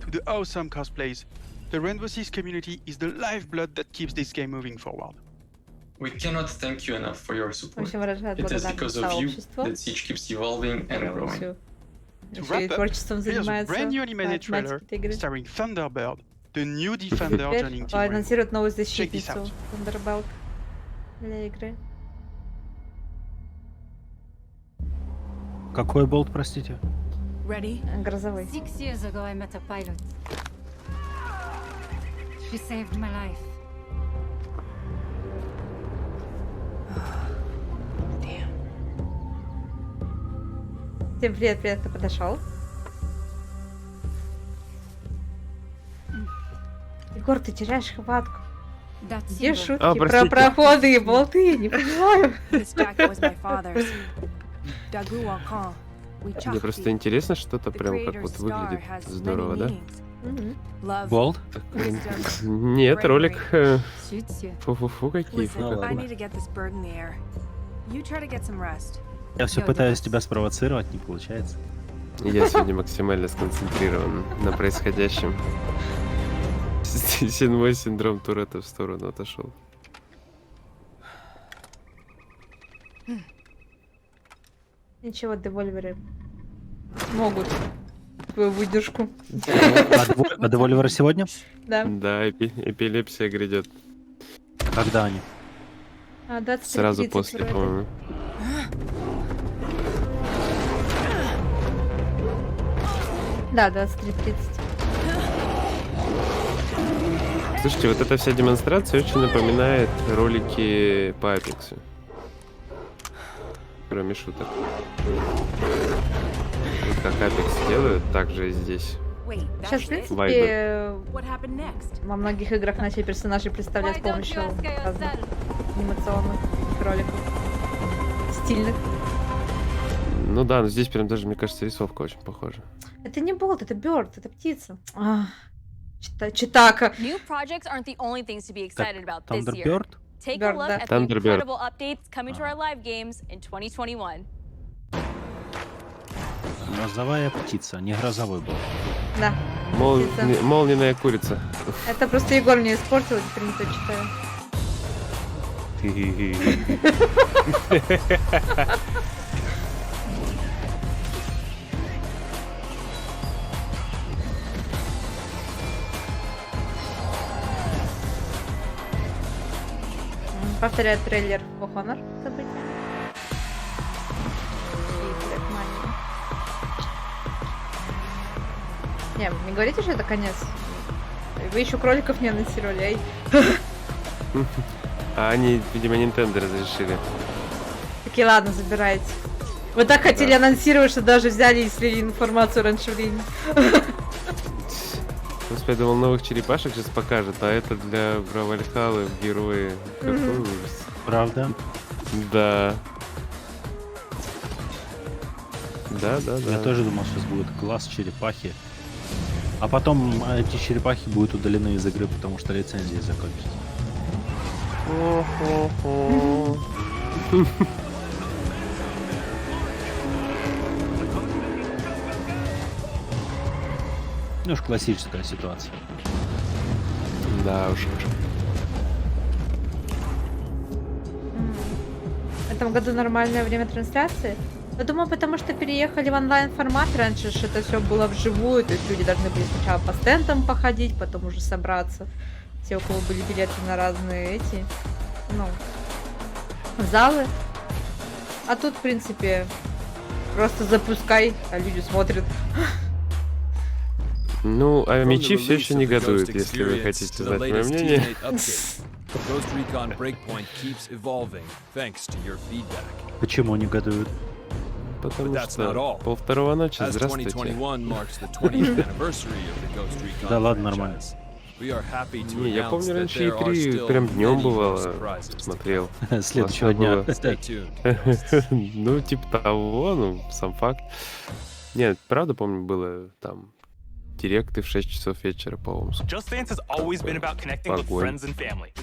to the awesome cosplays, the Rainbow Six community is the lifeblood that keeps this game moving forward. We cannot thank you enough for your support. Очень выражает It is благодарность because of you сообществу. that Siege keeps evolving and growing. Всё. To Еще и wrap up, творчеством here's a занимается brand new по animated trailer тематике этой игры. starring Thunderbird, the new Defender Теперь joining Team Rainbow. анонсируют новую Check this защитницу out. Thunderbolt для игры. Какой болт, простите? Ready? Грозовой. 6 years ago, I met a pilot. She saved my life. Всем привет, привет, кто подошел. Егор, ты теряешь хватку. Где шутки про простите. проходы и болты? Я не понимаю. This jacket was my father's. Dagu Wakon. We Мне просто интересно, что-то прям как вот выглядит здорово, да? Болт? Нет, ролик. Фу-фу-фу, какие Я все пытаюсь тебя спровоцировать, не получается. Я сегодня максимально сконцентрирован на происходящем. Седьмой синдром Туретта в сторону отошел. Ничего, девольверы могут твою выдержку. А девольверы сегодня? Да. Да, эпилепсия грядет. Когда они? Сразу после, по-моему. Да, 23:30. Слушайте, вот эта вся демонстрация очень напоминает ролики по Апексу. Кроме шуток. Вот как Апекс делают, так же и здесь. Сейчас, в принципе, во многих играх начали персонажей представлять с помощью разных анимационных роликов. Стильных. Ну да, но здесь прям даже, мне кажется, рисовка очень похожа. Это не болт, это бёрд, это птица. Читака. New projects aren't the only things to be excited about this year. Thunderbird? Take a look at the incredible updates coming to our live games in 2021. Грозовая птица, не грозовой болт. Да. Молниеная курица. Это просто Егор мне испортил, теперь не то читаю. Повторяю трейлер по Honor события. И не говорите, что это конец. Вы еще кроликов не анонсировали, ай. А они, видимо, Nintendo разрешили. Такие, ладно, забирайте. Вы так хотели анонсировать, что даже взяли и слили информацию раньше времени. Господи, я думал, новых черепашек сейчас покажет, а это для Бравальхалы в герои. Какой ужас. Правда? Да. Да. Я тоже думал, сейчас будет класс черепахи. А потом эти черепахи будут удалены из игры, потому что лицензии закончатся. Ну уж классическая ситуация. Да уж. В этом году нормальное время трансляции. Я думаю, потому что переехали в онлайн-формат. Раньше же это все было вживую, то есть люди должны были сначала по стендам походить, потом уже собраться. Те, у кого были билеты на разные залы. А тут, в принципе, просто запускай, а люди смотрят. Ну, а мечи все еще негодуют, если вы хотите знать мое мнение. Почему негодуют? Потому что полвторого ночи, здравствуйте. Да ладно, нормально. Не, я помню, раньше E3 прям днем бывало, смотрел. Следующего дня. Ну, типа того, сам факт. Нет, правда, помню, было там директы в 6 часов вечера по Омску. Just Dance has always been about connecting with friends and family.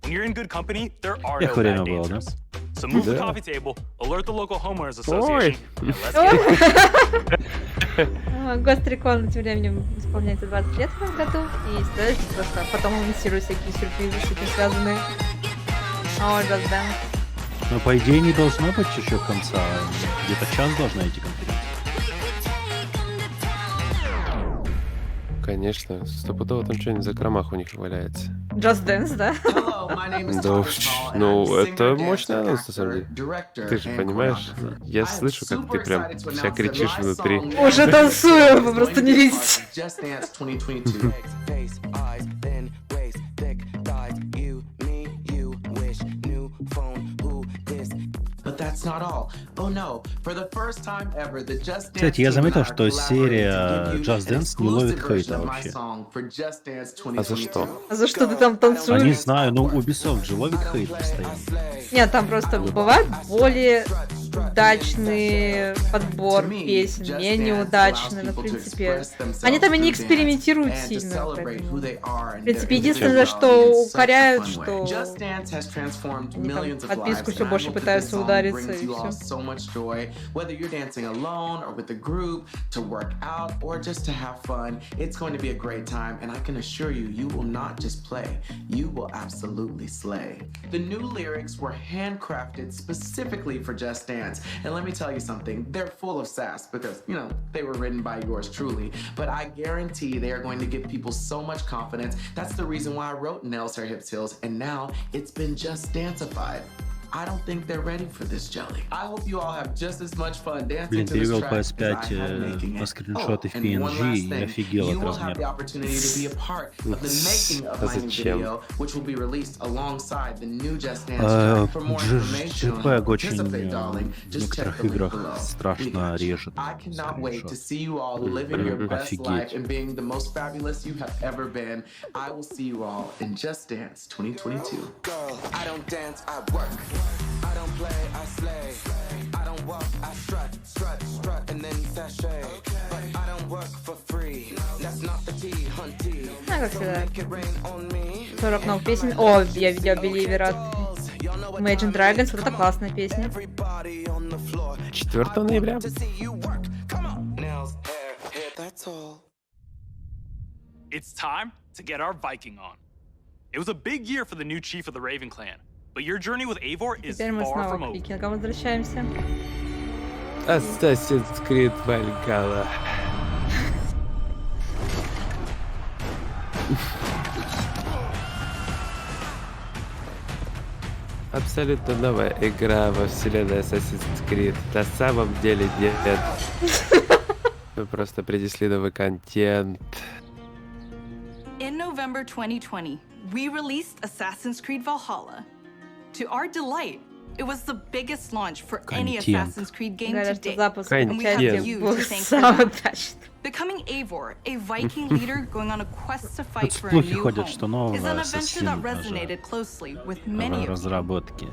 When you're in good company, there are no bad dancers. So move the coffee table, alert the local homeowners association, and let's get it. Ghost Recon тем временем исполняется 20 лет в этом году, и стоит просто потом анонсируют всякие сюрпризы с этим связанные. Just Dance. Но по идее не должно быть еще конца, где-то час должна идти конференция. Конечно, стопудово там что-нибудь за кромах у них валяется. Just Dance, да? Да, ну, это мощный анонс, на самом деле. Ты же понимаешь, я слышу, как ты прям вся кричишь внутри. Уже танцую, вы просто не видите. Кстати, я заметил, что серия Just Dance не ловит хейта вообще. А за что? А за что ты там танцуешь? Не знаю, но Ubisoft же ловит хейт постоянно. Нет, там просто бывают более удачный подбор песен, не неудачный, но в принципе они там и не экспериментируют сильно, поэтому, в принципе, единственное, за что укоряют, что они там подписку все больше пытаются удариться и все. It's going to be a great time, and I can assure you, you will not just play, you will absolutely slay. The new lyrics were handcrafted specifically for Just Dance, and let me tell you something, they're full of sass because, you know, they were written by yours truly, but I guarantee they are going to give people so much confidence. That's the reason why I wrote Nails, Hair, Hips, Heels, and now it's been Just Danceified. I don't think they're ready for this jelly. I hope you all have just as much fun dancing to this track as I had making it. Oh, and one last thing, you will have the opportunity to be a part of the making of my new video, which will be released alongside the new Just Dance track. For more information on how to participate, darling, just check the link below. I cannot wait to see you all living your best life and being the most fabulous you have ever been. I will see you all in Just Dance 2022. Girl, I don't dance, I work. I don't play, I slay. I don't walk, I strut, strut, strut, and then sashay. But I don't work for free. That's not the tea, hunty. Как всегда. 40 новых песен. О, я видел Believer от Imagine Dragons. Вот это классная песня. 4 ноября. It's time to get our Viking on. It was a big year for the new chief of the Raven clan. But your journey with Eivor is Теперь мы far снова from к over. викингам возвращаемся. Assassin's Creed Valhalla. Абсолютно новая игра во вселенной Assassin's Creed. На самом деле нет. Мы просто принесли новый контент. In November 2020, we released Assassin's Creed Valhalla. To our delight, it was the biggest launch for any Assassin's Creed game to date, and we have you to thank for that. Becoming Eivor, a Viking leader going on a quest to fight for a new home, is an adventure that resonated closely with many of you.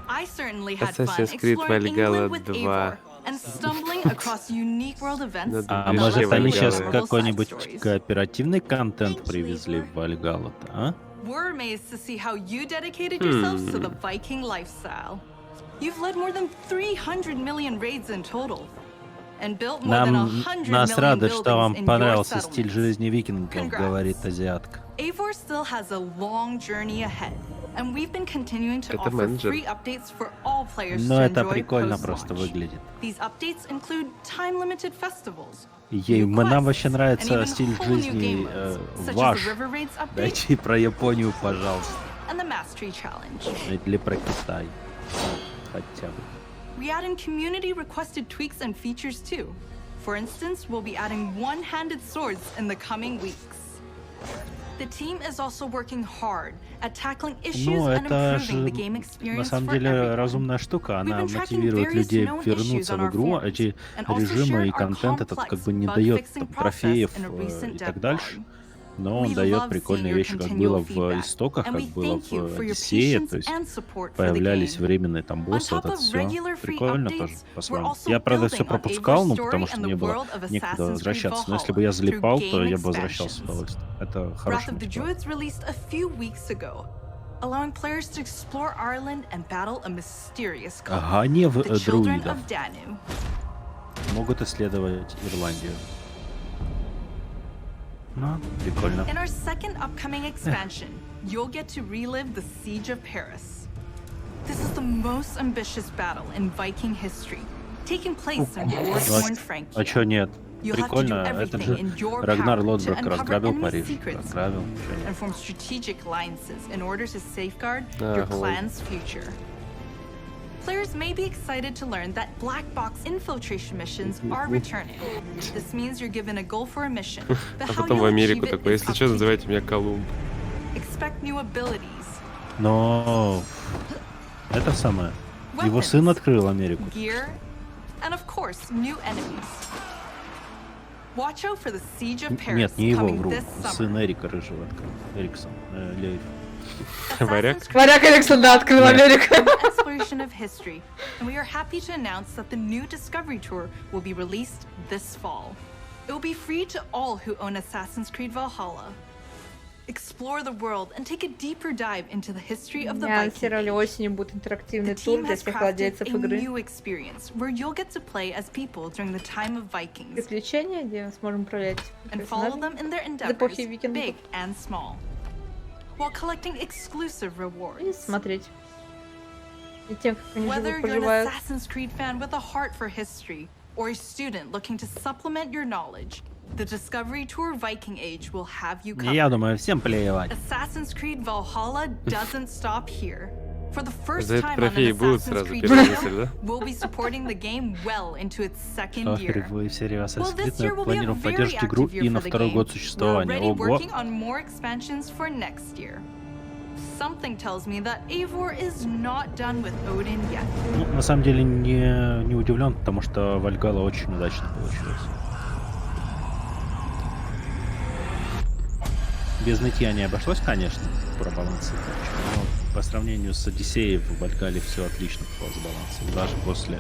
I certainly had fun exploring England with Eivor and stumbling across unique world events. А может они сейчас какой-нибудь кооперативный контент привезли в Вальгаллу-то, а? We're amazed to see how you dedicated yourselves to the Viking lifestyle. You've led more than 300 million raids in total, and built more than 100 Нас million радует, что вам buildings in your понравился стиль settlements. жизни викингов, говорит азиатка. Eivor still has a long journey ahead, and we've been continuing to Это offer менеджер. free updates for all players Но to это enjoy прикольно post-launch. просто выглядит. These updates include time-limited festivals, Нам вообще and нравится even стиль whole new жизни game modes, such as ваш. the River Raids update Дайте про Японию, пожалуйста. and the Mastery Challenge. Или про Китай. Хотя бы. We add in community-requested tweaks and features too. For instance, we'll be adding one-handed swords in the coming weeks. The team is also working hard at tackling issues Ну, and это improving же the game на experience самом for деле everyone. разумная штука. Она We've been tracking мотивирует various людей known вернуться issues on в our игру. forums, Эти and also режимы shared и our контент этот complex как бы не дает bug-fixing там, process трофеев in a recent и так dev дальше. log. Но он We дает love прикольные seeing your вещи, как было в continual истоках, feedback, как and we было thank you в for your Одиссее. patience То есть and support for the появлялись game. временные там боссы, On вот top это of все. regular free Прикольно updates, тоже we're по-своему. also Я, правда, все building on пропускал, Eivor's ну, story потому что and the мне было world of некогда Assassin's Creed возвращаться. Но если Valhalla бы я through залипал, то game я бы возвращался с expansions. удовольствием. Это Wrath хорошая of the мотивация. Druids released a few weeks ago, allowing players to explore Ireland and battle a mysterious cult, Гнев the Children друидов. of Danu. Могут исследовать Ирландию. Ну, прикольно. In our second upcoming expansion, you'll get to relive the Siege of Paris. This is the most ambitious battle in Viking history, taking place in war-torn Frankfurt. А чё нет? You'll have to do Прикольно. Это everything же in your Рагнар power to Лодброк uncover разграбил enemy Париж. secrets Разграбил. Чё нет? and form strategic alliances in order to safeguard your Ага. clan's future. Players may be excited to learn that black box infiltration missions are returning. This means you're given a goal for a mission, but А how потом в you'll Америку achieve it такой, is если up что, to you. называйте меня Колумб. Expect new abilities, Но это самое. Его сын открыл Америку. gear, and of course, new enemies. Watch out for the Siege of Paris Нет, не его, coming вру. this summer. Сын Эрика Рыжего открыл. Эриксон. Лейф. Варяг? Варяг Эриксон, да, открыл Америку. Exploration of history, and we are happy to announce that the new Discovery Tour will be released this fall. It will be free to all who own Assassin's Creed Valhalla. Explore the world and take a deeper dive into the history of the Viking Анонсировали Age. осенью будет интерактивный The тур team для has всех crafted владельцев a игры. new experience where you'll get to play as people during the time of Vikings Приключения, где мы сможем управлять and follow them in their из endeavors, эпохи викингов. big and small, while collecting exclusive И rewards. смотреть. И тем, как они Whether живут, you're an поживают. Assassin's Creed fan with a heart for history or a student looking to supplement your knowledge, the Discovery Tour Viking Age will have you covered. Я думаю, всем плевать. Assassin's Creed Valhalla doesn't stop here. For the first За это time on трофеи an будут Assassin's сразу Creed первый title, мысль, да? we'll be supporting the game well into its second Что year. впервые в серии Well, Assassin's this Creed year мы will be a планируем very поддерживать игру active и year на for the второй game. год We're существования. already Ого! working on more expansions for next year. Something tells me that Eivor is not done with Odin yet. Ну, на самом деле не удивлен, потому что Вальгалла очень удачно получилась. Без нытья не обошлось, конечно, про баланс, но по сравнению с Одиссеей в Вальгалле все отлично по балансу, даже после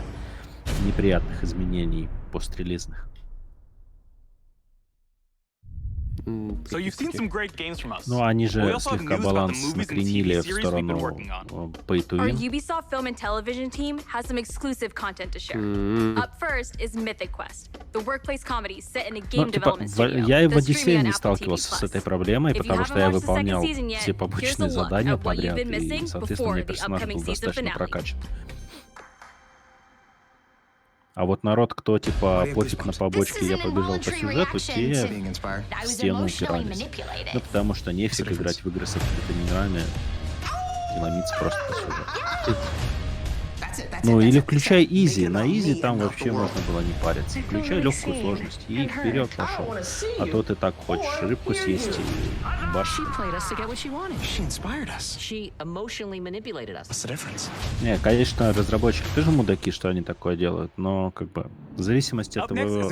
неприятных изменений пострелизных. So you've seen some great games from us. Ну, они We же also have слегка news about the баланс movies and накренили TV в series we've been сторону working on. pay to Our win. Ubisoft Film and Television team has some exclusive content to share. Up first is Mythic Quest, the workplace comedy set in a game Ну, типа, development studio. я и в that's Одиссее streaming on не Apple TV+. сталкивался с этой проблемой, If you потому haven't что я watched the second выполнял season yet, все here's a побочные look задания at what you've подряд, been и, missing соответственно, before мне the персонаж upcoming был season достаточно finale. прокачан. А вот народ, кто типа пофиг на побочки, я побежал по сюжету, те в стену упирались. Ну, потому что нефиг играть в игры с открытыми мирами и ломиться просто по сюжету. Ну, или включай изи. На изи там вообще можно было не париться. Включай легкую сложность и вперед пошел. А то ты так хочешь рыбку съесть и баш. Не, конечно, разработчики тоже мудаки, что они такое делают, но как бы в зависимости от твоего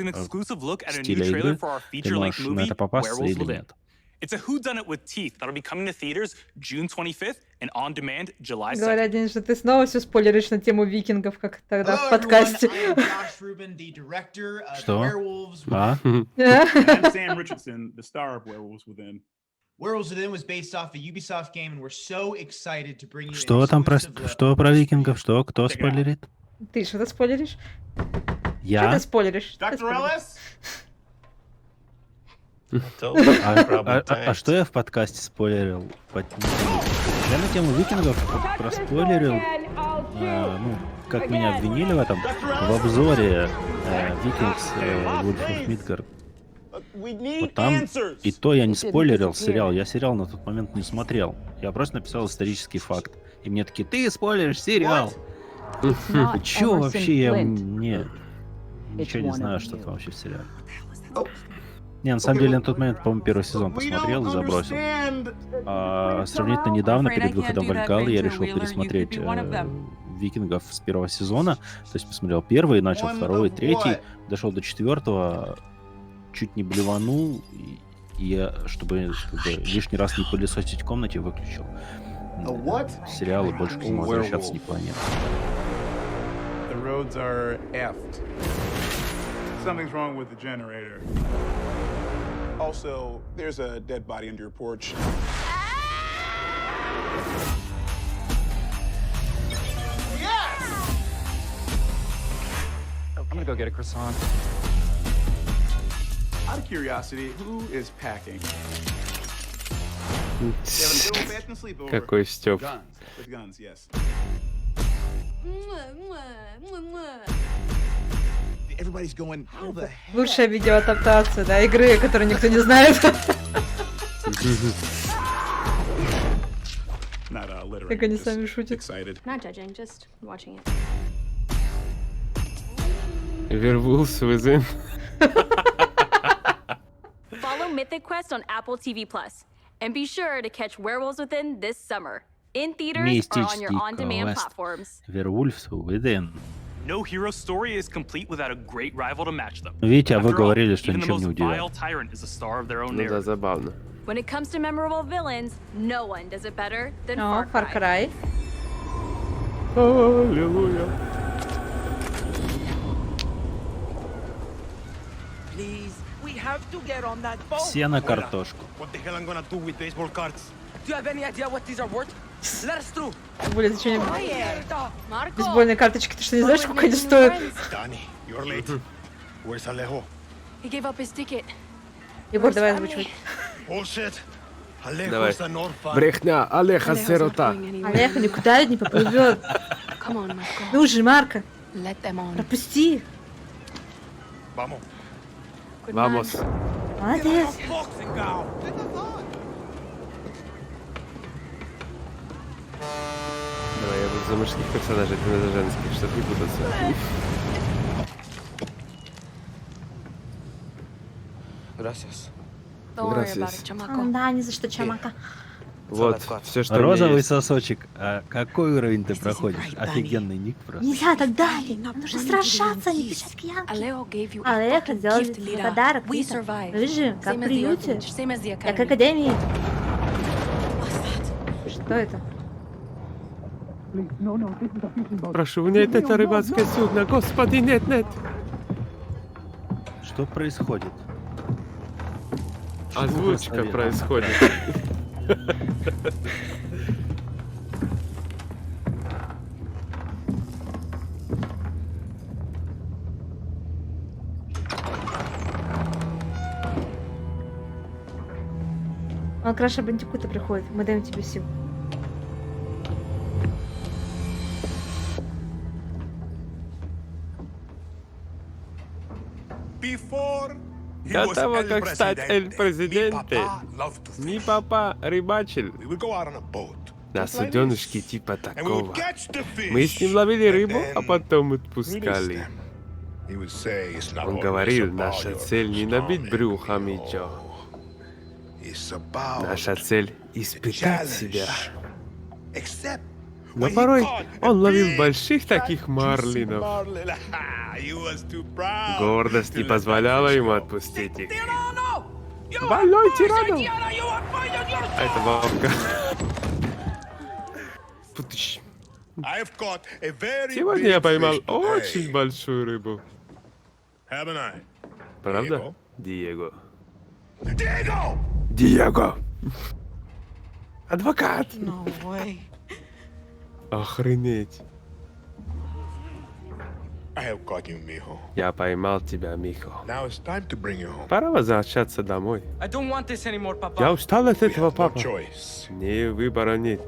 стиля игры ты можешь на это попасться или нет. It's a whodunit with teeth that'll be coming to theaters June 25th and on demand July 2nd. Говорят, Денис, что ты снова все спойлеришь на тему викингов, как тогда в подкасте. Что? А? I'm Sam Richardson, the star of Werewolves Within. Werewolves Within was based off a Ubisoft game, and we're so excited to bring you. Что там что про викингов? Что? Кто спойлерит? Ты что-то спойлеришь? Я? Что ты спойлеришь? Dr. Ellis? А что я в подкасте спойлерил? Я на тему викингов проспойлерил, ну, как меня обвинили в этом, в обзоре Vikings Wolf of Midgard. Вот там и то я не спойлерил сериал, я сериал на тот момент не смотрел. Я просто написал исторический факт. И мне такие, ты спойлеришь сериал! Чё вообще я ничего не знаю, что там вообще в сериале. Не, на самом деле, на тот момент, по-моему, первый сезон посмотрел и забросил. А сравнительно недавно, перед выходом Вальгаллы, я решил пересмотреть Викингов с первого сезона. То есть посмотрел первый, начал второй, третий, дошел до четвертого, чуть не блеванул, и я, чтобы лишний раз не пылесосить в комнате, выключил сериал и больше к нему возвращаться не планирую. The roads are effed. Something's wrong with the generator. Also, there's a dead body under your porch. Yes! I'm gonna go get a croissant. Out of curiosity, who is packing? You having a good old-fashioned sleepover? Какой Стёп. Guns. With guns, yes. Everybody's going, how the heck? Лучшая видеоадаптация, да, игры, которую никто не знает. Как они сами шутят. Not judging, just watching it. Werewolves Within. Follow Mythic Quest on Apple TV+. And be sure to catch Werewolves Within this summer. In theaters or on your on-demand platforms. Werewolves Within. No hero story is complete without a great rival to match them. Видите, а вы After all, говорили, что even the ничем не most удивляет. vile tyrant is a star of their own Ну да, narrative. забавно. When it comes to memorable villains, no one does it better than О, Far Cry. Аллилуйя. Please, we have to get on that boat. Все на картошку. What the hell I'm gonna do with baseball cards? Do you have any idea what these are worth? Let us through. Блин, зачем бейсбольные карточки? Ты что, не знаешь, сколько они стоят? Danny, you're late. Where's Alejo? He gave up his ticket. Егор, давай озвучивай. Bullshit. Давай. Брехня, Алеха сирота. Алеха никуда не поплывет. Ну же, Марко. Пропусти. Vamos. Молодец. Давай, я буду за мужских персонажей, ты за женских, чтобы не путаться. Gracias. Да, ни за что, чамака. Вот, все, что розовый сосочек. А какой уровень ты проходишь? Офигенный ник просто. Нельзя так далее. Нужно сражаться, не пищать пьянки. Алеха сделал тебе подарок. Вы же, как в приюте, как в академии. Что это? Прошу, нет, это рыбацкое судно, господи, нет, нет. Что происходит? Озвучка происходит. Он к Раша Бандикута приходит. Мы даем тебе сил. До того, как стать эль-президенте, ми папа рыбачил на суденышке типа такого. Мы с ним ловили рыбу, а потом отпускали. Он говорил, наша цель не набить брюхо, Мичо. Наша цель — испытать себя. Но порой он ловил больших таких марлинов. Гордость не позволяла ему отпустить их. Больной тирану! А это бабка. Сегодня я поймал очень большую рыбу. Правда, Диего? Диего! Адвокат! Охренеть. Я поймал тебя, Михо. Пора возвращаться домой. Я устал от этого, папа. Не выбора нет.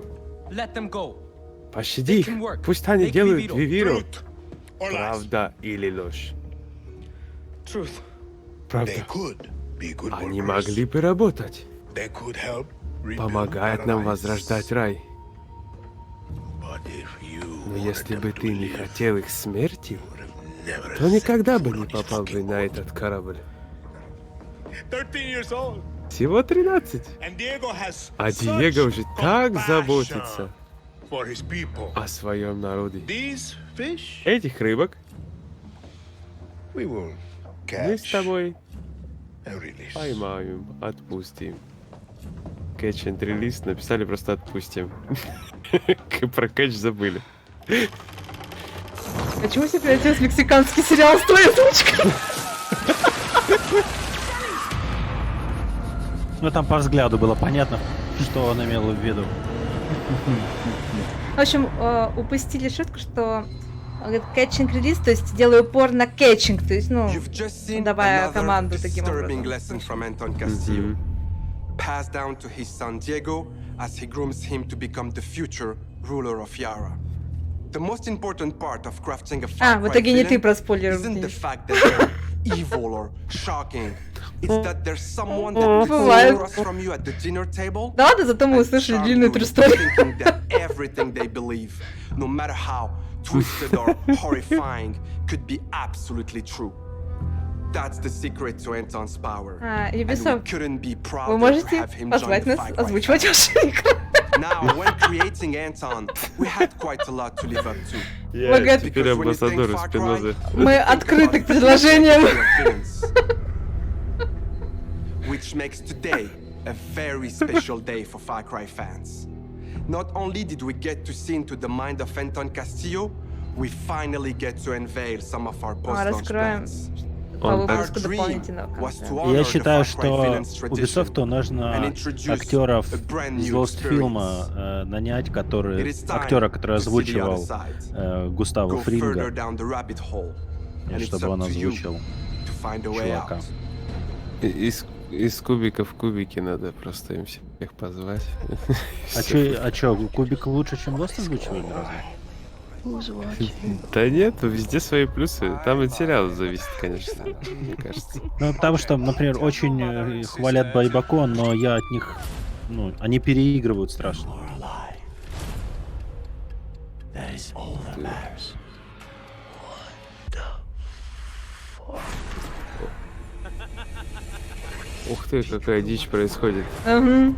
Пощади их. Пусть они делают вивиру. Правда или ложь? Правда. Они могли бы работать. Помогать нам возрождать рай. Но если бы ты не хотел их смерти, то никогда бы не попал бы на этот корабль. Всего 13. А Диего уже так заботится о своем народе. Этих рыбок мы с тобой поймаем, отпустим. Catch and release написали просто отпустим. Про catch забыли. А чему все превратилось в мексиканский сериал с твоей озвучкой? Ну там по взгляду было понятно, что он имел в виду. В общем, упустили шутку, что catching release, то есть делаю упор на catching, то есть, ну, давая команду таким образом. Passed down to his son Diego as he grooms him to become the future ruler of Yara. The most important part of crafting a Far Cry villain isn't the fact that they're evil or shocking. It's that there's someone that lives across from you at the dinner table. Да ладно, зато мы услышали длинную true story. Thinking that everything they believe, no matter how twisted or horrifying, could be absolutely true. That's the secret to Anton's power. Ubisoft, вы можете позвать нас озвучивать ваши игры? Now, when creating Anton, we had quite a lot to live up to. Я теперь амбассадор из Спинозы. Мы открыты к предложениям. Which makes today a very special day for Far Cry fans. Not only did we get to see into the mind of Anton Castillo, we finally get to unveil some of our post-launch plans. Я считаю, что Ubisoft нужно актеров из Lost фильма нанять, актера, который озвучивал Густаво Фринга, чтобы он озвучил чувака. Из кубиков в кубики надо просто им всех позвать. А чё, кубик лучше, чем Lost озвучивали, разве? Да нет, везде свои плюсы. Там от сериала зависит, конечно, мне кажется. Ну, потому что, например, очень хвалят Байбако, но я от них... Ну, они переигрывают страшно. Ух ты, какая дичь происходит. Угу.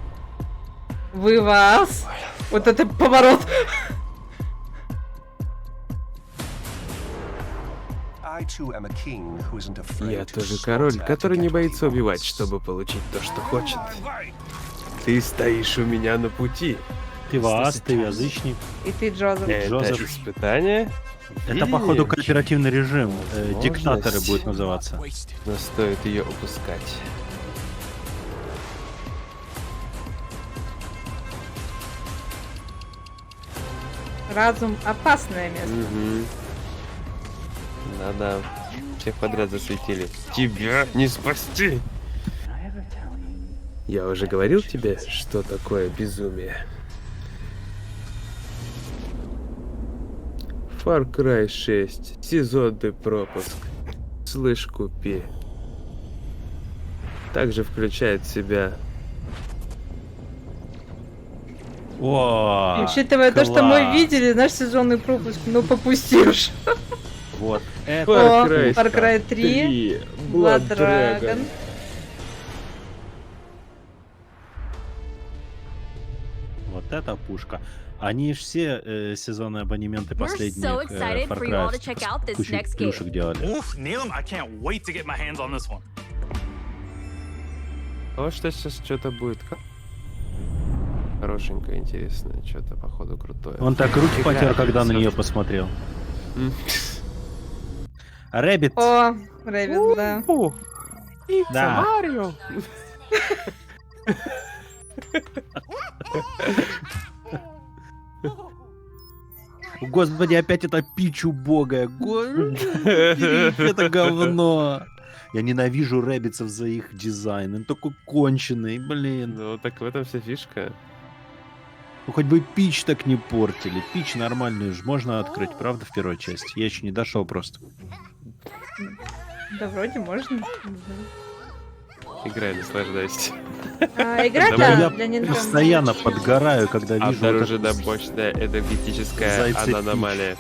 Вы вас. Вот это поворот. Я тоже король, который не боится убивать, чтобы получить то, что хочет. Ты стоишь у меня на пути. Ты вас, ты язычник. И ты Джозеф. Это испытание? Это, походу, кооперативный режим. Диктаторы будет называться. Но стоит ее упускать. Разум — опасное место. Угу. Да-да. Всех подряд засветили. Тебя не спасти! Я уже говорил тебе, что такое безумие. Far Cry 6. Сезонный пропуск. Слышь, купи. Также включает в себя... О, учитывая то, что мы видели, наш сезонный пропуск, ну попустишь. Вот. Far Cry 3, Blood Dragon. Вот это пушка. Они ж все сезонные абонементы последних Far Cry кучу плюшек делали. Вот что сейчас что-то будет. Хорошенькое, интересное, что-то походу крутое. Он так руки потер, когда на нее посмотрел. Рэббит. О, Рэббит, да. Да. Марио. Господи, опять это Пич убогая. Это говно. Я ненавижу рэббитсов за их дизайн. Он такой конченый, блин. Ну так в этом вся фишка. Ну хоть бы Пич так не портили. Пич нормальную же можно открыть, правда, в первой части? Я еще не дошел просто. Да вроде можно. Играй, наслаждайся. Игра, да, для Nintendo. Я постоянно подгораю, когда вижу... Обнаружена мощная энергетическая аномалия.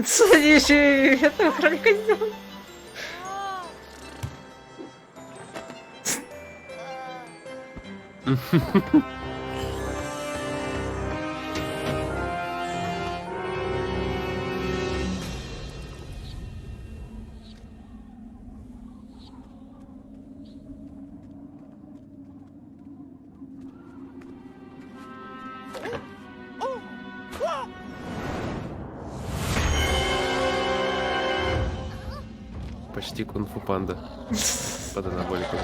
Смотри, еще и этого кролика сделал. Почти кунг-фу панда под анаболиком.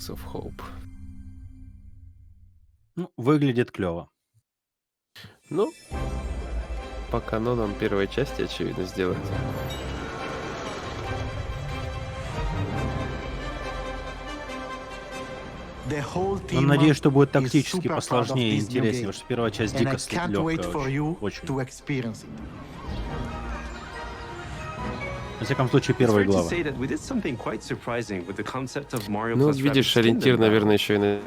Sparks of Hope. Ну, выглядит клево. Ну, по канонам первой части, очевидно, сделать. Но надеюсь, что будет тактически посложнее и интереснее, потому что первая часть дико легкая. Очень. Во всяком случае, первая глава. Ну, видишь, ориентир, наверное, еще и на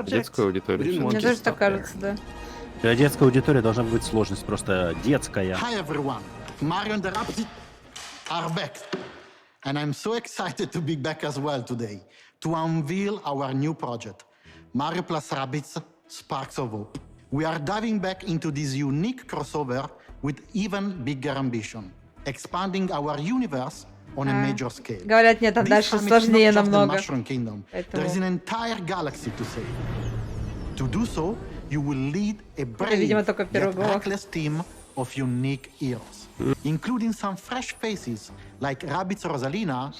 детскую аудиторию. Мне тоже так кажется, да. Для детской аудитории должна быть сложность просто детская. Hi everyone, Mario and the Rabbids are back. And I'm so excited to be back as well today to unveil our new project, Mario plus Rabbids Sparks of Hope. We are diving back into this unique crossover with even bigger ambition, expanding our universe on a major scale. Говорят, нет, там дальше сложнее намного. There is an entire galaxy to save. To do so, you will lead a brave yet reckless team of unique heroes, including some fresh faces like Rabbids Rosalina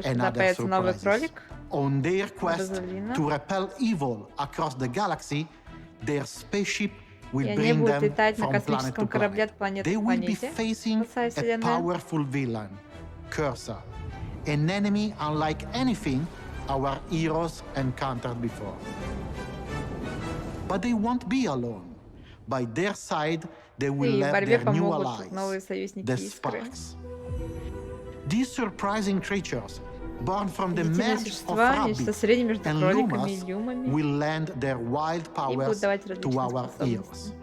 and other surprises. On their quest to repel evil across the galaxy, their spaceship will bring them from planet to planet. They will be facing a powerful villain, Cursor, an enemy unlike anything our heroes encountered before. But they won't be alone. By their side, they will have their new allies, the Sparks. These surprising creatures, born from the merge of Rabbids and Lumas, will lend their wild powers to our heroes.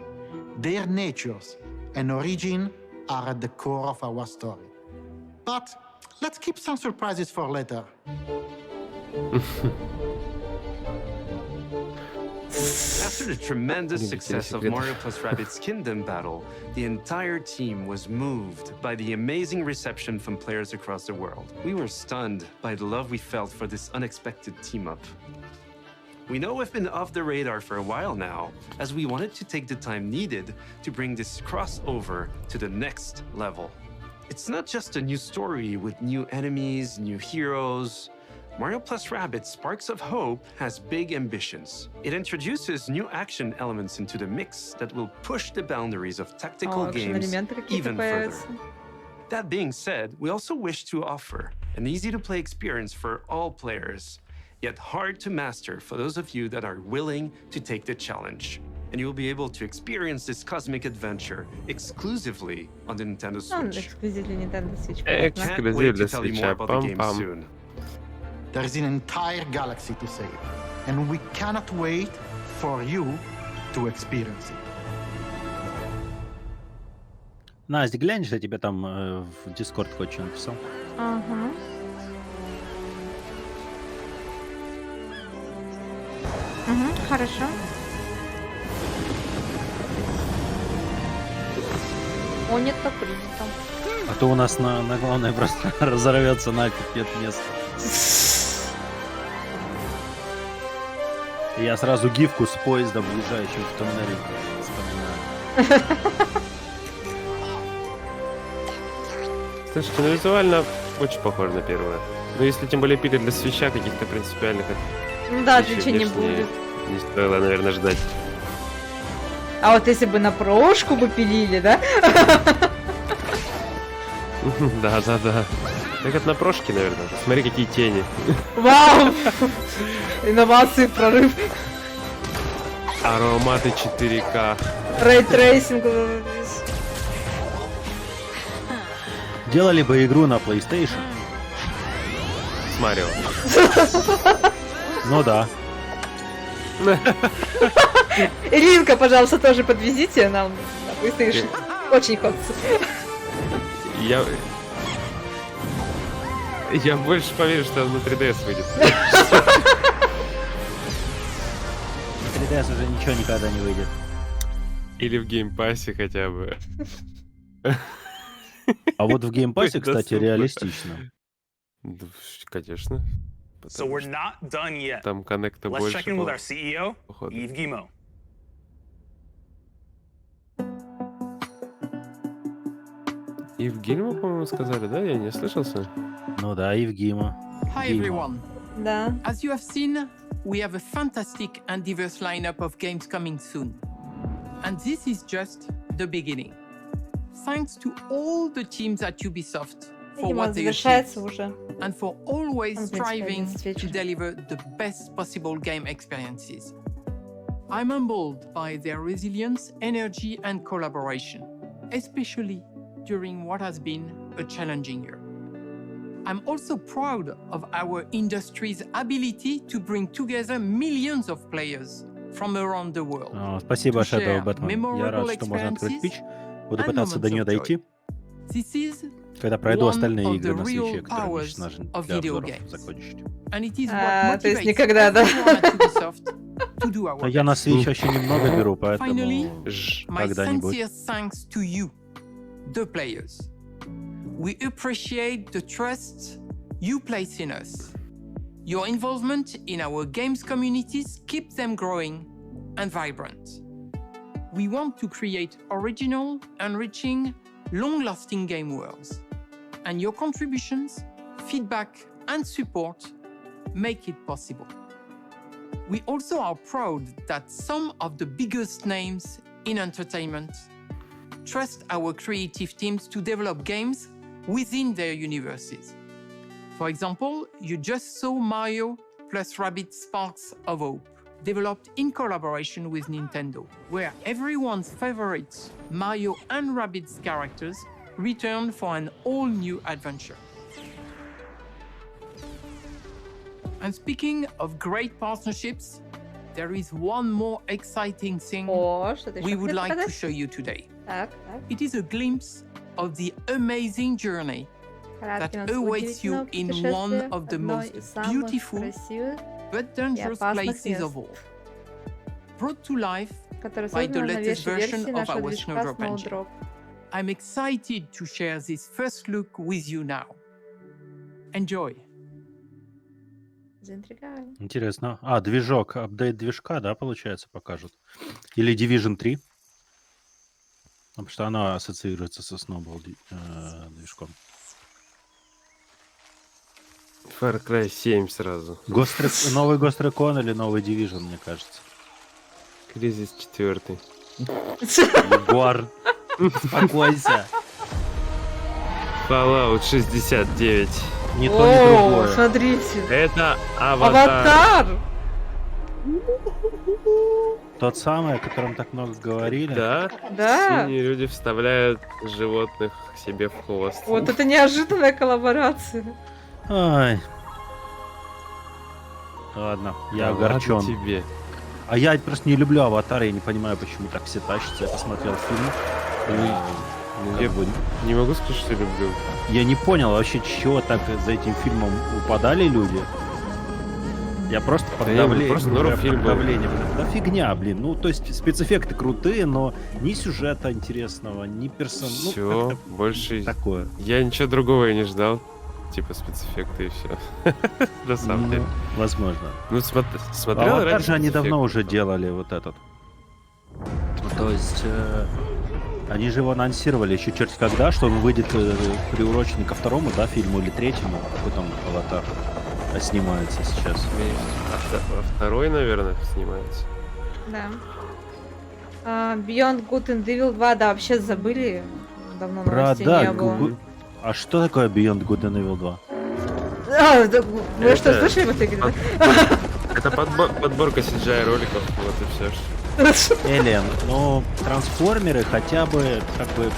Their natures and origin are at the core of our story. But let's keep some surprises for later. After the tremendous success of Mario plus Rabbids Kingdom Battle, the entire team was moved by the amazing reception from players across the world. We were stunned by the love we felt for this unexpected team-up. We know we've been off the radar for a while now, as we wanted to take the time needed to bring this crossover to the next level. It's not just a new story with new enemies, new heroes. Mario plus Rabbids Sparks of Hope has big ambitions. It introduces new action elements into the mix that will push the boundaries of tactical games even further. That being said, we also wish to offer an easy-to-play experience for all players, yet hard to master for those of you that are willing to take the challenge. And you will be able to experience this cosmic adventure exclusively on the Nintendo Switch. Can't wait to tell you more about the game soon. There is an entire galaxy to save, and we cannot wait for you to experience it. Настя, глянь, что я тебе там в Discord кое-что написал. Ага. Хорошо. Понято, принято. А то у нас на главное просто разорвется на пипец место. И я сразу гифку с поезда, въезжающим в тоннель, вспоминаю. Слушайте, ну визуально очень похоже на первое. Но если тем более пили для свеча каких-то принципиальных... Да, отличий не будет. Не стоило, наверное, ждать. А вот если бы на прошку бы пилили, да? Да. Так это на прошке, наверное. Смотри, какие тени. Вау! Инновации, прорыв. Ароматы 4К. Рейтрейсинг. Делали бы игру на PlayStation. С Марио. Ну да. Иринка, пожалуйста, тоже подвезите нам на PlayStation. Очень хочется. Я больше поверю, что он на 3DS выйдет. 3DS уже ничего никогда не выйдет. Или в геймпассе хотя бы. А вот в геймпассе, кстати, реалистично. Конечно. So we're not done yet. Там коннекта больше. Let's check in with our CEO, Yves Guillemot. Yves Guillemot, по-моему, сказали, да? Я не слышался. Ну да, Yves Guillemot. Hi everyone. Да. As you have seen, we have a fantastic and diverse lineup of games coming soon. And this is just the beginning. Thanks to all the teams at Ubisoft for what they achieved and for always striving to deliver the best possible game experiences. I'm humbled by their resilience, energy, and collaboration, especially during what has been a challenging year. I'm also proud of our industry's ability to bring together millions of players from around the world. Спасибо, Shadow Batman. Я рад, что можно открыть пич. Буду пытаться до нее дойти. Когда пройду остальные игры на свече, которые лично нужны для обзоров закончить. То есть никогда, да? Я на свече еще немного беру, поэтому когда-нибудь. The players. We appreciate the trust you place in us. Your involvement in our games communities keeps them growing and vibrant. We want to create original, enriching, long-lasting game worlds. And your contributions, feedback, and support make it possible. We also are proud that some of the biggest names in entertainment trust our creative teams to develop games within their universes. For example, you just saw Mario plus Rabbids Sparks of Hope, developed in collaboration with Nintendo, where everyone's favorite Mario and Rabbids characters return for an all-new adventure. And speaking of great partnerships, there is one more exciting thing we would like to show you today. It is a glimpse of the amazing journey that awaits you in one of the most beautiful but dangerous places of all. Brought to life by the latest version of our Snowdrop engine. I'm excited to share this first look with you now. Enjoy. Интересно. Движок, апдейт движка, да, получается, покажут? Или Division 3? Потому что она ассоциируется со Snowball движком. Far Cry 7 сразу. Новый Ghost Recon или новый Division, мне кажется. Кризис 4. Егор, успокойся. Fallout 69. Не то, ни другое. Смотрите. Это Аватар. Тот самый, о котором так много говорили. Да. Синие люди вставляют животных себе в хвост. Вот это неожиданная коллаборация. Ай. Ладно, я огорчен. Тебе. А я просто не люблю Аватар, я не понимаю, почему так все тащатся. Я посмотрел фильм. Я не могу сказать, что люблю. Я не понял вообще, чего так за этим фильмом упадали люди. Я просто под давлением. Да фигня, блин. Ну, то есть спецэффекты крутые, но ни сюжета интересного, ни персонажа. Все, больше такое. Я ничего другого и не ждал. Типа спецэффекты и все. На самом деле. Возможно. Ну, смотрел раньше. Также они давно уже делали вот этот. То есть они же его анонсировали еще черт когда, что он выйдет приуроченный ко второму, да, фильму или третьему, какой там Аватар снимается сейчас. Второй, наверное, снимается. Да. Beyond Good and Evil 2, да, вообще забыли. Давно новостей не было. А что такое Beyond Good and Evil 2? Вы что, слышали в этой игре? Это подборка CGI роликов, вот и все. Элен, ну, трансформеры хотя бы, как бы,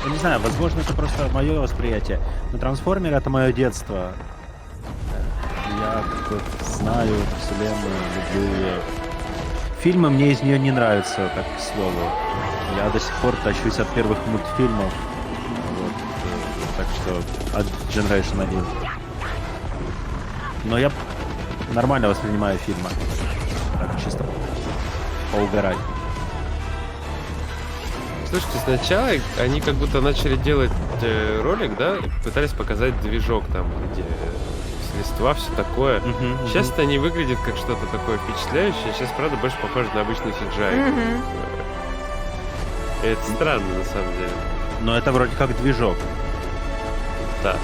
я не знаю, возможно, это просто мое восприятие, но трансформеры — это мое детство. Я как бы знаю вселенную, люблю ее. Фильмы мне из нее не нравятся, так к слову. Я до сих пор тащусь от первых мультфильмов. Вот, так что от Generation 1. Но я нормально воспринимаю фильмы. Так, чисто поугарать. Слушайте, сначала они как будто начали делать ролик, да, пытались показать движок там, где листва, все такое. Сейчас это не выглядит как что-то такое впечатляющее. Сейчас, правда, больше похоже на обычный CGI. Это странно, на самом деле. Но это вроде как движок. Да.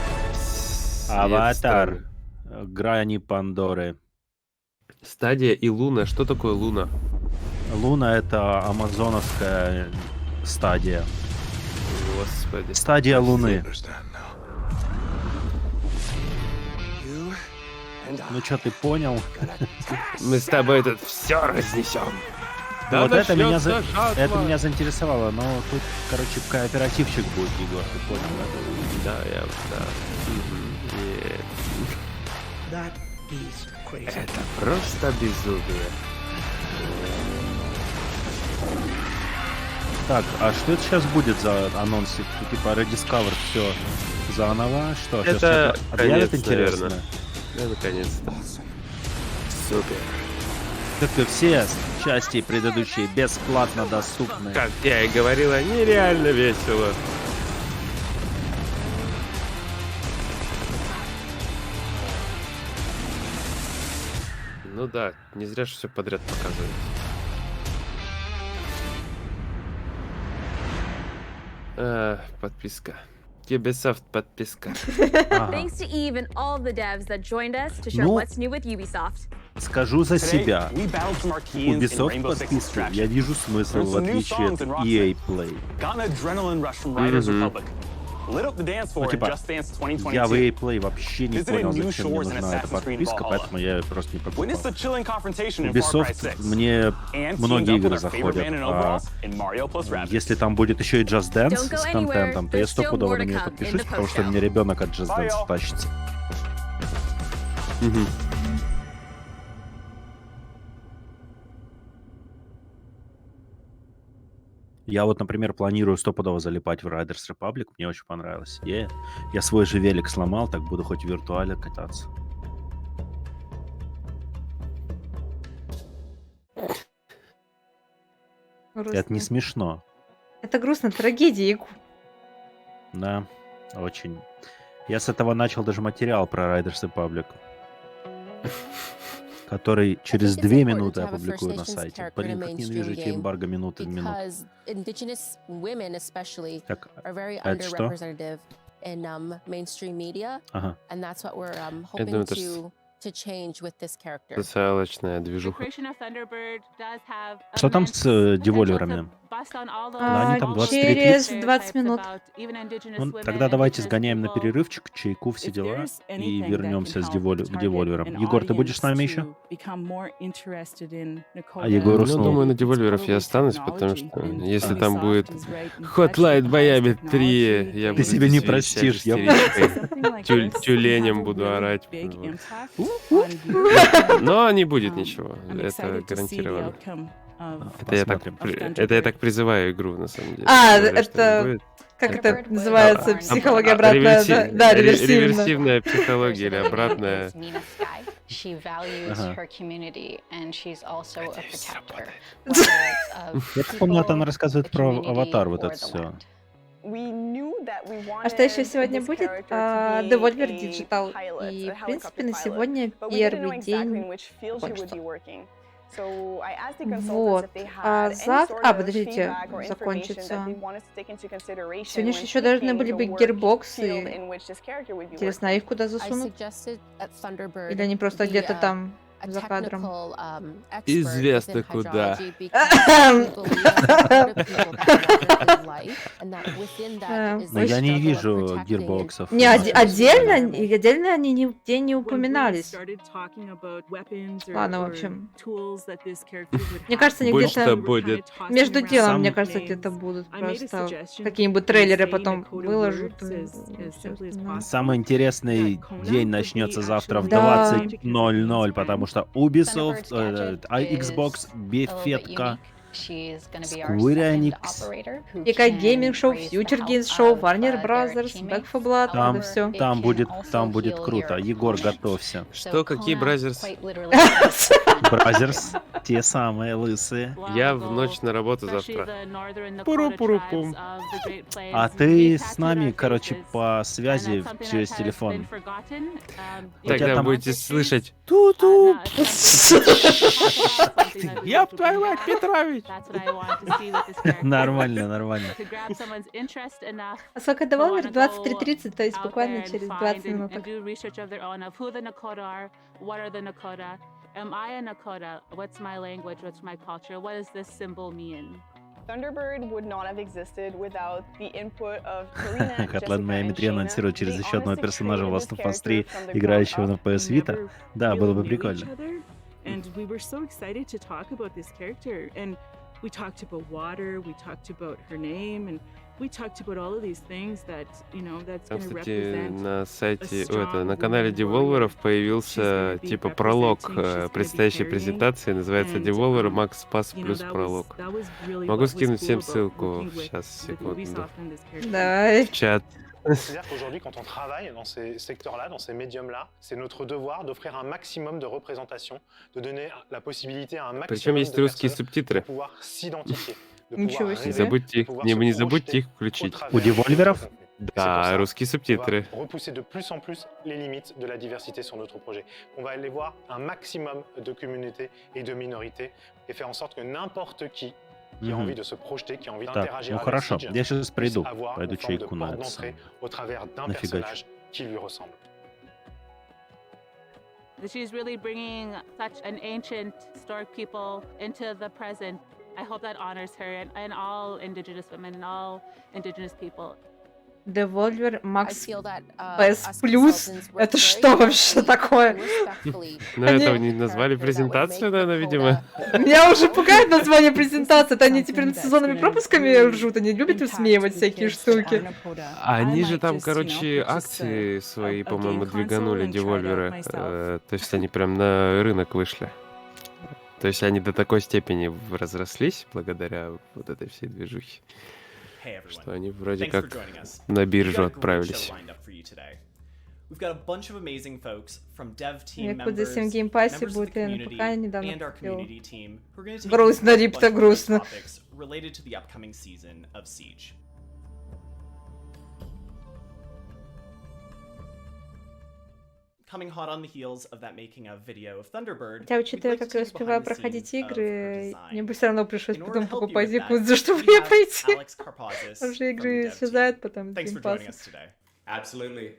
Аватар. Грани Пандоры. Стадия и Луна. Что такое Луна? Луна — это амазоновская стадия. Господи. Стадия Луны. Ну что, ты понял? Мы с тобой тут все разнесем. Да, вот это меня заинтересовало, но тут, короче, кооперативчик будет, Егор, ты понял, да? Да. Это просто безумие. Так, а что это сейчас будет за анонсик? Типа Rediscovered все заново? Что? Это объявят, конец, интересно? наверное. Это конец-то. Супер. Как все части предыдущие бесплатно доступны. Как я и говорила, нереально весело. Ну да, не зря же все подряд показывают. Подписка. Ubisoft подписка. Thanks to Eve and all the devs that joined us to share what's new with Ubisoft. Скажу за себя. Ubisoft подписку я вижу смысл, в отличие от EA Play. Ну, типа, я в EA Play вообще не понял, зачем мне нужна эта подписка, поэтому я ее просто не покупал. Ubisoft мне многие игры заходят, а если там будет еще и Just Dance с контентом, то я стопудово на нее подпишусь, потому что мне ребенок от Just Dance тащится. Я вот, например, планирую стопудово залипать в Riders Republic. Мне очень понравилось. Я свой же велик сломал, так буду хоть в виртуале кататься. Грустно. Это не смешно. Это грустно, трагедия, Яку. Да, очень. Я с этого начал даже материал про Riders Republic, который через 2 минуты опубликую на сайте. Блин, как ненавижу эти эмбарго минуты. Так, это что? Ага. Я думаю, это социалочная движуха. Что там с девольверами? Они там 23-30. Через 20 минут. Ну, тогда давайте сгоняем на перерывчик, чайку, все дела, и вернемся к девольверам. Егор, ты будешь с нами еще? А Егор уснул. Ну, думаю, на девольверов я останусь, потому что если там будет Hotline Miami 3, я буду... Ты себе не простишь, я... Тюленем буду орать. Но не будет ничего, это гарантированно. Это я так призываю игру, на самом деле. Это... Как это называется? Психология обратная? Да, реверсивная психология или обратная. Я помню, она рассказывает про аватар, вот это все. А что еще сегодня будет? Devolver Digital. И, в принципе, на сегодня первый день почты. Вот. Завтра... подождите, закончится. Сегодня же еще должны были быть Gearbox. Интересно, а их куда засунут? Или они просто где-то там за кадром? Известно куда. Но я не вижу гирбоксов. Не, отдельно они нигде не упоминались. Ладно, в общем. Мне кажется, они где-то между делом, мне кажется, где-то будут просто какие-нибудь трейлеры потом выложат. Самый интересный день начнется завтра в 20:00, потому что Ubisoft, Xbox, Bethesda, Square Enix, EK Gaming Show, Future Games Show, Warner Brothers, Back 4 Blood, это все. Там будет круто. Егор, готовься. Что, какие Бразерс? Бразерс, те самые лысые. Я в ночь на работу завтра. Пуру-пуру-пум. А ты с нами, короче, по связи через телефон. Тогда будете слышать ту-ту. Я твою мать, Петрович. Нормально, нормально. А сколько Devolver? 23:30, то есть буквально через 20 минут. Am I a Nakota? What's my language? What's my culture? What does this symbol mean? Thunderbird would not have existed without the input of Karina, Hotline Miami 3 анонсирует через еще одного персонажа в Last of Us 3, играющего на PS Vita. Да, было бы прикольно. And we were so excited to talk about this character. And we talked about water, we talked about her name, and we talked about all of these things that, you know, that's going to represent. На сайте, на канале Devolver появился типа пролог предстоящей презентации, называется Devolver Max Pass плюс пролог. Могу скинуть всем ссылку. Сейчас, секунду. Давай. В чат. C'est-à-dire qu'aujourd'hui, quand on travaille dans ces secteurs-là, dans ces médiums-là, c'est notre devoir d'offrir un maximum de représentation, de donner la possibilité à un maximum de personnes de pouvoir s'identifier. Не забудьте их включить. У девольверов? Да, русские субтитры. Repousser de plus en plus les limites de la diversité sur notre projet. On va aller voir un maximum de communautés et de minorités et faire en sorte que n'importe qui a envie de se projeter, qui a envie d'interagir avec Siege, puisse avoir une forme de porte d'entrée au travers d'un personnage qui lui ressemble. She's really bringing such an ancient, historic people into the present. I hope that honors her and all Indigenous women and all Indigenous people. Devolver Max PS Plus. Это что вообще такое? Ну, это не назвали презентацию, наверное, видимо. Меня уже пугает название презентации. Это они теперь над сезонными пропусками ржут. Они любят высмеивать всякие штуки. Они же там, короче, акции свои, по-моему, двиганули, девольверы. То есть они прям на рынок вышли. То есть они до такой степени разрослись благодаря вот этой всей движухе, что они вроде как на биржу отправились. Я куда в геймпассе будет, я на ПК недавно купила. Грустно, рипто грустно. Хотя, учитывая, как я успеваю проходить игры, мне бы все равно пришлось потом покупать Якудзу, чтобы мне пройти. Потому что игры исчезают потом из геймпасса. Absolutely.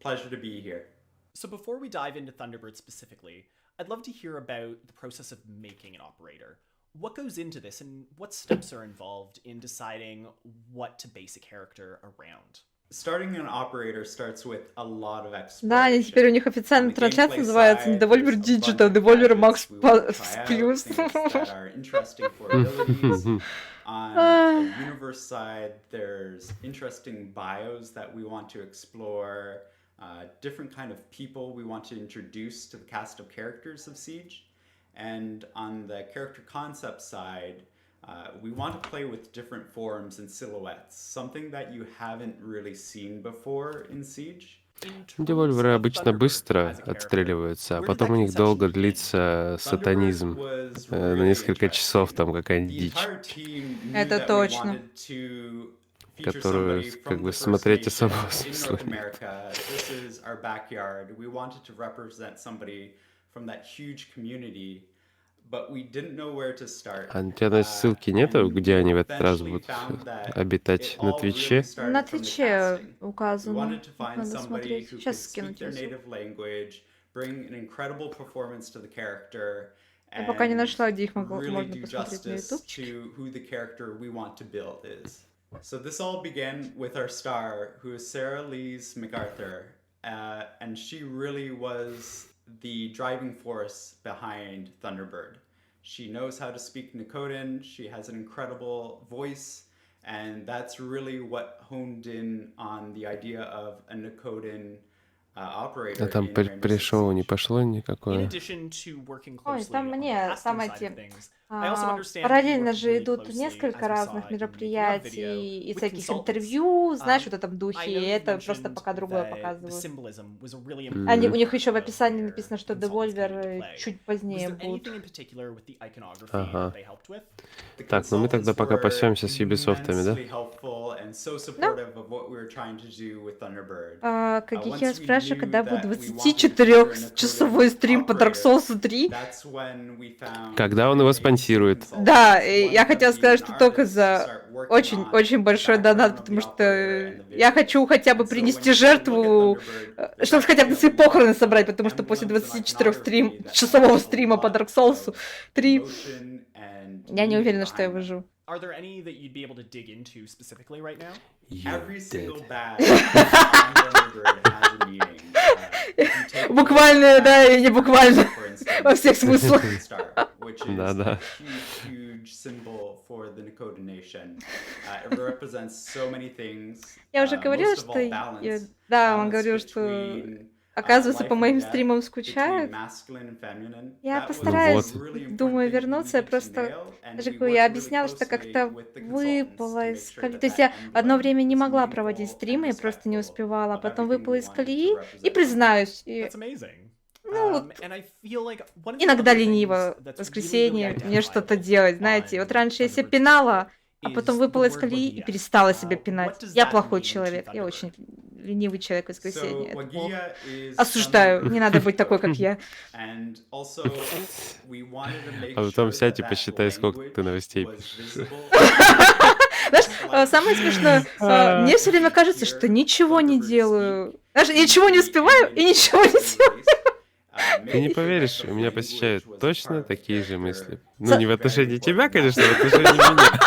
Pleasure to be here. So before we dive into Thunderbird specifically, I'd love to hear about the process of making an operator. What goes into this and what steps are involved in deciding what to base a character around? Starting an operator starts with a lot of exploration. Да, они теперь у них официально трансляция называется не Devolver Digital, Devolver Max Plus. That are interesting for abilities. On the universe side, there's interesting bios that we want to explore, different kind of people we want to introduce to the cast of characters of Siege. And on the character concept side, we want to play with different forms and silhouettes, something that you haven't really seen before in Siege. Девольверы обычно быстро отстреливаются, а потом у них долго длится сатанизм. На несколько часов там какая-нибудь дичь. Это точно. Которую как бы смотреть особого смысла нет. А у тебя на ссылке нету, где они в этот раз будут обитать? На Твиче? На Твиче указано. Надо смотреть. Сейчас скину тебе. Я пока не нашла, где их можно посмотреть на ютубчике. So this all began with our star, who is Sarah Lees MacArthur, and she really was the driving force behind Thunderbird. She knows how to speak Nakotan, she has an incredible voice, and that's really what honed in on the idea of a Nakotan operator. А там пришел не пошло никакое. Ой, там эти... Параллельно же идут несколько разных мероприятий и всяких интервью, знаешь, вот в этом духе, и это просто пока другое показывают. У них еще в описании написано, что Devolver чуть позднее будут. Ага. Так, ну мы тогда пока пасемся с Ubisoft'ами, да? Каких я спрашиваю, когда будет 24-часовой стрим по Dark Souls 3? Когда он его спонсирует? Да, я хотела сказать, что только за очень большой донат, потому что я хочу хотя бы принести жертву, чтобы хотя бы свои похороны собрать, потому что после 24-часового стрима по Dark Souls 3 я не уверена, что я выживу. Are there any that you'd be able to dig into specifically right now? Every single badge on Thunderbird has a meaning. Буквально, да, и не буквально. Во всех смыслах. Which is a huge symbol for the Nakota Nation. It represents so many things. Я уже говорила, что... Да, он говорил, что... Оказывается, по моим стримам скучают. Я постараюсь, думаю, вернуться. Я просто, я объясняла, что как-то выпала из колеи. То есть я одно время не могла проводить стримы, я просто не успевала. А потом выпала из колеи и признаюсь. Ну, иногда лениво в воскресенье мне что-то делать, знаете. Вот раньше я себя пинала, а потом выпала из колеи и перестала себя пинать. Я плохой человек, я очень ленивый человек в воскресенье. Это плохо. Осуждаю, не надо быть такой, как я. А потом сядь и посчитай, сколько ты новостей пишешь. Знаешь, самое смешное, мне все время кажется, что ничего не делаю. Знаешь, ничего не успеваю и ничего не делаю. Ты не поверишь, у меня посещают точно такие же мысли. Ну, не в отношении тебя, конечно, в отношении меня.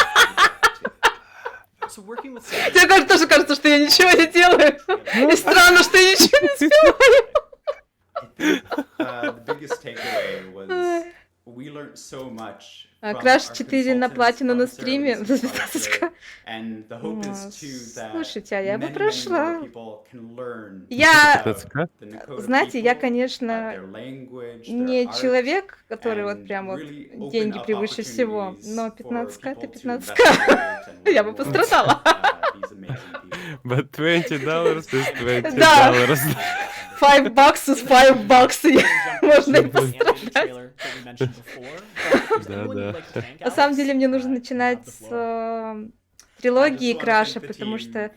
Тебе тоже кажется, что я ничего не делаю. И странно, что я ничего не успеваю. Краш 4 на платину на стриме. Слушайте, а я бы прошла. Я, знаете, я, конечно, не человек, который вот прям вот деньги превыше всего, но 15к это 15к. Я бы пострадала. But $20 is $20. Да. $5 is $5. Можно и пострадать. Да. На самом деле мне нужно начинать с трилогии Краша, потому что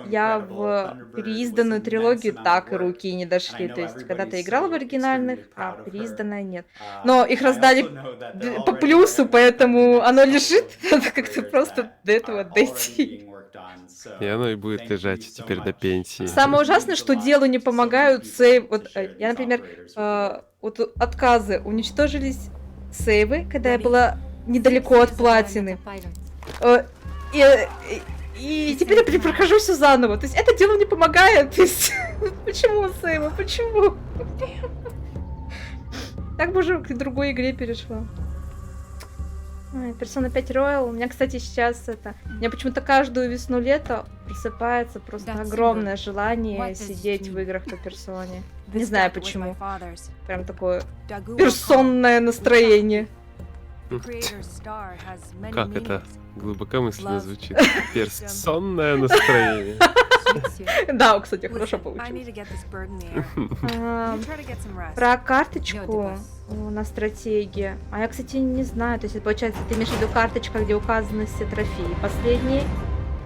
я в переизданную трилогию так и руки не дошли. То есть когда-то играла в оригинальных, а переизданная нет. Но их раздали по плюсу, поэтому оно лежит. Надо как-то просто до этого дойти. И оно и будет лежать теперь до пенсии. Самое ужасное, что делу не помогают сейв. Вот я, например, вот отказы. Уничтожились сейвы, когда я была недалеко от платины. И теперь я перепрохожу все заново. То есть это дело не помогает. То есть, почему сейвы? Почему? Так бы уже к другой игре перешла. Persona 5 Royal. У меня, кстати, сейчас это... У меня почему-то каждую весну-лето просыпается просто огромное желание сидеть в играх по персоне. Не знаю почему. Прям такое персонное настроение. Как это глубокомысленно звучит? Персонное настроение. Да, кстати, хорошо получилось. Про карточку на стратегии. А я, кстати, не знаю. То есть, получается, ты имеешь в виду карточка, где указаны все трофеи. Последний.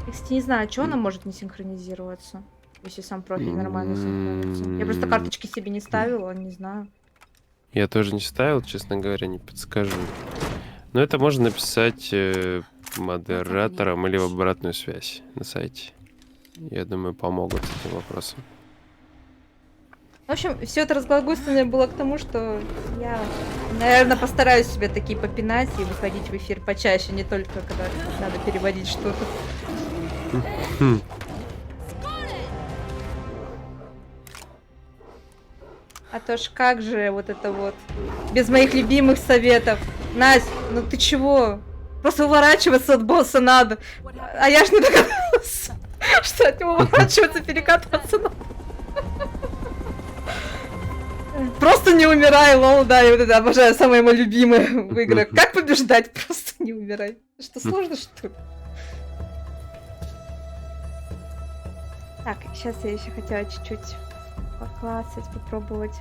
Я, кстати, не знаю, что она может не синхронизироваться, если сам профиль нормально синхронизируется. Я просто карточки себе не ставила, не знаю. Я тоже не ставил, честно говоря, не подскажу. Но это можно написать модераторам или в обратную связь на сайте. Я думаю, помогут с этим вопросом. В общем, все это разглагольствование было к тому, что я, наверное, постараюсь себя такие попинать и выходить в эфир почаще, не только когда надо переводить что-то. А то ж как же вот это вот, без моих любимых советов. Настя, ну ты чего? Просто уворачиваться от босса надо. А я ж не догадалась, что от него уворачиваться, перекатываться надо. Просто не умирай, лол, да, я вот это обожаю, самое мое любимое в играх. Как побеждать? Просто не умирай. Что, сложно, что ли? Так, сейчас я еще хотела чуть-чуть поклацать, попробовать.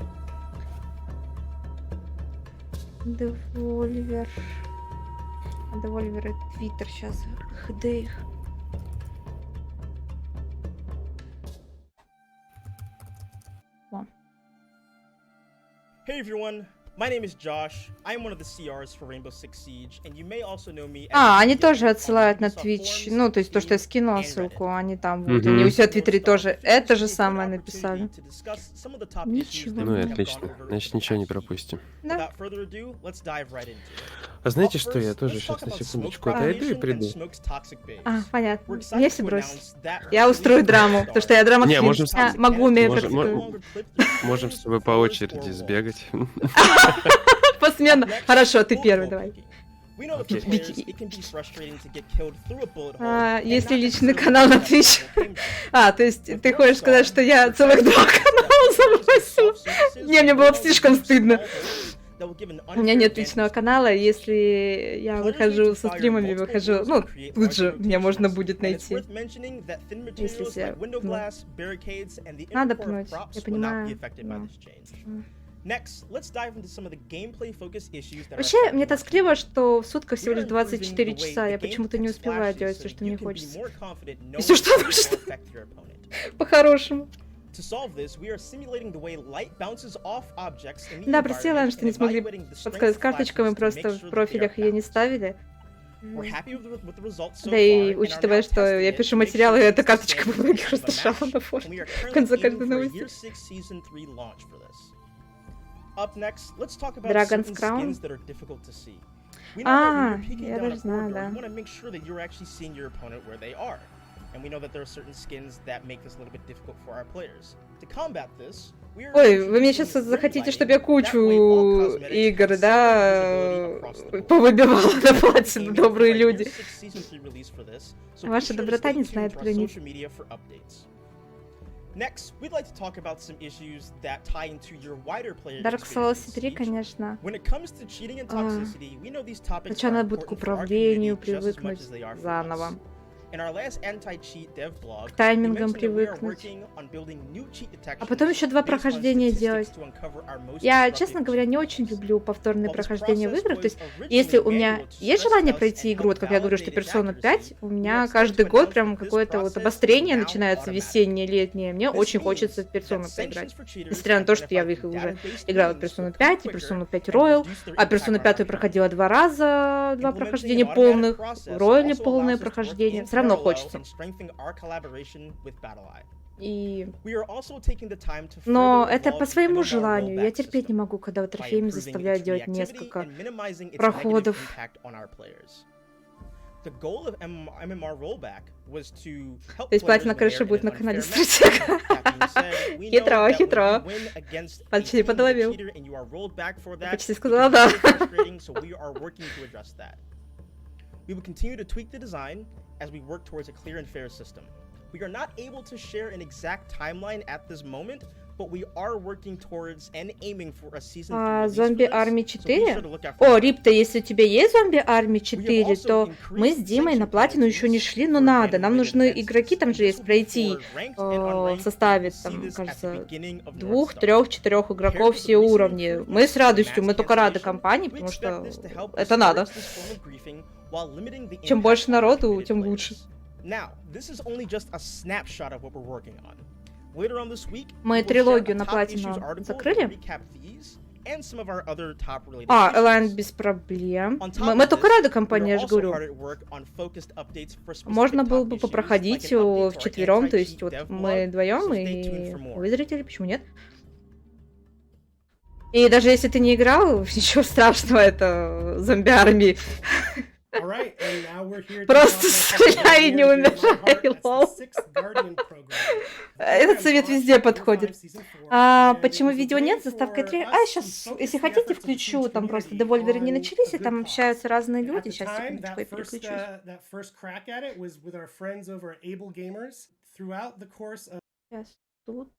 Devolver. Devolver это Twitter сейчас. ХД их. Hey everyone, My name is Josh. I'm one of the CRs for Rainbow Six Siege, and you may also know me as они тоже отсылают на Twitch. Ну, то есть то, что я скинула ссылку, они там будут. Они у себя в Твиттере тоже это же самое написали. Ничего. Ну и отлично. Значит, ничего не пропустим. Да. А знаете что, я тоже сейчас на секундочку отойду и приду. Понятно. Мне все бросить. Я устрою драму, потому что я драма Не, можем могу, умею. Можем с тобой по очереди сбегать. Посменно. Хорошо, ты первый, давай. Если личный канал на Twitch. То есть ты хочешь сказать, что я целых 2 канала забросила? Не, мне было бы слишком стыдно. У меня нет личного канала, если я выхожу со стримами, выхожу, ну, тут же меня можно будет найти. Если я... Надо пнуть, я понимаю. Вообще, мне тоскливо, что в сутках всего лишь 24 часа. Я почему-то не успеваю делать все, что мне хочется. И все, что нужно. По-хорошему. Да, прости, Лан, что не смогли подсказать карточками, просто в профилях ее не ставили. Да и учитывая, что я пишу материалы, эта карточка бы многих раздражала на фоне в конце каждой новости. Dragon's Crown? Я даже знаю, да. Ой, вы мне сейчас захотите, чтобы я кучу игр, да, повыбивала на платину, добрые люди. Ваша доброта не знает границ. Dark Souls 3, конечно. Сначала надо будет к управлению привыкнуть заново. К таймингам привыкнуть. А потом еще 2 прохождения делать. Я, честно говоря, не очень люблю повторные прохождения в играх. То есть, если у меня есть желание пройти игру, вот как я говорю, что Persona 5, у меня каждый год прям какое-то вот обострение начинается весеннее, летнее. Мне очень хочется в Persona поиграть. Несмотря на то, что я в их уже играла в Persona 5 и Persona 5 Royal. А Persona 5 проходила 2 раза, 2 прохождения полных. В Royal полное прохождение. Все равно хочется. Но это по своему желанию. Я терпеть не могу, когда вот трофеями заставляют делать несколько проходов. То есть платье на крыше будет на канале Стратега. Хитро, хитро. Почти подловил. Почти сказала да. We will continue to tweak the design as we work towards a clear and fair system. We are not able to share an exact timeline at this moment, but we are working towards and aiming for a season 3 Zombie Army 4? О, Рипта, если у тебя есть Zombie Army 4, то мы с Димой на платину еще не шли, но надо. Нам нужны игроки, там же есть пройти в составе, там, кажется, 2, 3, 4 игроков все уровни. Мы с радостью, мы только рады компании, потому что это надо. Чем больше народу, тем лучше. Мы трилогию на платину закрыли. Элайн без проблем. Мы только рады компании, я же говорю. Можно было бы попроходить вчетвером, то есть вот мы вдвоем и вы, зрители, почему нет? И даже если ты не играл, ничего страшного, это зомби-армии. Просто стреляй и не умирай, лол. Этот совет везде подходит. Почему видео нет? Заставка 3. Сейчас, если хотите, включу. Там просто Devolver не начались, и там общаются разные люди. Сейчас, секундочку, я переключусь. Сейчас, тут.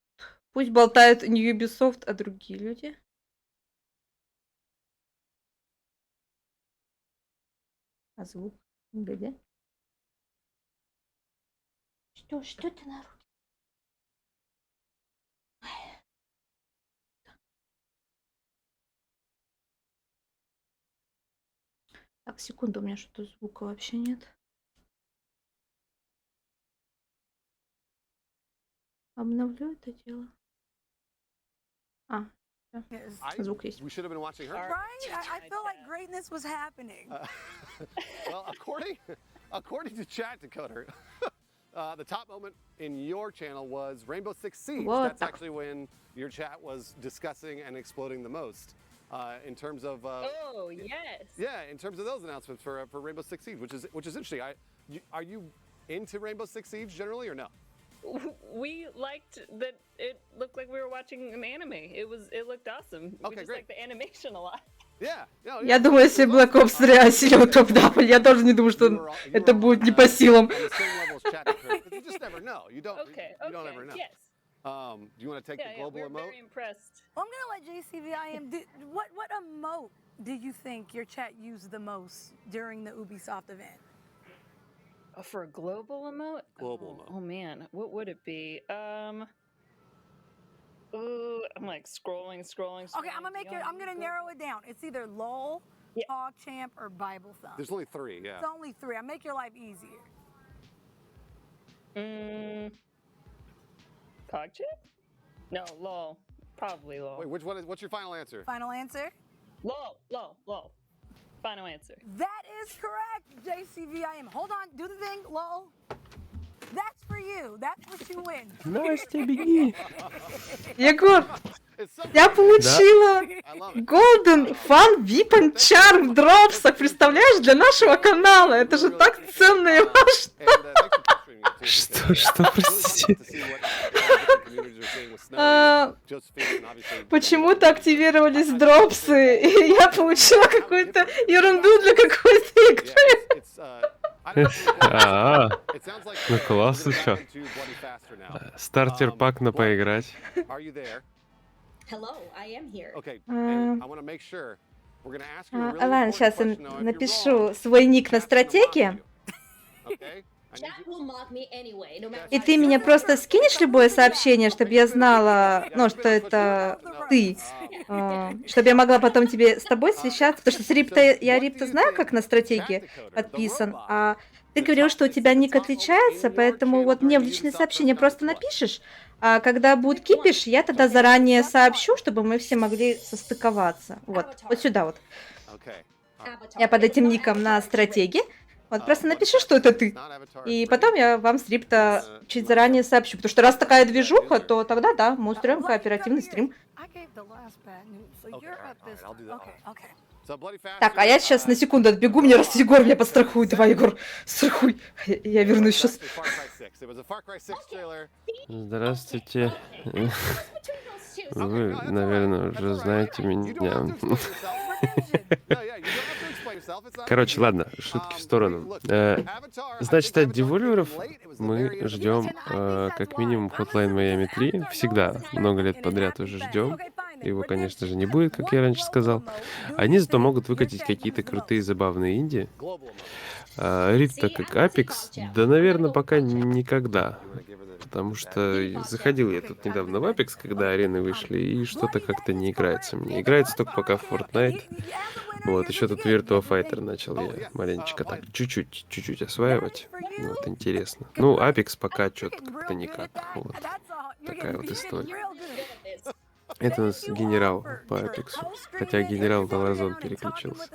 Пусть болтают не Ubisoft, а другие люди. А звук где? Что ты на руке? Так, секунду, у меня что-то звука вообще нет. Обновлю это дело. Звук есть. We should have been watching her. Right? I feel like greatness was happening. Well, according to chat, Dakota, the top moment in your channel was Rainbow Six Siege. That's actually when your chat was discussing and exploding the most. In terms of oh yes, yeah, in terms of those announcements for Rainbow Six Siege, which is interesting. Are you into Rainbow Six Siege generally or no? We liked that it looked like we were watching an anime. It looked awesome. We just liked the animation a lot. Yeah. Я думаю, если Black Ops 3 осилил топ-дабл, я тоже не думаю, что это будет не по силам. You just never know. You don't ever know. Yes. Do you want to take the global we're emote? Very impressed. Well, I'm gonna let JCVIM. What emote do you think your chat used the most during the Ubisoft event? For a global emote? Global emote. Oh man, what would it be? Ooh, I'm like scrolling. Okay, I'm gonna narrow it down. It's either LOL, PogChamp, or Bible Thumb. There's only 3, yeah. It's only 3. I'll make your life easier. PogChamp? No, LOL. Probably LOL. Wait, which one is? What's your final answer? Final answer? LOL. Final answer. That is correct, JCVIM. Hold on, do the thing, LOL. That's for you. That's what you win. Настя, беги. Егор, я получила Golden Fun VIP and Charm в дропсах, представляешь, для нашего канала. Это же так ценно и важно. Что, простите? Почему-то активировались дропсы, и я получила какую-то ерунду для какой-то игры. Ну класс еще. Стартер-пак на поиграть. Ладно, сейчас я напишу свой ник на стратегии. И ты меня просто скинешь любое сообщение, чтобы я знала, ну, что это ты, чтобы я могла потом с тобой связаться, потому что я Рипта знаю, как на стратегии подписан, а ты говорил, что у тебя ник отличается, поэтому вот мне в личные сообщения просто напишешь, а когда будет кипиш, я тогда заранее сообщу, чтобы мы все могли состыковаться. Вот сюда вот. Я под этим ником на стратегии. Вот просто напиши, что это ты. И потом я вам с Рипта чуть заранее сообщу. Потому что раз такая движуха, то тогда да, мы устроим кооперативный стрим. Так, а я сейчас на секунду отбегу, мне раз Егор меня подстрахует. Давай, Егор, страхуй. Я вернусь сейчас. Здравствуйте. Вы, наверное, уже знаете меня. Короче, ладно, шутки в сторону. Значит, от девольверов мы ждем как минимум Hotline Miami 3. Всегда, много лет подряд уже ждем. Его, конечно же, не будет, как я раньше сказал. Они зато могут выкатить какие-то крутые, забавные инди. Рифта как Apex, да, наверное, пока никогда. Потому что заходил я тут недавно в Apex, когда арены вышли, и что-то как-то не играется мне. Играется только пока в Fortnite. Вот, еще тут Virtua Fighter начал я маленечко так, чуть-чуть осваивать. Вот, интересно. Ну, Apex пока что-то как-то никак. Вот. Такая вот история. Это у нас генерал по Apex. Хотя генерал на Warzone переключился.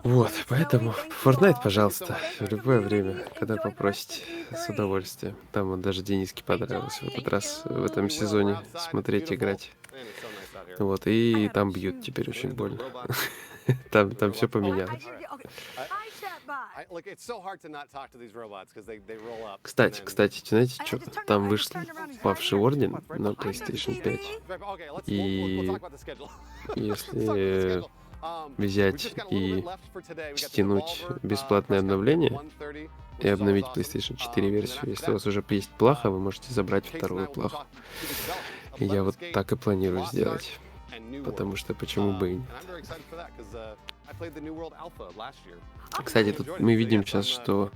Вот, поэтому Fortnite, пожалуйста, в любое время, когда попросите, с удовольствием. Там вот даже Дениске понравилось в этот раз, в этом сезоне, смотреть, играть. Вот, и там бьют теперь очень больно. Там все поменялось. Кстати, знаете что? Там вышел павший орден на PlayStation 5. И если взять и стянуть бесплатное обновление и обновить PlayStation 4 версию, если у вас уже есть плаха, вы можете забрать вторую плаху. И я вот так и планирую сделать. Потому что почему бы и нет. Кстати, тут мы видим сейчас, что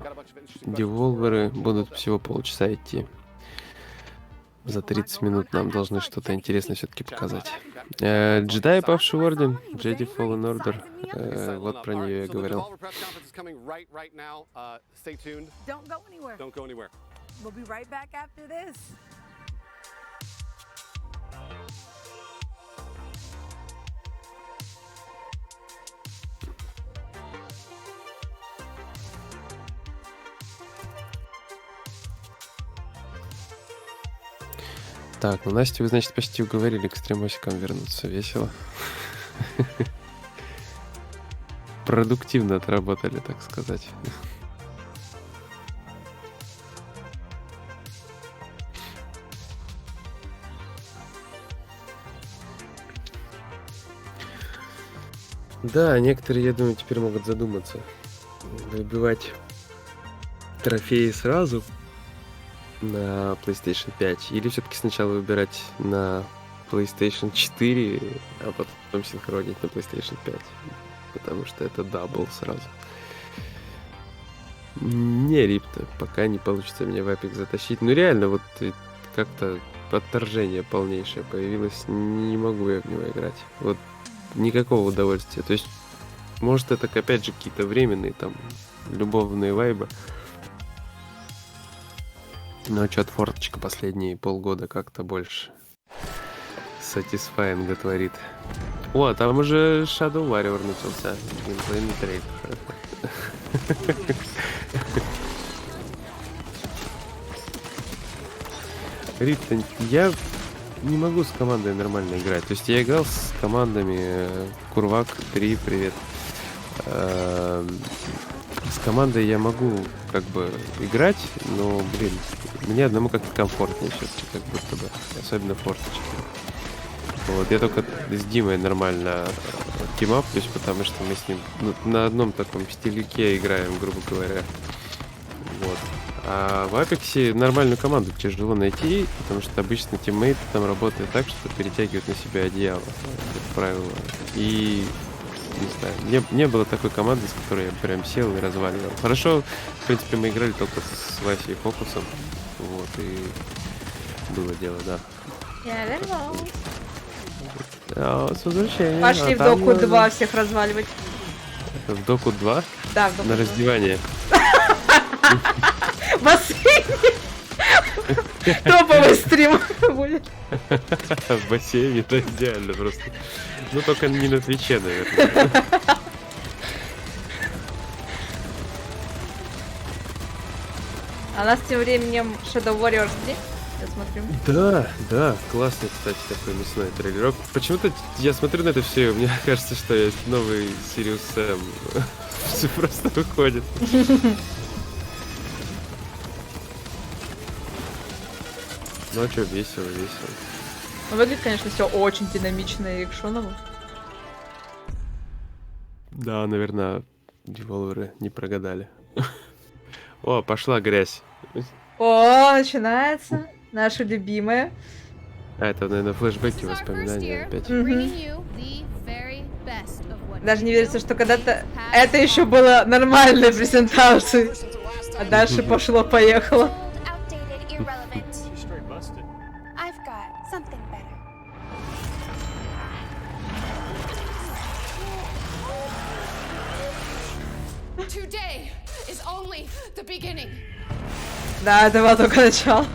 деволверы будут всего полчаса идти. За 30 минут нам должны что-то интересное все-таки показать. Джедай, павший орден, Jedi Fallen Order. Вот про нее я говорил. Так, ну Настю вы, значит, почти уговорили к стримосикам вернуться. Весело. Продуктивно отработали, так сказать. Да, некоторые, я думаю, теперь могут задуматься. Выбивать трофеи сразу на PlayStation 5 или все-таки сначала выбирать на PlayStation 4, а потом синхронить на PlayStation 5, потому что это дабл сразу. Не, Рипта, пока не получится меня в Epic затащить. Ну реально, вот как-то отторжение полнейшее появилось, не могу я в него играть. Вот никакого удовольствия. То есть, может, это опять же какие-то временные там любовные вайбы. Но что-то форточка последние полгода как-то больше satisfying творит. О, там уже Shadow Warrior начался. Геймплейный трейлер. Рита, я не могу с командой нормально играть. То есть я играл с командами Курвак 3, привет. С командой я могу как бы играть, но, блин, мне одному как-то комфортнее все-таки, как будто бы. Особенно форточки. Вот, я только с Димой нормально тимаплюсь, потому что мы с ним на одном таком стилюке играем, грубо говоря. Вот. А в Апексе нормальную команду тяжело найти, потому что обычно тиммейты там работают так, что перетягивают на себя одеяло, как правило. И не знаю, не было такой команды, с которой я прям сел и разваливал. Хорошо, в принципе, мы играли только с Васей и Фокусом. Вот, и было дело, да. Я вернулась. С возвращением. Пошли в доку 2 всех разваливать. В доку 2? Да, в доку 2. На раздевание. В бассейне. Топовый стрим будет. В бассейне, это идеально просто. Ну, только не на Твиче, наверное. А нас тем временем Shadow Warriors 3, я смотрю. Да, классный, кстати, такой мясной трейлерок. Почему-то я смотрю на это все, мне кажется, что есть новый Sirius Sam. Все просто выходит. Ну а что, весело. Выглядит, конечно, все очень динамично и экшоново. Да, наверное, деволверы не прогадали. О, пошла грязь. О, начинается. Наша любимая. А, это, наверное, флешбеки, воспоминания опять. Даже не верится, что когда-то это еще было нормальной презентацией. А дальше пошло-поехало. Да, это было только начало.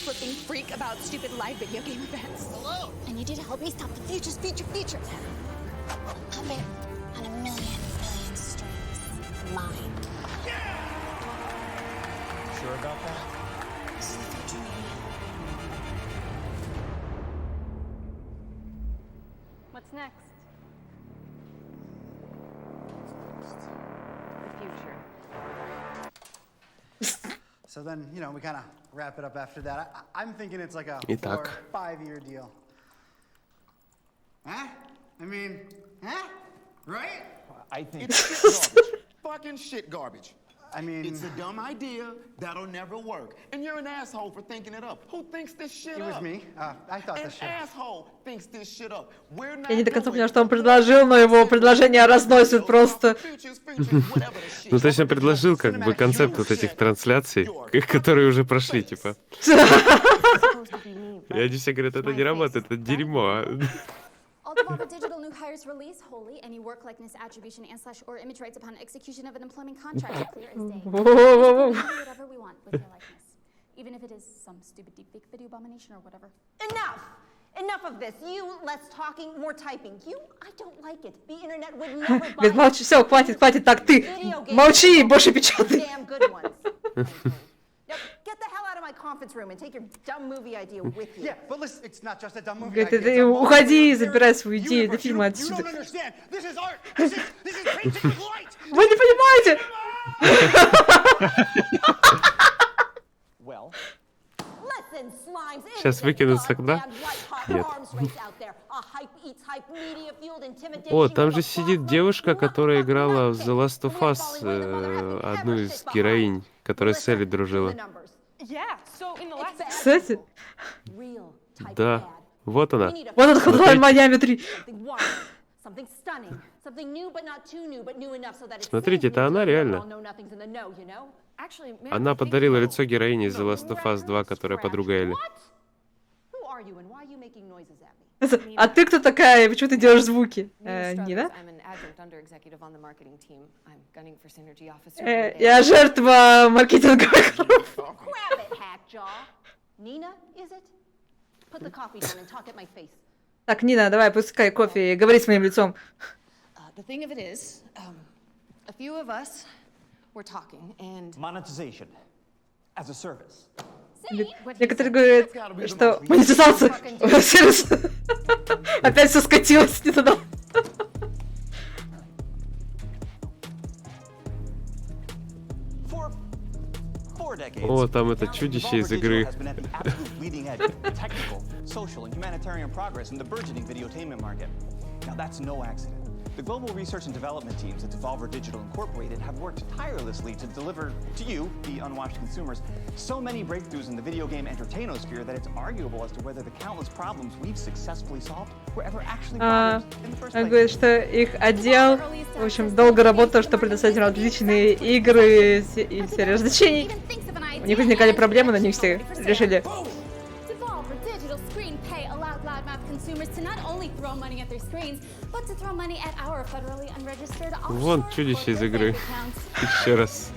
Flipping freak about stupid live video game events. Hello! I need you to help me stop the future. Puppet on a million strings. Mine. Yeah! Sure about that? This is the future, maybe. What's next? The future. So then, we kind of wrap it up after that. I'm thinking it's like a 4 or 5-year deal. Huh? I mean, huh? Right? I think it's garbage. Fucking shit garbage. I mean... It's a dumb idea that'll never work. And you're an asshole for thinking it up. Who thinks this shit up? It was me. I thought the shit. An asshole thinks this shit up. Я не до конца поняла, что он предложил, но его предложение разносит просто. Ну, то есть он предложил как бы концепт вот этих трансляций, которые уже прошли, типа. И они все говорят, это не работает, это дерьмо. All Devolver Digital new hires release wholly any work likeness attribution and/or image rights upon execution of an employment contract. Clear as day. Whatever we want with your likeness, even if it is some stupid deepfake video abomination or whatever. Enough! Enough of this. You less talking, more typing. You, I don't like it. The internet would never buy. Молчи, все, хватит. Так, ты молчи и больше печатай. Damn good ones. Now, get the hell out of my conference room and take your dumb movie idea with you. Yeah, but listen, it's not just a dumb movie Говорит, idea. ты уходи и забирай свою идею до фильма отсюда. You don't understand. This is art. This is painting with light. Вы не понимаете? Well, listen, slimes. Сейчас выкинут с окна? Нет. О, там же сидит девушка, которая играла в The Last of Us, одну из героинь, которая с Элли дружила. Кстати? Да, вот она. Вот он Hotline Miami 3. Смотрите, это она реально. Она подарила лицо героини из The Last of Us 2, которая подруга Элли. А ты кто такая? Почему ты делаешь звуки? Нина? Я жертва маркетинговой группы. Так, Нина, давай, пускай кофе и говори с моим лицом. Monetization as a service. Некоторые говорят, что монетизация, сервис. Опять все скатилось не туда. О, там это чудище из игры. The global research and development teams at Devolver Digital Incorporated have worked tirelessly to deliver to you, the unwashed consumers, so many breakthroughs in the video game entertainosphere that it's arguable as to whether the countless problems we've successfully solved were ever actually problems in the first place. Он говорит, что их отдел, в общем, долго работал, чтобы предоставить различные игры и серии развлечений. У них возникали проблемы, на них все решили. Вон чудище из игры. Еще раз.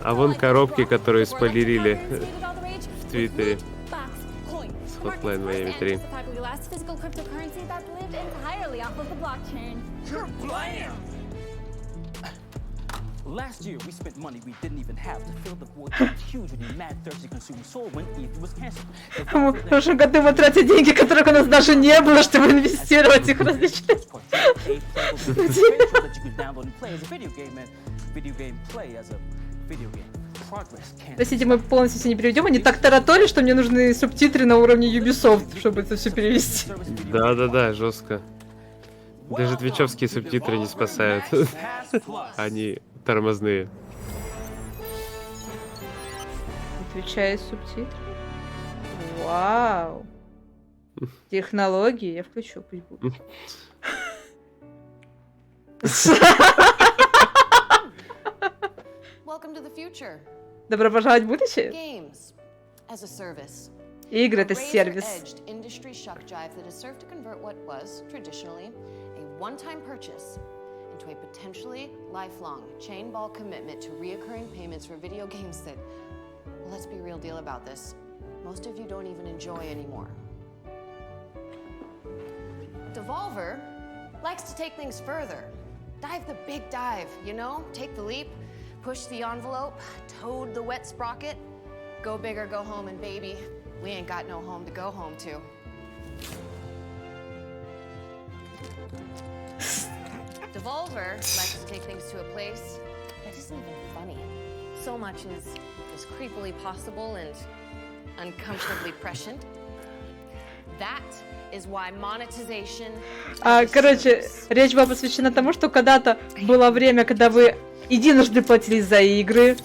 А вон коробки, которые спойлерили в Твиттере. С Hotline Miami 3. Last year, we spent money we didn't even have to fill the void that was huge when your mad, thirsty consumer soul when E3 was canceled. В прошлом году мы тратили деньги, которых у нас даже не было, чтобы инвестировать их в различные... Простите, мы полностью все не переведем. Они так тараторили, что мне нужны субтитры на уровне Ubisoft, чтобы это все перевести. Да, жестко. Даже твичевские субтитры не спасают. Они тормозные. Отвечаю субтитры. Вау. Технологии. Я включу, пусть будет. Добро пожаловать в будущее. Игры — это сервис. One-time purchase into a potentially lifelong chain ball commitment to reoccurring payments for video games that, well, let's be real deal about this, most of you don't even enjoy anymore. Devolver likes to take things further. Dive the big dive, you know? Take the leap, push the envelope, toad the wet sprocket, go big or go home, and baby, we ain't got no home to go home to. Devolver likes to take things to a place that isn't even funny. So much is creepily possible and uncomfortably prescient. That is why monetization. Короче, речь была посвящена тому, что когда-то было время, когда вы единожды платили за игры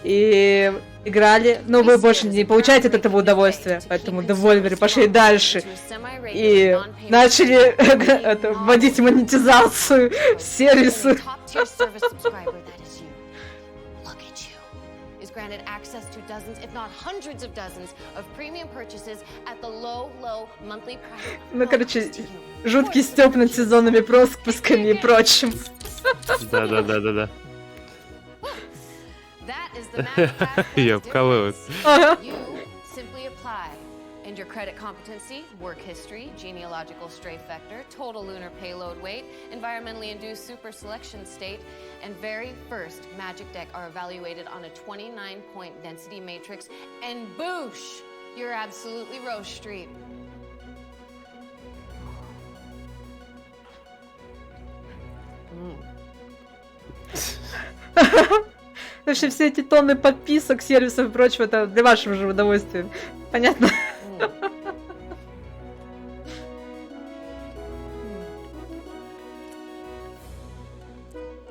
и играли, но вы больше не получаете от этого удовольствия, поэтому Devolver пошли дальше и начали вводить монетизацию сервиса. Granted access to dozens, if not hundreds of dozens, of premium purchases at the low monthly price. Ну, короче, жуткий стёб над сезонными пропусками и прочим. Да. Ее вкалывают. You simply apply And your credit competency, work history, genealogical strafe vector, total lunar payload weight, environmentally induced super selection state, and very first magic deck are evaluated on a 29-point density matrix, and boosh, you're absolutely Rose Street. Потому что все эти тонны подписок, сервисов и прочего, это для вашего же удовольствия. Понятно?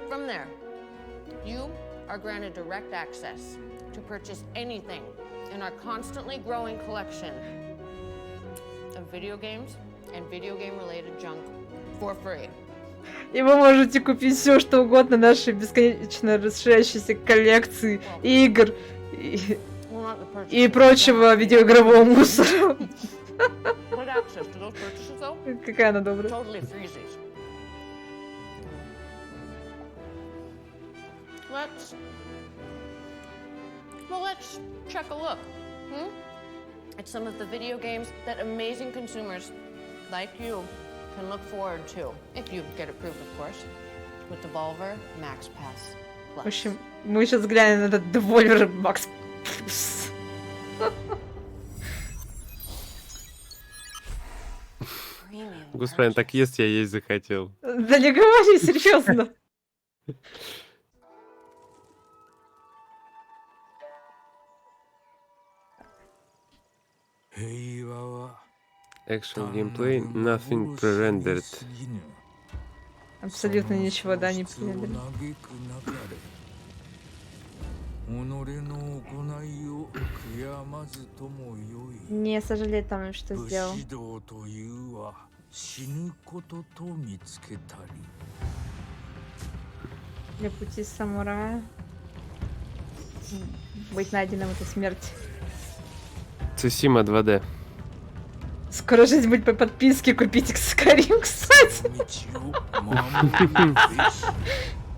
From there, you are granted direct access to purchase anything in our constantly growing collection of video games and video game-related junk for free. И вы можете купить все, что угодно нашей бесконечно расширяющейся коллекции игр и прочего видеоигрового мусора. Какая она добрая. Let's check a look at some of the video games that amazing consumers like you can look forward to, if you get approved, of course, with Devolver Max Pass Plus. В общем, мы сейчас глянем на этот Devolver Max Plus. Господин, так есть, я есть захотел. Да не говори, серьезно. Actual gameplay, nothing pre-rendered. Абсолютно ничего, да, не пререндерено. Не сожалей там, что сделал. Для пути самурая быть найденным — это смерть. Цусима 2D. Скоро жизнь будет по подписке, купите Skyrim, кстати.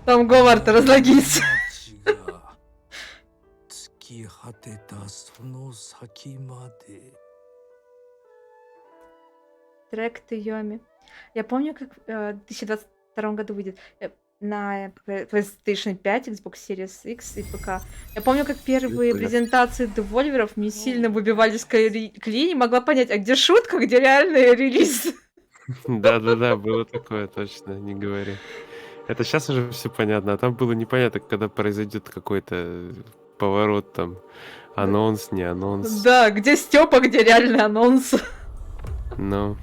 Там Говард, разлогись. Трек Тойоми. Я помню, как в 2022 году выйдет на PlayStation 5, Xbox Series X и ПК. Я помню, как первые презентации девольверов мне сильно выбивали с колеи, не могла понять, а где шутка, где реальный релиз. Да-да-да, было такое, точно, не говори. Это сейчас уже все понятно, а там было непонятно, когда произойдет какой-то поворот, там, анонс, не анонс. Да, где Степа, где реальный анонс. Ну...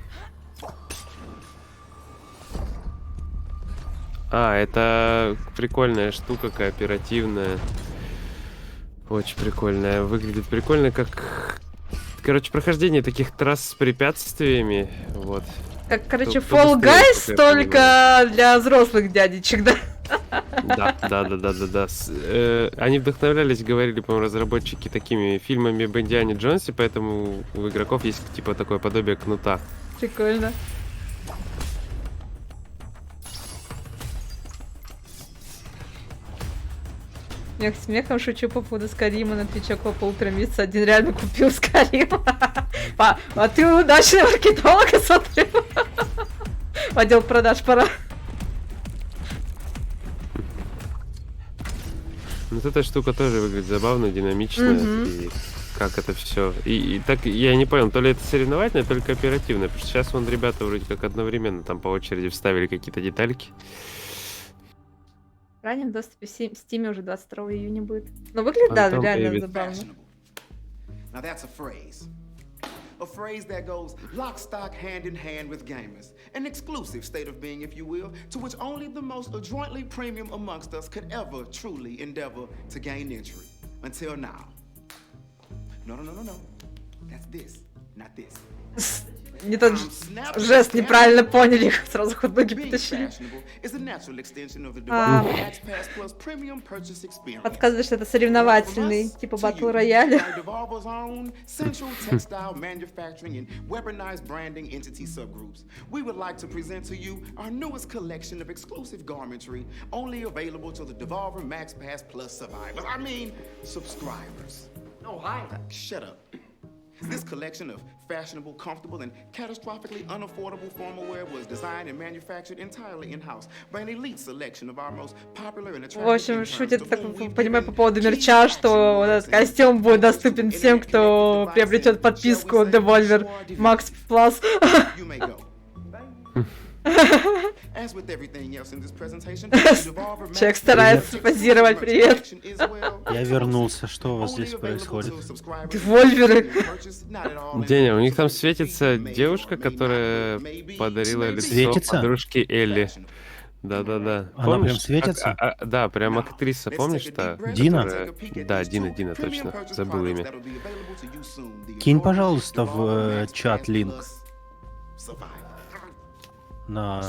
это прикольная штука, кооперативная. Очень прикольная. Выглядит прикольно, как... Короче, прохождение таких трасс с препятствиями. Вот. Как, короче, Fall Guys, только для взрослых дядечек, да? Да. Они вдохновлялись, говорили, по-моему, разработчики такими фильмами об Индиане Джонсе, поэтому у игроков есть типа такое подобие кнута. Прикольно. Я смехом шучу по поводу Скарима на Твичаку по утрам месяца. Один реально купил Скарим. А ты удачный маркетолог, я смотрю. В отдел продаж пора. Вот эта штука тоже выглядит забавно, динамично. И как это все. И так я не понял, то ли это соревновательное, то ли кооперативное. Потому что сейчас вон ребята вроде как одновременно там по очереди вставили какие-то детальки. В раннем доступе в Steam уже 22 июня будет. Но выглядит, да, реально забавно. Now that's a phrase. A phrase that goes lock, stock, hand in hand with gamers. An exclusive state of being, if you will, to which only the most adroitly premium amongst us could ever truly endeavor to gain entry. Until now. No. That's this, not this. Не тот жест неправильно поняли, сразу хот-доги потащили. Подсказывает, что это соревновательный, типа батл рояля. This collection of fashionable, comfortable, and catastrophically unaffordable formal wear was designed and manufactured entirely in-house by an elite selection of our most popular and attractive В общем, шутит, так понимаю, по поводу мерча, что вот этот костюм будет доступен всем, кто приобретет подписку Devolver Max Plus. Человек старается позировать, привет. Я вернулся, что у вас здесь происходит? Девольверы. Деня, у них там светится девушка, которая подарила лицо подружке Элли. Да-да-да. Она прям светится? Да, прям актриса, помнишь-то? Дина? Да, Дина, точно. Забыл имя. Кинь, пожалуйста, в чат линк. На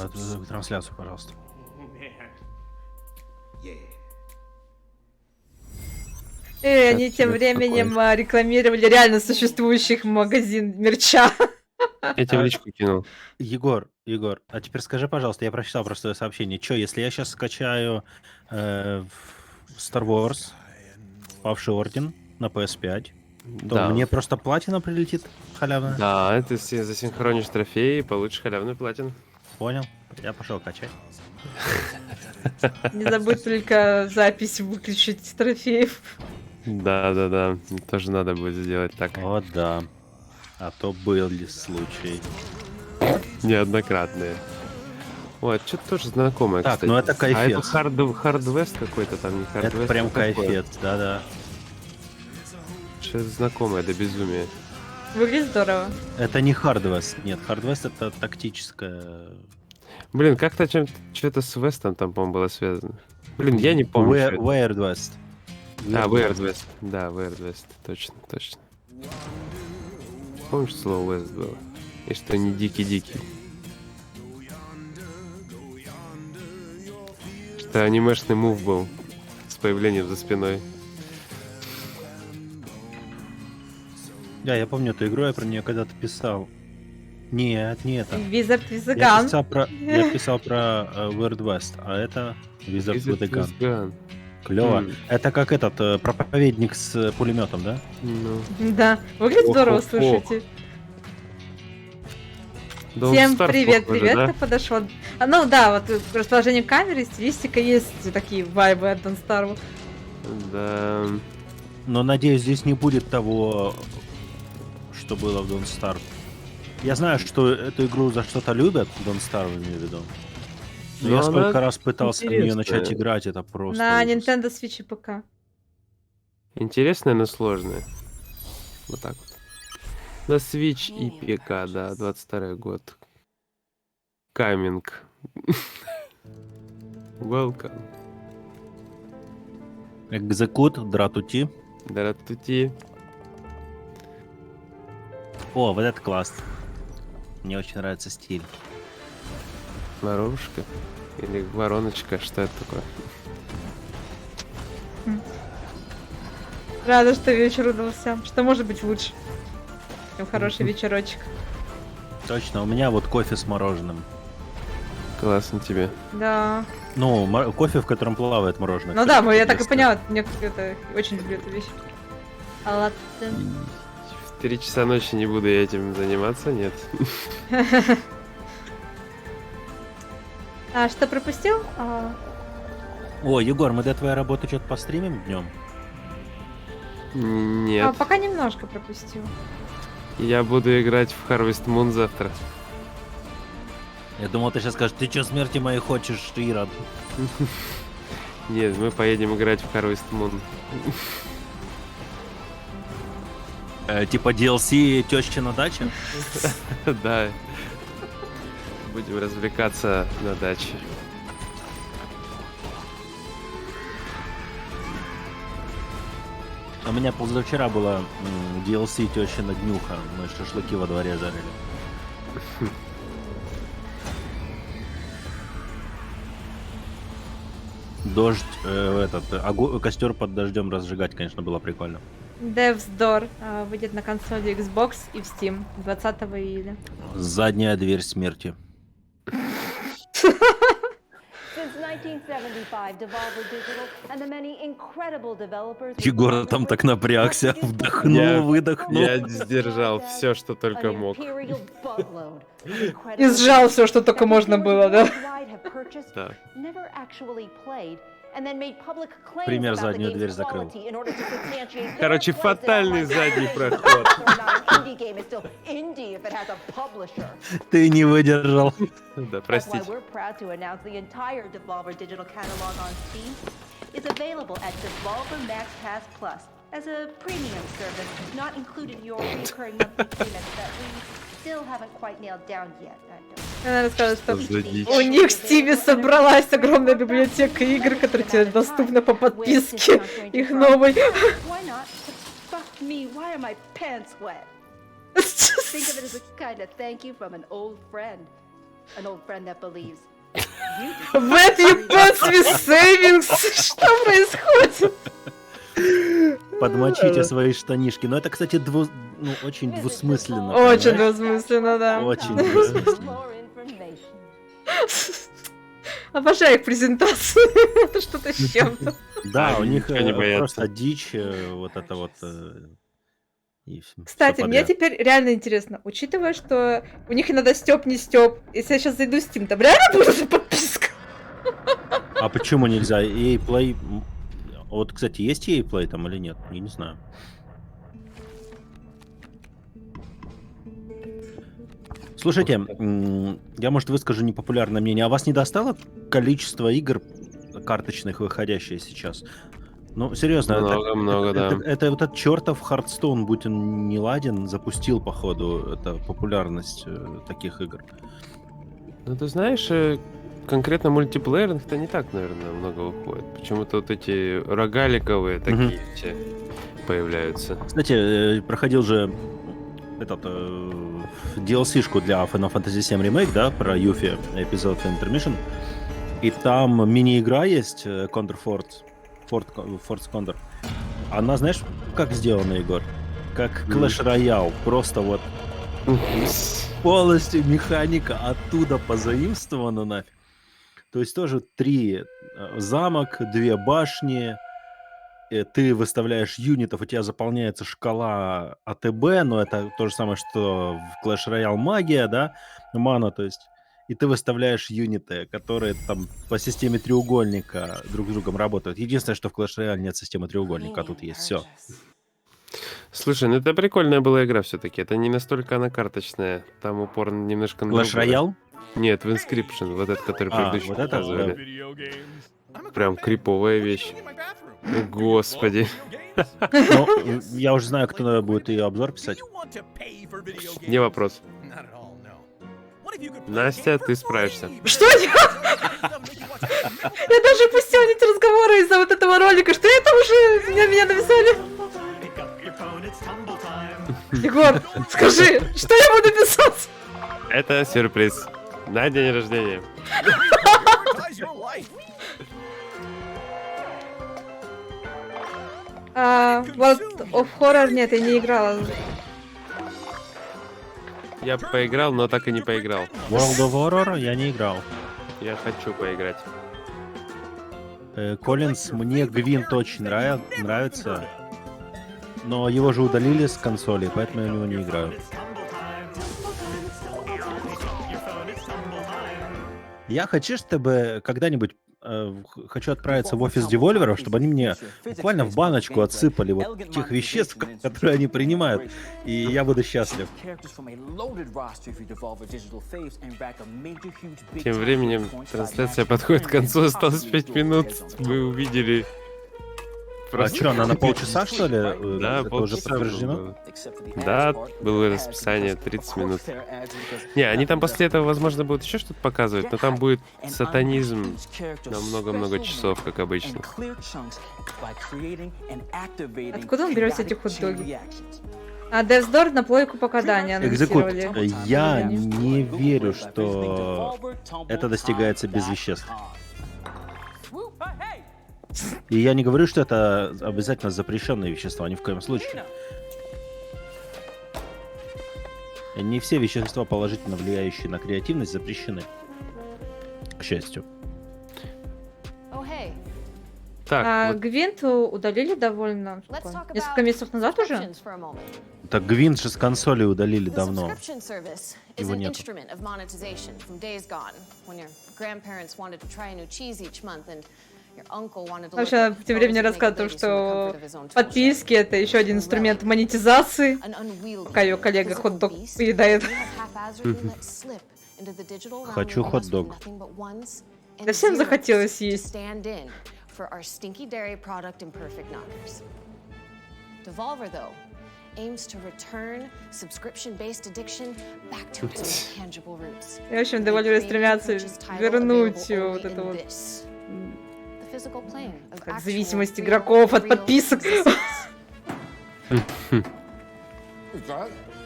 трансляцию, пожалуйста. Они тем временем рекламировали реально существующих магазин мерча. Я тебе в личку кинул. Егор, а теперь скажи, пожалуйста, я прочитал просто твое сообщение. Чё, если я сейчас скачаю Star Wars, Павший Орден на PS5, то мне просто платина прилетит халявная? Да, ты засинхронишь трофеи и получишь халявную платину. Понял. Я пошел качать. Не забудь только запись выключить с трофеев. Да. Тоже надо будет сделать так. О, да. А то были случаи. Неоднократные. Ой, это что-то тоже знакомое, так, кстати. Ну это кайфет. А это Hard какой-то там, не Hard West. Это прям кайфет, да. Что-то знакомое до безумия. Выглядит здорово. Это не Hard West. Нет, Hard West это тактическое. Блин, как-то что-то с Вестом там, по-моему, было связано. Блин, я не помню. Weird West. Weird West. Да, Weird West. Точно. Помнишь, слово West было? И что не дикий-дикий. Что анимешный мув был с появлением за спиной. Да, я помню эту игру, я про нее когда-то писал. Нет, не это. Wizard with a Gun. Я писал про Weird West, а это Wizard with a Gun. Клево. Это как этот проповедник с пулеметом, да? Да, выглядит здорово, слушайте. Всем привет, кто подошел. Ну да, вот расположение камеры, стилистика есть, такие вайбы от Don't Starve. Да. Но надеюсь, здесь не будет того, что было в Don't Starve. Я знаю, что эту игру за что-то любят, Don't Starve, имею в виду. Но я сколько раз пытался в нее начать играть, это просто... На Nintendo Switch и ПК. Интересная, но сложная. Вот так вот. На Switch и ПК, да, 22 год. Coming. Welcome. Execute, Дратути. О, вот это класс. Мне очень нравится стиль. Воробушка? Или вороночка? Что это такое? Рада, что вечер удался. Что может быть лучше, чем хороший вечерочек? Точно, у меня вот кофе с мороженым. Классно тебе. Да. Ну, кофе, в котором плавает мороженое. Ну да, я так и поняла. Мне это очень люблю эту вещь. В 3 часа ночи не буду я этим заниматься, нет. А что пропустил? О, Егор, мы до твоей работы что-то постримим днем? Нет. Пока немножко пропустил. Я буду играть в Harvest Moon завтра. Я думал, ты сейчас скажешь, ты что, смерти моей хочешь, Ирод? Нет, мы поедем играть в Harvest Moon. Типа DLC теща на даче? Да. Будем развлекаться на даче. У меня позавчера была DLC тещина днюха. Мы шашлыки во дворе жарили. Дождь, костер под дождем разжигать, конечно, было прикольно. Devs Door выйдет на консоли Xbox и в Steam 20 июля. Задняя дверь смерти. Since 1975, Devolver Digital and the many incredible developers. Егор там так напрягся, вдохнул, выдохнул. Я сдержал все, что только мог. И сжал все, что только можно было, да? Да. Пример заднюю дверь закрыл. Короче, фатальный задний проход. Ты не выдержал. Да, простите. As a premium service, not included in your recurring monthly payments that we still haven't quite nailed down yet. Она рассказывает, что у них в Steam собралась огромная библиотека игр, которые тебе доступны по подписке, их новой. Why not? Fuck me, why are my pants wet? Think of it as a kind of thank you from an old friend that believes. Wet your pants with savings! Что происходит? Подмочите свои штанишки. Но это, кстати, очень двусмысленно. Очень двусмысленно, да. Очень двусмысленно. Обожаю их презентации. Это что-то с чем-то. Да, у них просто дичь, вот это вот. Кстати, мне теперь реально интересно, учитывая, что у них иногда стёб не стёб, если я сейчас зайду в Steam, там реально будет подписка? А почему нельзя? EA Play... Вот, кстати, есть EA Play там или нет? Я не знаю. Слушайте, я, может, выскажу непопулярное мнение. А вас не достало количество игр карточных, выходящие сейчас? Ну, серьезно, много, да. Это вот этот чертов Hearthstone, будь он не ладен, запустил, походу, это популярность таких игр. Ну, ты знаешь, конкретно мультиплеерных-то не так, наверное, много выходит. Почему-то вот эти рогаликовые такие все появляются. Кстати, проходил же этот DLC-шку для Final Fantasy VII Remake, да, про Юфи, эпизод Intermission. И там мини-игра есть, Force Condor. Она, знаешь, как сделана, Егор? Как Clash Royale. Просто вот полностью механика оттуда позаимствована нафиг. То есть тоже 3 замок, 2 башни. Ты выставляешь юнитов, у тебя заполняется шкала АТБ, но это то же самое, что в Clash Royale магия, да, мана, то есть. И ты выставляешь юниты, которые там по системе треугольника друг с другом работают. Единственное, что в Clash Royale нет системы треугольника, а тут есть все. Слушай, ну это прикольная была игра все-таки. Это не настолько она карточная. Там упор немножко на Clash Royale? Нет, в Inscription, вот этот, который предыдущий вот это, показывали. Прям криповая вещь. Господи. Ну, я уже знаю, кто будет ее обзор писать. Не вопрос. Настя, ты справишься. Что я? Я даже пустила эти разговоры из-за вот этого ролика, что это уже меня написали. Егор, скажи, что я буду писать? Это сюрприз. На день рождения. World of Horror нет, я не играла. Я поиграл, но так и не поиграл. World of Horror я не играл. Я хочу поиграть. Коллинз, мне Гвинт очень нравится, но его же удалили с консоли, поэтому я в него не играю. Я хочу, чтобы когда-нибудь хочу отправиться в офис девольверов, чтобы они мне буквально в баночку отсыпали вот тех веществ, которые они принимают, и я буду счастлив. Тем временем трансляция подходит к концу, осталось 5 минут. Мы увидели... А что, она на полчаса, что ли? Да, это уже подтверждено? Да, было расписание 30 минут. Не, они там после этого, возможно, будут еще что-то показывать, но там будет сатанизм на много-много часов, как обычно. Откуда он берется эти хот-доги? А Death's Door на плойку покадания анонсировали. Я не верю, что это достигается без веществ. И я не говорю, что это обязательно запрещенные вещества, ни в коем случае. Не все вещества, положительно влияющие на креативность, запрещены. К счастью. Так, Гвинт удалили довольно несколько месяцев назад уже. Так Гвинт же с консоли удалили давно. Subscription service is Его an нету. instrument of monetization from days gone, when your grandparents wanted to try a new cheese each month and your uncle wanted to look Вообще, at тем временем photos to make рассказывал, babies from the что comfort of his own tool подписки это еще один инструмент монетизации. An unwieldy Пока ее коллега physical хот-дог beast поедает. we have haphazardly let slip into the digital realm Хочу leaving us with хот-дог. nothing but ones and Да всем zeros захотелось to есть. stand in for our stinky dairy product and perfect knockers. Devolver, though, aims to return subscription-based addiction back to its intangible roots. И, в общем, Devolver стремятся вернуть вот эту вот The physical plane of как actual зависимость real, игроков от real подписок.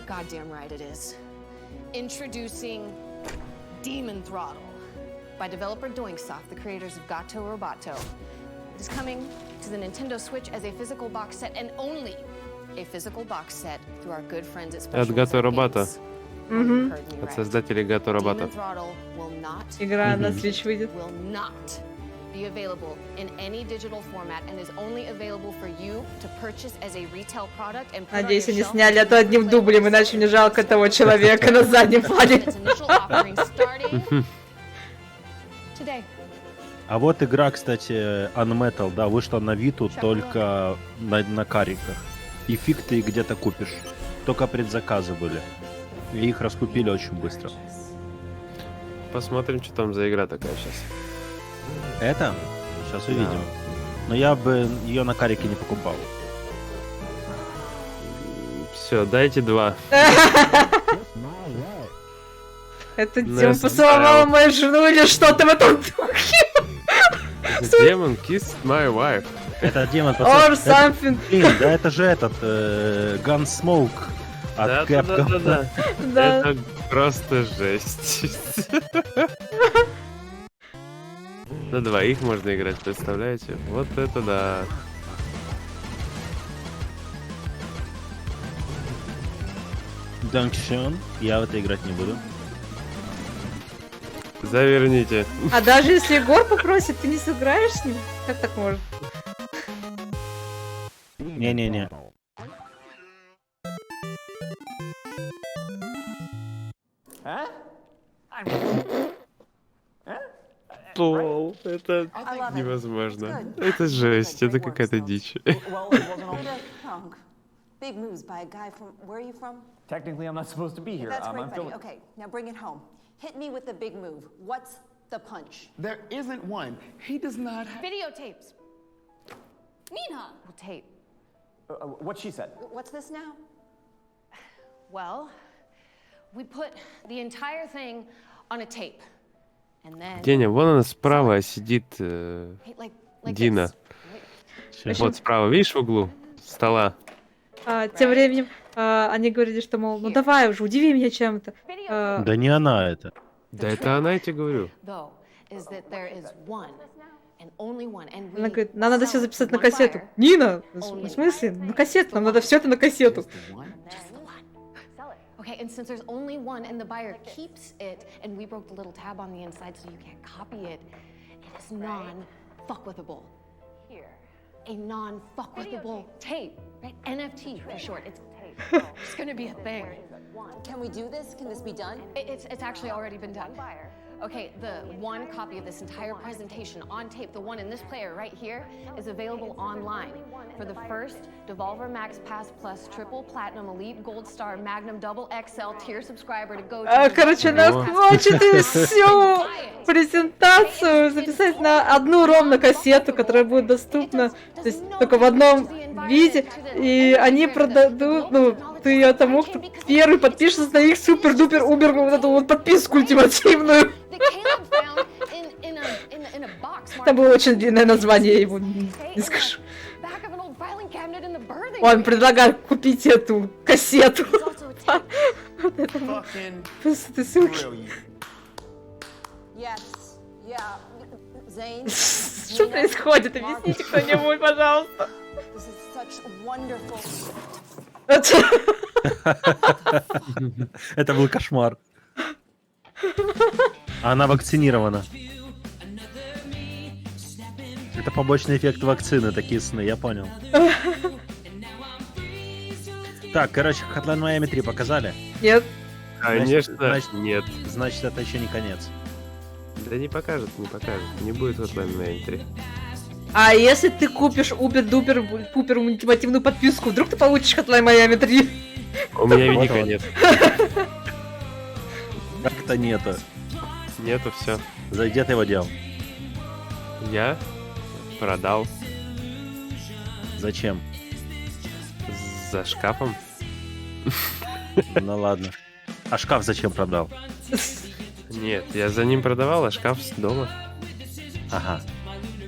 Goddamn right it is. Introducing Demon Throttle by developer Doinksoft, the creators of Gato Roboto. It is coming to the Nintendo Switch as a physical box set and only a physical box set through our good friends at от Special Гато Wizard Робота. Games. От создателей Гато Робота. Demon Throttle will not Игра на Switch выйдет. will not be available in any digital format and is only available for you to purchase as a retail product and put on Надеюсь, your они shelf сняли это одним дублем, иначе мне жалко того человека на заднем плане. its initial offering starting today. А вот игра, кстати, Unmetal, да, вышла на Виту только на кариках. И фиг ты их где-то купишь. Только предзаказы были. И их раскупили очень быстро. Посмотрим, что там за игра такая сейчас. Это? Сейчас увидим. Но я бы ее на карике не покупал. Все, дайте 2. Это Дима поцеловал мою жену или что-то в этом духе. Demon kissed my wife. Это демон, Or something. Блин, да это же этот Gunsmoke от Capcom. Да. Это просто жесть. На двоих можно играть, представляете? Вот это да. Данкшон. Я в это играть не буду. Заверните. А даже если Егор попросит, ты не сыграешь с ним? Как так может? Не-не-не. Пол, это невозможно. Это жесть, это какая-то дичь. Big moves by a guy from. Where are you from? Technically, I'm not supposed to be here. That's I'm great, buddy. feeling- Okay, now bring it home. Hit me with the big move. What's the punch? There isn't one. He does not have. Videotapes. Nina. Tape. What she said. What's this now? Well, we put the entire thing on a tape. And then Деня, вон она справа сидит like Дина. Вот справа, видишь в углу стола? Тем временем они говорили, что, мол, ну давай уже, удиви меня чем-то. Да не она это. Да это она, я тебе говорю. though is that there is one and only one and Она we говорит, нам надо все записать на кассету. Нина, в смысле? На кассету, нам надо все это на кассету. Okay, and since there's only one and the buyer keeps it, and we broke the little tab on the inside so you can't copy it, it is non-fuckwithable. Here. A non-fuckwithable tape, right? NFT for short. It's just gonna be a thing. Can we do this? Can this be done? It's actually already been done. Okay, the one copy of this entire presentation on tape, the one in this player right here, is available online for the first Devolver Max Pass Plus Triple Platinum Elite Gold Star Magnum Double XL tier subscriber to go to. Короче, она хочет всю презентацию записать на одну ровно кассету, которая будет доступна, то есть только в одном виде, и они продадут, ну, ты тому, кто первый подпишется на их супер-дупер-убер вот эту вот подписку ультимативную. Там было очень длинное название, я его не скажу. Он предлагает купить эту кассету. Вот это просто ссылки. Что происходит? Объясните кто-нибудь, пожалуйста. Это был кошмар. Она вакцинирована. Это побочный эффект вакцины, такие сны, я понял. Так, короче, Hotline Miami 3 показали? Нет. Конечно, значит, нет. Значит, это еще не конец. Да не покажет. Не будет Hotline Miami 3. А если ты купишь упер-дупер-пупер ультимативную подписку, вдруг ты получишь Hotline Miami 3? У меня видика нет. Как-то нету. Нету, все. Где ты его делал? Я продал. Зачем? За шкафом. Ну ладно. А шкаф зачем продал? Нет, я за ним продавал, а шкаф дома. Ага.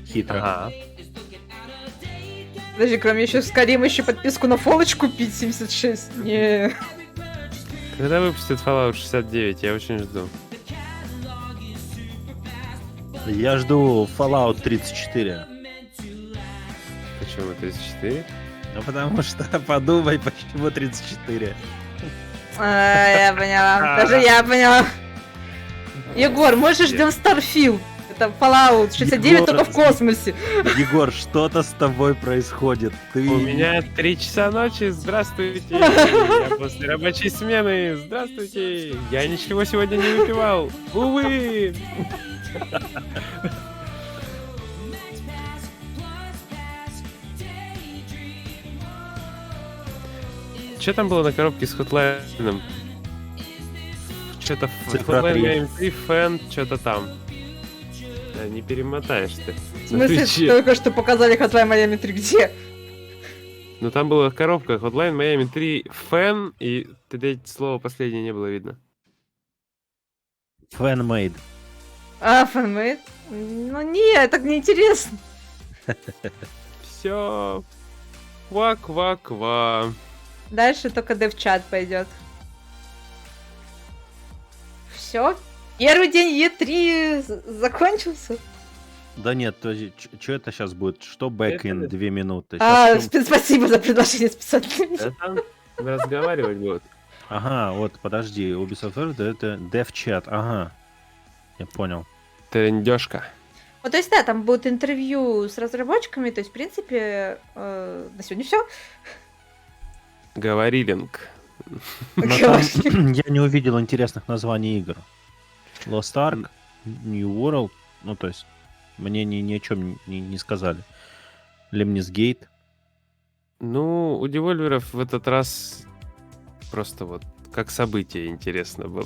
Хитро. Ага. Подожди, кроме еще с Карим еще подписку на Fallout купить 76. Не. Когда выпустят Fallout 69, я очень жду. Я жду Fallout 34. Почему 34? Ну потому что подумай, почему 34. Я поняла. Даже я поняла. Егор, мы же ждем Starfield. Это Fallout 69 Егор, только в космосе. Егор, что-то с тобой происходит. Ты... У меня 3 часа ночи, здравствуйте. Я после рабочей смены, здравствуйте. Я ничего сегодня не выпивал. Увы. Что там было на коробке с Хотлайном? Что-то Hotline Miami 3 фэн, что-то там. Да, не перемотаешь ты. В смысле, только что показали Hotline Miami 3 где? Ну там была коробка Hotline Miami 3 фэн, и тогда слово последнее не было видно. Fan-made. А, fan-made? Ну нет, так неинтересно. Все. Ква-ква-ква. Дальше только дев-чат пойдет. Все. Первый день E3 закончился. Да нет, что это сейчас будет? Что бэк-ин 2 минуты? Спасибо за предложение специально. Да там разговаривать будут. Ага, вот, подожди. Ubisoft Forward это dev-чат. Ага. Я понял. Трендёшка. Вот, то есть, да, там будет интервью с разработчиками, то есть, в принципе, на сегодня все. Говорилинг. Я не увидел интересных названий игр. Lost Ark, New World, ну то есть мне ни о чем не сказали. Lemnis Gate. Ну, у девольверов в этот раз просто вот как событие интересно было.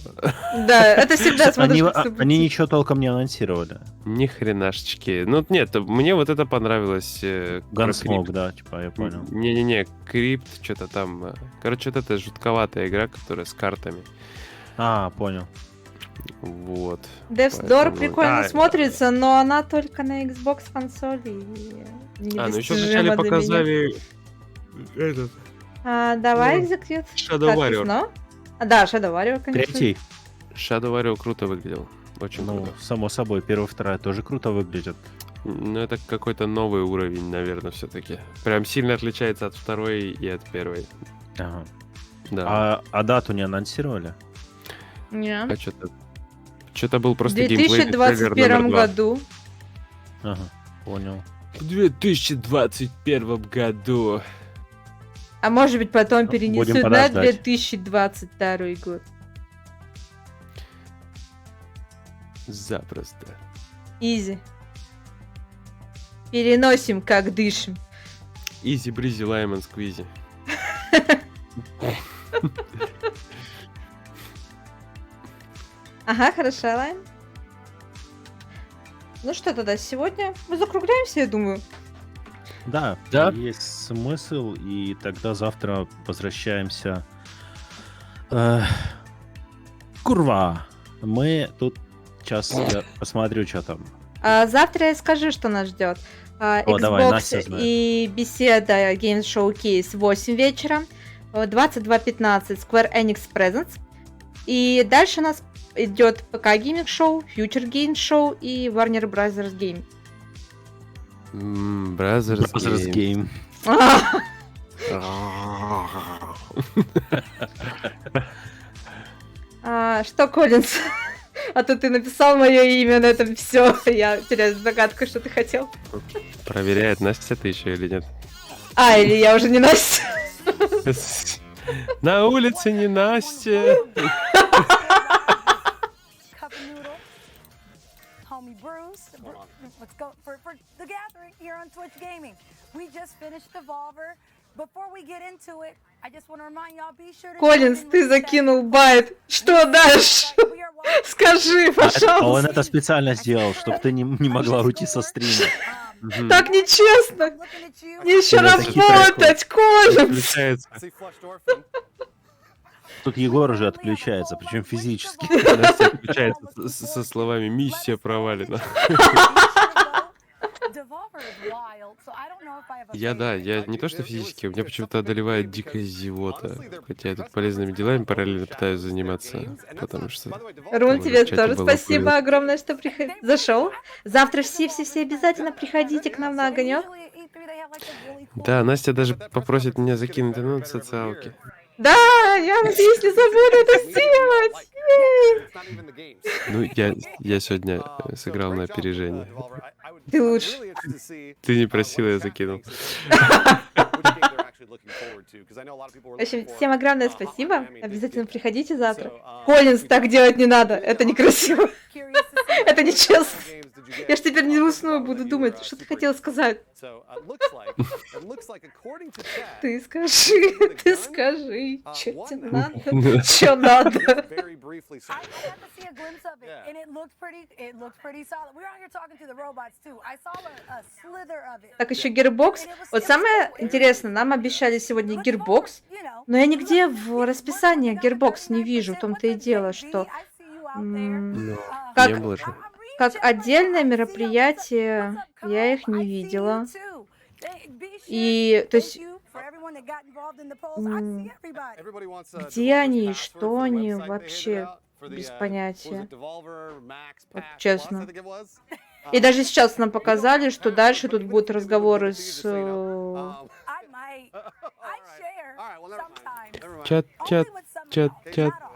Да, это всегда смотришь как событие. Они ничего толком не анонсировали. Ни хренашечки. Ну нет, мне вот это понравилось. Gunsmoke, да, типа, я понял. Не-не-не, Крипт, что-то там. Короче, вот это жутковатая игра, которая с картами. А, понял. Вот. Death's Door прикольно смотрится, но она только на Xbox консоли. Ну еще вначале показали этот. Давай, Execute. Shadow Warrior. Да, Shadow Warrior, конечно. Третий. Shadow Warrior круто выглядел. Очень круто. Само собой, первая, вторая тоже круто выглядят. Ну, это какой-то новый уровень, наверное, все-таки. Прям сильно отличается от второй и от первой. Ага. Да. А дату не анонсировали? Нет. А что-то был просто геймплей. В 2021 году. Ага, понял. В 2021 году. А может быть потом перенесут на 2022 год. Запросто. Изи. Переносим, как дышим. Изи, бризи, лаймон, сквизи. Ага, хорошо, Лайн. Ну что тогда, сегодня мы закругляемся, я думаю. Да, есть смысл, и тогда завтра возвращаемся. Курва! Мы тут сейчас я посмотрю, что там. Завтра я скажу, что нас ждет. Xbox давай, и беседа Games Showcase в 8 вечера. 22:15 Square Enix Presents. И дальше у нас идет ПК Gaming Show, Future Game Show и Warner Brothers Game. Brothers Game. Что, Коллинз? А то ты написал мое имя на этом все. Я теряю догадку, что ты хотел. Проверяет, Настя ты еще или нет. А, или я уже не Настя. На улице не Настя. Homie Bruce, let's go for the gathering here on Twitch Gaming. We just finished Devolver. Before we get into it, I just want to remind y'all, be sure to... Коллинз, ты закинул байт. Что дальше? Скажи, пожалуйста. А он это специально сделал, чтобы ты не могла уйти со стрима. Так нечестно. Мне еще работать, Коллинз. Тут Егор уже отключается, причем физически. Настя отключается со словами «Миссия провалена». Я не то что физически, у меня почему-то одолевает дикая зевота. Хотя я тут полезными делами параллельно пытаюсь заниматься, потому что... Рун, тебе тоже спасибо огромное, что зашел. Завтра все обязательно приходите к нам на огонек. Да, Настя даже попросит меня закинуть в социалки. Да, я надеюсь, не забуду это сделать. Ну, я сегодня сыграл на опережение. Ты лучше. Ты не просила, я закинул. В общем, всем огромное спасибо. Обязательно приходите завтра. Коллинз, так делать не надо. Это некрасиво. Это нечестно. Я ж теперь не усну, буду думать, что ты хотел сказать. Ты скажи, что тебе надо, что надо. Так, еще Gearbox. Вот самое интересное, нам обещали сегодня Gearbox, но я нигде в расписании Gearbox не вижу. В том-то и дело, что как отдельное мероприятие я их не видела. И, то есть, где они и что они, вообще без понятия. Вот, честно. И даже сейчас нам показали, что дальше тут будут разговоры с... Чат.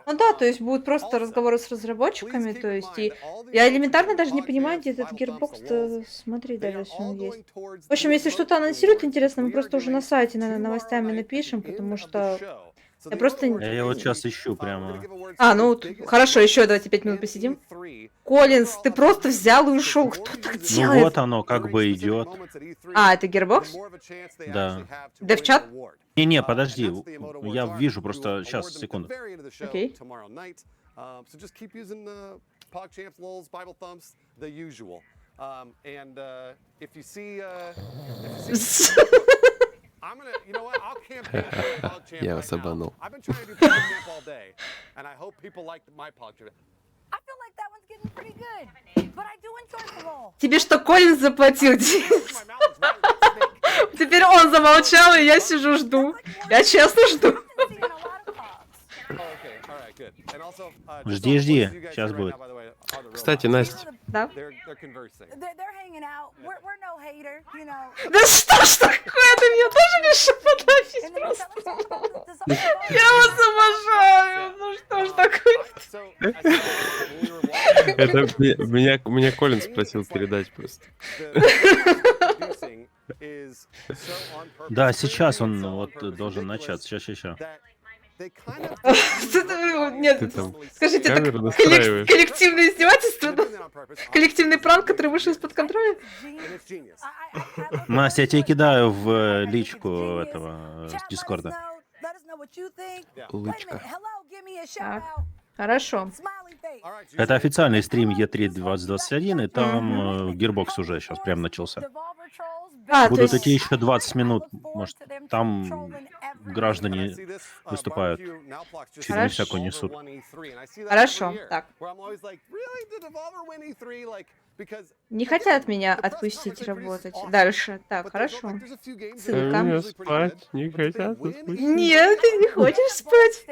Ну да, то есть будут просто разговоры с разработчиками, то есть и я элементарно даже не понимаю, где этот Gearbox-то смотреть даже, если он есть. В общем, если что-то анонсируют интересно, мы просто уже на сайте, наверное, новостями напишем, потому что я просто... Я вот сейчас ищу прямо. А, ну хорошо, еще давайте 5 минут посидим. Коллинз, ты просто взял и ушел, кто так делает? Ну вот оно как бы идет. А, это Gearbox? Да. Девчат? Не, подожди, я вижу просто, сейчас, секунду. Окей. Я вас обманул. Тебе что, Коллинз заплатил? Теперь он замолчал, и я сижу, жду. Я честно жду. Жди, сейчас будет. Кстати, Настя. Да? Да что ж такое? Ты меня тоже решил подловить просто. Я вас обожаю. Ну что ж такое? Это меня Коллинз просил передать просто. Да, сейчас он вот должен начаться. Сейчас. Нет, скажите, это коллективное издевательство? Коллективный пранк, который вышел из-под контроля? Настя, я тебе кидаю в личку этого с Дискорда. Лычка. Так, хорошо. Это официальный стрим E3 2021, и там Gearbox уже сейчас прям начался. Будут идти еще 20 минут, может, там граждане выступают, фигню всякую несут. Хорошо, так. Не хотят меня отпустить работать дальше. Так, хорошо. Ссылка. Меня спать не хотят отпустить. Нет, ты не хочешь спать.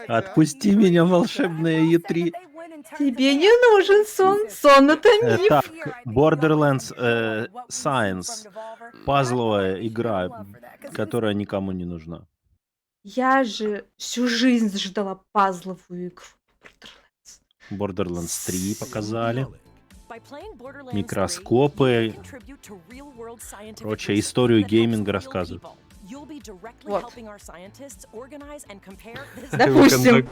Отпусти меня, волшебная E3. Тебе не нужен сон. Сон — это миф. Так, Borderlands Science. Пазловая игра, которая никому не нужна. Я же всю жизнь ждала пазловую игру. Borderlands 3 показали. Микроскопы. Короче, историю гейминга рассказывают. Вот. Допустим.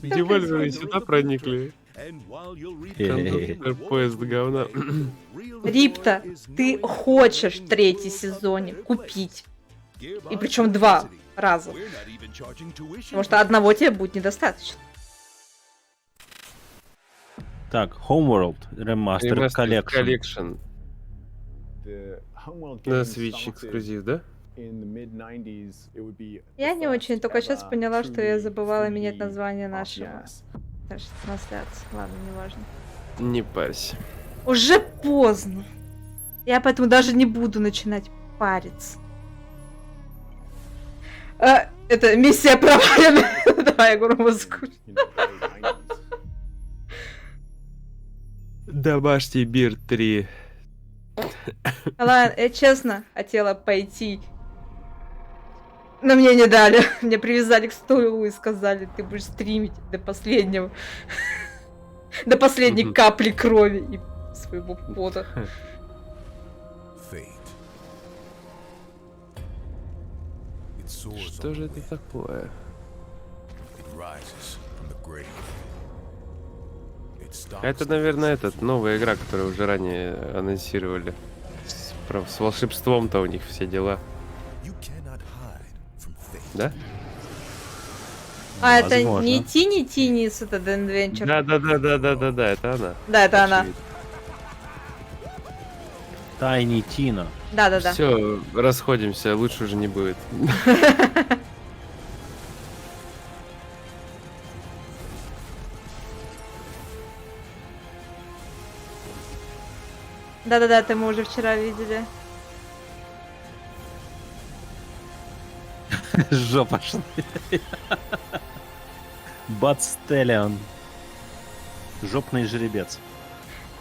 Девольверы сюда проникли. Поезд говна. Рипта, ты хочешь в 3-й сезоне купить. И причем 2 раза. Потому что одного тебе будет недостаточно. Так, Homeworld Remastered Collection. На Switch эксклюзив, да? Я не очень, только сейчас поняла, что я забывала менять название нашей трансляции. Ладно, неважно. Не парься. Уже поздно. Я поэтому даже не буду начинать париться. Это миссия провалена. Давай я громко музыку. Домашний мир 3. Ладно, я честно хотела пойти. Но мне не дали. Мне привязали к стулу и сказали, ты будешь стримить до последнего. До последней капли крови и своего пота. Что же это такое? Это, наверное, новая игра, которую уже ранее анонсировали. С волшебством-то у них все дела. Да? А, это не Тини с этот Adventure? Да, это она. Да, это она. Тайни Тина. Да. Все, расходимся, лучше уже не будет. Да, это мы уже вчера видели. Жопа шла. Батстеллион. Жопный жеребец.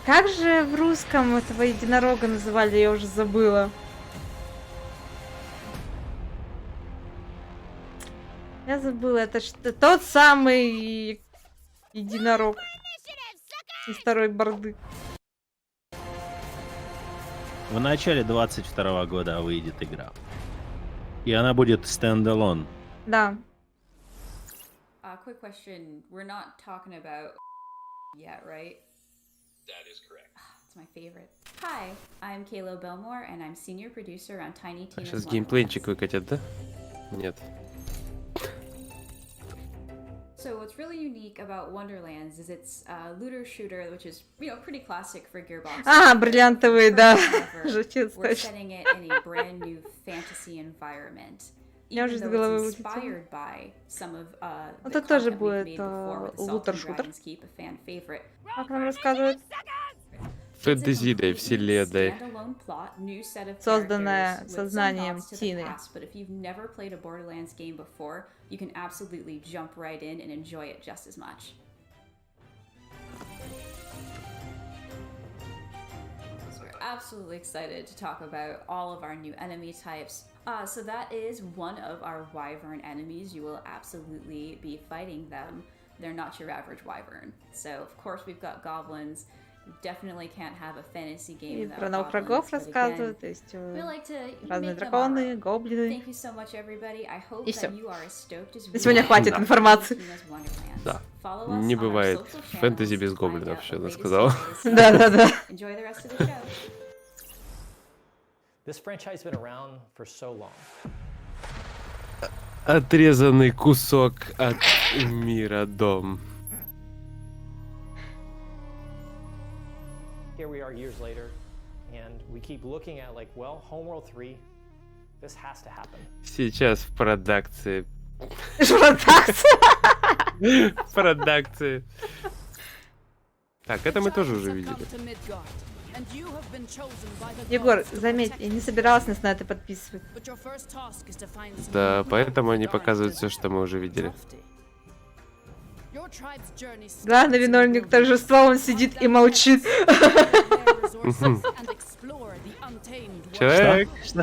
Как же в русском этого единорога называли, я уже забыла. Я забыла, это что? Тот самый единорог из второй борды. В начале 22 года выйдет игра. И она будет стендалон. Да. Quick question. We're not talking about yet, right? That is correct. It's my favorite. Hi, I'm Kayla Belmore, and I'm senior producer on Tiny Tina's Сейчас Wonderlands. геймплейчик выкатят, да? Нет. So what's really unique about Wonderlands is it's a looter shooter, which is, pretty classic for Gearbox. Бриллиантовый, да. Жутец, We're точно. setting it in a brand new fantasy environment. Я уже с головы вылетела. Inspired by some of Это тоже будет лутер-шутер. Как нам рассказывают? Фэнтезийная вселенная. Созданная сознанием Тины. But if you've never played a Borderlands game before, you can absolutely jump right in and enjoy it just as much. So we're absolutely excited to talk about all of our new enemy types. So that is one of our wyvern enemies. You will absolutely be fighting them. They're not your average wyvern. So of course we've got goblins. You definitely can't have a fantasy game without Про новых врагов рассказывают, то есть разные драконы, гоблины. И все. Сегодня хватит информации. Да. Не бывает фэнтези без гоблинов, что она сказала. Да. This franchise has been around for so long. Отрезанный кусок от мира дом. Here we are years later, and we keep looking at Homeworld 3, this has to happen. Сейчас в продакции. Продакции. Так, это мы тоже уже видели. Егор, заметь, я не собиралась нас на это подписывать. Да, поэтому они показывают все, что мы уже видели. Главный виновник торжества, он сидит и молчит. Человек! Что?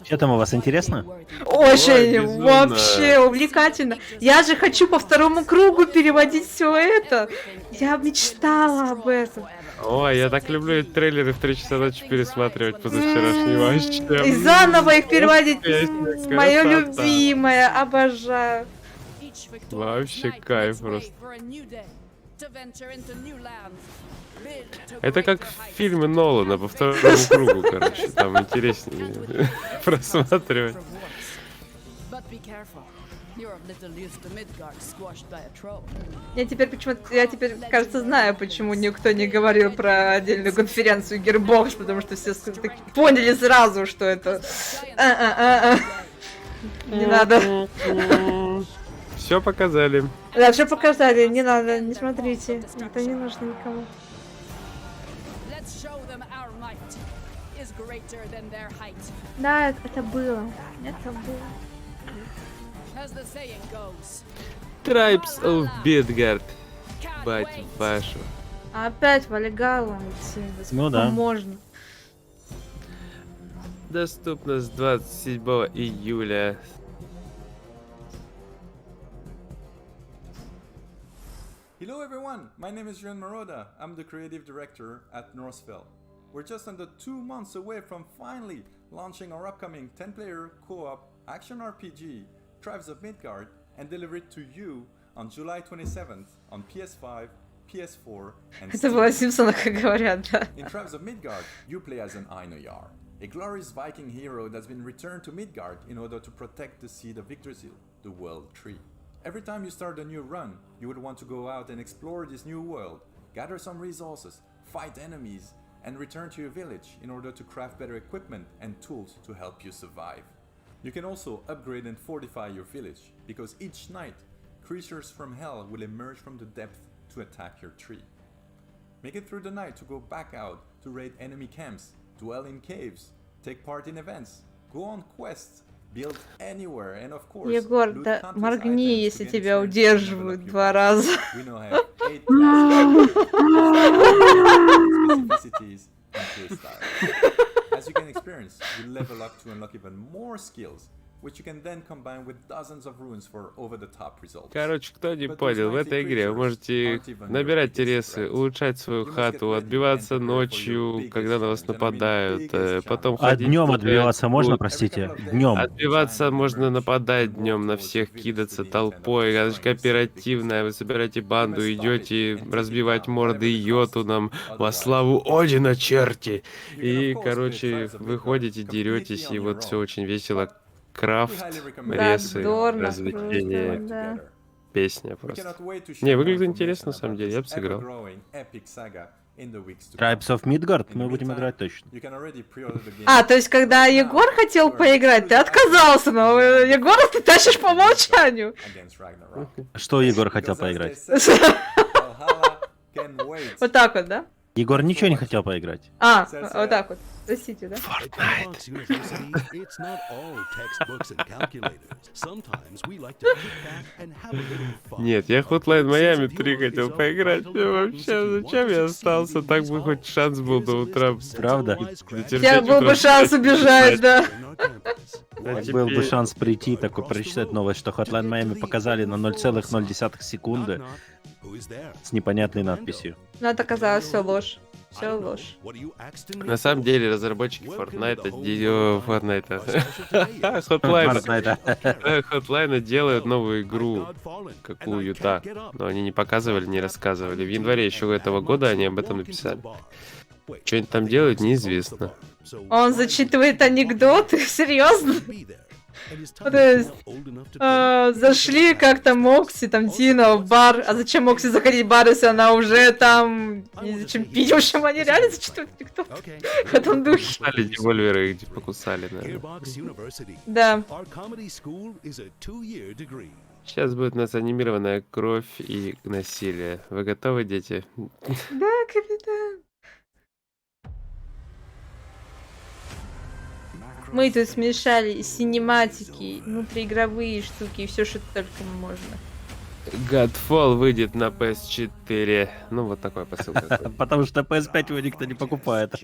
Что там у вас интересно? Очень, безумно. вообще увлекательно. Я же хочу по второму кругу переводить все это. Я мечтала об этом. Ой, я так люблю эти трейлеры в 3 часа ночи пересматривать позавчерашнего вообще. И заново их переводить. Песня, Мое красота. любимое, обожаю. Вообще кайф просто. Это как в фильме Нолана по второму кругу, короче. Там интереснее просматривать. Я теперь, кажется, знаю, почему никто не говорил про отдельную конференцию Gearbox, потому что все поняли сразу, что это... Не надо. Все показали. Да, все показали, не надо, не смотрите. Это не нужно никому. Да, это было. Это было. Tribes of Midgard. Бать вашу. Опять в Олегалу идти. Ну да. Можно. Доступно с 27 июля. Hello everyone, my name is Juan Maroda. I'm the creative director at Northville. We're just under 2 months away from finally launching our upcoming 10-player co-op action RPG, Tribes of Midgard, and deliver it to you on July 27th on PS5, PS4, and Это было Симпсона, как говорят, да. In Tribes of Midgard, you play as an Einonyar, a glorious Viking hero that's been returned to Midgard in order to protect the seed of Yggdrasil, the World Tree. Every time you start a new run, you would want to go out and explore this new world, gather some resources, fight enemies, and return to your village in order to craft better equipment and tools to help you survive. You can also upgrade and fortify your village, because each night, creatures from hell will emerge from the depth to attack your tree. Make it through the night to go back out to raid enemy camps, dwell in caves, take part in events, go on quests, build anywhere, and of course, Егор, loot да countless моргни, items если to gain тебя experience and удерживают develop 2 your раза. We now have 8 specificities and playstyles. As you can experience, you level up to unlock even more skills, which you can then combine with dozens of runes for over-the-top results. Короче, кто не понял, в этой игре вы можете набирать терресы, улучшать свою хату, отбиваться ночью, когда на вас нападают, потом А ходить... днем отбиваться можно, простите? Днем. Отбиваться можно нападать днем на всех, кидаться толпой, она же кооперативная, вы собираете банду, идете разбивать морды йотунам во славу Одина, черти! И, короче, вы ходите, деретесь, и вот все очень весело. Крафт, ресы, развлечения, да. песня просто. Не, выглядит интересно, на самом деле, я бы сыграл. Tribes of Midgard мы будем играть точно. А, то есть, когда Егор хотел поиграть, ты отказался, но Егора ты тащишь по умолчанию. Что Егор хотел поиграть? Вот так вот, да? Егор ничего не хотел поиграть. А, вот так вот. Простите, да? Нет, я Hotline Miami 3 хотел поиграть. Вообще, зачем я остался? Так бы хоть шанс был до утра. Правда? У тебя был бы шанс убежать, да. Был бы шанс прийти, такой прочитать новость, что Hotline Miami показали на 0,0 секунды с непонятной надписью. Но это оказалось все ложь. Все ложь. На самом деле разработчики Hotline делают новую игру какую-то, но они не показывали, не рассказывали. В январе еще этого года они об этом написали. Что они там делают, неизвестно. Он зачитывает анекдоты? Серьезно? То есть, зашли как-то Мокси, там Тина в бар. А зачем Мокси заходить в бар, если она уже там... И зачем пить? В общем, они реально зачитывают анекдоты в этом духе. Покусали девольверы, их покусали, наверное. Да. Сейчас будет у нас анимированная кровь и насилие. Вы готовы, дети? Да, капитан. Мы тут смешали синематики, внутриигровые штуки и все, что только можно. Godfall выйдет на PS4. Ну, вот такой посыл. Потому что PS5 его никто не покупает.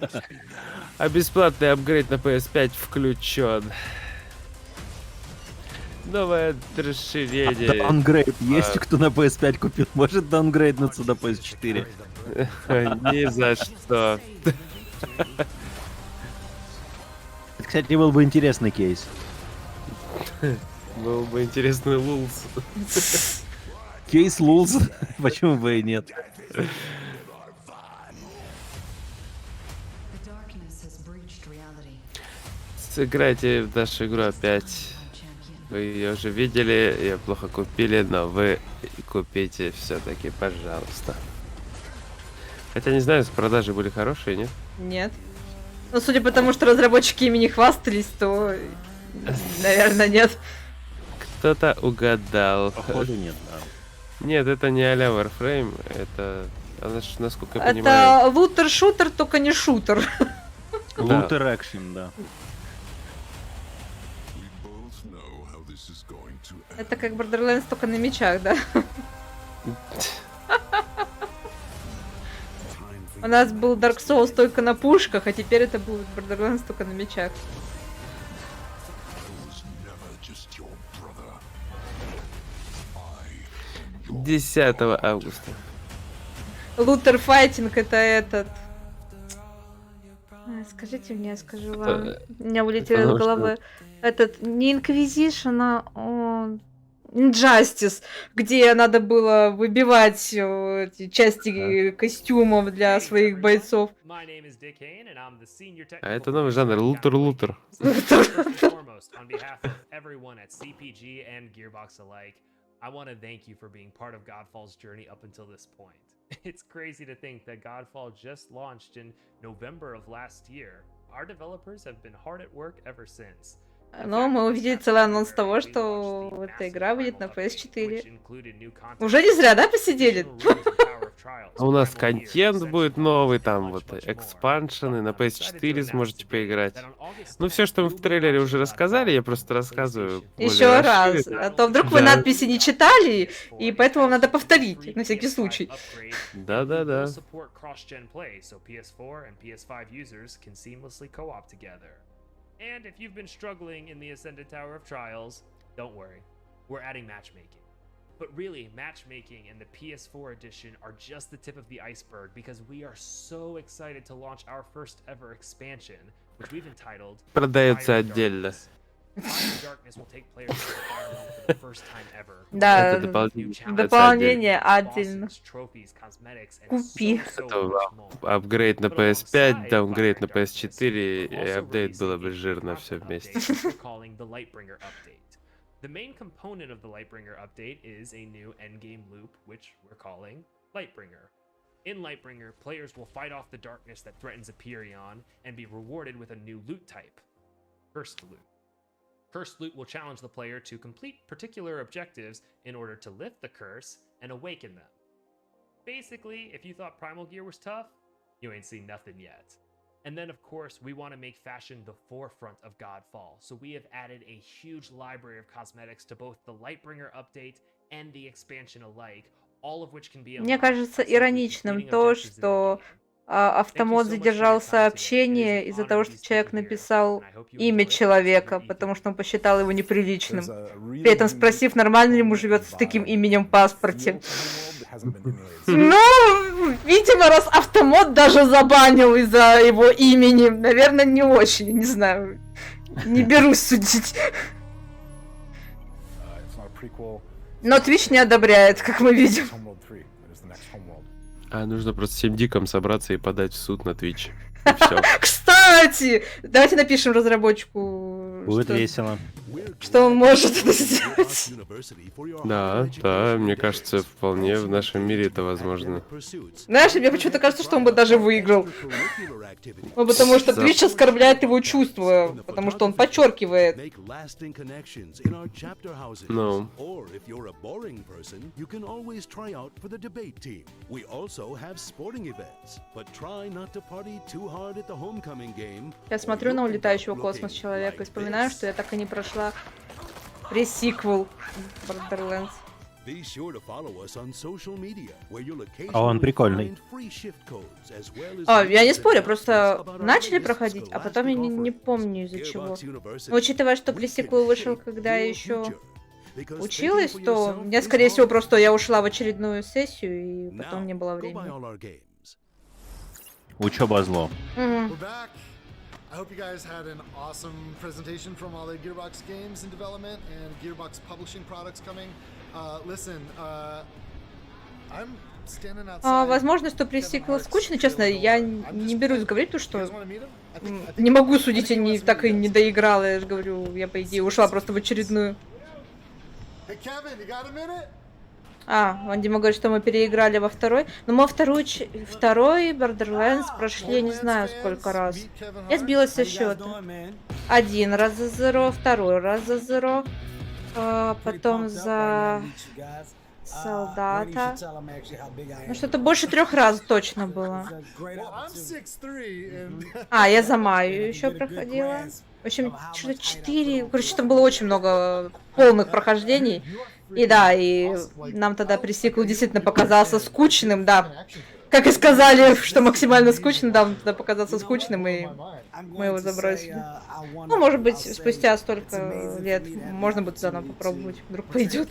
А бесплатный апгрейд на PS5 включен. Новое расширение. Даунгрейд есть, кто на PS5 купил? Может даунгрейднуться на PS4? Ни за что. Кстати, был бы интересный кейс. Был бы интересный лулс. Кейс лулс? Почему бы и нет? Сыграйте в нашу игру опять. Вы ее уже видели, ее плохо купили, но вы купите все-таки, пожалуйста. Хотя не знаю, продажи были хорошие, нет? Нет. Ну, судя по тому, что разработчики ими не хвастались, то, наверное, нет. Кто-то угадал. Походу нет, да. Нет, это не а-ля Warframe, это, насколько я Это понимаю... лутер-шутер, только не шутер. Лутер-экшен, да. Это как Borderlands, только на мечах, да? У нас был Dark Souls только на пушках, а теперь это будет Borderlands только на мечах. 10 августа. Лутер файтинг это этот. Скажите мне, я скажу вам. У меня улетело из головы. Этот не Inquisition, а Injustice, где надо было выбивать эти части костюмов для своих бойцов. А это новый жанр, лутер-лутер. I want to thank you for being part of Godfall's journey up until this point. It's crazy to think that Godfall just launched in November of last year. Our developers have been hard at work ever since. Но мы увидели целый анонс того, что эта игра выйдет на PS4. Уже не зря, да, посидели? А у нас контент будет новый, там вот экспаншены, на PS4 сможете поиграть. Ну, все, что мы в трейлере уже рассказали, я просто рассказываю. Еще раз, а то вдруг вы надписи не читали, и поэтому надо повторить, на всякий случай. Да-да-да. And if you've been struggling in the Ascended Tower of Trials, don't worry, we're adding matchmaking. But really, matchmaking and the PS4 edition are just the tip of the iceberg because we are so excited to launch our first ever expansion, which we've entitled Продается отдельно. Да, дополнение отдельно. Купи. Апгрейд на PS5, даунгрейд на PS4 и апдейт было бы жирно все вместе. The main component of the Lightbringer update is a new endgame loop, which we're calling Lightbringer. In Lightbringer, players will fight off the darkness that threatens Aperion and be rewarded with a new loot type, Cursed Loot. Cursed Loot will challenge the player to complete particular objectives in order to lift the curse and awaken them. Basically, if you thought Primal Gear was tough, you ain't seen nothing yet. And then, of course, we want to make fashion the forefront of Godfall, so we have added a huge library of cosmetics to both the Lightbringer update and the expansion alike, all of which can be Мне кажется ироничным то, что автомат задержал сообщение из-за того, что человек написал имя человека, потому что он посчитал его неприличным, при этом спросив, нормально ли ему живется с таким именем в паспорте. Ну, видимо, раз автомат даже забанил из-за его имени, наверное, не очень, не знаю, не берусь судить. Но Twitch не одобряет, как мы видим. А нужно просто всем диком собраться и подать в суд на Twitch. Кстати, давайте напишем разработчику. Будет весело. Что он может это сделать. Да, да, мне кажется, вполне в нашем мире это возможно. Знаешь, мне почему-то кажется, что он бы даже выиграл. Ну, потому что Twitch оскорбляет его чувства, потому что он подчеркивает. Ну. Я смотрю на улетающего космос человека и вспоминаю, что я так и не прошла пресиквел Borderlands. А он прикольный. Я не спорю, просто начали проходить, а потом я не помню из-за чего. Но учитывая, что пресиквел вышел, когда я еще училась, то мне, скорее всего, просто я ушла в очередную сессию, и потом не было времени. Учеба зло. I hope you guys had an awesome presentation from all the Gearbox games in development and Gearbox publishing products coming. Listen, I'm standing outside. Возможно, что пресиквел скучный, честно, я не берусь говорить, потому что не могу судить, я так и не доиграла, я же говорю, я, по идее, ушла просто в очередную. Hey Kevin, you got a minute? Он Дима говорит, что мы переиграли во второй. Но мы второй Borderlands прошли, я не знаю сколько раз. Я сбилась со счета. Один раз за Zero, второй раз за Zero, потом за солдата. Ну что-то больше 3 раз точно было. Я за Майю еще проходила. В общем, что-то 4. Короче, там было очень много полных прохождений. И да, и нам тогда пресиквел действительно показался скучным, да. Как и сказали, что максимально скучно, да, он тогда показался скучным, и мы его забросили. Ну, может быть, спустя столько лет можно будет заново попробовать, вдруг пойдет.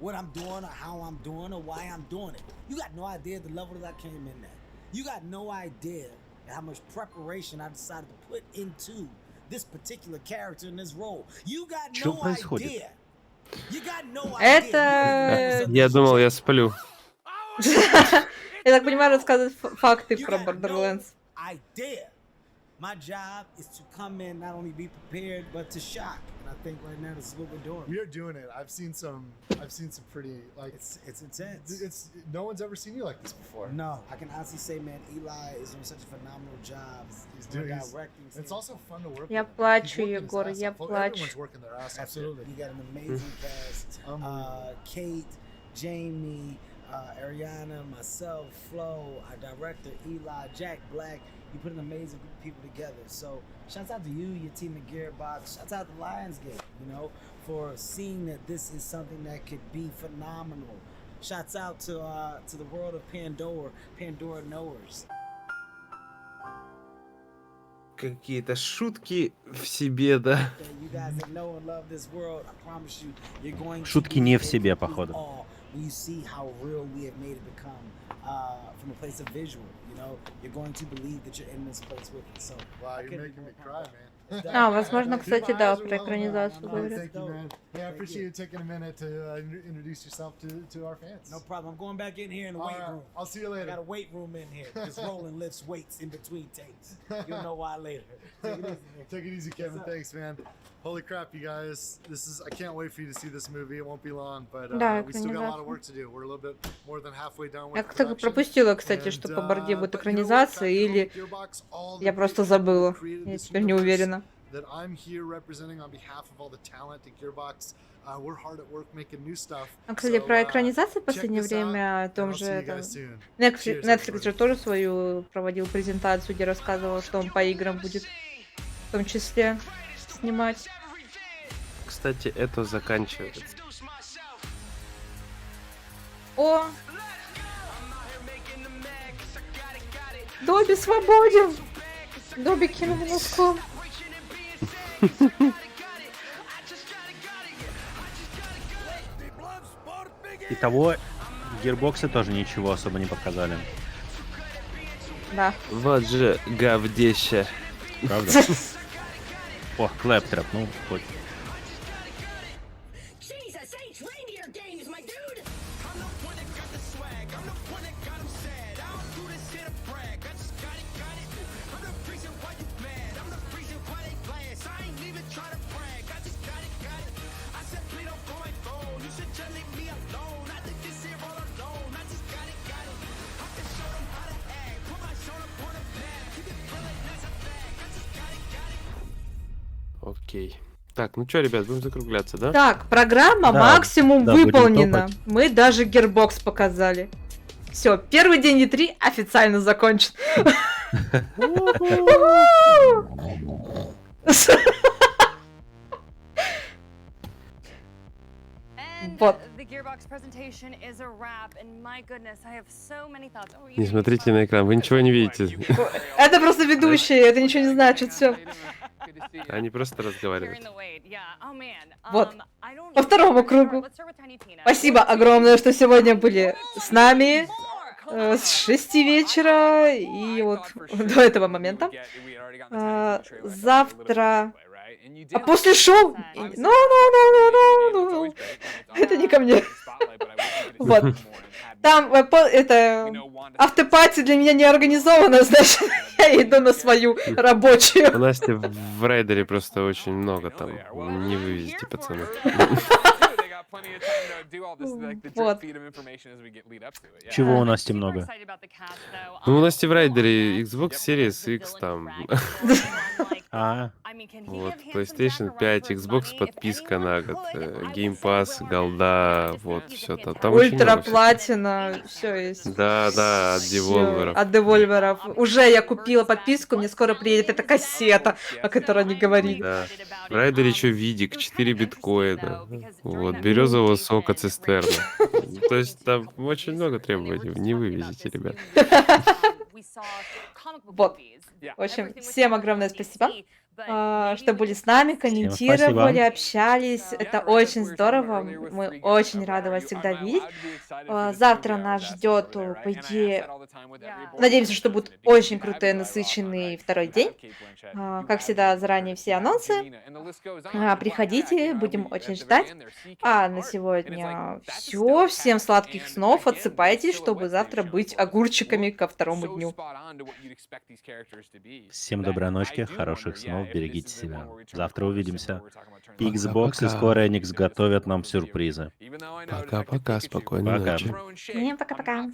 What I'm doing, or how I'm doing, or why I'm doing it. You got no idea the level that I came in at. You got no idea how much preparation I decided to put into this particular character in this role. You got no idea. You got no idea. Это... Я думал, я сплю. Я так понимаю, рассказывать факты про Borderlands. My job is to come in, not only be prepared, but to shock. And I think right now this is what we're doing. We are doing it. I've seen some pretty, like, it's intense. No one's ever seen you like this before. No, I can honestly say, man, Eli is doing such a phenomenal job. He's doing directing. It's also fun to work with. Я плачу, Егор, я плачу. Everyone's working their ass off. Absolutely. You got an amazing cast. Kate, Jamie, Ariana, myself, Flo, our director, Eli, Jack Black. You put an amazing group of people together. So shouts out to you, your team at Gearbox. Shouts out to Lionsgate, for seeing that this is something that could be phenomenal. Shouts out to the world of Pandora knowers. Какие-то шутки в себе, да. Шутки не в себе, походу. From a place of visual, you're going to believe that you're in this place with it. So, wow, you're making me cry, man. Возможно, кстати, да, про экранизацию говорят. Thank you, man. Hey, I appreciate you taking a minute to introduce yourself to our fans. No problem. I'm going back in here in the weight room. I'll see you later. I got a weight room in here. Just rolling lifts weights in between takes. You'll know why later. Take it easy, Kevin. Thanks, man. Holy crap, you guys. I can't wait for you to see this movie. It won't be long, but we still got a lot of work to do. We're a little bit more than halfway done with Я как-то пропустила, кстати, что по борде будет экранизация, или я просто забыла. Я теперь не уверена. That I'm here representing on behalf of all the talent at Gearbox. We're hard at work making new stuff. Кстати, про экранизации в последнее время о том же Netflix же тоже свою проводил презентацию, где рассказывал, что он по играм будет в том числе снимать. Кстати, это заканчивается. О! Добби свободен! Добби кинул носком. Итого, Gearbox'ы тоже ничего особо не показали. Да. Вот же говдеща. Правда? О, Клэптрэп, ну хоть. Окей. Так, ну что, ребят, будем закругляться, да? Так, программа максимум выполнена. Мы даже Gearbox показали. Все, первый день E3 официально закончен. Вот. Не смотрите на экран, вы ничего не видите. Это просто ведущие, это ничего не значит, все. Они просто разговаривают. Вот. По второму кругу. Спасибо огромное, что сегодня были с нами с 6 вечера и вот до этого момента. Завтра... А после шоу... Ну. Это не ко мне. Вот. Там это автопати для меня не организовано, значит, я иду на свою рабочую. У Насти в райдере просто очень много там. Не вывезете, пацаны. Вот. Чего у Насти много? Ну, у Насти в райдере Xbox Series X там. Вот, PlayStation 5, Xbox подписка на год, Game Pass, голда, вот, все там. Там очень Ультра много всего. платина, все есть. Да, от Devolver. От Devolver. Уже я купила подписку, мне скоро приедет эта кассета, о которой они говорили. Да. В райдере еще видик, 4 биткоина. Вот, березового сока цистерна. То есть там очень много требований, не вывезете, ребят. Вот. В общем, всем огромное спасибо, что были с нами, комментировали, общались. Это очень здорово. Мы очень рады вас всегда видеть. Завтра нас ждет, по идее, надеемся, что будет очень крутой, насыщенный второй день. Как всегда, заранее все анонсы. Приходите, будем очень ждать. А на сегодня все. Всем сладких снов. Отсыпайтесь, чтобы завтра быть огурчиками ко второму дню. Всем доброй ночи, хороших снов, берегите себя. Завтра увидимся. Xbox и Square Enix готовят нам сюрпризы. Пока-пока, спокойной ночи. Всем пока-пока.